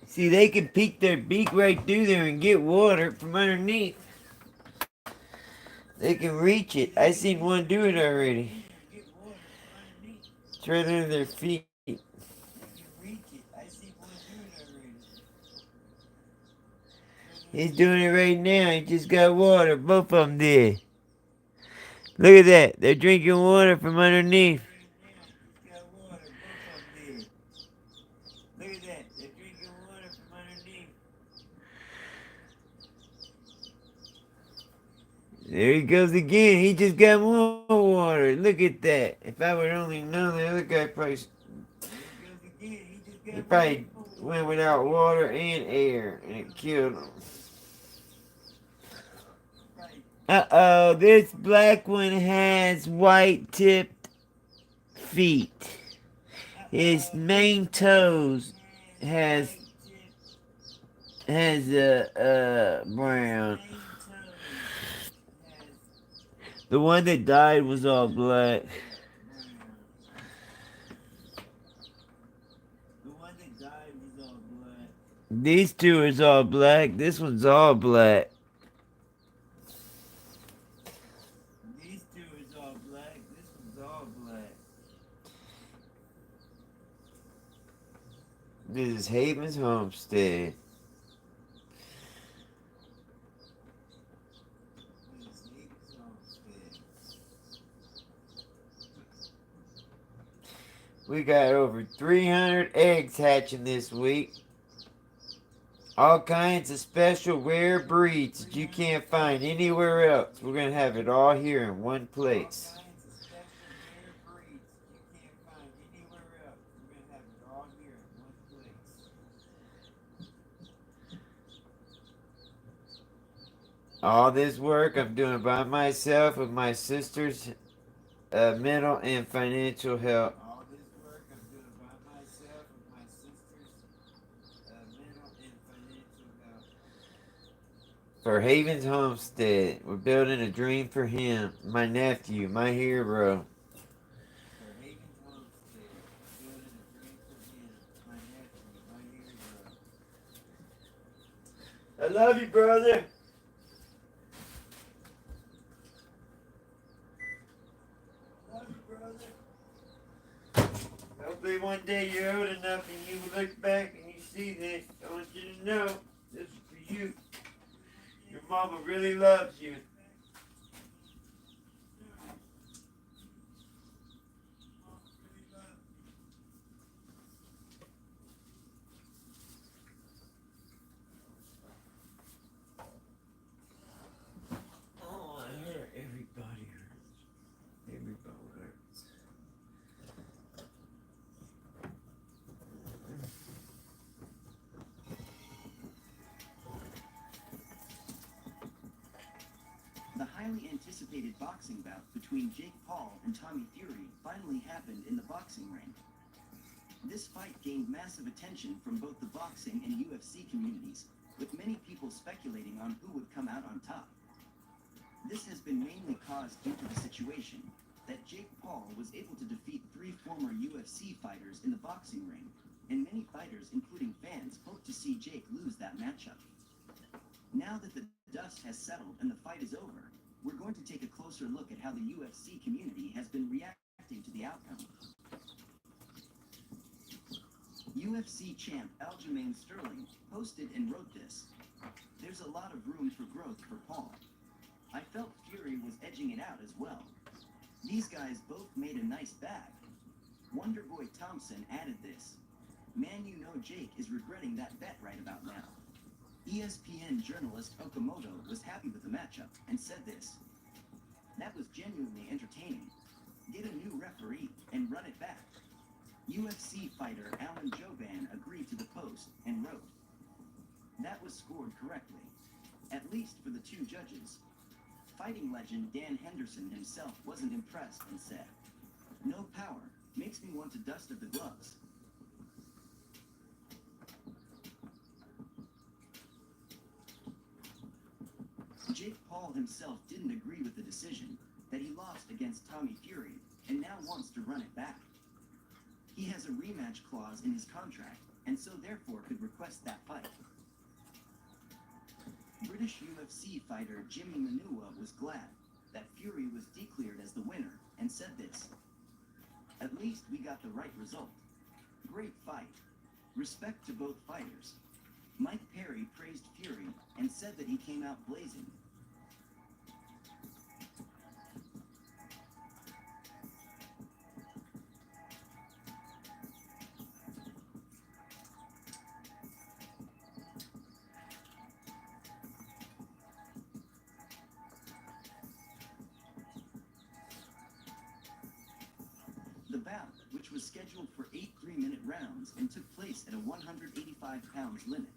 See, they can peek their beak right through there and get water from underneath. They can reach it. I seen one do it already. It's right under their feet. He's doing it right now. He just got water. Both of them did. Look at that. They're drinking water from underneath. Look at that. They're drinking water from underneath. There he goes again. He just got more water. Look at that. If I would only known, the other guy probably... He probably went without water and air, and it killed him. Uh-oh, this black one has white-tipped feet. His main toes has brown. The one that died was all black. These two is all black. This one's all black. These two is all black. This one's all black. This is Haven's homestead. We got over 300 eggs hatching this week. All kinds of special rare breeds that you can't find anywhere else. We're going to have it all here in one place. All this work I'm doing by myself with my sister's mental and financial help. For Haven's Homestead, we're building a dream for him, my nephew, my hero. I love you, brother. Hopefully one day you're old enough and you look back and you see this. I want you to know this is for you. Your mama really loves you. Oh, I hurt. Everybody hurts. Everybody hurts. The highly anticipated boxing bout between Jake Paul and Tommy Fury finally happened in the boxing ring. This fight gained massive attention from both the boxing and UFC communities, with many people speculating on who would come out on top. This has been mainly caused due to the situation that Jake Paul was able to defeat 3 former UFC fighters in the boxing ring, and many fighters, including fans, hope to see Jake lose that matchup. Now that the dust has settled and the fight is over, we're going to take a closer look at how the UFC community has been reacting to the outcome. UFC champ Aljamain Sterling posted and wrote this: "There's a lot of room for growth for Paul. I felt Fury was edging it out as well. These guys both made a nice bag." Wonderboy Thompson added this: "Man, you know Jake is regretting that bet right about now." ESPN journalist Okamoto was happy with the matchup and said this: "That was genuinely entertaining. Get a new referee and run it back." UFC fighter Alan Joban agreed to the post and wrote, "That was scored correctly, at least for the 2 judges." Fighting legend Dan Henderson himself wasn't impressed and said, "No power, makes me want to dust of the gloves." Jake Paul himself didn't agree with the decision, that he lost against Tommy Fury and now wants to run it back. He has a rematch clause in his contract, and so therefore could request that fight. British UFC fighter Jimmy Manua was glad that Fury was declared as the winner and said this: "At least we got the right result. Great fight. Respect to both fighters." Mike Perry praised Fury and said that he came out blazing. The bout, which was scheduled for 8 3-minute rounds and took place at a 185 pounds limit.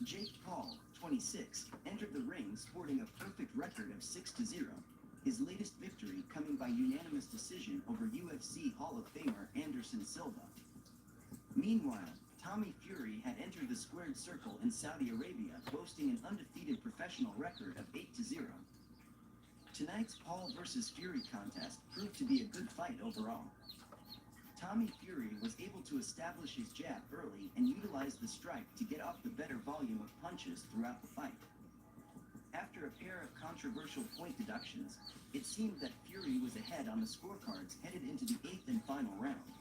Jake Paul, 26, entered the ring sporting a perfect record of 6-0, his latest victory coming by unanimous decision over UFC Hall of Famer Anderson Silva. Meanwhile, Tommy Fury had entered the squared circle in Saudi Arabia, boasting an undefeated professional record of 8-0. Tonight's Paul versus Fury contest proved to be a good fight overall. Tommy Fury was able to establish his jab early and utilize the strike to get off the better volume of punches throughout the fight. After a pair of controversial point deductions, it seemed that Fury was ahead on the scorecards headed into the 8th and final round.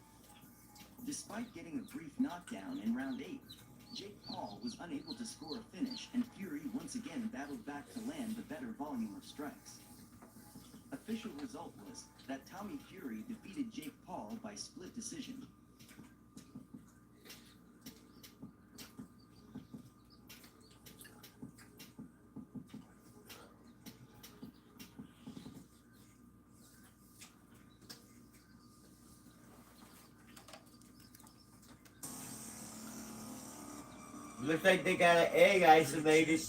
Despite getting a brief knockdown in round 8, Jake Paul was unable to score a finish, and Fury once again battled back to land the better volume of strikes. Official result was that Tommy Fury defeated Jake Paul by split decision. Looks like they got an egg isolated.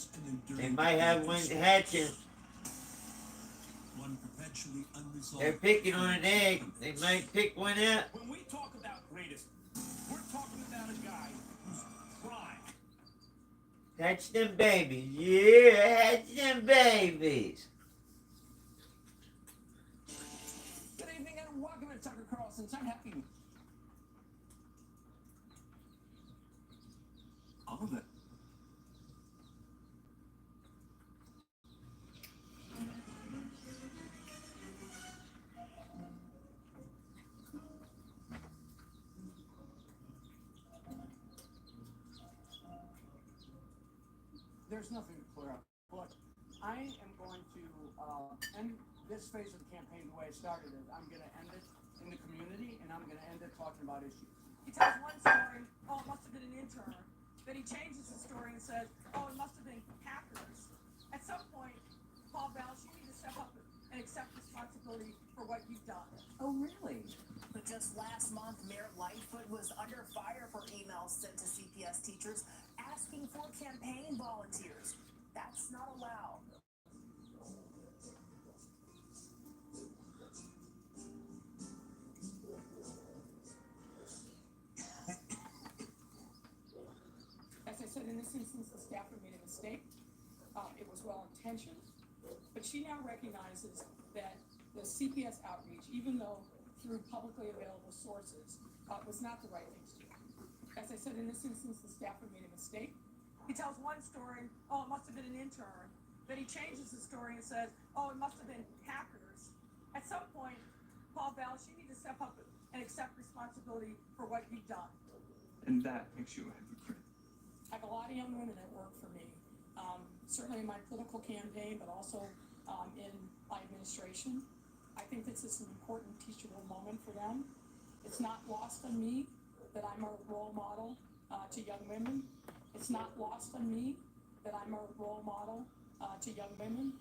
They might have one hatching. They're picking on an egg. They might pick one out. When we talk about greatest, we're talking about a guy who's prime. Hatch them babies. Yeah, hatch them babies. Good evening and welcome to Tucker Carlson's Unhappy. All of it. There's nothing to clear up. end this phase of the campaign the way it started is I'm going to end it in the community, and I'm going to end it talking about issues. He tells one story, oh, it must have been an intern. Then he changes the story and says, oh, it must have been hackers. At some point, Paul Balch, you need to step up and accept responsibility for what you've done. Oh, really? But just last month, Mayor Lightfoot was under fire for emails sent to CPS teachers asking for campaign volunteers. That's not allowed. As I said, in this instance, the staffer made a mistake. It was well-intentioned, but she now recognizes that the CPS outreach, even though through publicly available sources, was not the right thing to do. As I said, in this instance, the staffer made a mistake. He tells one story, oh, it must have been an intern. Then he changes the story and says, oh, it must have been hackers. At some point, Paul Balch, you need to step up and accept responsibility for what you've done. And that makes you a hypocrite. I have a lot of young women that work for me, certainly in my political campaign, but also in my administration. I think this is an important teachable moment for them. It's not lost on me that I'm a role model to young women. It's not lost on me that I'm a role model to young women.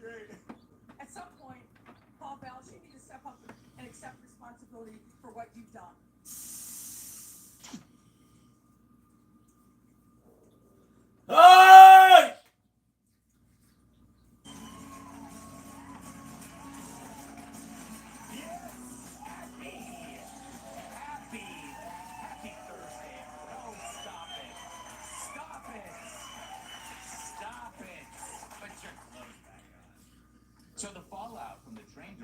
Great. At some point, Paul Balch, you need to step up and accept responsibility for what you've done. Hey! Happy Thursday. Oh, stop it. Stop it. Stop it. Put your clothes back on. So the fallout from the train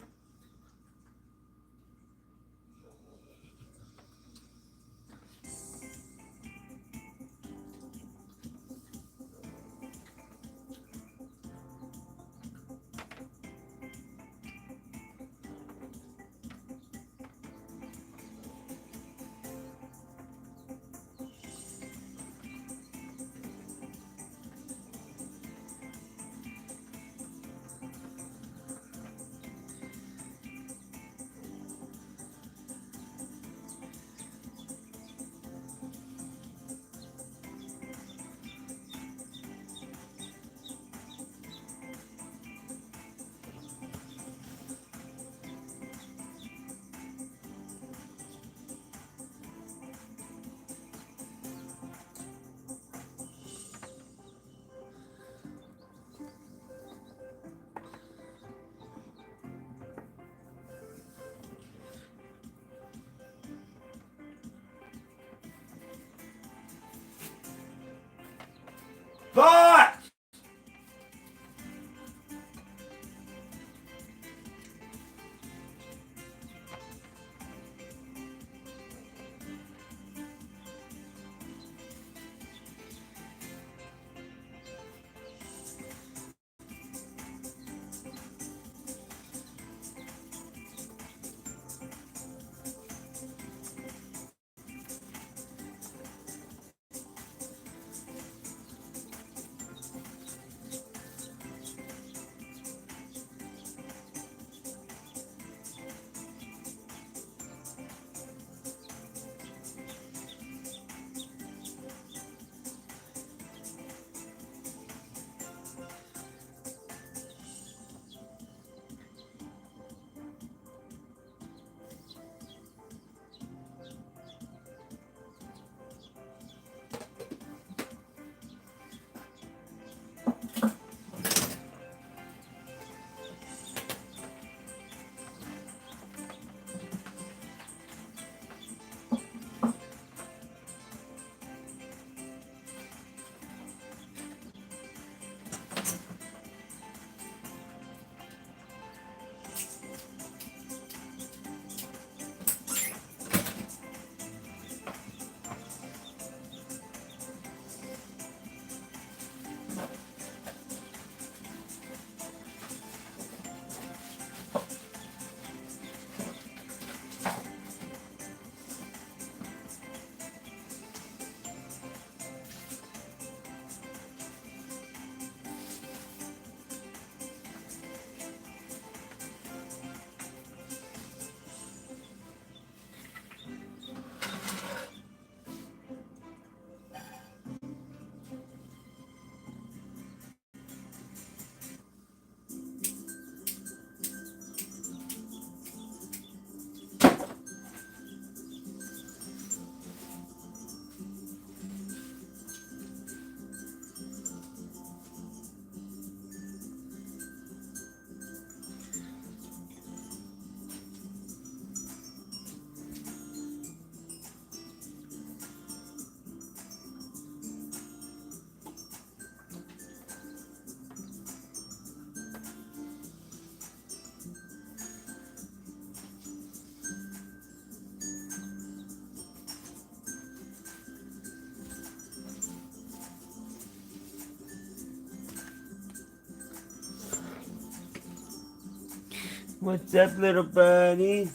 What's up, little buddies?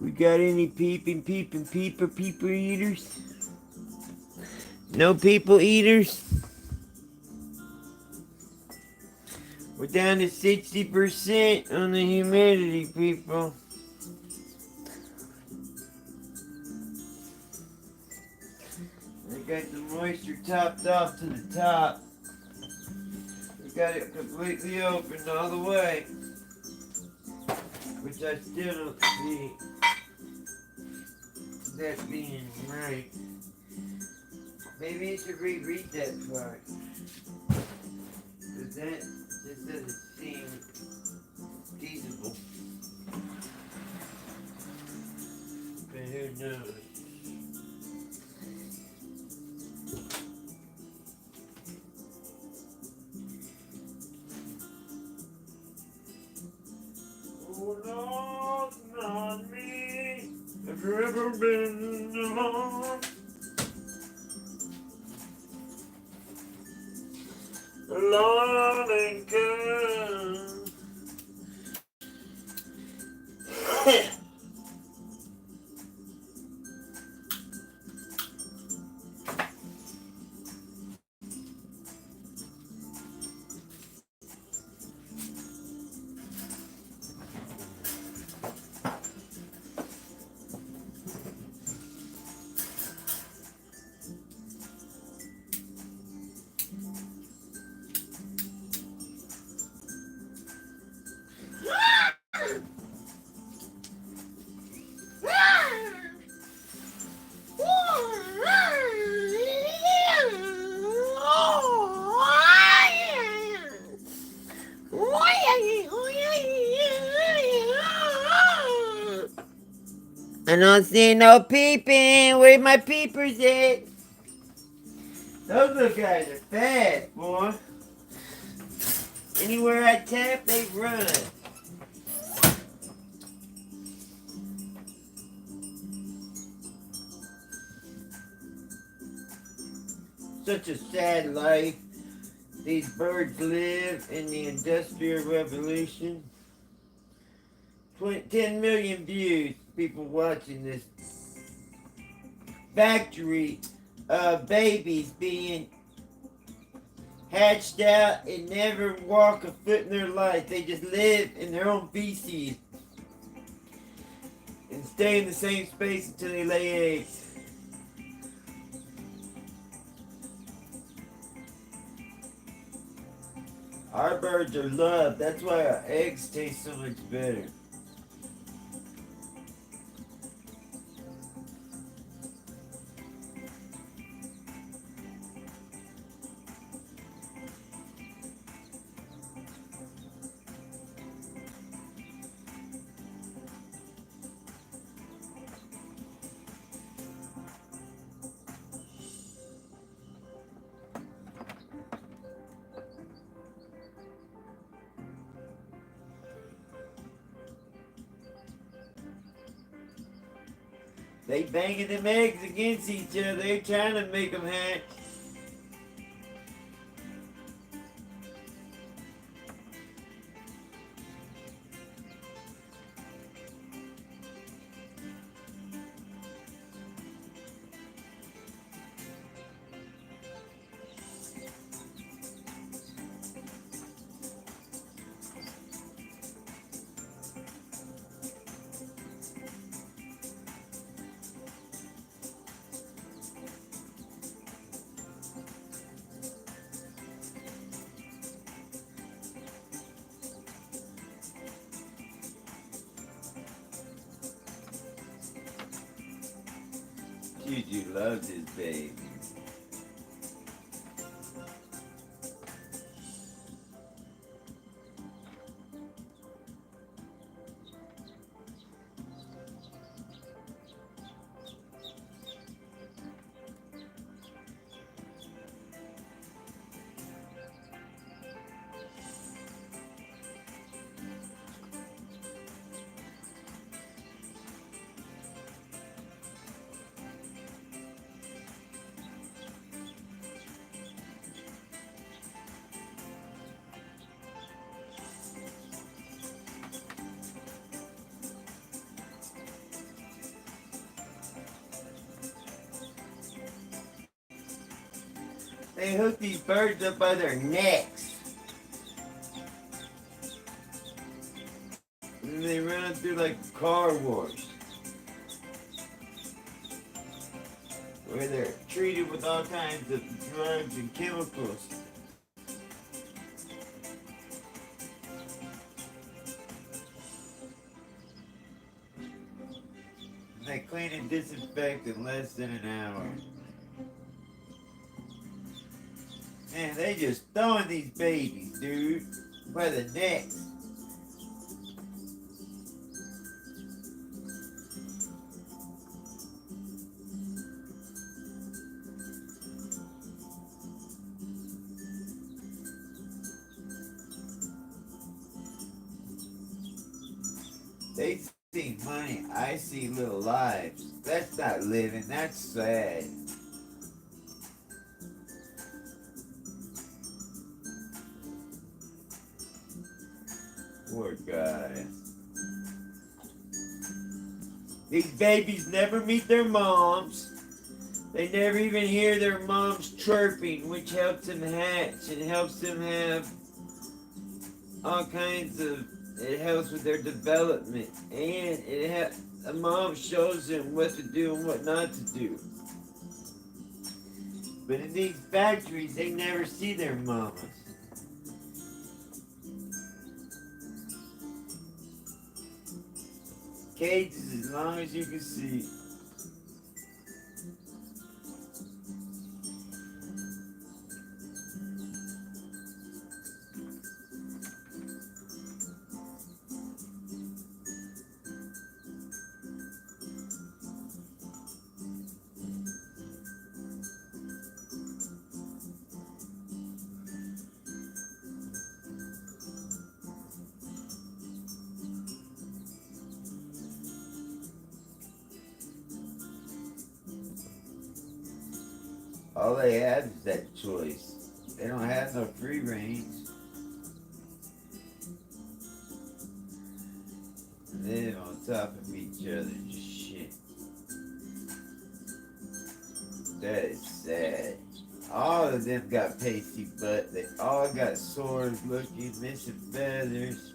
We got any peeper eaters? No people eaters? We're down to 60% on the humidity, people. I got the moisture topped off to the top. We got it completely open all the way, which I still don't see that being right. Maybe you should reread that part, because that just doesn't seem feasible. But who knows? Oh no, not me. Have you ever been alone? Alone and good. I don't see no peeping. Where my peepers at? Those little guys are fast, boy. Anywhere I tap, they run. Such a sad life these birds live in the Industrial Revolution. 10 million views, people watching this factory of babies being hatched out and never walk a foot in their life. They just live in their own feces and stay in the same space until they lay eggs. Our birds are loved. That's why our eggs taste so much better. They banging them eggs against each other. They're trying to make them hatch. Juju loves his baby. They hook these birds up by their necks. And they run through like a car wash. Where they're treated with all kinds of drugs and chemicals. And they clean and disinfect in less than an hour. Man, they just throwing these babies, dude, by the necks. They see money, I see little lives. That's not living, that's sad. Poor guy. These babies never meet their moms. They never even hear their moms chirping, which helps them hatch and helps them have all kinds of, it helps with their development. And a mom shows them what to do and what not to do. But in these factories, they never see their mamas. Cages as long as you can see. All they have is that choice. They don't have no free range. They live on top of each other, just shit. That is sad. All of them got pasty butt. They all got sores looking, missing feathers.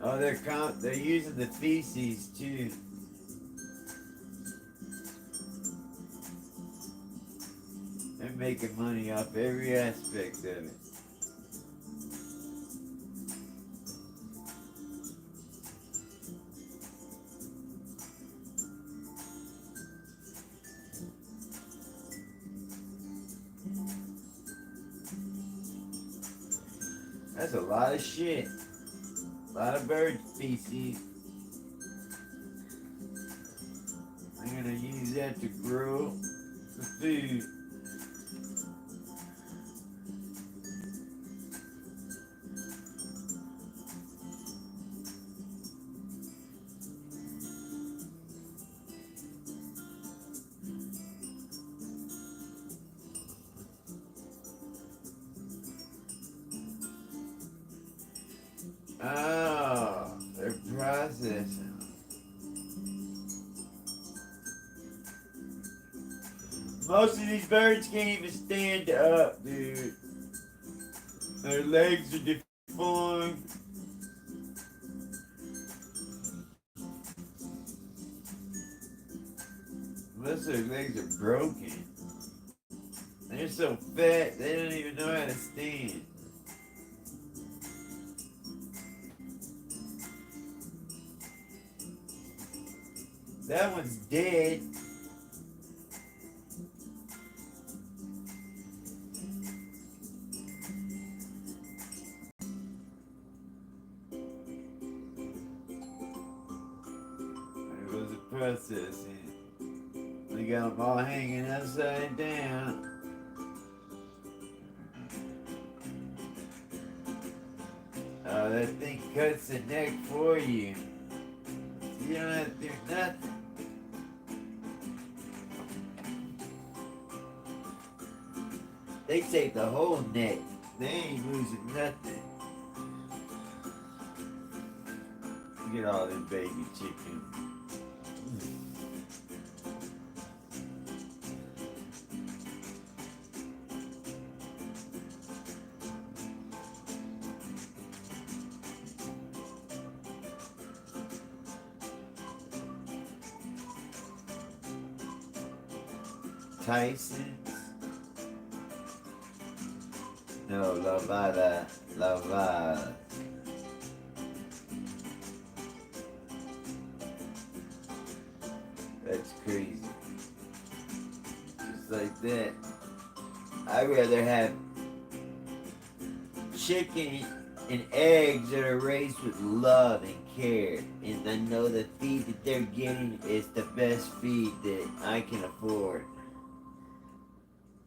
Oh, they're using the feces too. They're making money off every aspect of it. That's a lot of shit. A lot of bird species. I'm gonna use that to grow the food. Oh, they're processing. Most of these birds can't even stand up, dude. Their legs are deformed. Unless their legs are broken. They're so fat, they don't even know how to stand. That one's dead. There goes the processing. We got them all hanging upside down. Oh, that thing cuts the neck for you. You don't have to do nothing. They take the whole neck. They ain't losing nothing. Look at all them baby chickens. Tyson. No, Lavada. Lavada. That's crazy. Just like that. I'd rather have chicken and eggs that are raised with love and care. And I know the feed that they're getting is the best feed that I can afford.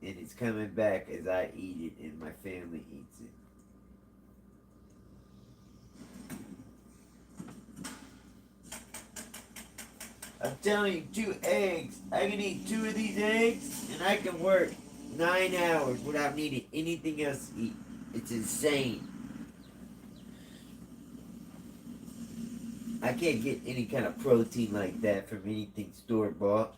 And it's coming back as I eat it and my family eats it. I'm telling you, 2 eggs. I can eat 2 of these eggs and I can work 9 hours without needing anything else to eat. It's insane. I can't get any kind of protein like that from anything store bought.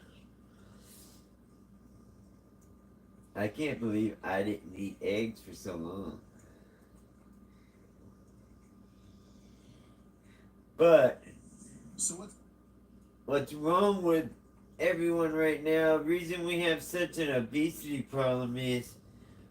I can't believe I didn't eat eggs for so long. But So what's wrong with everyone right now, the reason we have such an obesity problem is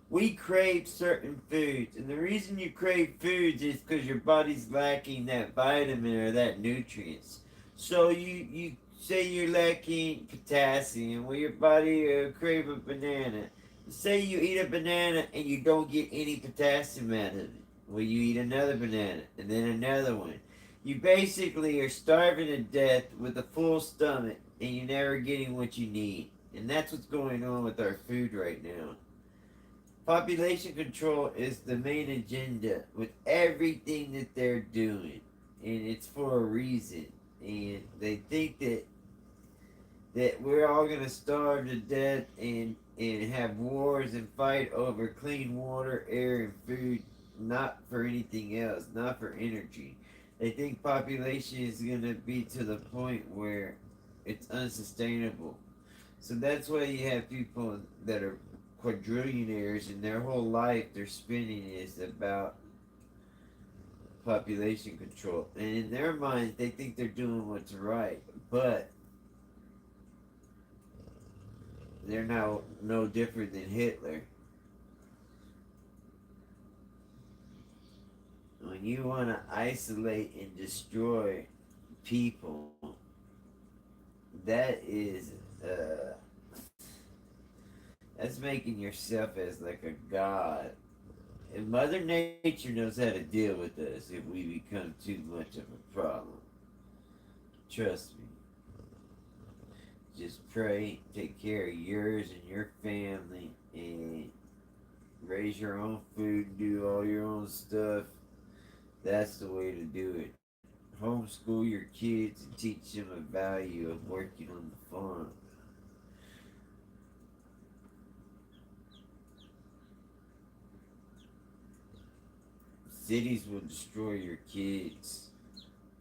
we crave certain foods. And the reason you crave foods is because your body's lacking that vitamin or that nutrients. So you say you're lacking potassium, well your body crave a banana. Say you eat a banana and you don't get any potassium out of it. Well, you eat another banana and then another one. You basically are starving to death with a full stomach and you're never getting what you need. And that's what's going on with our food right now. Population control is the main agenda with everything that they're doing. And it's for a reason. And they think that we're all gonna starve to death and have wars and fight over clean water, air, and food, not for anything else, not for energy. They think population is gonna be to the point where it's unsustainable. So that's why you have people that are quadrillionaires and their whole life they're spending is about population control. And in their minds, they think they're doing what's right, but they're now no different than Hitler. When you want to isolate and destroy people, that is, that's making yourself as like a god. And Mother Nature knows how to deal with us if we become too much of a problem. Trust me. Just pray, take care of yours and your family, and raise your own food, do all your own stuff. That's the way to do it. Homeschool your kids and teach them a value of working on the farm. Cities will destroy your kids.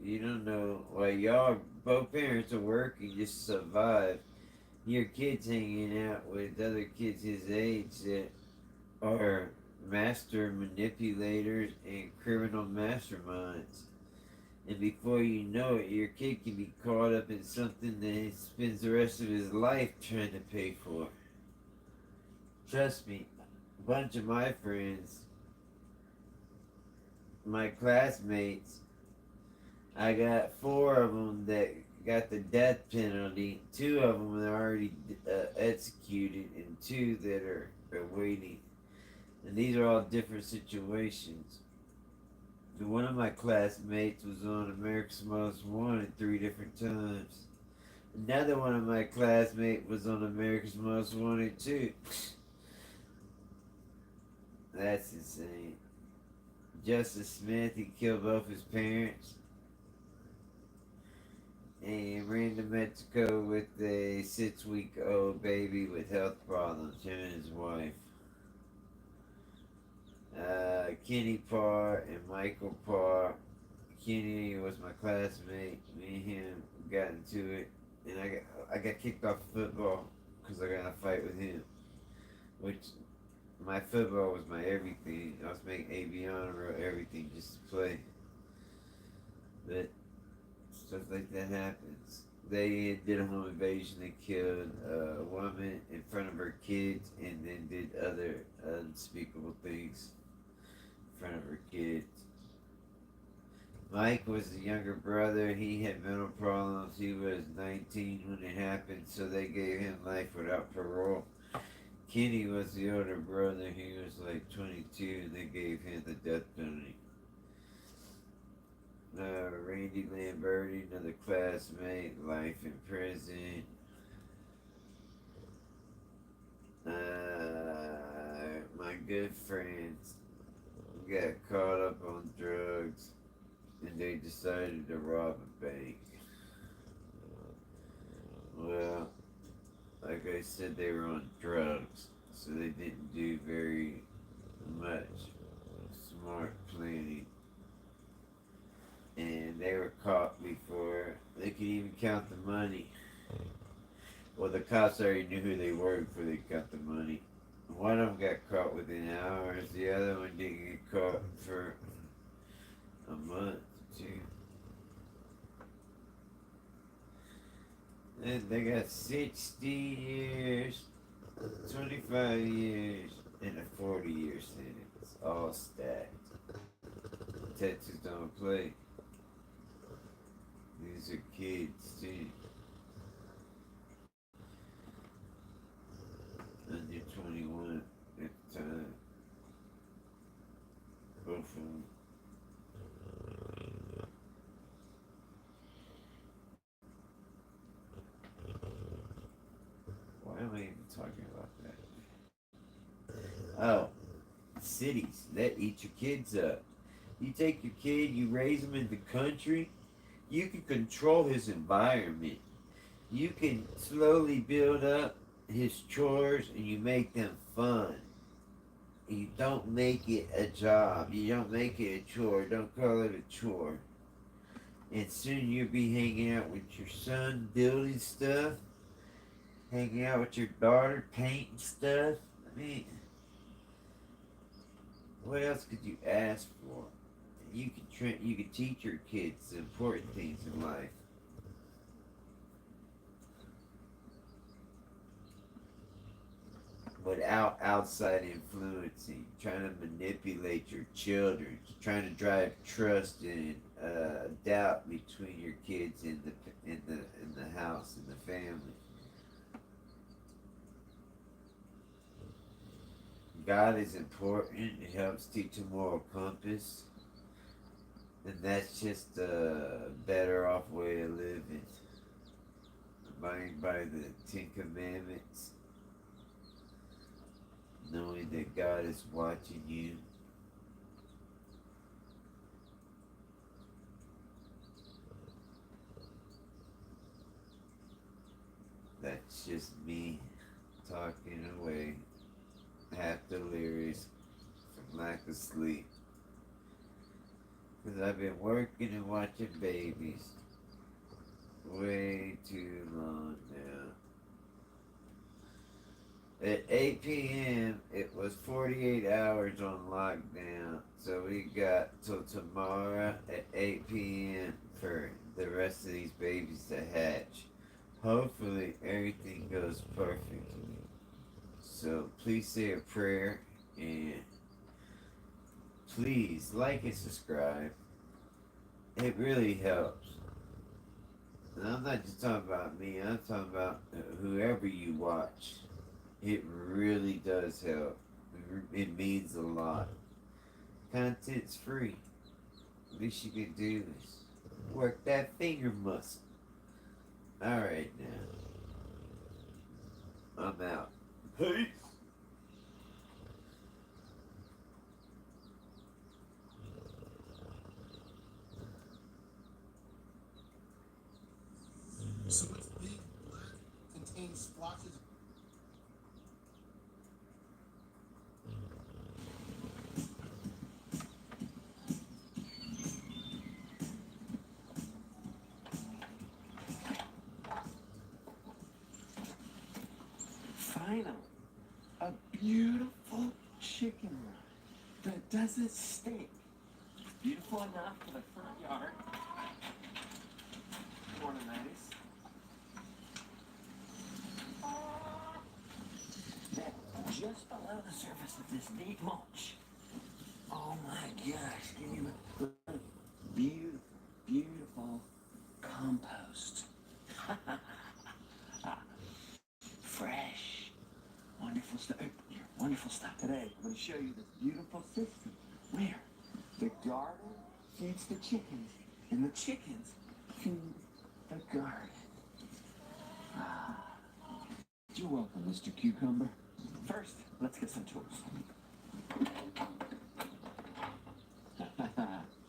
You don't know. While y'all, both parents are working just to survive, your kid's hanging out with other kids his age that are master manipulators and criminal masterminds. And before you know it, your kid can be caught up in something that he spends the rest of his life trying to pay for. Trust me, a bunch of my friends, my classmates, I got 4 of them that got the death penalty. 2 of them are already executed, and 2 that are waiting. And these are all different situations. One of my classmates was on America's Most Wanted 3 different times. Another one of my classmates was on America's Most Wanted too. That's insane. Justice Smith, he killed both his parents. And ran to Mexico with a 6-week-old baby with health problems, him and his wife. Kenny Parr and Michael Parr. Kenny was my classmate. Me and him got into it, and I got kicked off football because I got in a fight with him. Which my football was my everything. I was making AB honor everything just to play. But stuff like that happens. They did a home invasion. They killed a woman in front of her kids, and then did other unspeakable things in front of her kids. Mike was the younger brother. He had mental problems. He was 19 when it happened, so they gave him life without parole. Kenny was the older brother. He was like 22, and they gave him the death penalty. Randy Lamberti, another classmate, life in prison. My good friends got caught up on drugs, and they decided to rob a bank. Well, like I said, they were on drugs, so they didn't do very much smart planning. And they were caught before they could even count the money. Well, the cops already knew who they were before they got the money. One of them got caught within hours. The other one didn't get caught for a month or two. And they got 60 years, 25 years, and a 40-year sentence, all stacked. Texas don't play. These are kids too. Under 21 at the time. Both of them. Why am I even talking about that? Oh, cities that eat your kids up. You take your kid, you raise him in the country, you can control his environment. You can slowly build up his chores and you make them fun. You don't make it a job. You don't make it a chore. Don't call it a chore. And soon you'll be hanging out with your son, building stuff, hanging out with your daughter, painting stuff. I mean, what else could you ask for? You can teach your kids the important things in life. Without outside influencing, trying to manipulate your children, trying to drive trust and doubt between your kids in the house, in the family. God is important. It helps teach a moral compass. And that's just a better off way of living. Abiding by the Ten Commandments. Knowing that God is watching you. That's just me talking away, half delirious from lack of sleep. Because I've been working and watching babies way too long now. At 8 p.m., it was 48 hours on lockdown, so we got till tomorrow at 8 p.m. for the rest of these babies to hatch. Hopefully, everything goes perfectly. So, please say a prayer and please like and subscribe. It really helps. And I'm not just talking about me, I'm talking about whoever you watch. It really does help. It means a lot. Content's free. The least you can do is work that finger muscle. Alright now. I'm out. Peace. So it's big, black, contains splotches. Finally, a beautiful chicken run that doesn't stink. Beautiful enough for the front yard. Morning, ladies. the surface of this neat mulch. Oh my gosh, can you look? Beautiful, beautiful compost. Fresh, wonderful stuff. Wonderful stuff. Today, I'm going to show you this beautiful system where the garden feeds the chickens and the chickens feed the garden. You're welcome, Mr. Cucumber. First, let's get some tools.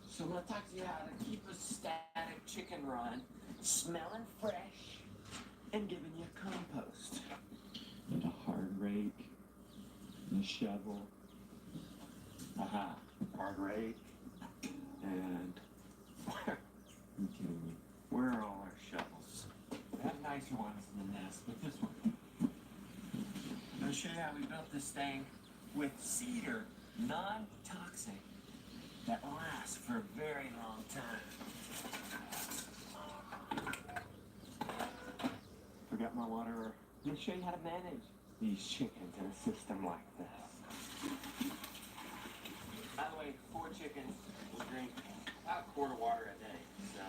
So I'm going to talk to you how to keep a static chicken run smelling fresh and giving you compost. And a hard rake and a shovel. Aha, hard rake. And where? You kidding me? Where are all our shovels? We have nicer ones in the nest, but this one. I'm going to show you how we built this thing with cedar, non-toxic, that lasts for a very long time. Forgot my water. I'm going to show you how to manage these chickens in a system like this. By the way, 4 chickens will drink about a quart of water a day. So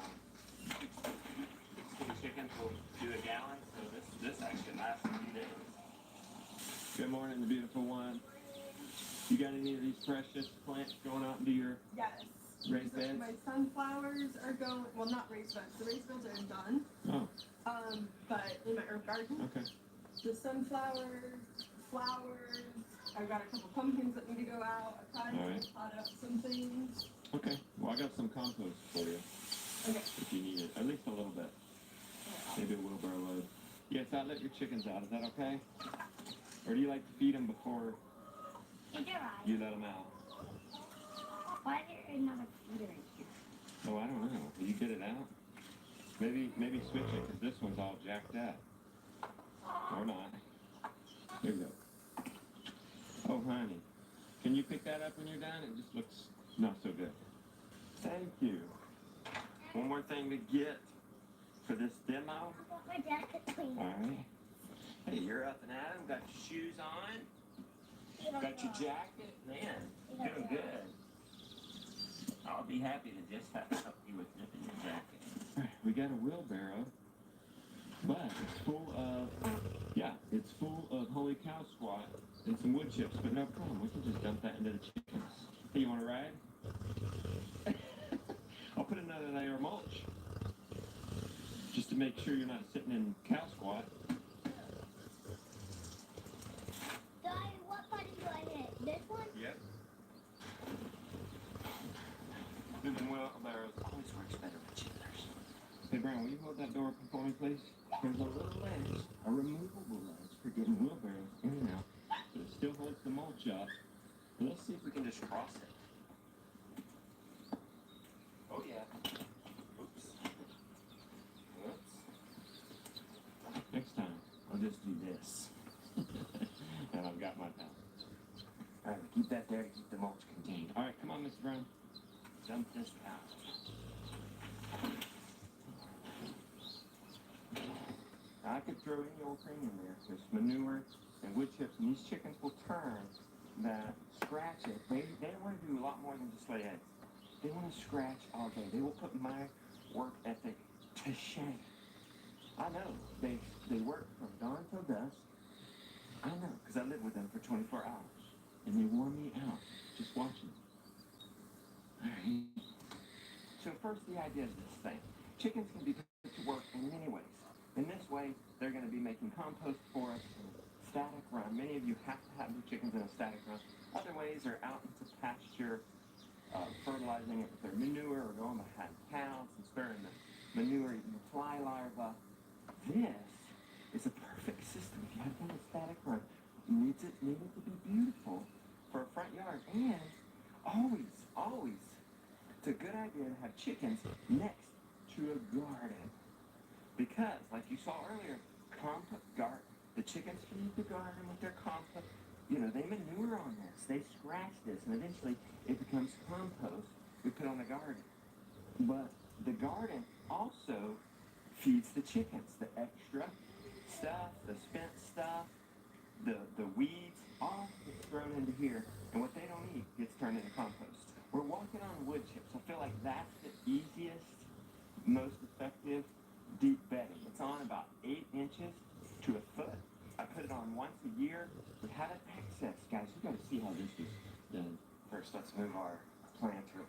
2 chickens will do a gallon, so this actually lasts a few days. Good morning, the beautiful one. You got any of these precious plants going out into your raised beds? My sunflowers are going, well, not raised beds. The raised beds are done. Oh. But in my herb garden. Okay. The sunflowers, flowers. I've got a couple pumpkins that need to go out. I tried to pot up some things. Okay. Well, I got some compost for you. Okay. If you need it. At least a little bit. Maybe a wheelbarrow load. Yes, I'll let your chickens out. Is that okay? Or do you like to feed them before you let them out? Why is there another feeder in here? Oh, I don't know. Will you get it out? Maybe switch it, because this one's all jacked up. Or not. Here we go. Oh, honey. Can you pick that up when you're done? It just looks not so good. Thank you. One more thing to get for this demo. I want my jacket clean. All right. Hey, you're up and at 'em. Got your shoes on. Got your jacket. Man, doing good. I'll be happy to just help you with nipping your jacket. All right, we got a wheelbarrow, but it's full of holy cow squat and some wood chips, but no problem. We can just dump that into the chickens. Hey, you want to ride? I'll put another layer of mulch, just to make sure you're not sitting in cow squat. Daddy, what button do I hit? This one? Yep. Moving wheelbarrows always works better with chitlers. Hey, Brown, will you hold that door open for me, please? There's a little ledge, a removable ledge for getting wheelbarrows in and out, but it still holds the mulch up. Let's see if we can just cross it. Oh, yeah. Oops. Whoops. Next time, I'll just do this. And I've got my balance. All right, keep that there to keep the mulch contained. All right, come on, Mr. Brown. Dump this out. Now, I could throw any old thing in there. There's manure and wood chips, and these chickens will turn that, scratch it. They don't want to do a lot more than just lay eggs. They want to scratch all day. They will put my work ethic to shame. I know. They work from dawn till dusk. I know, because I live with them for 24 hours. And they wore me out just watching them. All right. So first, the idea is this thing. Chickens can be put to work in many ways. In this way, they're going to be making compost for us in a static run. Many of you have to have your chickens in a static run. Other ways are out into pasture, fertilizing it with their manure, or going behind cows and stirring the manure, eating fly larvae. This is a perfect system. If you have done a static run, needs it to be beautiful for a front yard. And always, it's a good idea to have chickens next to a garden. Because, like you saw earlier, the chickens feed the garden with their compost. You know, they manure on this. They scratch this, and eventually it becomes compost we put on the garden. But the garden also feeds the chickens. The extra stuff, the spent stuff, the weeds, all grown into here, and what they don't eat gets turned into compost. We're walking on wood chips. I feel like that's the easiest, most effective deep bedding. It's on about 8 inches to a foot. I put it on once a year. We had an excess, guys. You got to see how this is done. First, let's move our planter.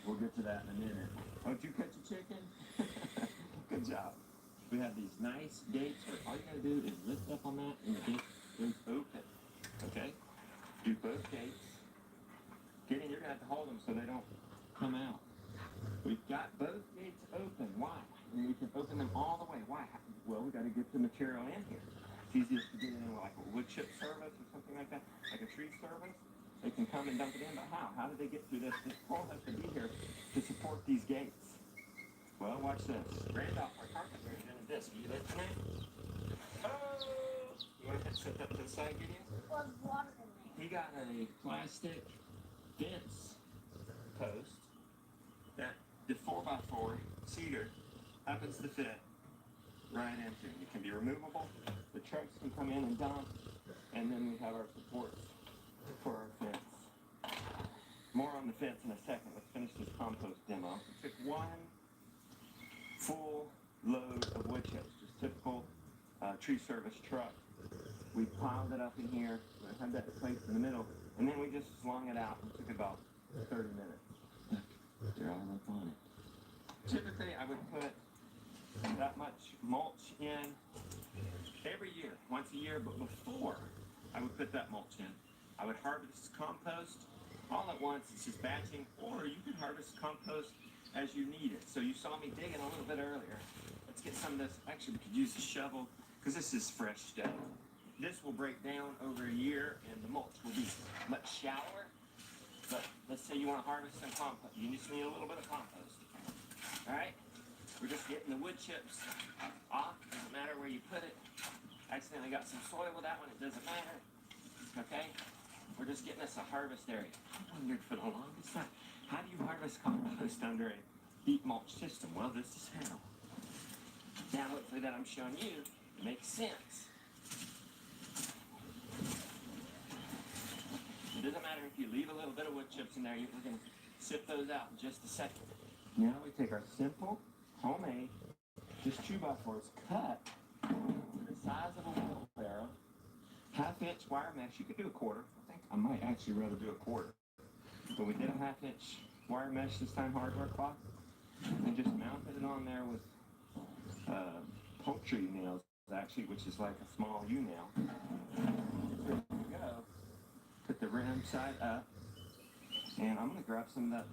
We'll get to that in a minute. Oh, did you catch a chicken? Good job. We have these nice gates where all you got to do is lift up on that and the gate is open. Okay? Do both gates. Get in, you're going to have to hold them so they don't come out. We've got both gates open. Why? And we can open them all the way. Why? Well, we got to get the material in here. It's easiest to get it in like a wood chip service or something like that, like a tree service. They can come and dump it in, but how? How do they get through this? This pole has to be here to support these gates. Well, watch this. Randolph, our carpenter, is doing this. Are you listening? Oh! You want to set that to the side, Gideon? There's water in there. He got a plastic fence post that the 4x4 cedar happens to fit right into. It can be removable. The trucks can come in and dump, and then we have our supports for our fence. More on the fence in a second. Let's finish this compost demo. We took one full load of wood chips, just typical tree service truck. We piled it up in here. We had that placed in the middle, and then we just slung it out. It took about 30 minutes. They're all up on it. Typically, I would put that much mulch in every year, once a year, but before I would put that mulch in, I would harvest compost all at once. It's just batching, or you can harvest compost as you need it. So you saw me digging a little bit earlier. Let's get some of this. Actually, we could use a shovel because this is fresh stuff. This will break down over a year, and the mulch will be much shallower. But let's say you want to harvest some compost. You just need a little bit of compost. All right? We're just getting the wood chips off. Doesn't matter where you put it. Accidentally got some soil with that one. It doesn't matter. Okay? We're just getting us a harvest area. I wondered for the longest time, how do you harvest compost under a deep mulch system? Well, this is how. Now, hopefully that I'm showing you makes sense. It doesn't matter if you leave a little bit of wood chips in there. We're going to sift those out in just a second. Now we take our simple, homemade, just 2x4s cut to the size of a wheelbarrow, 1/2-inch wire mesh. You could do a 1/4. I think I might actually rather do a 1/4. But we did a 1/2-inch wire mesh this time, hardware cloth, and just mounted it on there with poultry nails, actually, which is like a small U-nail. There you go. Put the rim side up, and I'm going to grab some of that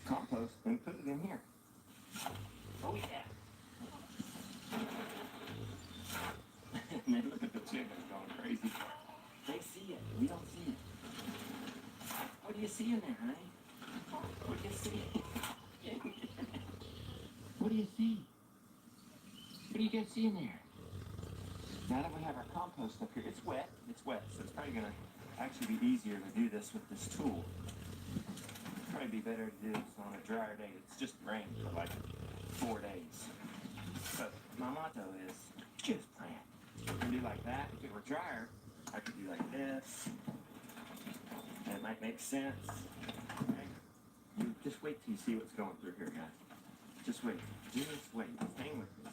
compost and put it in here. Oh, yeah. And then look at the chickens going crazy. They see it. We don't see it. What do you see in there, honey? What do you see? What do you see? What do you guys see in there? Now that we have our compost up here, it's wet, so it's probably going to actually be easier to do this with this tool. It'd probably be better to do this on a drier day. It's just rained for like 4 days. But my motto is, just plant. We're going to do like that. If it were drier, I could do like this. And it might make sense. Okay? You just wait till you see what's going through here, guys. Just wait. Just wait. Just hang with me.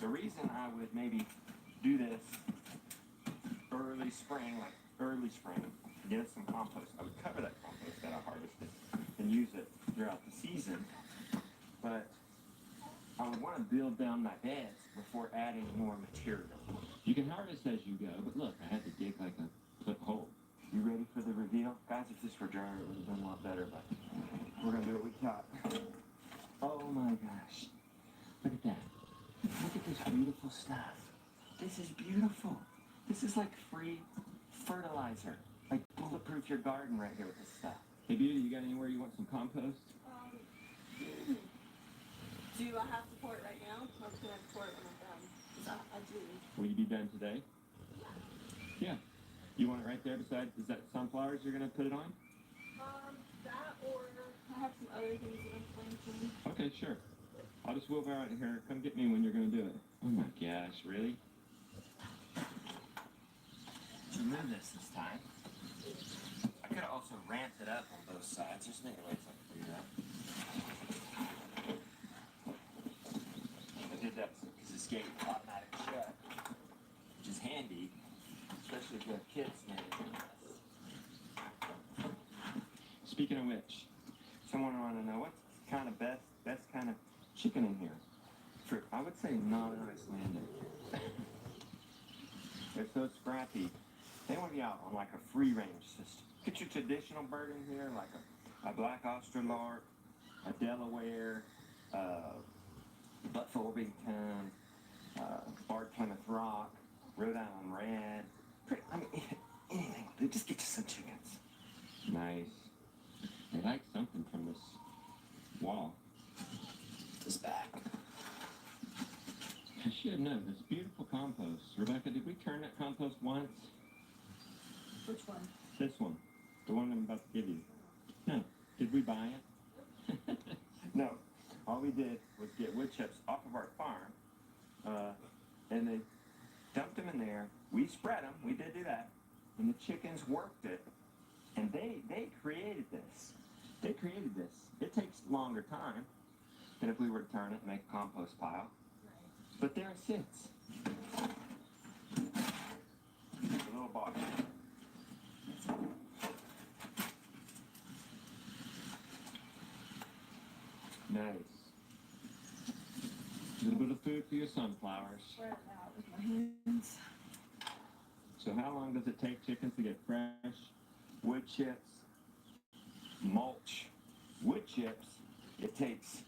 The reason I would maybe do this early spring, get us some compost. I would cover that compost that I harvested and use it throughout the season. But I would want to build down my beds before adding more material. You can harvest as you go, but look, I had to dig like a hole. You ready for the reveal? Guys, if this were drier, it would have been a lot better, but we're going to do what we got. Oh my gosh. Look at that. Look at this beautiful stuff. This is beautiful. This is like free fertilizer. Like bulletproof your garden right here with this stuff. Hey, Beauty, you got anywhere you want some compost? Do I have to pour it right now? Or can I pour it when I'm done? Because I do. Will you be done today? Yeah. You want it right there beside, is that sunflowers you're going to put it on? That or I have some other things that I'm planting. Okay, sure. I'll just wheel out here. Come get me when you're going to do it. Oh my gosh, really? Remove this. fence this time. I could have also ramped it up on both sides. There's many ways I could do that. I did that because this gate is automatic shut, which is handy, especially if you have kids managing this. Speaking of which, someone wanted to know what's kind of best kind of chicken in here. I would say non-Icelandic. They're so scrappy. They want to be out on like a free range system. Get your traditional bird in here, like a black Australorp, a Delaware, Butt Fulvington, Barred Plymouth Rock, Rhode Island Red. I mean, anything. Just get you some chickens. Nice. They like something from this wall. This back. I should know this beautiful compost. Rebecca, did we turn that compost once? Which one? This one. The one I'm about to give you. No. Did we buy it? No. All we did was get wood chips off of our farm, and they dumped them in there. We spread them. We did do that. And the chickens worked it. And they created this. They created this. It takes longer time than if we were to turn it and make a compost pile. But there it sits. A little box. Nice. A little bit of food for your sunflowers. Spread it out with my hands. So how long does it take chickens to get fresh wood chips, mulch, wood chips? It takes,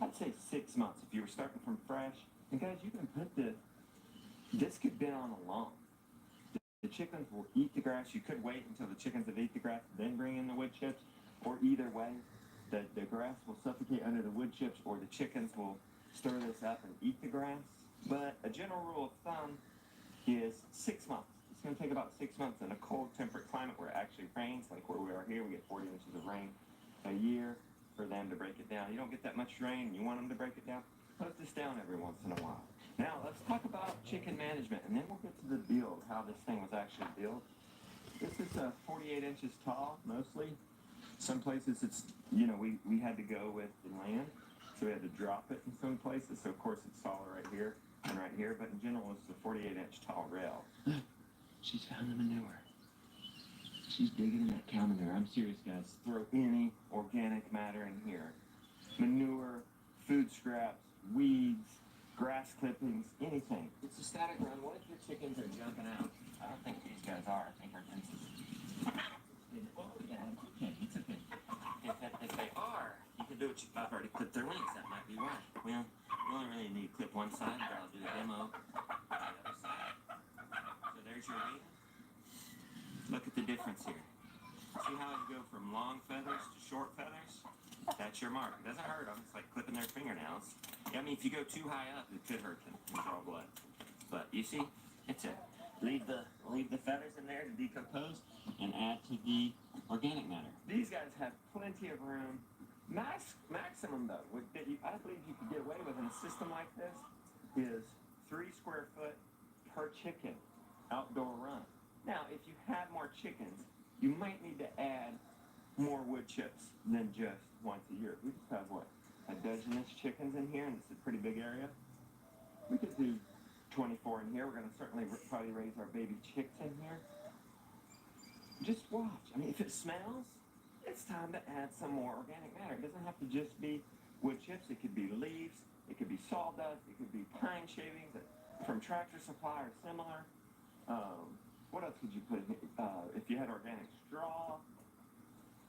I'd say 6 months if you were starting from fresh. And guys, you can put this could be on a lawn. The chickens will eat the grass. You could wait until the chickens have eaten the grass, then bring in the wood chips. Or either way, the grass will suffocate under the wood chips, or the chickens will stir this up and eat the grass. But a general rule of thumb is 6 months. It's going to take about 6 months in a cold, temperate climate where it actually rains, like where we are here. We get 40 inches of rain a year for them to break it down. You don't get that much rain, and you want them to break it down. Put this down every once in a while. Now, let's talk about chicken management, and then we'll get to the build, how this thing was actually built. This is 48 inches tall, mostly. Some places it's, we had to go with the land, so we had to drop it in some places. So, of course, it's taller right here and right here, but in general, it's a 48-inch tall rail. She's found the manure. She's digging in that cow manure. I'm serious, guys. Throw any organic matter in here. Manure, food scraps, weeds, grass clippings, anything. It's a static run. What if your chickens are jumping out? I don't think these guys are. I think our fences. Oh, yeah, okay. It's okay. If they are, you can do it. I've already clipped their wings. That might be why. Well, you only really need to clip one side, but I'll do the demo on the other side. So there's your wing. Look at the difference here. See how you go from long feathers to short feathers? That's your mark. It doesn't hurt them. It's like clipping their fingernails. I mean, if you go too high up, it could hurt them and draw blood. But you see, it's it. Leave the feathers in there to decompose and add to the organic matter. These guys have plenty of room. Maximum though, I believe you could get away with in a system like this is 3 square foot per chicken outdoor run. Now, if you had more chickens, you might need to add more wood chips than just once a year. We just have, what, a dozen-ish chickens in here, and it's a pretty big area. We could do 24 in here. We're going to certainly probably raise our baby chicks in here. Just watch. I mean, if it smells, it's time to add some more organic matter. It doesn't have to just be wood chips. It could be leaves. It could be sawdust. It could be pine shavings from Tractor Supply or similar. What else could you put in? If you had organic straw,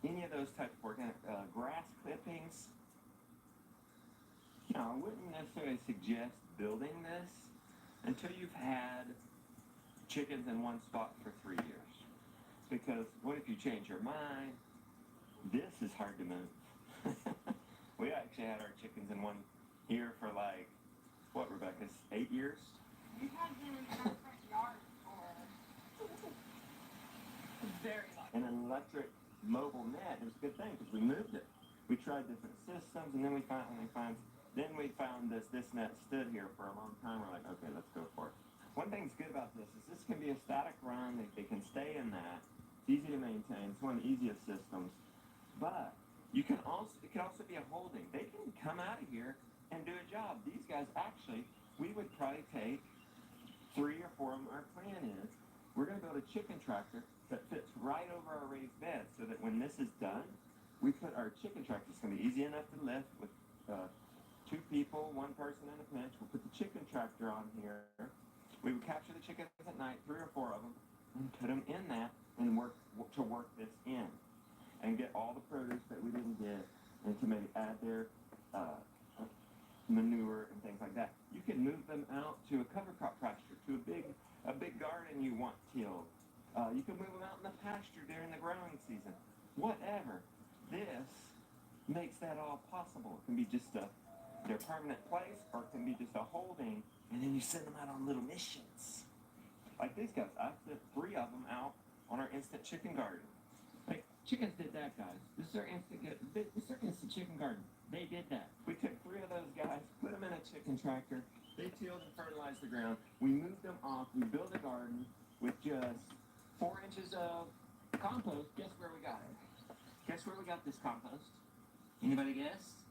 any of those types of organic grass clippings. Now, I wouldn't necessarily suggest building this until you've had chickens in one spot for 3 years. Because what if you change your mind? This is hard to move. We actually had our chickens in one here for like, what, Rebecca, 8 years? We've had them in our front yard for very long. And an electric mobile net, it was a good thing because we moved it. We tried different systems, and then we found this net stood here for a long time. We're like, okay, let's go for it. One One thing's good about this is this can be a static run. They can stay in that. It's easy to maintain. It's one of the easiest systems. But it can also be a holding. They can come out of here and do a job. These guys actually, we would probably take 3 or 4 of them. Our plan is we're going to build a chicken tractor that fits right over our raised bed so that when this is done, we put our chicken tractor. It's going to be easy enough to lift with 2 people, 1 person in a pinch. We'll put the chicken tractor on here. We would capture the chickens at night, 3 or 4 of them, and put them in that and work this in and get all the produce that we didn't get and to maybe add their manure and things like that. You can move them out to a cover crop pasture, to a big garden you want tilled. You can move them out in the pasture during the growing season. Whatever. This makes that all possible. It can be just their permanent place, or it can be just a holding, and then you send them out on little missions. Like these guys, I sent 3 of them out on our instant chicken garden. Like, chickens did that, guys. This is our instant chicken garden. They did that. We took 3 of those guys, put them in a chicken tractor. They tilled and fertilized the ground. We moved them off. We built a garden with just 4 inches of compost. Guess where we got it? Guess where we got this compost? Anybody guess?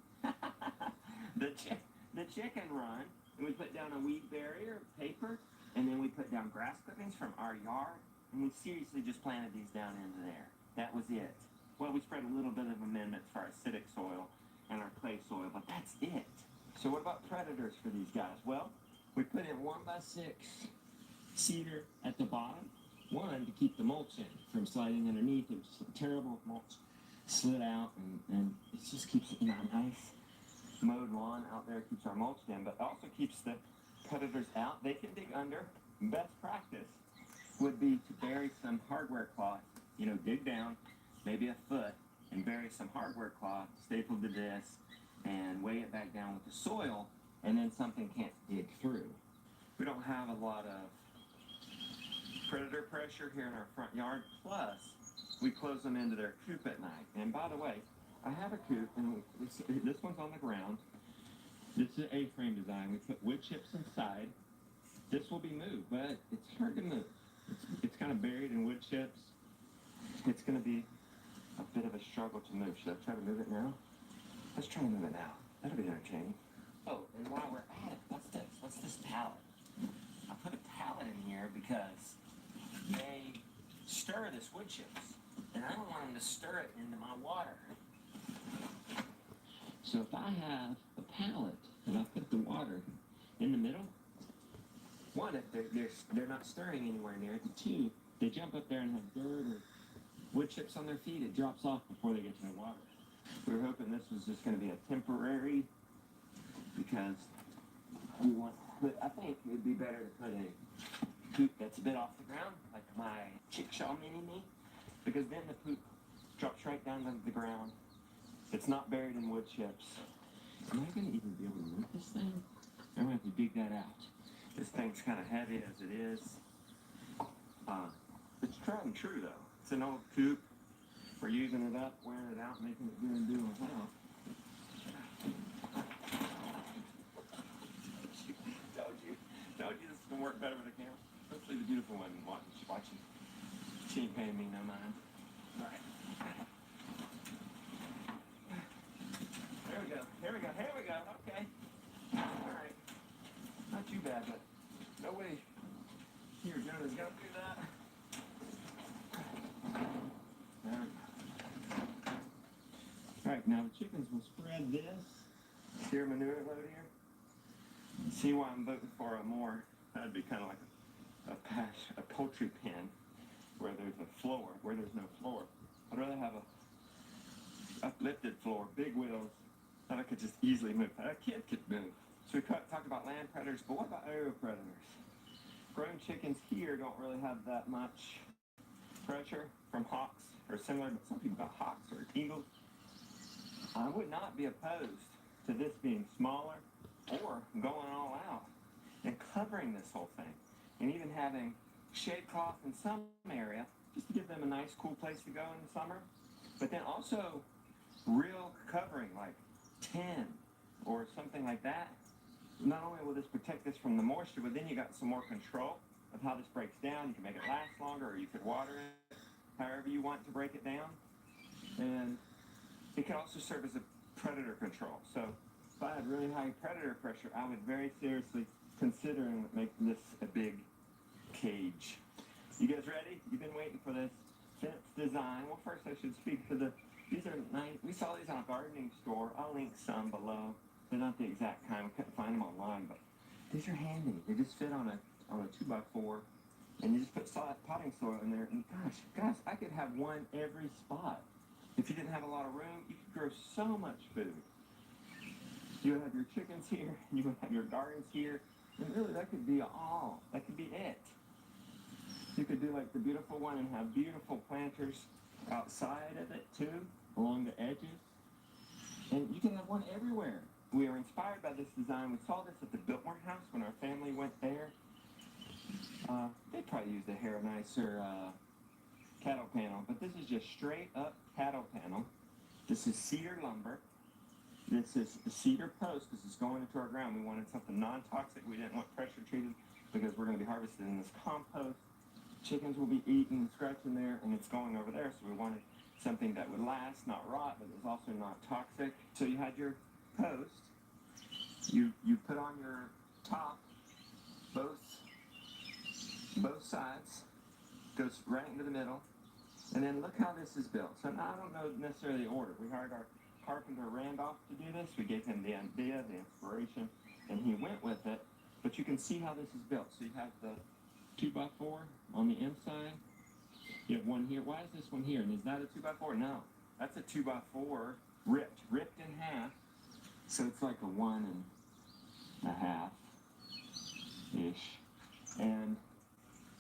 The chicken run. And we put down a weed barrier, paper, and then we put down grass clippings from our yard. And we seriously just planted these down into there. That was it. Well, we spread a little bit of amendments for our acidic soil and our clay soil, but that's it. So what about predators for these guys? Well, we put in 1x6 cedar at the bottom. One, to keep the mulch in from sliding underneath. It was terrible mulch slid out, and it just keeps it in a nice mowed lawn out there, keeps our mulch in, but also keeps the predators out. They can dig under. Best practice would be to bury some hardware cloth, dig down maybe a foot and bury some hardware cloth stapled to this and weigh it back down with the soil, and then something can't dig through. We don't have a lot of predator pressure here in our front yard, plus we close them into their coop at night. And by the way, I have a coop, and this one's on the ground. This is an A-frame design. We put wood chips inside. This will be moved, but it's hard to move. It's kind of buried in wood chips. It's going to be a bit of a struggle to move. Should I try to move it now? Let's try to move it now. That'll be entertaining. Oh, and while we're at it, what's this? What's this pallet? I put a pallet in here because they stir this wood chips, and I don't want them to stir it into my water. So if I have a pallet and I put the water in the middle, one, if they're not stirring anywhere near it, and 2, they jump up there and have dirt or wood chips on their feet. It drops off before they get to the water. We were hoping this was just going to be a temporary, because I think it'd be better to put a poop that's a bit off the ground, like my chickshaw mini-me, because then the poop drops right down to the ground. It's not buried in wood chips. Am I going to even be able to move this thing? I'm going to have to dig that out. This thing's kind of heavy as it is. It's tried and true, though. It's an old coop. We're using it up, wearing it out, making it good and doing well. Told you this is going to work better with a camera. Hopefully the beautiful one watching. She ain't paying me no mind. All right. There we go. Here we go. Here we go. Okay. All right. Not too bad, but no way here, Jonah's going to do that. There we go. All right, now the chickens will spread this. See our manure load here? See why I'm voting for a more, that'd be kind of like a poultry pen where there's a floor, where there's no floor. I'd rather have a uplifted floor, big wheels, that I could just easily move. A kid could move. So we talked about land predators, but what about aerial predators? Grown chickens here don't really have that much pressure from hawks or similar, but some people got hawks or eagles. I would not be opposed to this being smaller or going all out and covering this whole thing, and even having shade cloth in some area just to give them a nice cool place to go in the summer, but then also real covering like tin or something like that not only will this protect this from the moisture, but then you got some more control of how this breaks down. You can make it last longer, or you could water it however you want to break it down. And it can also serve as a predator control. So if I had really high predator pressure, I would very seriously consider making this a big cage. You guys ready? You've been waiting for this fence design. Well, first I should speak to these are nice. We saw these on a gardening store. I'll link some below. They're not the exact kind. We couldn't find them online, but these are handy. They just fit on a 2x4, and you just put potting soil in there. And gosh, I could have one every spot. If you didn't have a lot of room, you could grow so much food. You would have your chickens here. You would have your gardens here. And really, that could be all. That could be it. You could do like the beautiful one and have beautiful planters outside of it too, along the edges. And you can have one everywhere. We were inspired by this design. We saw this at the Biltmore House when our family went there. They probably used a hair nicer cattle panel, but this is just straight up cattle panel. This is cedar lumber. This is a cedar post because it's going into our ground. We wanted something non-toxic. We didn't want pressure treated because we're going to be harvested in this compost. Chickens will be eating and scratching there, and it's going over there. So we wanted something that would last, not rot, but is also not toxic. So you had your post. You put on your top, both sides, goes right into the middle. And then look how this is built. So now I don't know necessarily the order. We hired our carpenter Randolph to do this. We gave him the idea, the inspiration, and he went with it. But you can see how this is built. So you have the 2x4 on the inside. You have one here. Why is this one here? And is that a 2x4? No, that's a 2x4 ripped in half. So it's like a 1.5-ish. And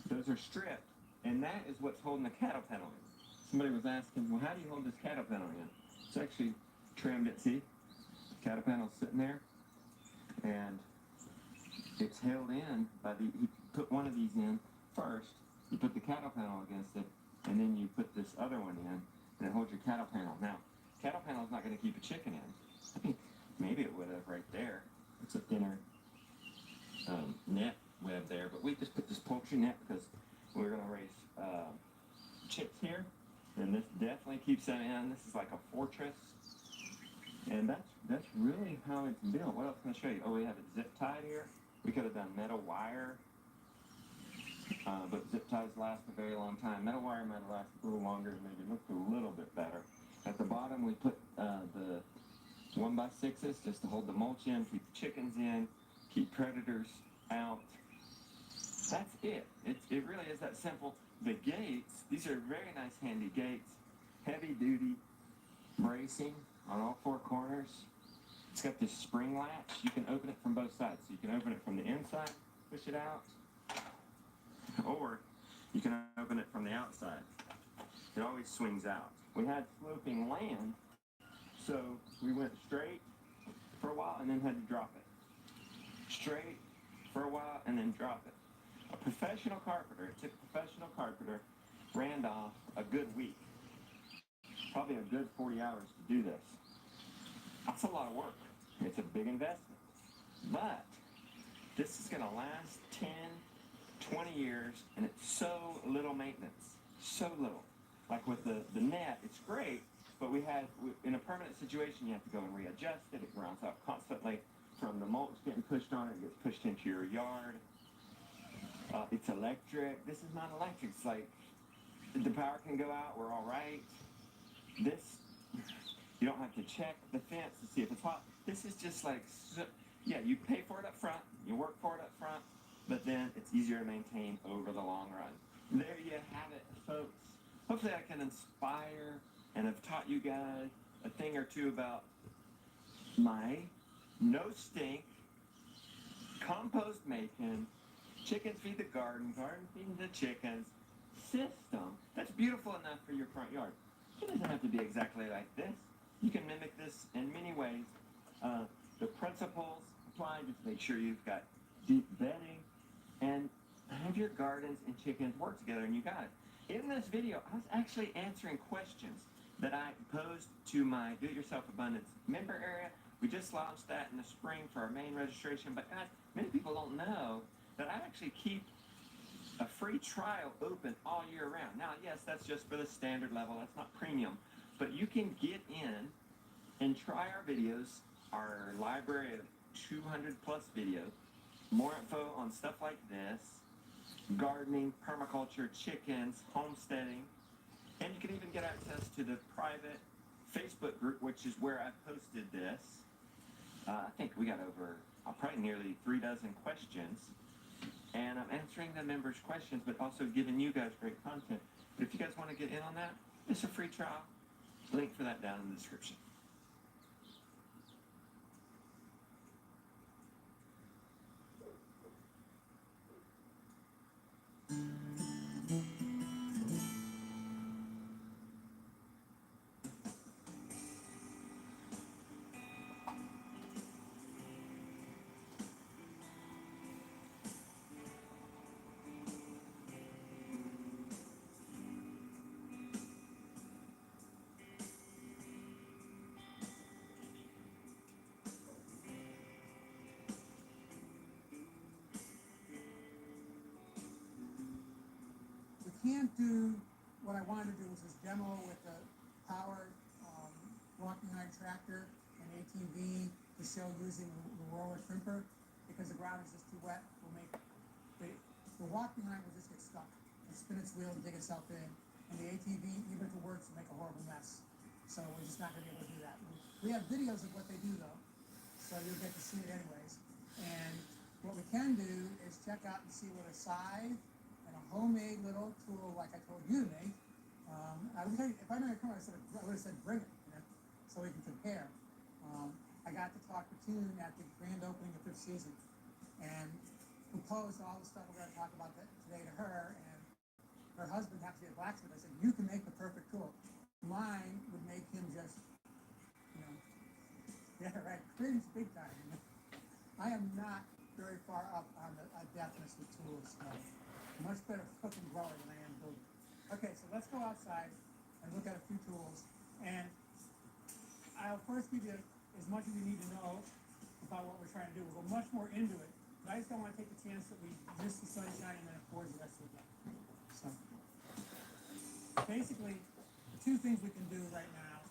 those are stripped. And that is what's holding the cattle panel in. Somebody was asking, well, how do you hold this cattle panel in? It's actually trimmed it, see? The cattle panel's sitting there. And it's held in by you put one of these in first, you put the cattle panel against it, and then you put this other one in, and it holds your cattle panel. Now, cattle panel is not going to keep a chicken in. I mean, maybe it would have right there. It's a thinner net web there, but we just put this poultry net because we're going to raise chicks here, and this definitely keeps them in. This is like a fortress, and that's really how it's built. What else can I show you? Oh, we have it zip tied here. We could have done metal wire, but zip ties last a very long time. Metal wire might have lasted a little longer, maybe looked a little bit better. At the bottom, we put the 1x6s just to hold the mulch in, keep the chickens in, keep predators out. That's it. It really is that simple. The gates, these are very nice handy gates. Heavy duty bracing on all four corners. It's got this spring latch. You can open it from both sides. So you can open it from the inside, push it out, or you can open it from the outside. It always swings out. We had sloping land, so we went straight for a while and then had to drop it. Straight for a while and then drop it. A professional carpenter, it took a professional carpenter, Randolph, a good week. Probably a good 40 hours to do this. That's a lot of work. It's a big investment. But this is going to last 10, 20 years, and it's so little maintenance. So little. Like with the net, it's great, but in a permanent situation, you have to go and readjust it. It grounds out constantly from the mulch getting pushed on it. It gets pushed into your yard. It's electric. This is not electric. It's like the power can go out. We're all right. This, you don't have to check the fence to see if it's hot. This is just like, yeah, you pay for it up front. You work for it up front, but then it's easier to maintain over the long run. There you have it, folks. Hopefully I can inspire and have taught you guys a thing or two about my no stink, compost making, chickens feed the garden, garden feeding the chickens system that's beautiful enough for your front yard. It doesn't have to be exactly like this. You can mimic this in many ways. The principles apply. Just make sure you've got deep bedding and have your gardens and chickens work together, and you got it. In this video, I was actually answering questions that I posed to my Do-It-Yourself Abundance member area We just launched that in the spring for our main registration, but guys, many people don't know that I actually keep a free trial open all year round. Now, yes, that's just for the standard level. That's not premium. But you can get in and try our videos, our library of 200 plus videos, more info on stuff like this, gardening, permaculture, chickens, homesteading, and you can even get access to the private Facebook group, which is where I posted this. I think we got over probably nearly 3 dozen questions, and I'm answering the members' questions, but also giving you guys great content. But if you guys want to get in on that, it's a free trial. Link for that down in the description. We can't do what I wanted to do, which is demo with the powered walking iron tractor and ATV to show using the roller crimper because the ground is just too wet. Will make the walking iron will just get stuck and spin its wheel and dig itself in, and the ATV, even if it works, will make a horrible mess. So we're just not going to be able to do that. We have videos of what they do though, so you'll get to see it anyways. And what we can do is check out and see what a scythe and a homemade little tool like I told you to make. I would say, if I remember correctly, I would have said bring it, you know, so we can compare. I got to talk to Toon at the grand opening of 5th season and proposed all the stuff we're going to talk about today to her, and her husband happens to be a blacksmith. I said, you can make the perfect tool. Mine would make him just, you know, yeah, right, cringe big time. You know? I am not very far up on the adeptness with tools. Much better cooking grower than I am building. Okay, so let's go outside and look at a few tools. And I'll first give you as much as you need to know about what we're trying to do. We'll go much more into it, but I just don't want to take the chance that we miss the sunshine and then it pours the rest of the day. So basically, the two things we can do right now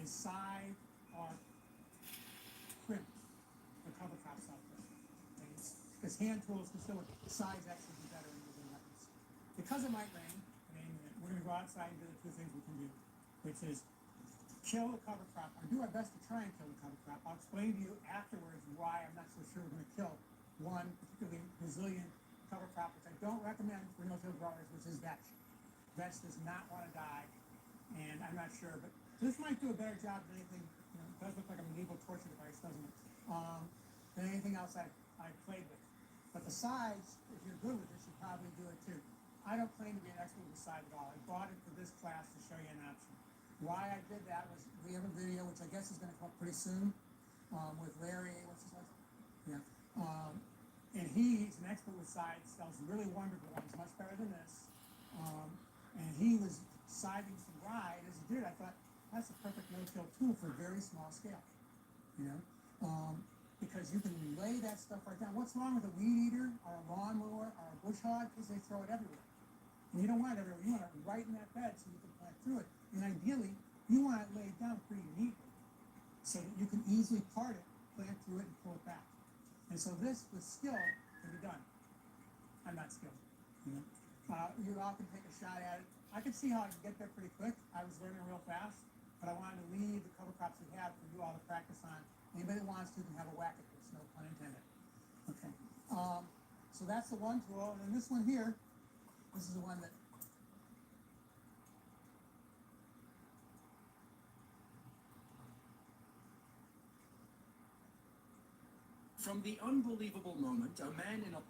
is scythe or crimp the cover crops out there. Because hand tools can still, scythes actually be better in using weapons. Because it might rain, we're going to go outside and do the two things we can do, which is kill the cover crop, or do our best to try and kill the cover crop. I'll explain to you afterwards why I'm not so sure we're going to kill one particularly resilient cover crop, which I don't recommend for no-till growers, which is vetch. Vetch does not want to die, and I'm not sure, but this might do a better job than anything. You know, it does look like a medieval torture device, doesn't it? Than anything else I've played with. But the scythes, if you're good with it, you probably do it too. I don't claim to be an expert with scythe at all. I bought it for this class to show you an option. Why I did that was we have a video, which I guess is going to come up pretty soon, with Larry, what's his name? Yeah. And he's an expert with scythes, sells really wonderful ones, much better than this. And he was scything some rye, and as he did, I thought, that's a perfect no-till tool for very small scale, you know? Because you can lay that stuff right down. What's wrong with a weed eater, or a lawnmower, or a bush hog? Because they throw it everywhere. And you don't want it everywhere. You want it right in that bed so you can plant through it. And ideally, you want it laid down pretty neatly so that you can easily part it, plant through it, and pull it back. And so this, with skill, can be done. I'm not skilled. You know? You all can take a shot at it. I could see how I could get there pretty quick. I was learning real fast, but I wanted to leave the cover crops we have for you all to practice on. Anybody that wants to can have a whack at this, no pun intended. Okay. So that's the one tool, and then this one here, this is the one that from the unbelievable moment, a man in a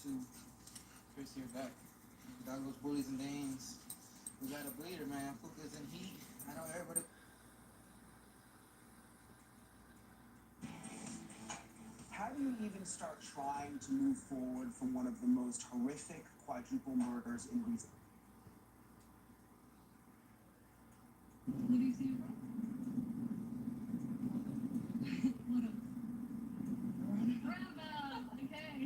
soon. Chris here back. Got those bullies and dames. We got a bleeder, man. Puka's in heat. I know everybody. How do you even start trying to move forward from one of the most horrific quadruple murders in recent? What do you see, bro? What up? Bravo! Okay.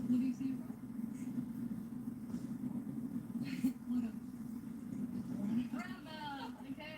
What do you see, bro? What up? Bravo! Okay.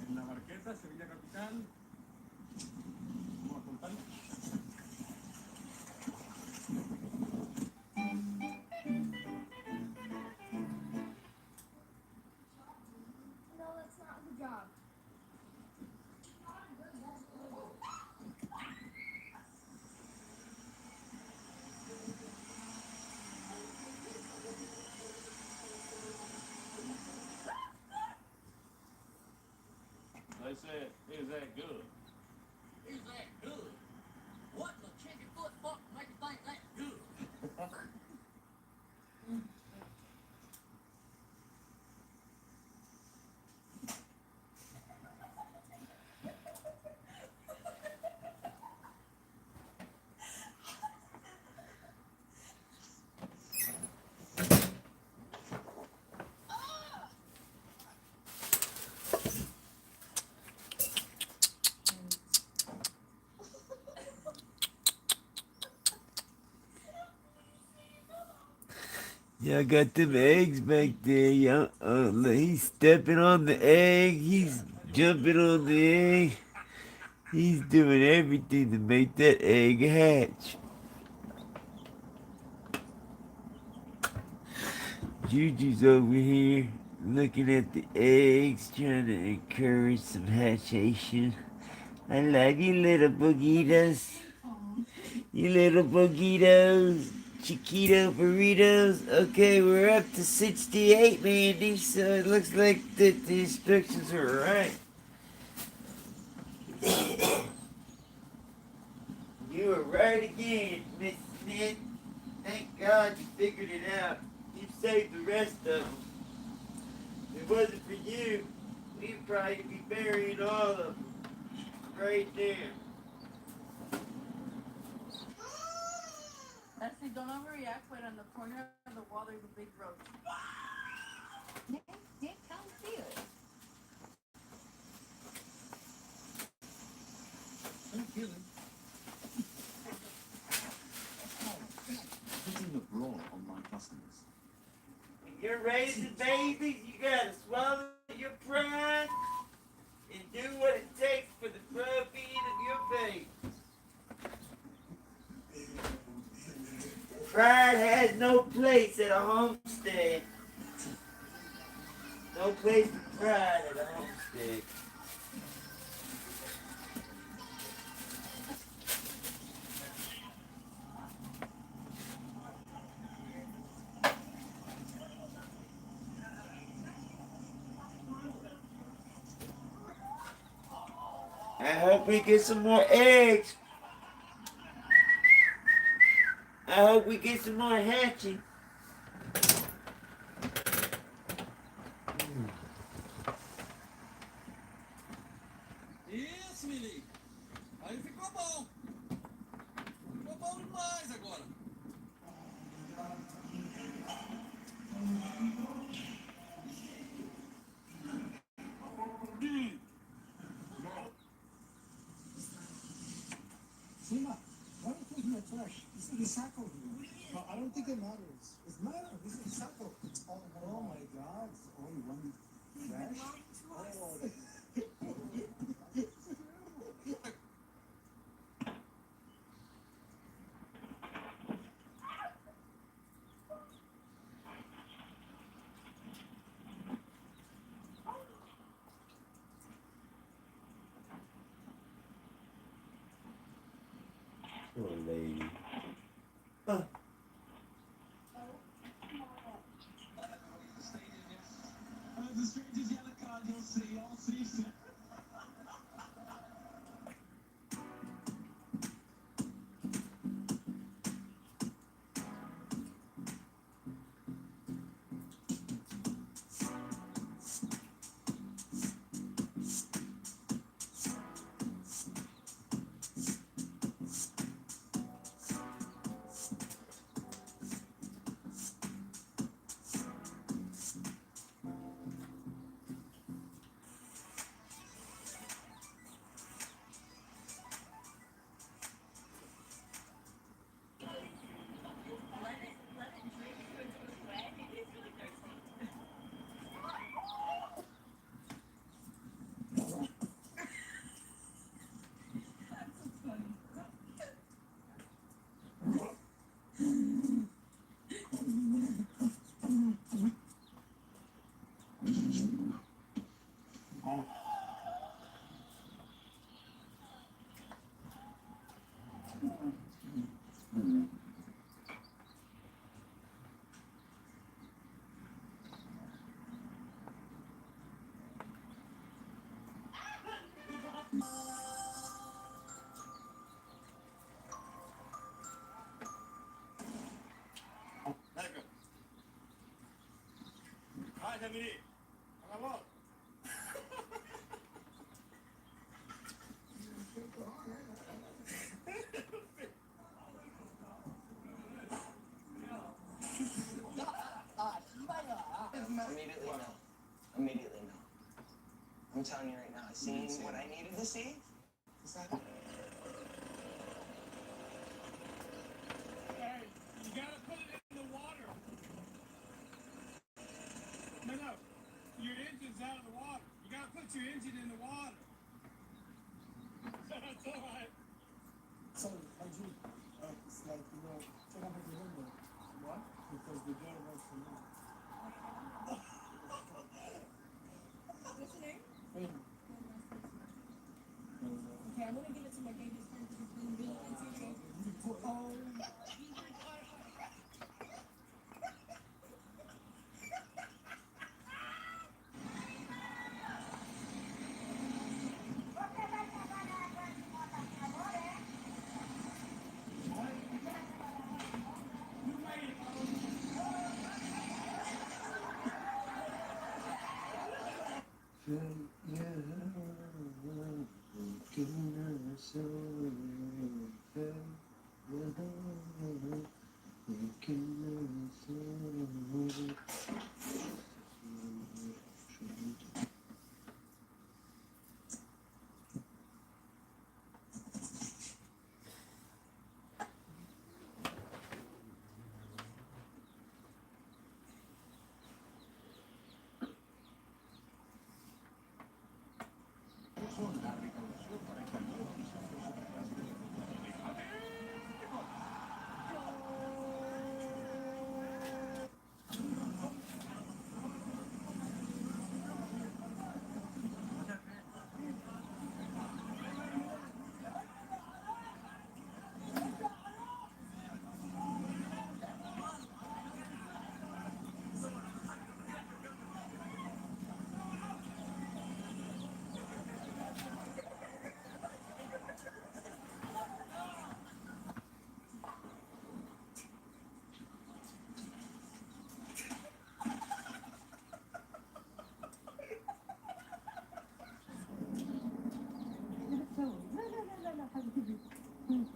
En la barqueta, Sevilla Capital. Vamos a contar. No, that's not the job. They said, is that good? Is that good? What in the chicken foot fuck make you think that's good? Yeah, I got them eggs back there. Yeah, he's stepping on the egg. He's jumping on the egg. He's doing everything to make that egg hatch. Juju's over here looking at the eggs, trying to encourage some hatchation. I love you, little boogitos. You little boogitos. Chiquito burritos. Okay, we're up to 68, Mandy, so it looks like that the instructions are right. You were right again, Miss Smith. Thank God you figured it out. You saved the rest of them. If it wasn't for you, we'd probably be burying all of them. Right there. Leslie, don't overreact, but on the corner of the wall there's a big roach. Did come see it. Don't kill him. Putting the bra on my customers. When you're raising babies, you gotta swallow your pride and do what it takes for the well-being of your baby. Pride has no place at a homestead. No place for pride at a homestead. I hope we get some more eggs. I hope we get some more hatching. Isso, menino. Aí ficou bom. Ficou bom demais agora. Sima, why don't you put in the trash? This is recycle here. No, I don't think it matters. It matters. This is recycle. It's all oh my God. It's only one trash. Oh. Poor lady. The strangers yell at God, you'll see, I'll see soon. Hi, Emily. Hello. Immediately no. Immediately no. I'm telling you right now, I seen what I needed to see. Hey, you gotta put it in the water. No. Your engine's out of the water. You gotta put your engine in the water. That's all right. So, Ajit, it's like, turn off the window. What? Because the door works for now. What's your name? Finn. Okay, I'm gonna give it to my baby's friend because it's been really interior. Oh. positivity. Look.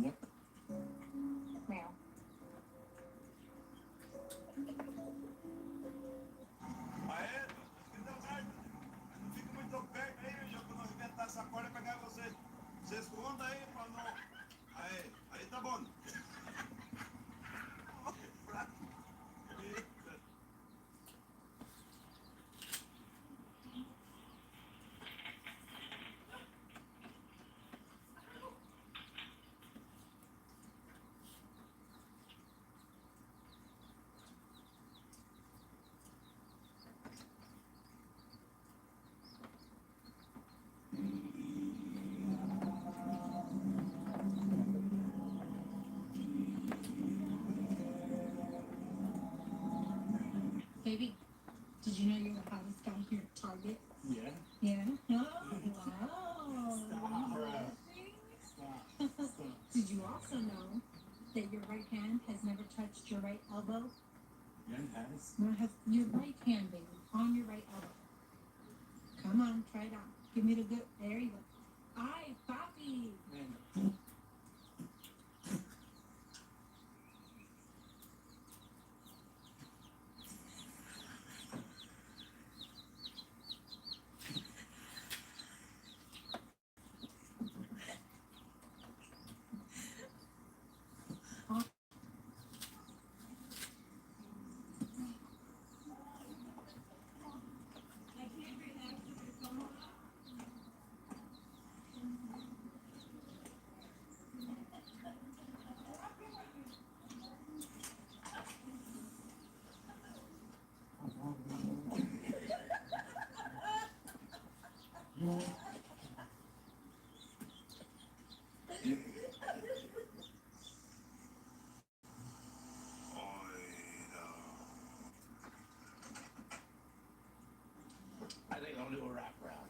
Yep. Meow. Aê, então vai. Não fica muito perto aí, eu quando inventar essa corda pegar vocês. Se esconda aí pra não. Aí tá bom. Baby, did you know you're the hottest guy here at Target? Yeah. Yeah. Oh, wow. Stop. Did you also know that your right hand has never touched your right elbow? Yeah, it has. No, it has your right hand, baby, on your right elbow. Come on, try it out. Give me the good. There you go. Ay, papi. Man. I think I'll do a wrap around.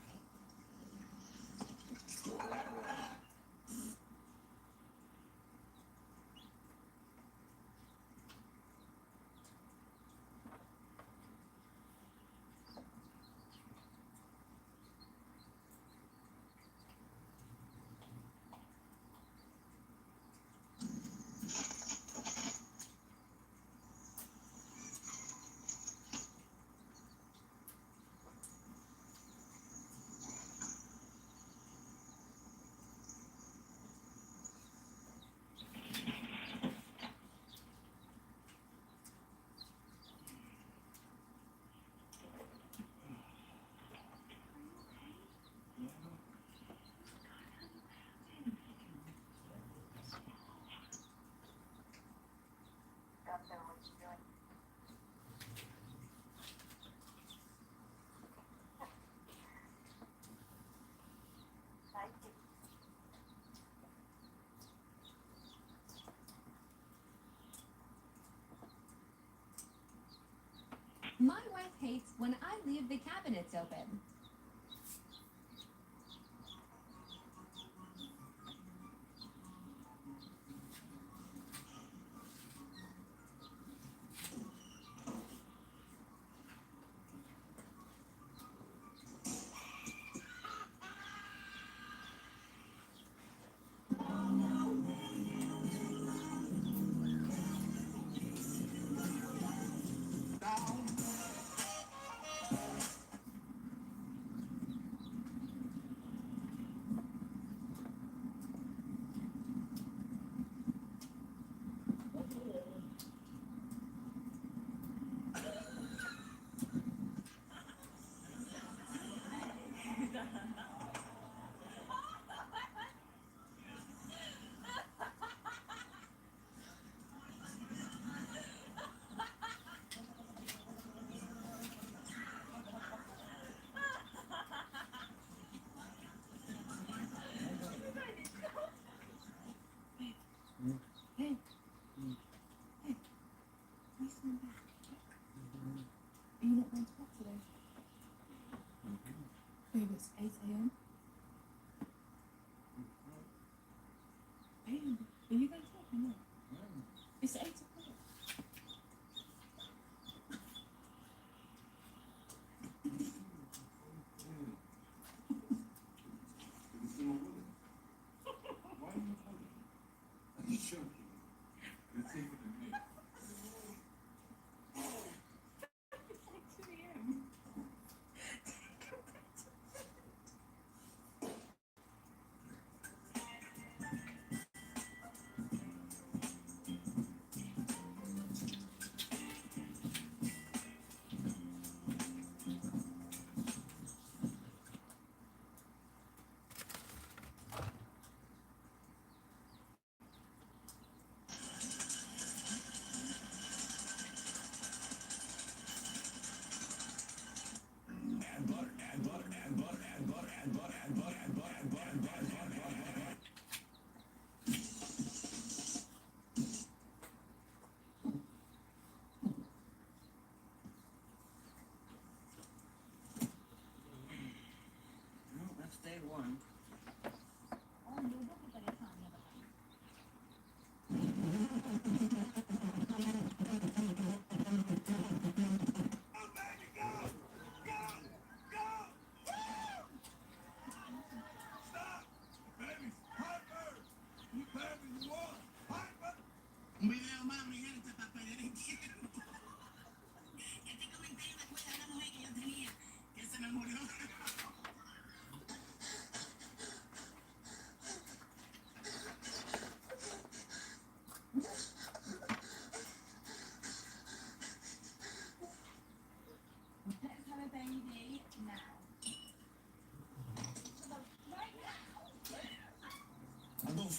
My wife hates when I leave the cabinets open.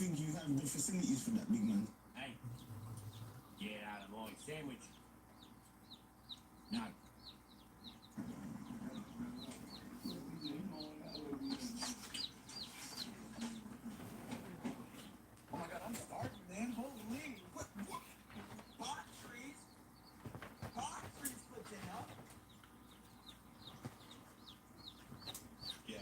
think you have the facilities for that, big man? Hey, get out of my sandwich. No. Oh my god, I'm starving, man. Holy. What? Pot trees? Pot trees put you up? Yes.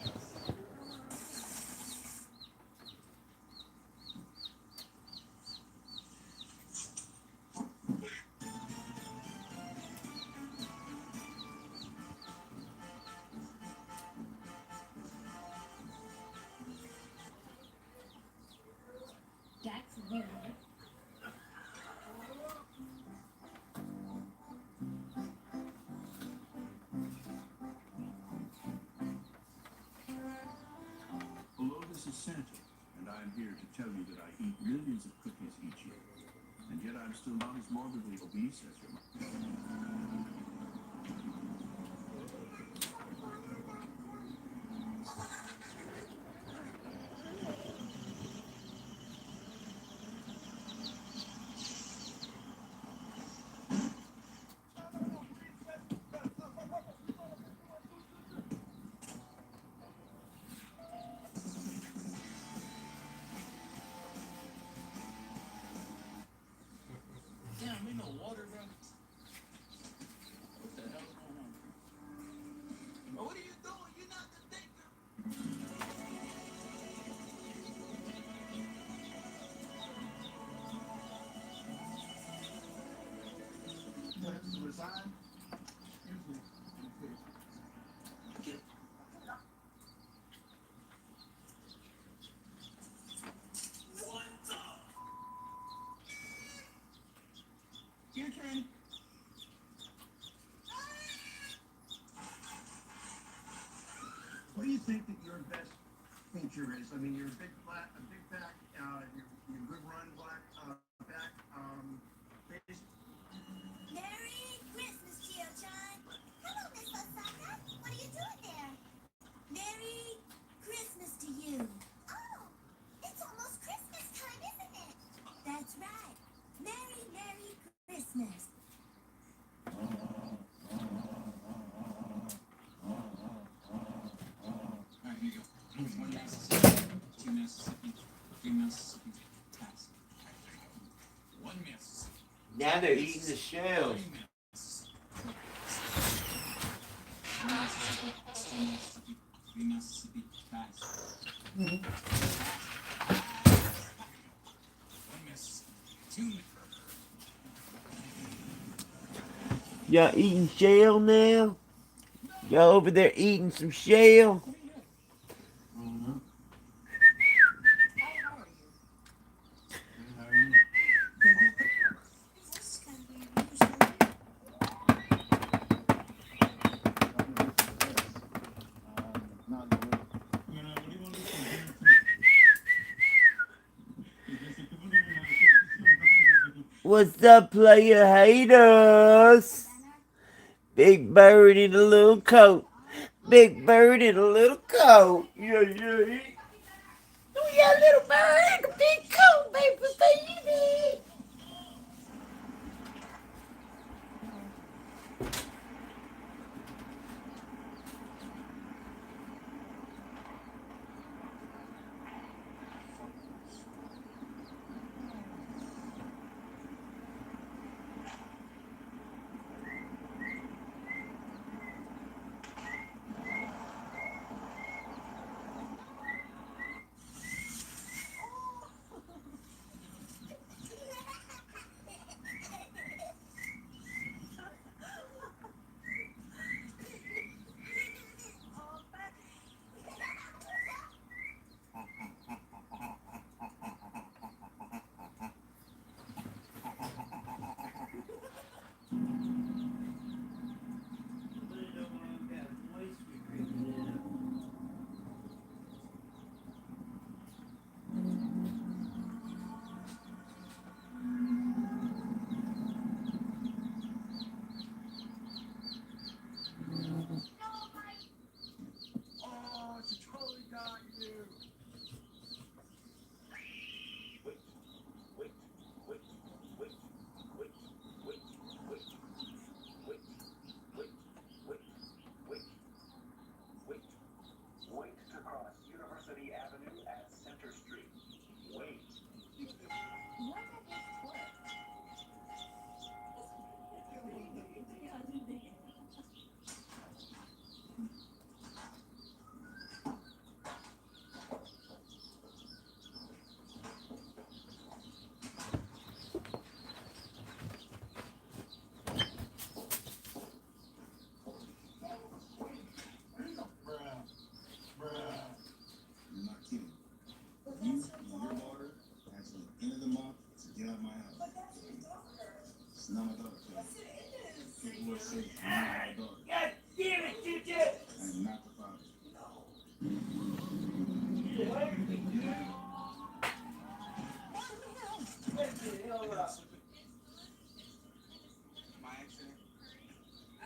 That's weird. Hello, this is Santa, and I am here to tell you that I eat millions of cookies each year. And yet I'm still not as morbidly obese as your mother. Damn, ain't no water, bro. What the hell is going on? Bro, what are you doing? You're not the thinker. You have to resign? Your turn. What do you think that your best feature is? I mean, you're a big back, you're good run, back, face. Merry Christmas, Chio-chan. Hello, Miss Osaka. What are you doing there? Merry Christmas to you. Oh, it's almost Christmas time, isn't it? That's right. Merry Christmas. Alright, here you go. 1 Mississippi, 2 Mississippi, 3 Mississippi. Task. 1 Mississippi. Now they're eating the shells. 3 Mississippi. 1 Mississippi, 2 Mississippi, 3 Mississippi. Task. 1 Mississippi, 2 Mississippi. Y'all eating shell now? Y'all over there eating some shell? What's up, player haters? Big bird in a little coat. Big bird in a little coat. Yeah, yeah. Oh, yeah, little bird in a big coat, baby. None of those. Yes, it is. The boy says none of those. God damn it, Juju! And not the father. My accident.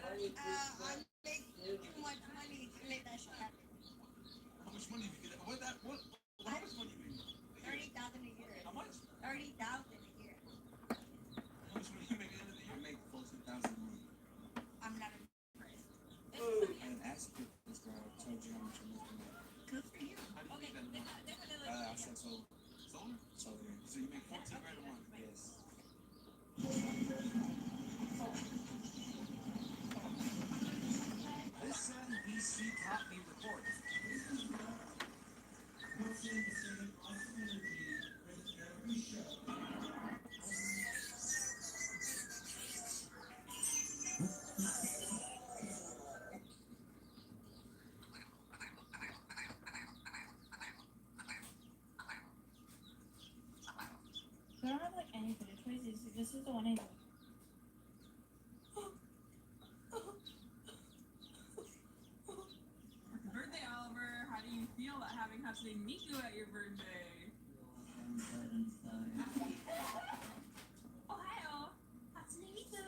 I make too much money to let that shit happen. How much money did you get? What that? What? How much money you make? 30,000 a year. How much? 30,000 a year. How much money you make at the end of the I year? make 14,000 a month. I'm not impressed. And ask this girl told you how much I'm making. Good for you. How do you make that money? I said so. Solar? So yeah. So you make 14 grand a month? Yes. This NBC Coffee report. I don't have like any food choices. This is the one I do. Birthday, Oliver. How do you feel about having Hatsune Miku at your birthday? Ohio. Hatsune Miku.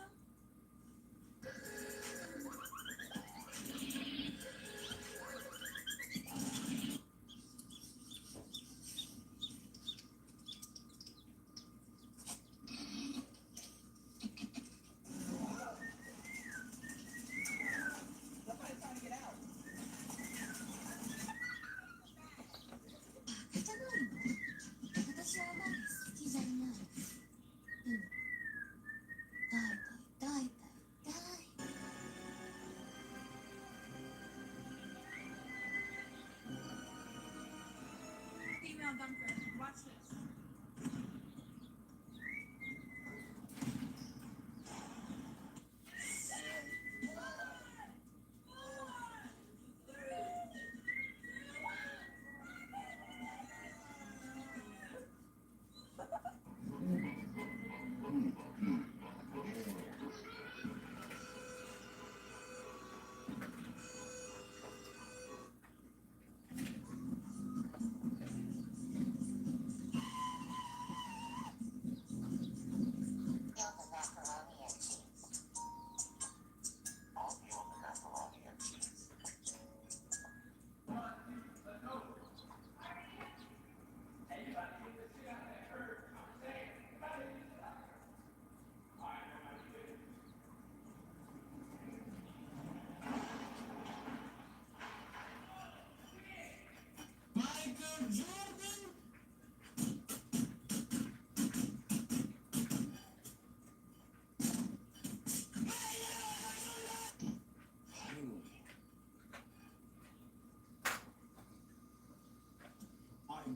Somebody's trying to get out. 私はあまり好きじゃない。でも、だいたい。Female dunker. Watch this.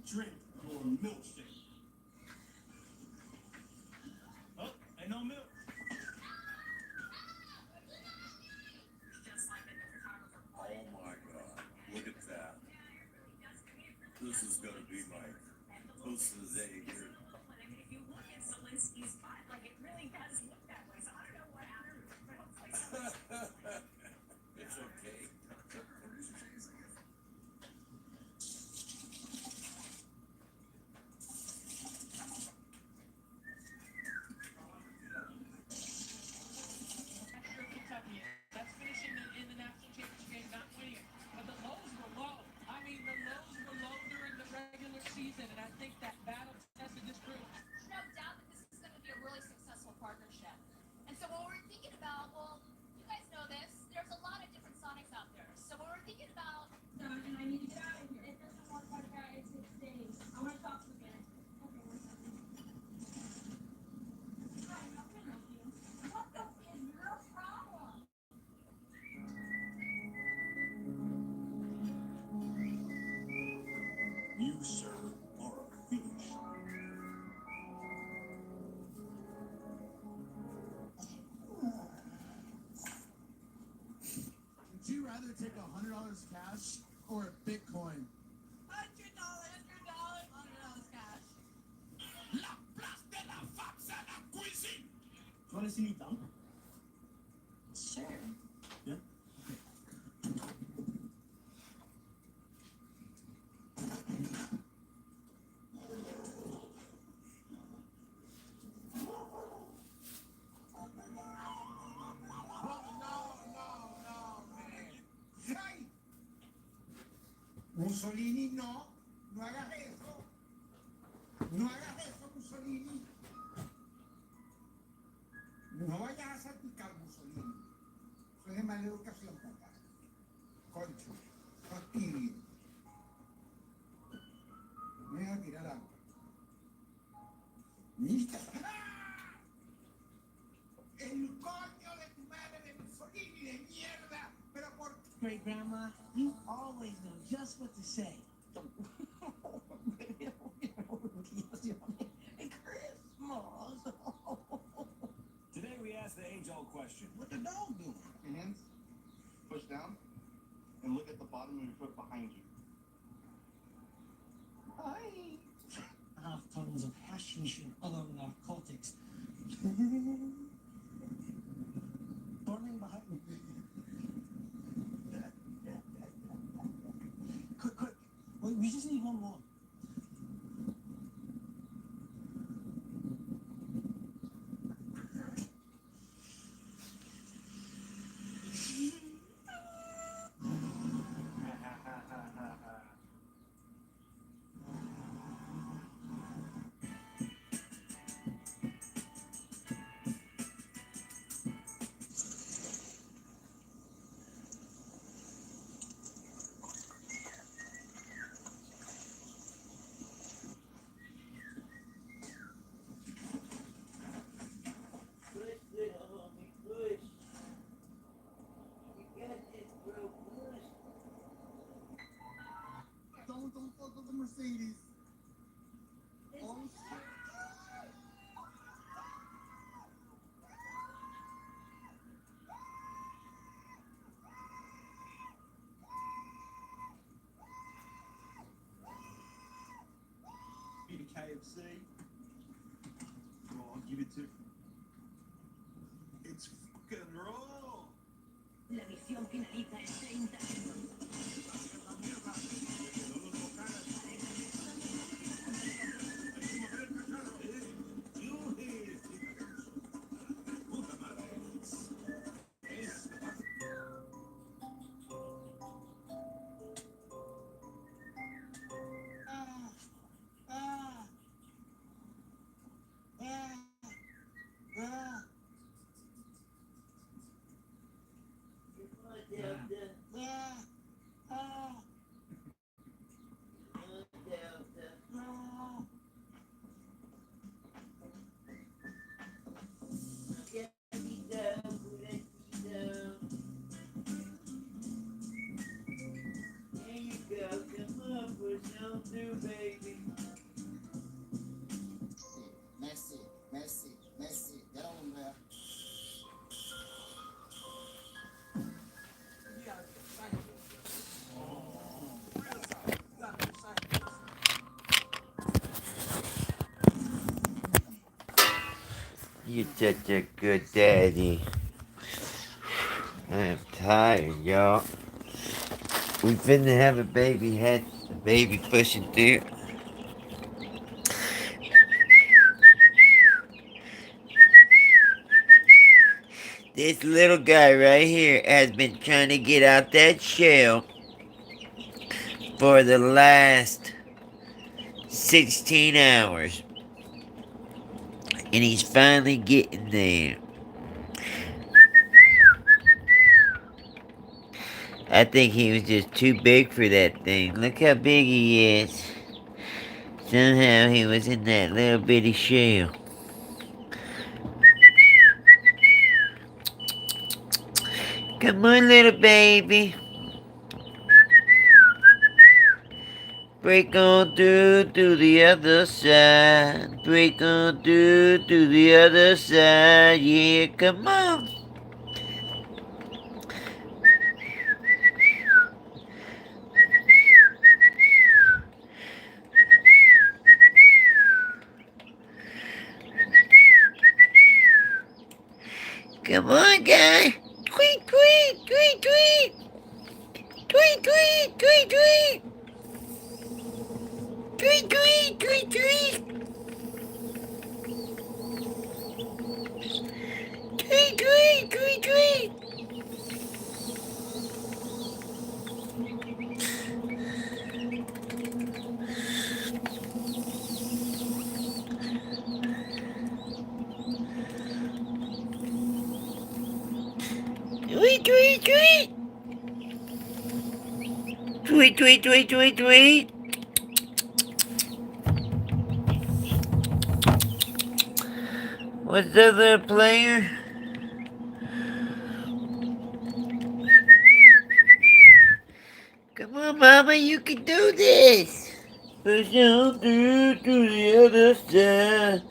Drink your milkshake. Oh, ain't no milk. Oh my God! Look at that. This is gonna be my post of the day here. If you look at Zelensky's butt, like it really does look that way. So I don't know what happened, but hopefully It's okay. Kentucky. That's finishing in the national championship game, not winning it. But the lows were low. I mean, the lows were low during the regular season, and I think that battle tested this group. No doubt that this is going to be a really successful partnership. see me dunk? Sure. Yeah? ¡Ay! Mussolini, no. No hagas eso. No hagas eso, Mussolini. No vayas a salpicar, Mussolini. Eso es de mala educación, papá. Concho. Fastidio. Me voy a tirar agua. ¡Listo! ¡Ah! El coño de tu madre de Mussolini de mierda. Pero por... Great grandma, you always know just what to say. Today we ask the age-old question. What the dog doing? Your hands, push down, and look at the bottom of your foot behind you. Half tons of hashish and other narcotics. Burning behind me. Quick. Wait, we just need one more. Push, little homie, push. You got this, bro, push. Don't fuck with the Mercedes. Oh, shit. Be the KFC. Well, I'll give it to. It's fucking raw. La misión finaliza en 30 segundos. Messi. Get on there. You're such a good daddy. I'm tired, y'all. We finna have a baby pushing through. This little guy right here has been trying to get out that shell for the last 16 hours. And he's finally getting there. I think he was just too big for that thing. Look how big he is. Somehow he was in that little bitty shell. Come on, little baby. Break on through to the other side. Break on through to the other side. Yeah, come on. Come on, guy. Tweet, tweet, tweet, tweet. Tweet, tweet, tweet, tweet. Tweet, tweet, tweet, tweet. Tweet, tweet, tweet, tweet. Tweet, tweet, tweet. Tweet, tweet, tweet, tweet, tweet. What's the other player? Come on, Mama, you can do this. Push on through to the other side.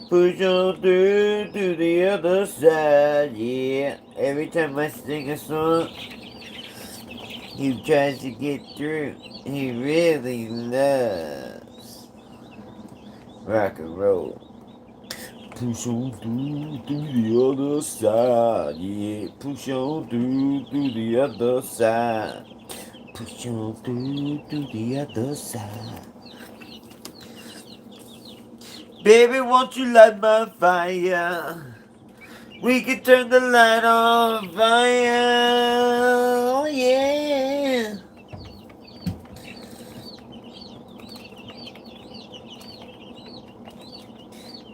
Push on through to the other side. Yeah. Every time I sing a song, he tries to get through. He really loves rock and roll. Push on through to the other side. Yeah. Push on through to the other side. Push on through to the other side. Baby, won't you light my fire? We can turn the light on fire. Oh, yeah.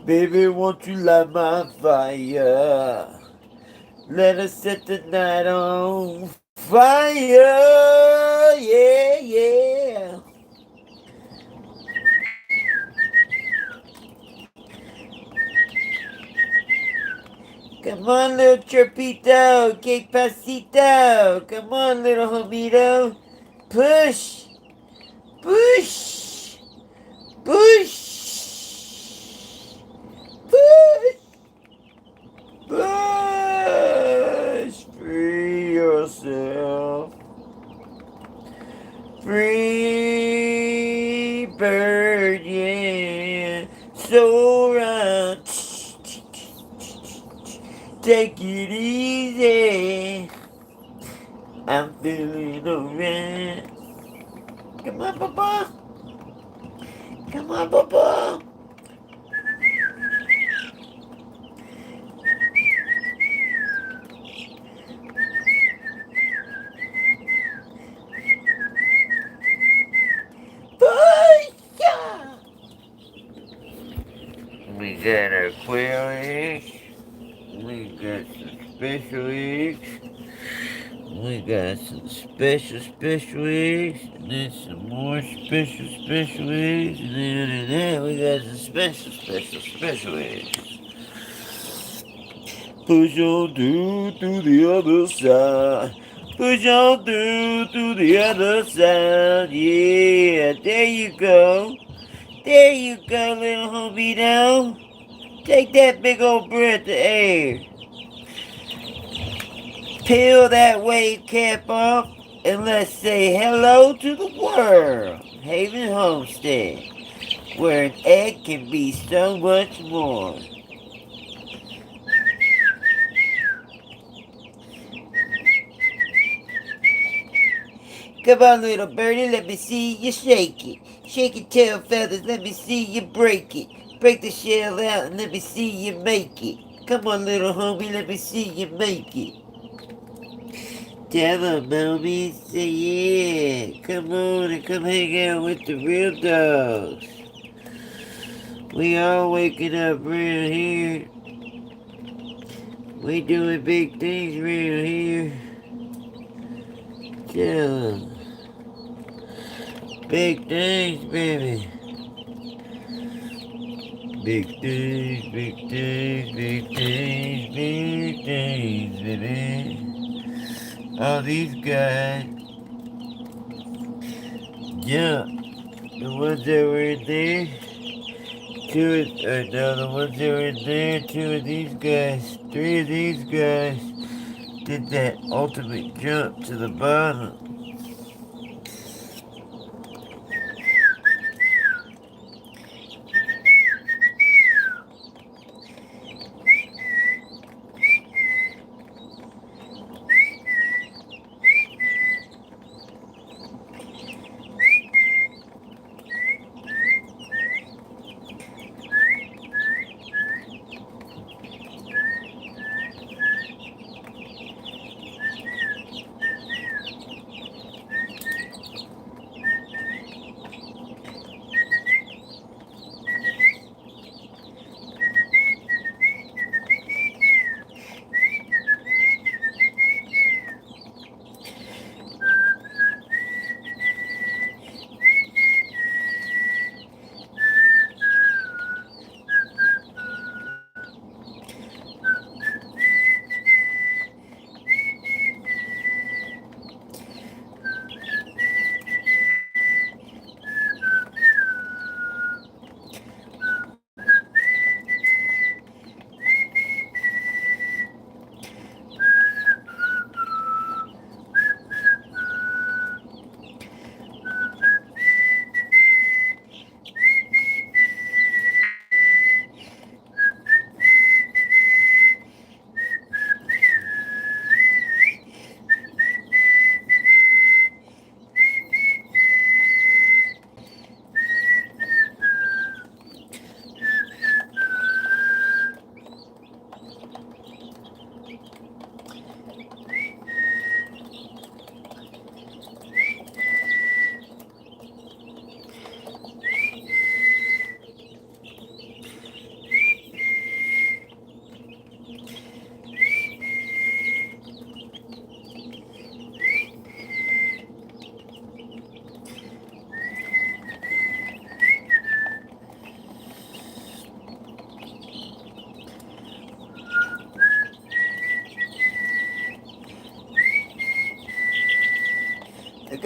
Baby, won't you light my fire? Let us set the night on fire. Yeah, yeah. Come on, little chirpito, que pasito. Come on, little homito. Push, push, push, push, push. Free yourself. Free bird, yeah. So run. Take it easy. I'm feeling alright. Come on, Papa. Come on, Papa. We got our quail eggs. We got some special eggs. We got some special eggs. And then some more special eggs. And then other than that, we got some special eggs. Push on through to the other side. Push on through to the other side. Yeah, there you go. There you go, little homie now. Take that big old breath of air. Peel that wave cap off and let's say hello to the world. Haven Homestead, where an egg can be so much more. Come on, little birdie, let me see you shake it. Shake your tail feathers, let me see you break it. Break the shell out and let me see you make it. Come on, little homie, let me see you make it. Tell them, homie, say yeah. Come on and come hang out with the real dogs. We all waking up around here. We doing big things around here. Tell them. Big things, baby. Big things, big things, big things, big things, baby. All these guys. Yeah. The ones that were in there. The ones that were in there, two of these guys, three of these guys did that ultimate jump to the bottom.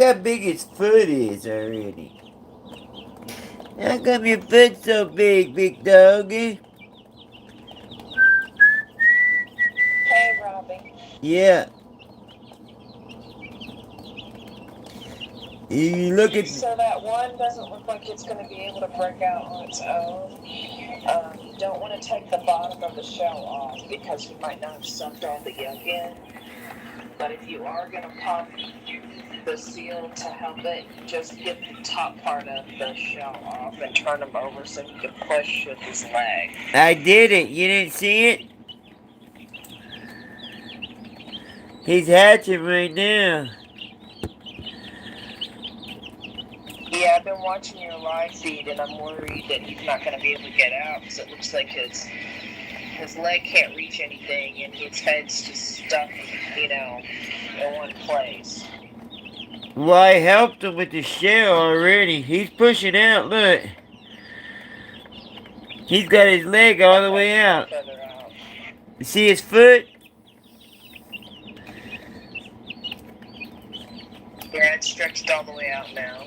how big his foot is already. How come your foot's so big, big doggy? Hey, Robbie. Yeah. You look at... So that one doesn't look like it's going to be able to break out on its own. You don't want to take the bottom of the shell off because you might not have sucked all the yolk in. But if you are going to pop the seal to help it, just get the top part of the shell off and turn him over so he can push with his leg. I did it. You didn't see it? He's hatching right now. Yeah, I've been watching your live feed, and I'm worried that he's not going to be able to get out because it looks like his leg can't reach anything, and his head's just stuck, in one place. Well, I helped him with the shell already. He's pushing out, look. He's got his leg all the way out. You see his foot? Yeah, it's stretched all the way out now.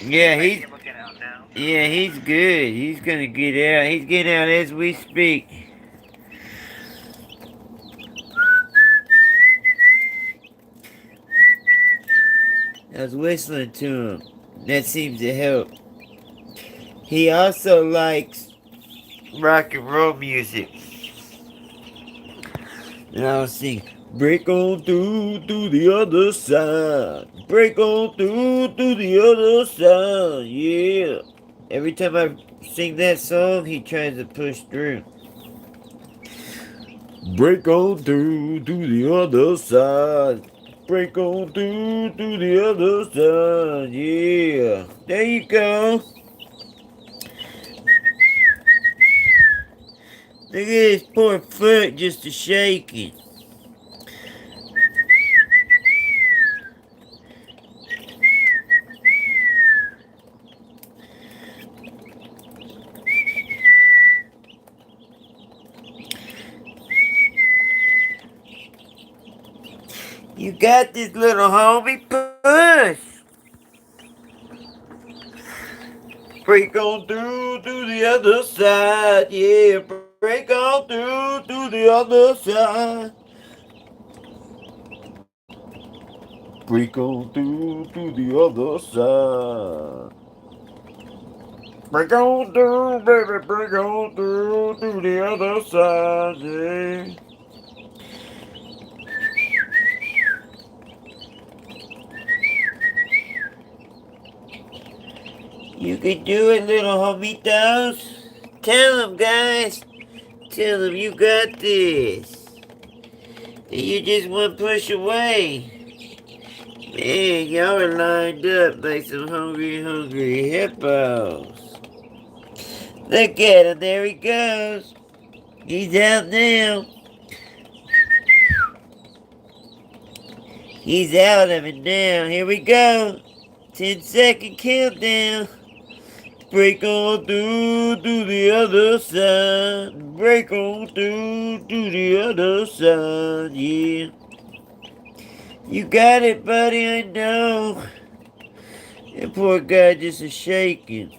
Yeah, He might be able to get out now. Yeah, he's good. He's gonna get out. He's getting out as we speak. I was whistling to him. That seems to help. He also likes rock and roll music. And I'll sing, break on through to the other side. Break on through to the other side. Yeah. Every time I sing that song, he tries to push through. Break on through to the other side. Break on through to the other side. Yeah. There you go. Look at his poor foot just a shaking. You got this, little homie. Push. Break on through to the other side. Yeah, break on through to the other side. Break on through to the other side. Break on through, baby, break on through to the other side, yeah. You can do it, little homitos. Tell them, guys. Tell them you got this. And you just one push away. Man, y'all are lined up like some hungry hippos. Look at him, there he goes. He's out now. He's out of it now. Here we go. 10-second countdown. Break on through to the other side. Break on through to the other side, yeah. You got it, buddy, I know. That poor guy just is shaking.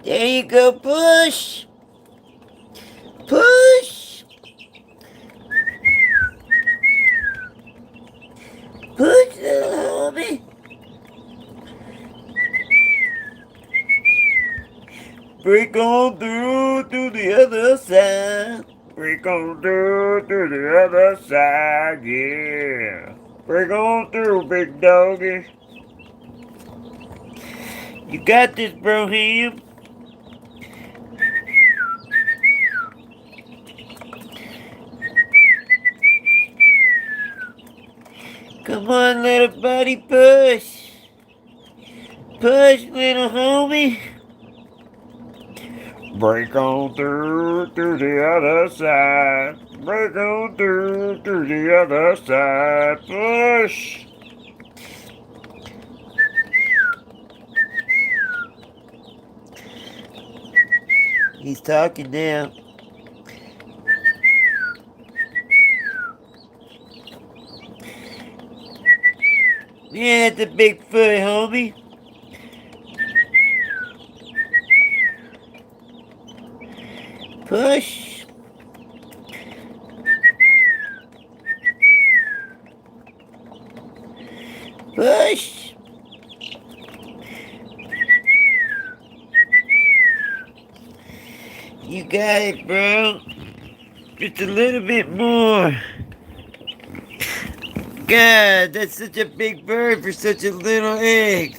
There you go, push. Push. Push, little homie. Break on through to the other side. Break on through to the other side, yeah. Break on through, big doggy. You got this, Broham. Come on, little buddy, push. Push, little homie. Break on through to the other side. Break on through to the other side. Push. He's talking now. Yeah, it's a big foot, homie. Push. Push. You got it, bro. Just a little bit more. God, that's such a big bird for such a little egg.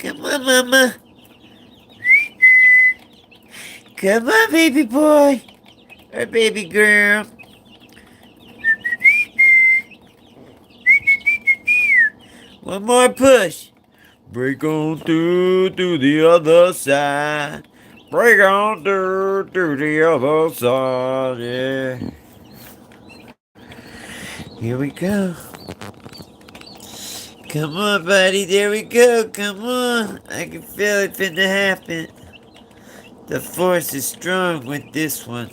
Come on, mama. Come on, baby boy. Or baby girl. One more push. Break on through to the other side. Break on through to the other side. Yeah. Here we go. Come on, buddy. There we go. Come on. I can feel it finna happen. The force is strong with this one.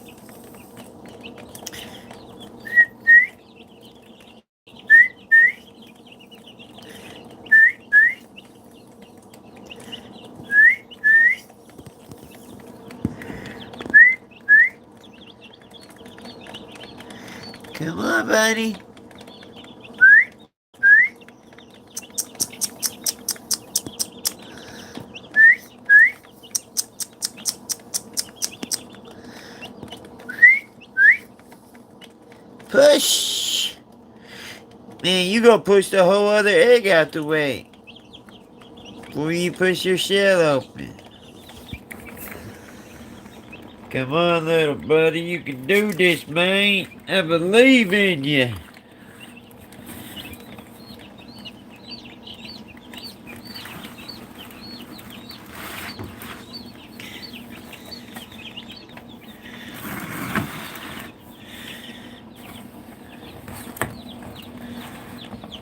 Come on, buddy. Push! Man, you gonna push the whole other egg out the way before you push your shell open. Come on, little buddy, you can do this, man. I believe in you.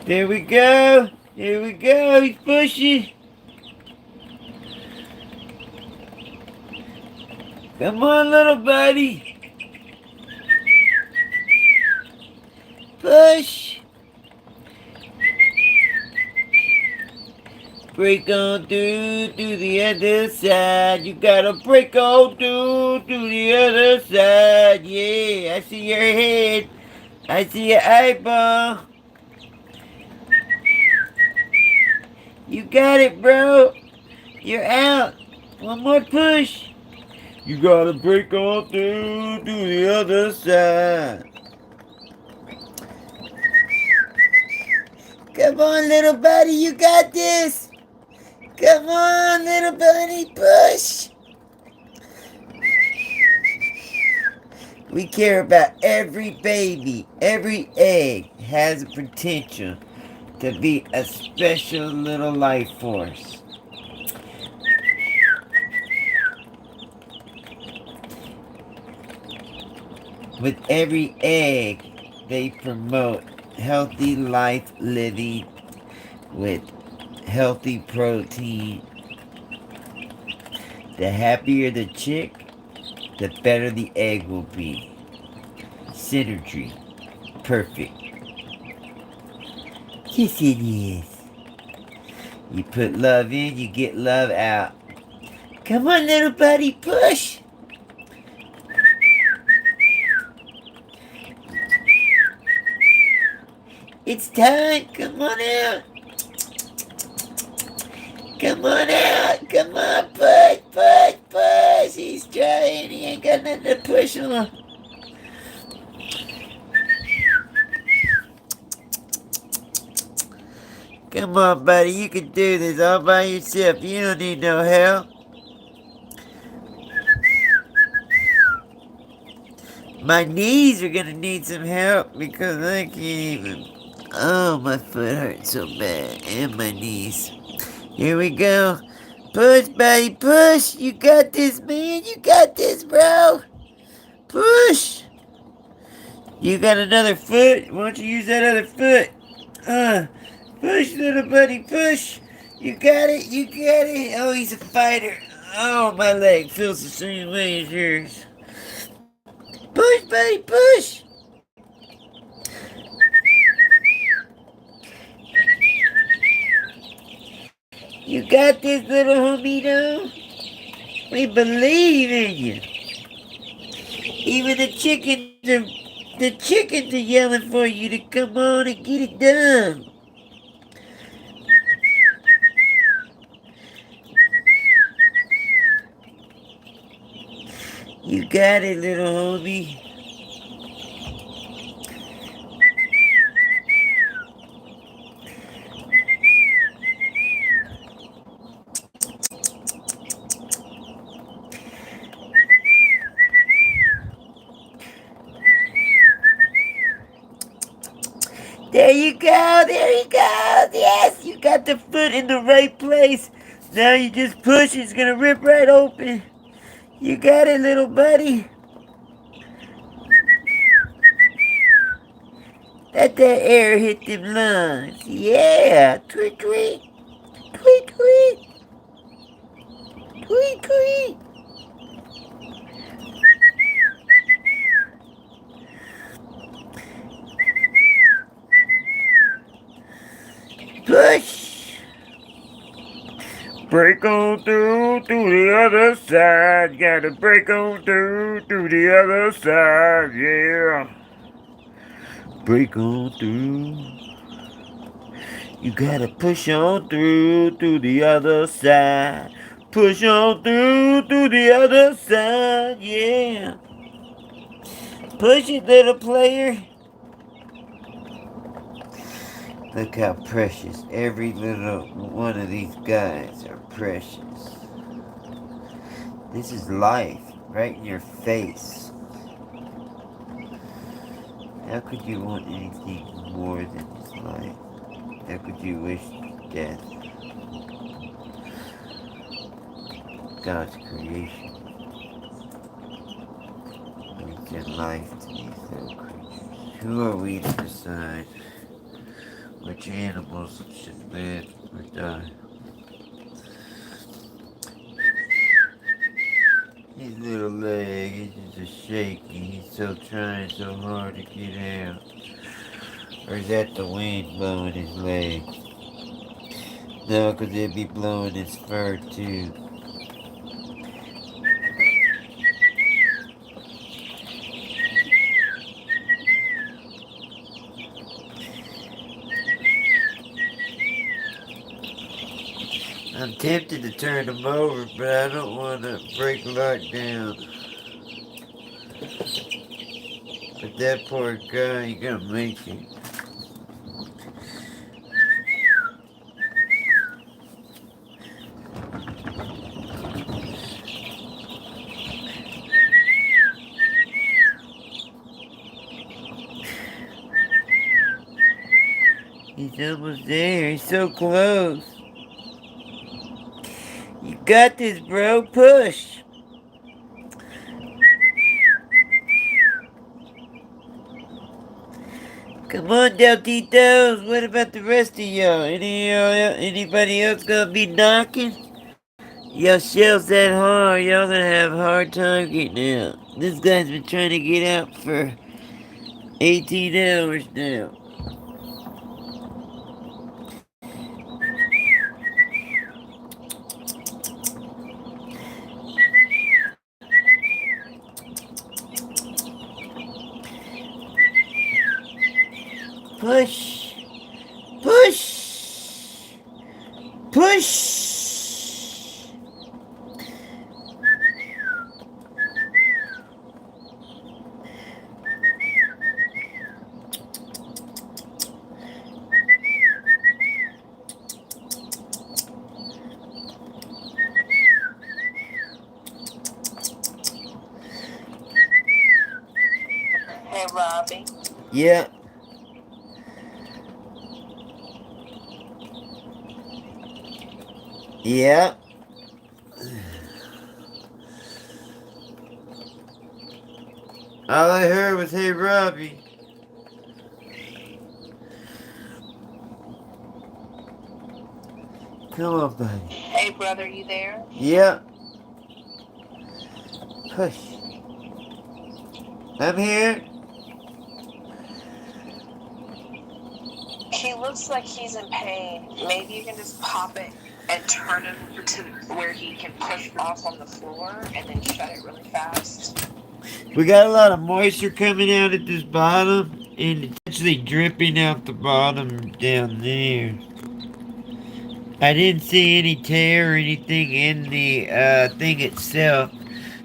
There we go. Here we go. He's pushing. Come on, little buddy. Push. Break on through to the other side. You gotta break on through to the other side. Yeah, I see your head. I see your eyeball. You got it, bro. You're out. One more push. You gotta break on through to the other side. Come on, little buddy. You got this. Come on, little buddy. Push. We care about every baby. Every egg has a potential to be a special little life force. With every egg, they promote healthy life living with healthy protein. The happier the chick, the better the egg will be. Synergy. Perfect. Yes, it is. You put love in, you get love out. Come on, little buddy, push! It's time! Come on out! Come on out! Come on, push, push, push! He's trying, he ain't got nothing to push on. Come on, buddy, you can do this all by yourself. You don't need no help. My knees are gonna need some help because I can't even... Oh, my foot hurts so bad. And my knees. Here we go. Push, buddy, push. You got this, man. You got this, bro. Push. You got another foot? Why don't you use that other foot? Push, little buddy, push. You got it, you got it. Oh, he's a fighter. Oh, my leg feels the same way as yours. Push, buddy, push. You got this, little homie, we believe in you. Even the chickens are yelling for you to come on and get it done. You got it, little homie. There you go, there you go. Yes, you got the foot in the right place. Now you just push, it's gonna rip right open. You got it, little buddy. Let that air hit them lungs. Yeah, tweet, tweet. Tweet, tweet. Tweet, tweet. Push. Break on through to the other side. Gotta break on through to the other side, yeah. Break on through. You gotta push on through to the other side. Push on through to the other side, yeah. Push it, little player. Look how precious. Every little one of these guys are precious. This is life, right in your face. How could you want anything more than this life? How could you wish death? God's creation makes their life to these little creatures. Who are we to decide which animals should live or die? His little leg is just shaking. He's so trying so hard to get out. Or is that the wind blowing his leg? No, because it'd be blowing his fur too. I'm tempted to turn him over, but I don't want to break lockdown. But that poor guy, he gonna make it. He's almost there. He's so close. You got this, bro. Push. Come on, Deltitos. What about the rest of y'all? Anybody else gonna be knocking? Y'all shells that hard. Y'all gonna have a hard time getting out. This guy's been trying to get out for 18 hours now. Push. Push. Push. Hey, Robbie. Yeah. Yeah. All I heard was, hey, Robbie. Come on, buddy. Hey, brother, you there? Yeah. Push. I'm here. He looks like he's in pain. Maybe you can just pop it and turn him to where he can push off on the floor and then shut it really fast. We got a lot of moisture coming out at this bottom, and it's actually dripping out the bottom down there. I didn't see any tear or anything in the thing itself,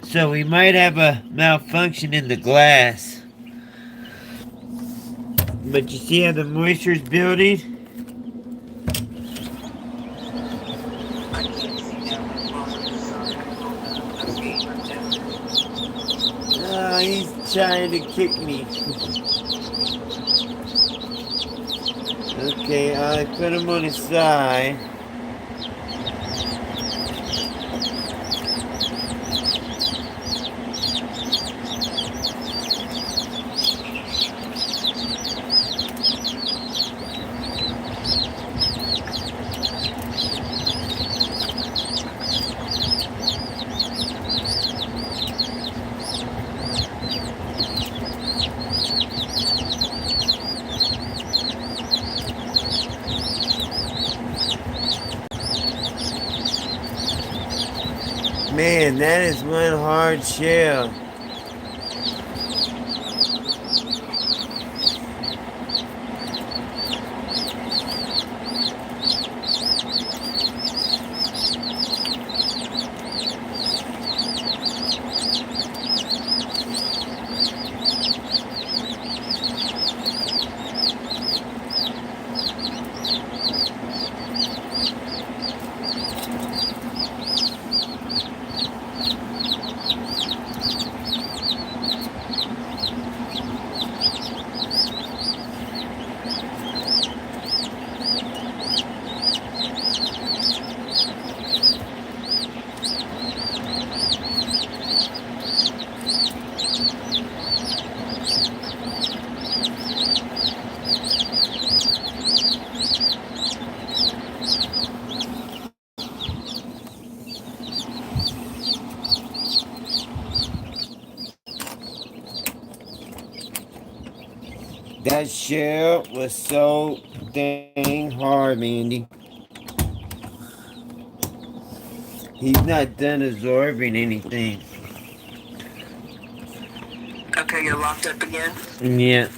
so we might have a malfunction in the glass. But you see how the moisture is building? I can't see down the bottom side on the feet right now. Oh, he's trying to kick me. Okay, I put him on his side. Man, that is one hard shell. That shell was so dang hard, Mandy. He's not done absorbing anything. Okay, you're locked up again? Yeah.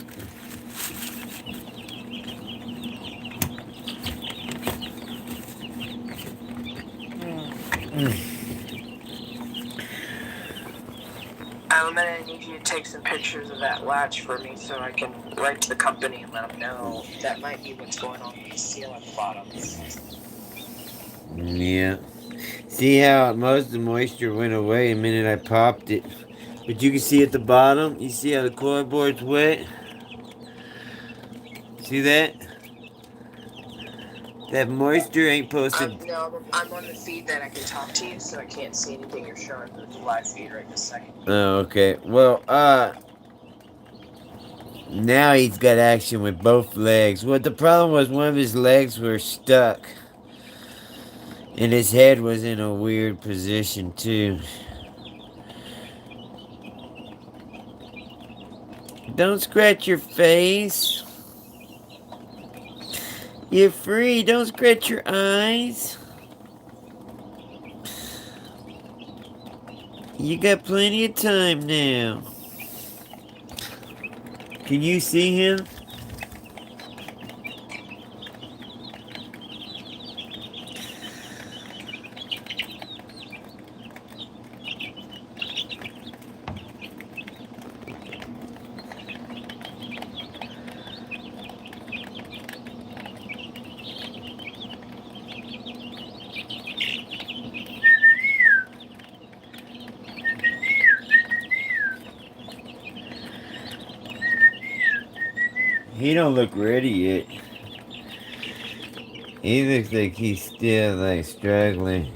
I'm gonna need you to take some pictures of that latch for me so I can write to the company and let them know that might be what's going on with the seal at the bottom. Yeah. See how most of the moisture went away the minute I popped it. But you can see at the bottom, you see how the coil board's wet? See that? That moisture ain't posted. No, I'm on the feed that I can talk to you, so I can't see anything you're showing through the live feed right this second. Oh, okay. Well, now he's got action with both legs. Well, the problem was one of his legs were stuck. And his head was in a weird position, too. Don't scratch your face. You're free. Don't scratch your eyes. You got plenty of time now. Can you see him? He don't look ready yet. He looks like he's still like struggling.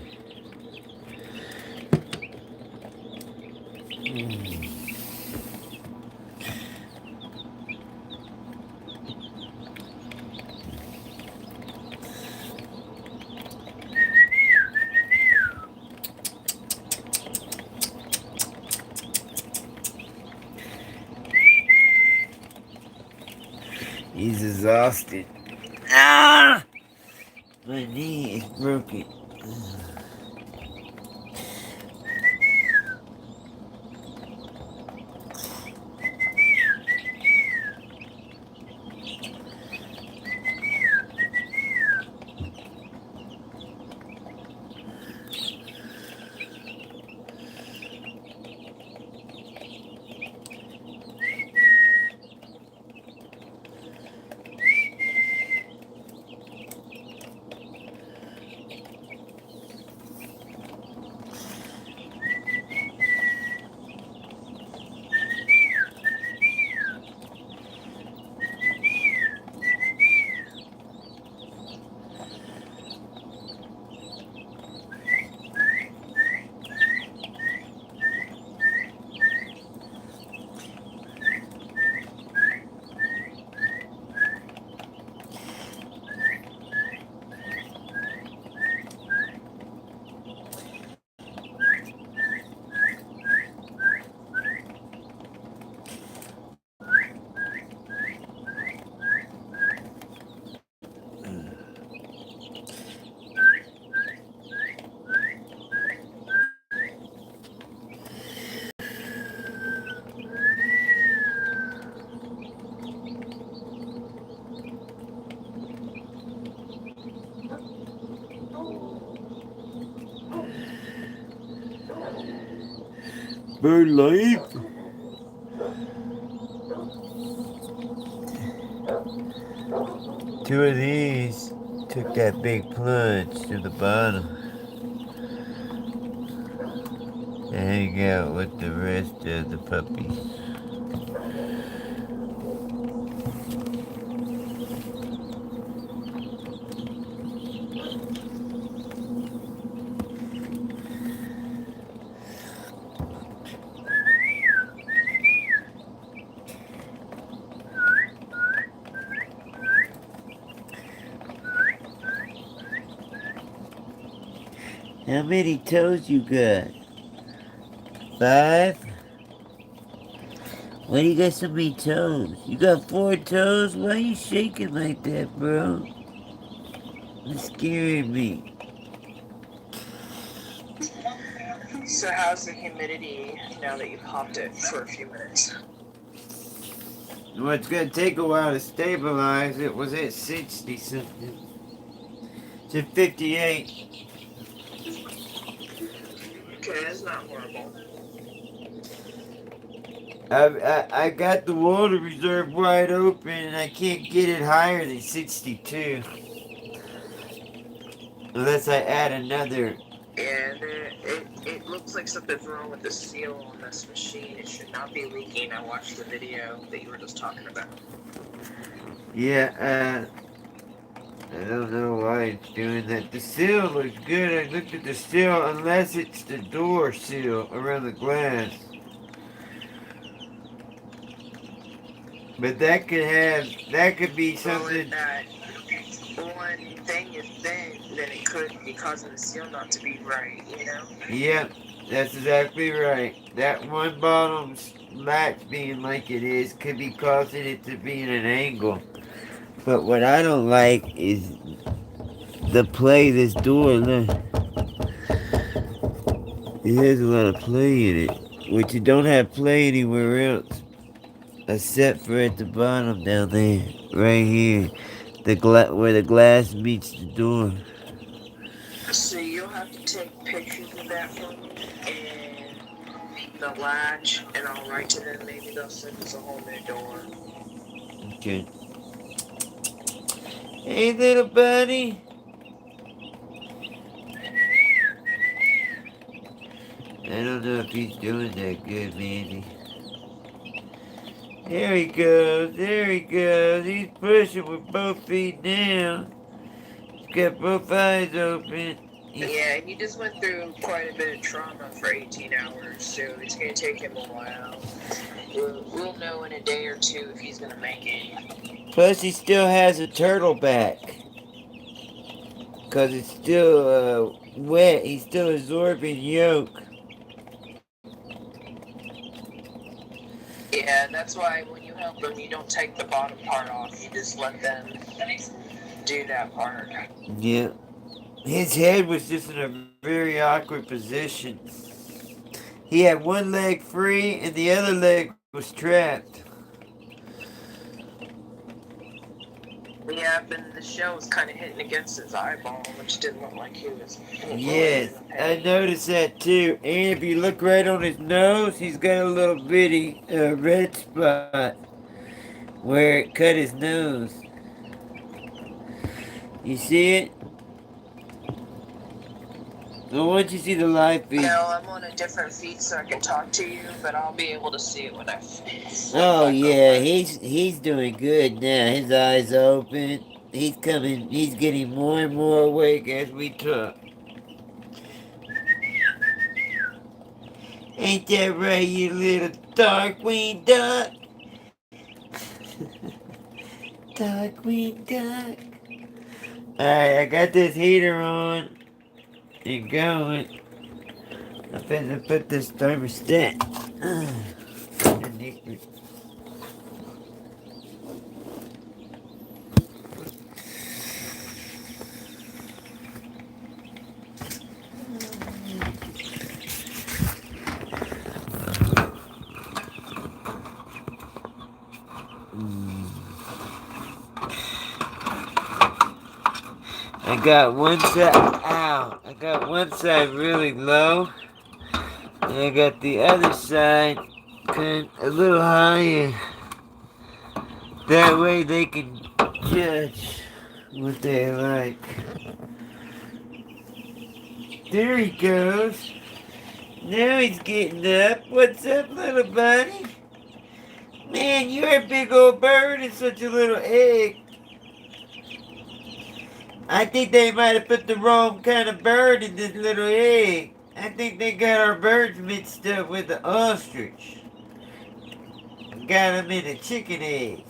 He's exhausted. Ah! My knee is broken. Bird life. Two of these took that big plunge to the bottom and hang out with the rest of the puppies. How many toes you got? 5? Why do you got so many toes? You got 4 toes? Why are you shaking like that, bro? It's scaring me. So how's the humidity now that you've hopped it for a few minutes? Well, it's gonna take a while to stabilize. It was at 60 something. It's at 58. Okay, that's not horrible. I got the water reserve wide open and I can't get it higher than 62. Unless I add another. And it looks like something's wrong with the seal on this machine. It should not be leaking. I watched the video that you were just talking about. Yeah, I don't know why it's doing that. The seal looks good. I looked at the seal, unless it's the door seal around the glass. But that could be something. Well, if that one thing is bent, then it could be causing the seal not to be right, you know? Yep, that's exactly right. That one bottom latch being like it is could be causing it to be in an angle. But what I don't like is the play this door, look. It has a lot of play in it, which you don't have play anywhere else. Except for at the bottom down there, right here, where the glass meets the door. So you'll have to take pictures of that for me and the latch, and I'll write to them. Maybe they'll send us a whole new door. Okay. Hey, little buddy. I don't know if he's doing that good, Mandy. There he goes, there he goes. He's pushing with both feet down. got both eyes open. Yeah, he just went through quite a bit of trauma for 18 hours, so it's going to take him a while. We'll know in a day or two if he's going to make it. Plus, he still has a turtle back. Because it's still wet. He's still absorbing yolk. Yeah, that's why when you help them, you don't take the bottom part off. You just let them do that part. Yeah. His head was just in a very awkward position. He had one leg free and the other leg was trapped. Yeah, and the shell was kind of hitting against his eyeball, which didn't look like he was. Yes, I noticed that too. And if you look right on his nose, he's got a little bitty red spot where it cut his nose. You see it? So once you see the live feed. No, I'm on a different feed so I can talk to you, but I'll be able to see it when I finish. Oh yeah, he's doing good now. His eyes open. He's getting more and more awake as we talk. Ain't that right, you little Darkwing Duck? Darkwing Duck. Alright, I got this heater on and going. I better put this thermostat underneath me. I got one side, ow, I got one side really low, and I got the other side kind of a little higher. That way they can judge what they like. There he goes. Now he's getting up. What's up, little buddy? Man, you're a big old bird and such a little egg. I think they might have put the wrong kind of bird in this little egg. I think they got our birds mixed up with the ostrich. Got them in a chicken egg.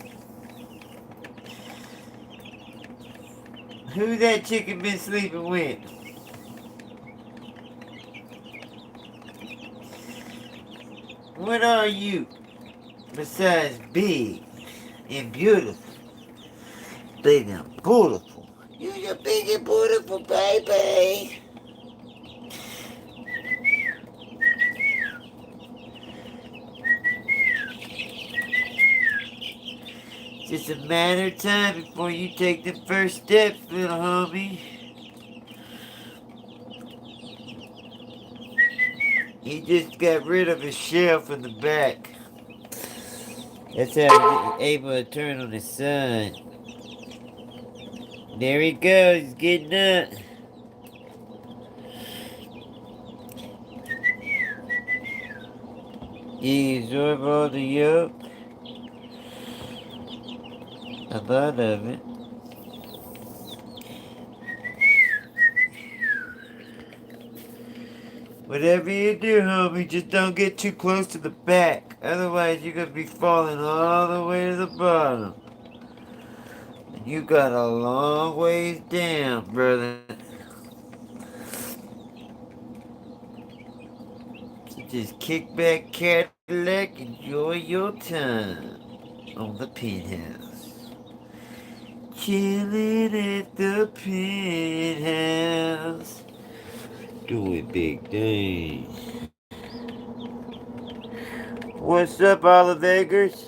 Who that chicken been sleeping with? What are you besides big and beautiful? Big and beautiful. You're big and beautiful, baby. Just a matter of time before you take the first steps, little homie. He just got rid of his shell from the back. That's how he's able to turn on his side. There he goes, he's getting up. You absorb all the yolk. A lot of it. Whatever you do, homie, just don't get too close to the back. Otherwise, you're gonna be falling all the way to the bottom. And you got a long ways down, brother. So just kick back, Cadillac, enjoy your time on the penthouse. Chilling at the penthouse. Doing big things. What's up, Olive Eggers?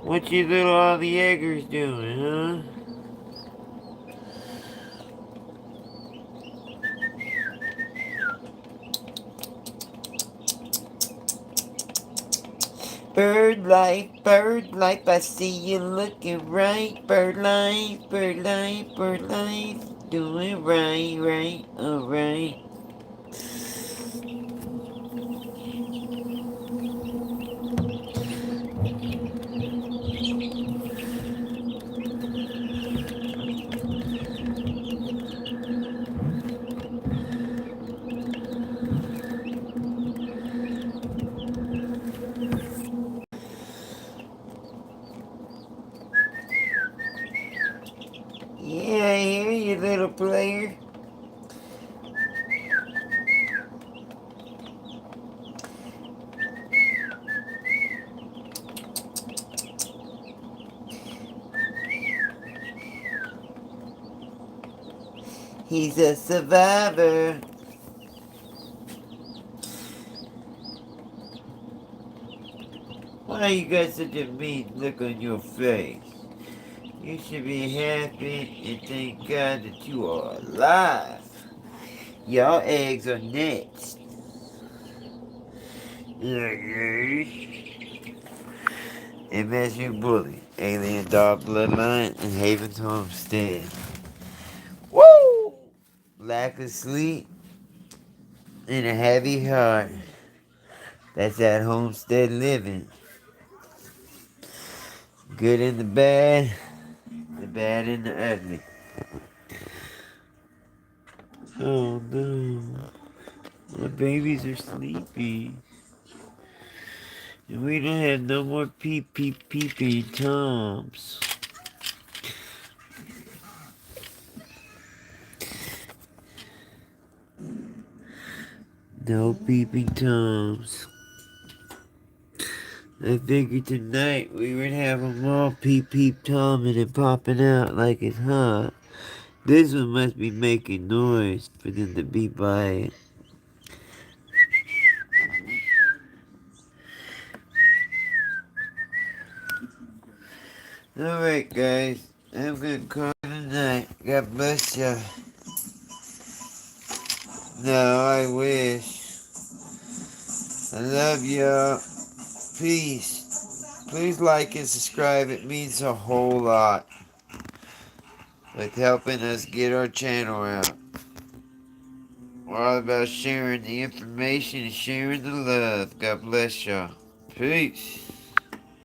What you little Olive Eggers doing, huh? Bird life, I see you looking right. Bird life, doing right, alright. little player. He's a survivor. Why you got such a mean look on your face? You should be happy and thank God that you are alive. Your eggs are next. And Matthew Bully, Alien Dog Bloodline, and Haven's Homestead. Woo! Lack of sleep and a heavy heart. That's that homestead living. Good and the bad and the ugly. Oh no. The babies are sleepy. And we don't have no more peeping toms. No peeping toms. I figured tonight we would have them all peep tomming and popping out like it's hot. This one must be making noise for them to be by it. Alright guys, I'm gonna call it a night. God bless ya. No, I wish. I love y'all. Peace. Please like and subscribe. It means a whole lot with helping us get our channel out. We're all about sharing the information and sharing the love. God bless y'all. Peace.